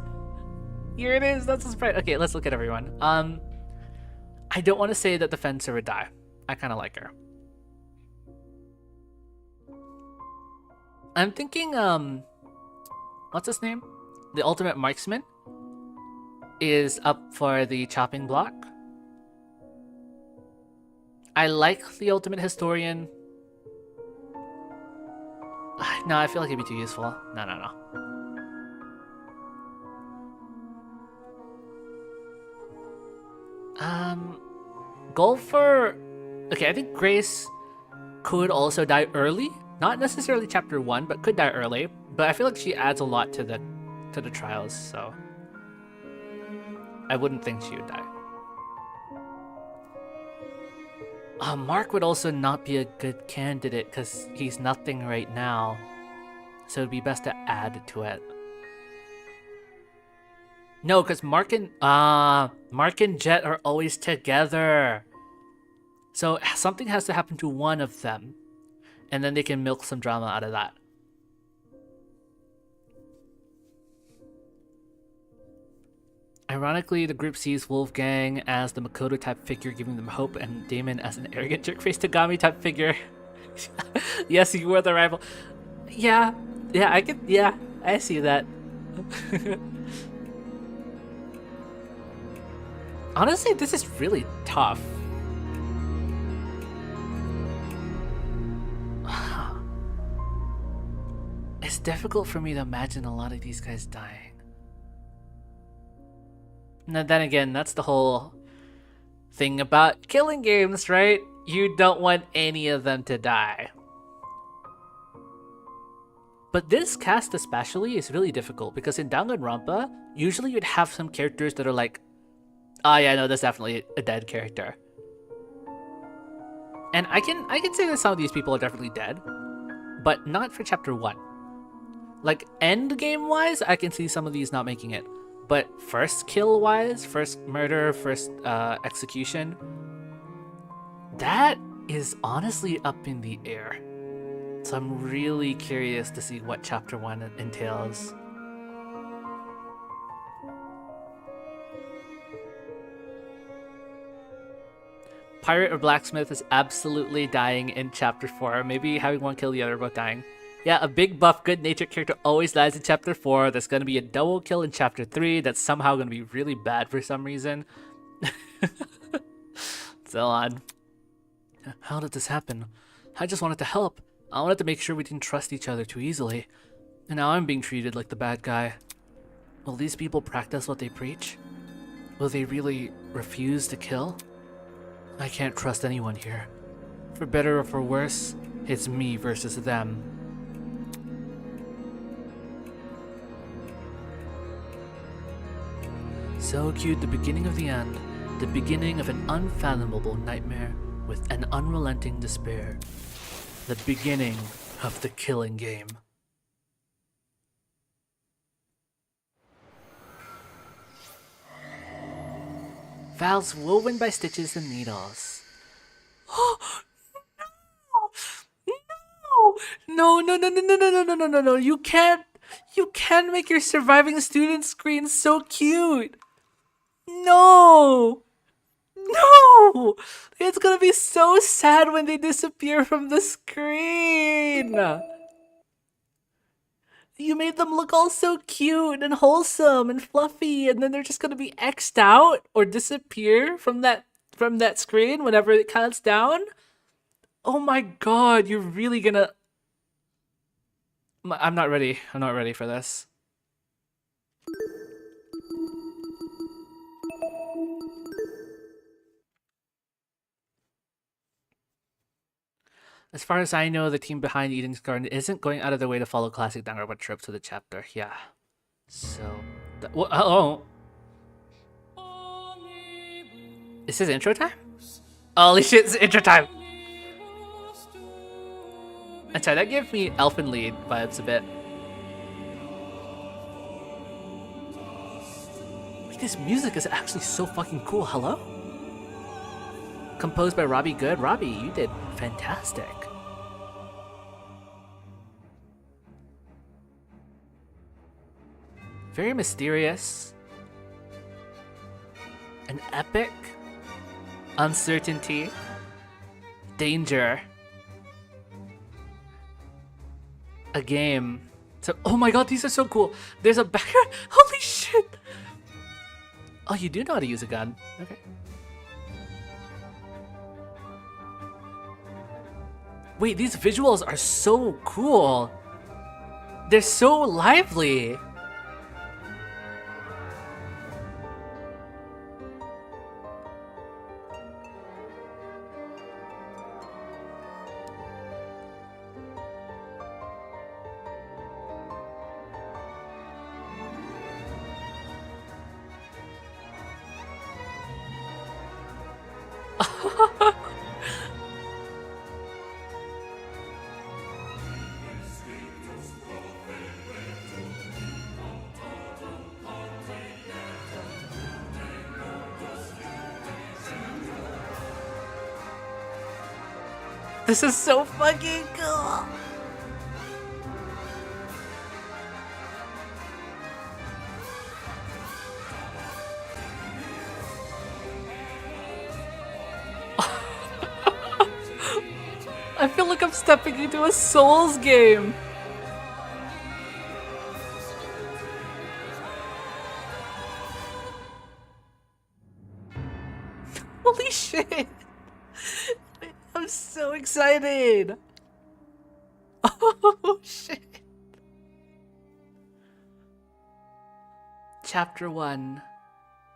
Here it is, that's a surprise. Okay, let's look at everyone. I don't want to say that the fencer would die. I kind of like her. I'm thinking, what's his name? The ultimate marksman is up for the chopping block. I like the ultimate historian. No, I feel like it'd be too useful. No. Go for... Okay, I think Grace could also die early. Not necessarily chapter 1, but could die early. But I feel like she adds a lot to the trials, so... I wouldn't think she would die. Mark would also not be a good candidate because he's nothing right now. So it'd be best to add to it. No, because Mark and Jet are always together. So something has to happen to one of them. And then they can milk some drama out of that. Ironically, the group sees Wolfgang as the Makoto type figure giving them hope and Damon as an arrogant jerk-faced Tagami type figure. Yes, you were the rival. Yeah, I see that. Honestly, this is really tough. It's difficult for me to imagine a lot of these guys dying. Now, then again, that's the whole thing about killing games, right? You don't want any of them to die. But this cast especially is really difficult because in Danganronpa, usually you'd have some characters that are like, oh yeah, no, that's definitely a dead character. And I can say that some of these people are definitely dead, but not for chapter 1. Like, end game wise, I can see some of these not making it. But first kill wise, first murder, first execution, that is honestly up in the air. So I'm really curious to see what chapter 1 entails. Pirate or blacksmith is absolutely dying in chapter 4. Maybe having one kill the other but dying. Yeah, a big buff, good-natured character always dies in chapter 4. There's gonna be a double kill in chapter 3 that's somehow gonna be really bad for some reason. So on. How did this happen? I just wanted to help. I wanted to make sure we didn't trust each other too easily. And now I'm being treated like the bad guy. Will these people practice what they preach? Will they really refuse to kill? I can't trust anyone here. For better or for worse, it's me versus them. So cute, the beginning of the end. The beginning of an unfathomable nightmare with an unrelenting despair. The beginning of the killing game. Vows woven by stitches and needles. No, no, no, no, no, no, no, no, no, no, no. You can't make your surviving student screen so cute. No. No. It's gonna be so sad when they disappear from the screen. You made them look all so cute and wholesome and fluffy, and then they're just gonna be X'd out or disappear from that screen whenever it counts down. Oh my god, you're really gonna... I'm not ready. I'm not ready for this. As far as I know, the team behind Eden's Garden isn't going out of their way to follow classic Danganronpa tropes to the chapter. Yeah. So... oh! Is this intro time? Holy shit, it's intro time! I'm sorry, that gave me Elfen Lied vibes a bit. Wait, this music is actually so fucking cool. Hello? Composed by Robbie Good. Robbie, you did fantastic. Very mysterious. An epic. Uncertainty. Danger. A game. So, oh my god, these are so cool. There's a background. Holy shit. Oh, you do know how to use a gun. Okay. Wait, these visuals are so cool. They're so lively. This is so fucking cool. I feel like I'm stepping into a Souls game. Holy shit. I'm so excited. Oh shit. Chapter 1.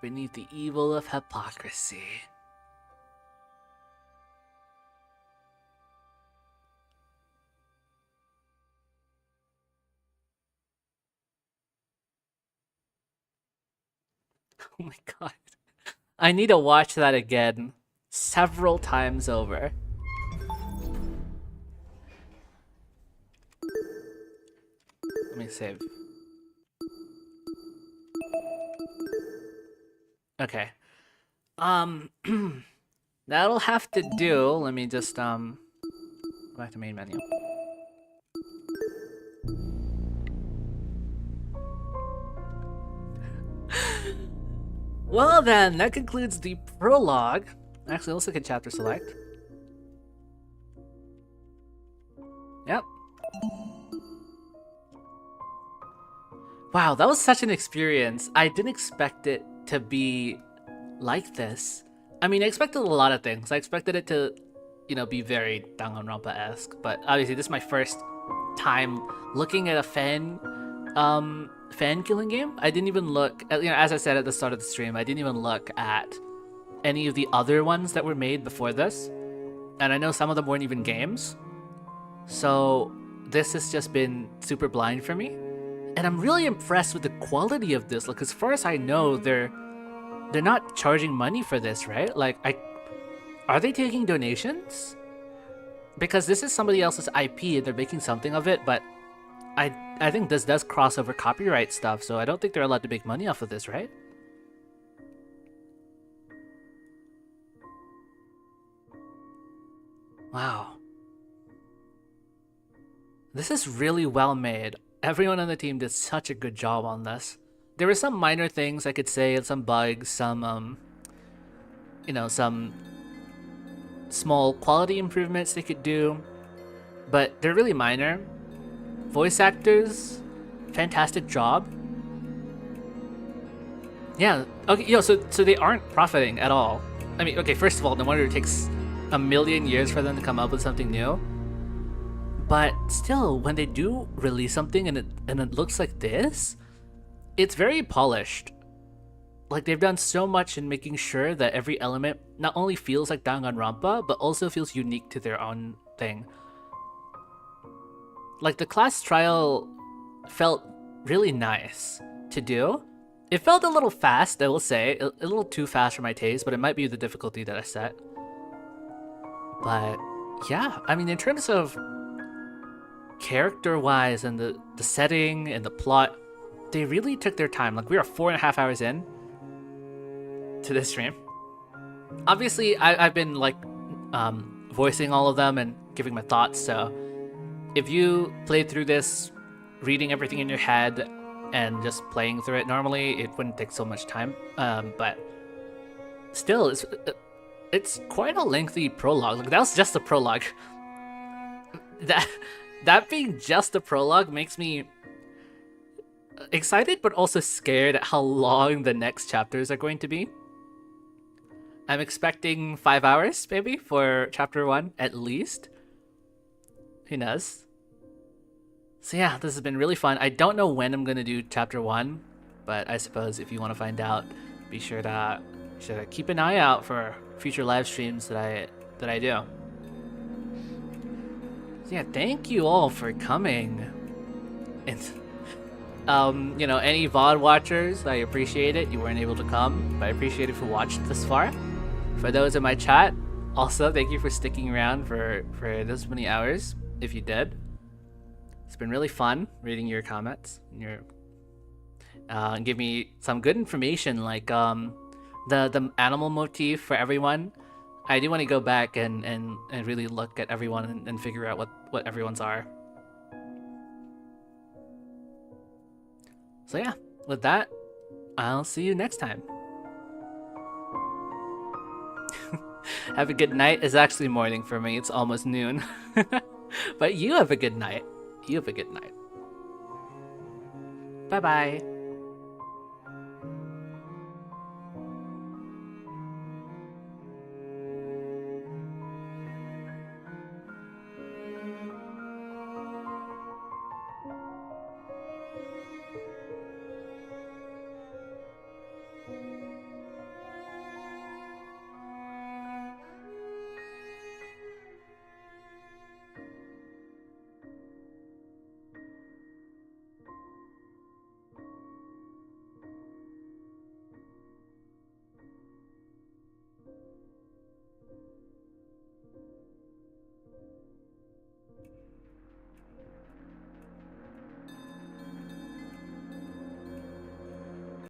Beneath the evil of hypocrisy. Oh my god. I need to watch that again several times over. Let me save. Okay. That'll have to do. Let me just go back to main menu. Well then, that concludes the prologue. Actually, let's look at chapter select. Yep. Wow, that was such an experience. I didn't expect it to be like this. I mean, I expected a lot of things. I expected it to, you know, be very Danganronpa-esque, but obviously this is my first time looking at a fan killing game. I didn't even look at, you know, as I said at the start of the stream, I didn't even look at any of the other ones that were made before this. And I know some of them weren't even games. So this has just been super blind for me. And I'm really impressed with the quality of this. Like, as far as I know, they're not charging money for this, right? Like, are they taking donations? Because this is somebody else's IP and they're making something of it, but I think this does cross over copyright stuff, so I don't think they're allowed to make money off of this, right? Wow. This is really well made. Everyone on the team did such a good job on this. There were some minor things I could say, some bugs, some, you know, some small quality improvements they could do, but they're really minor. Voice actors, fantastic job. Yeah, okay, yo, so they aren't profiting at all. I mean, okay, first of all, no wonder it takes a million years for them to come up with something new. But still, when they do release something and it looks like this, it's very polished. Like, they've done so much in making sure that every element not only feels like Danganronpa, but also feels unique to their own thing. Like, the class trial felt really nice to do. It felt a little fast, I will say. A little too fast for my taste, but it might be the difficulty that I set. But yeah, I mean, in terms of character-wise and the setting and the plot, they really took their time. Like, we are 4.5 hours in to this stream. Obviously, I've been like voicing all of them and giving my thoughts, so if you played through this, reading everything in your head and just playing through it normally, it wouldn't take so much time. But still, it's quite a lengthy prologue. Like, that was just the prologue. That being just the prologue makes me excited, but also scared at how long the next chapters are going to be. I'm expecting 5 hours, maybe, for chapter 1, at least. Who knows? So yeah, this has been really fun. I don't know when I'm going to do chapter 1, but I suppose if you want to find out, be sure to keep an eye out for future live streams that I do. So yeah, thank you all for coming. And you know, any VOD watchers, I appreciate it. You weren't able to come, but I appreciate it if you watched this far. For those in my chat, also thank you for sticking around for this many hours, if you did. It's been really fun reading your comments and give me some good information, like the animal motif for everyone. I do want to go back and really look at everyone and figure out what everyone's are. So yeah, with that, I'll see you next time. Have a good night. It's actually morning for me. It's almost noon. But you have a good night. You have a good night. Bye-bye.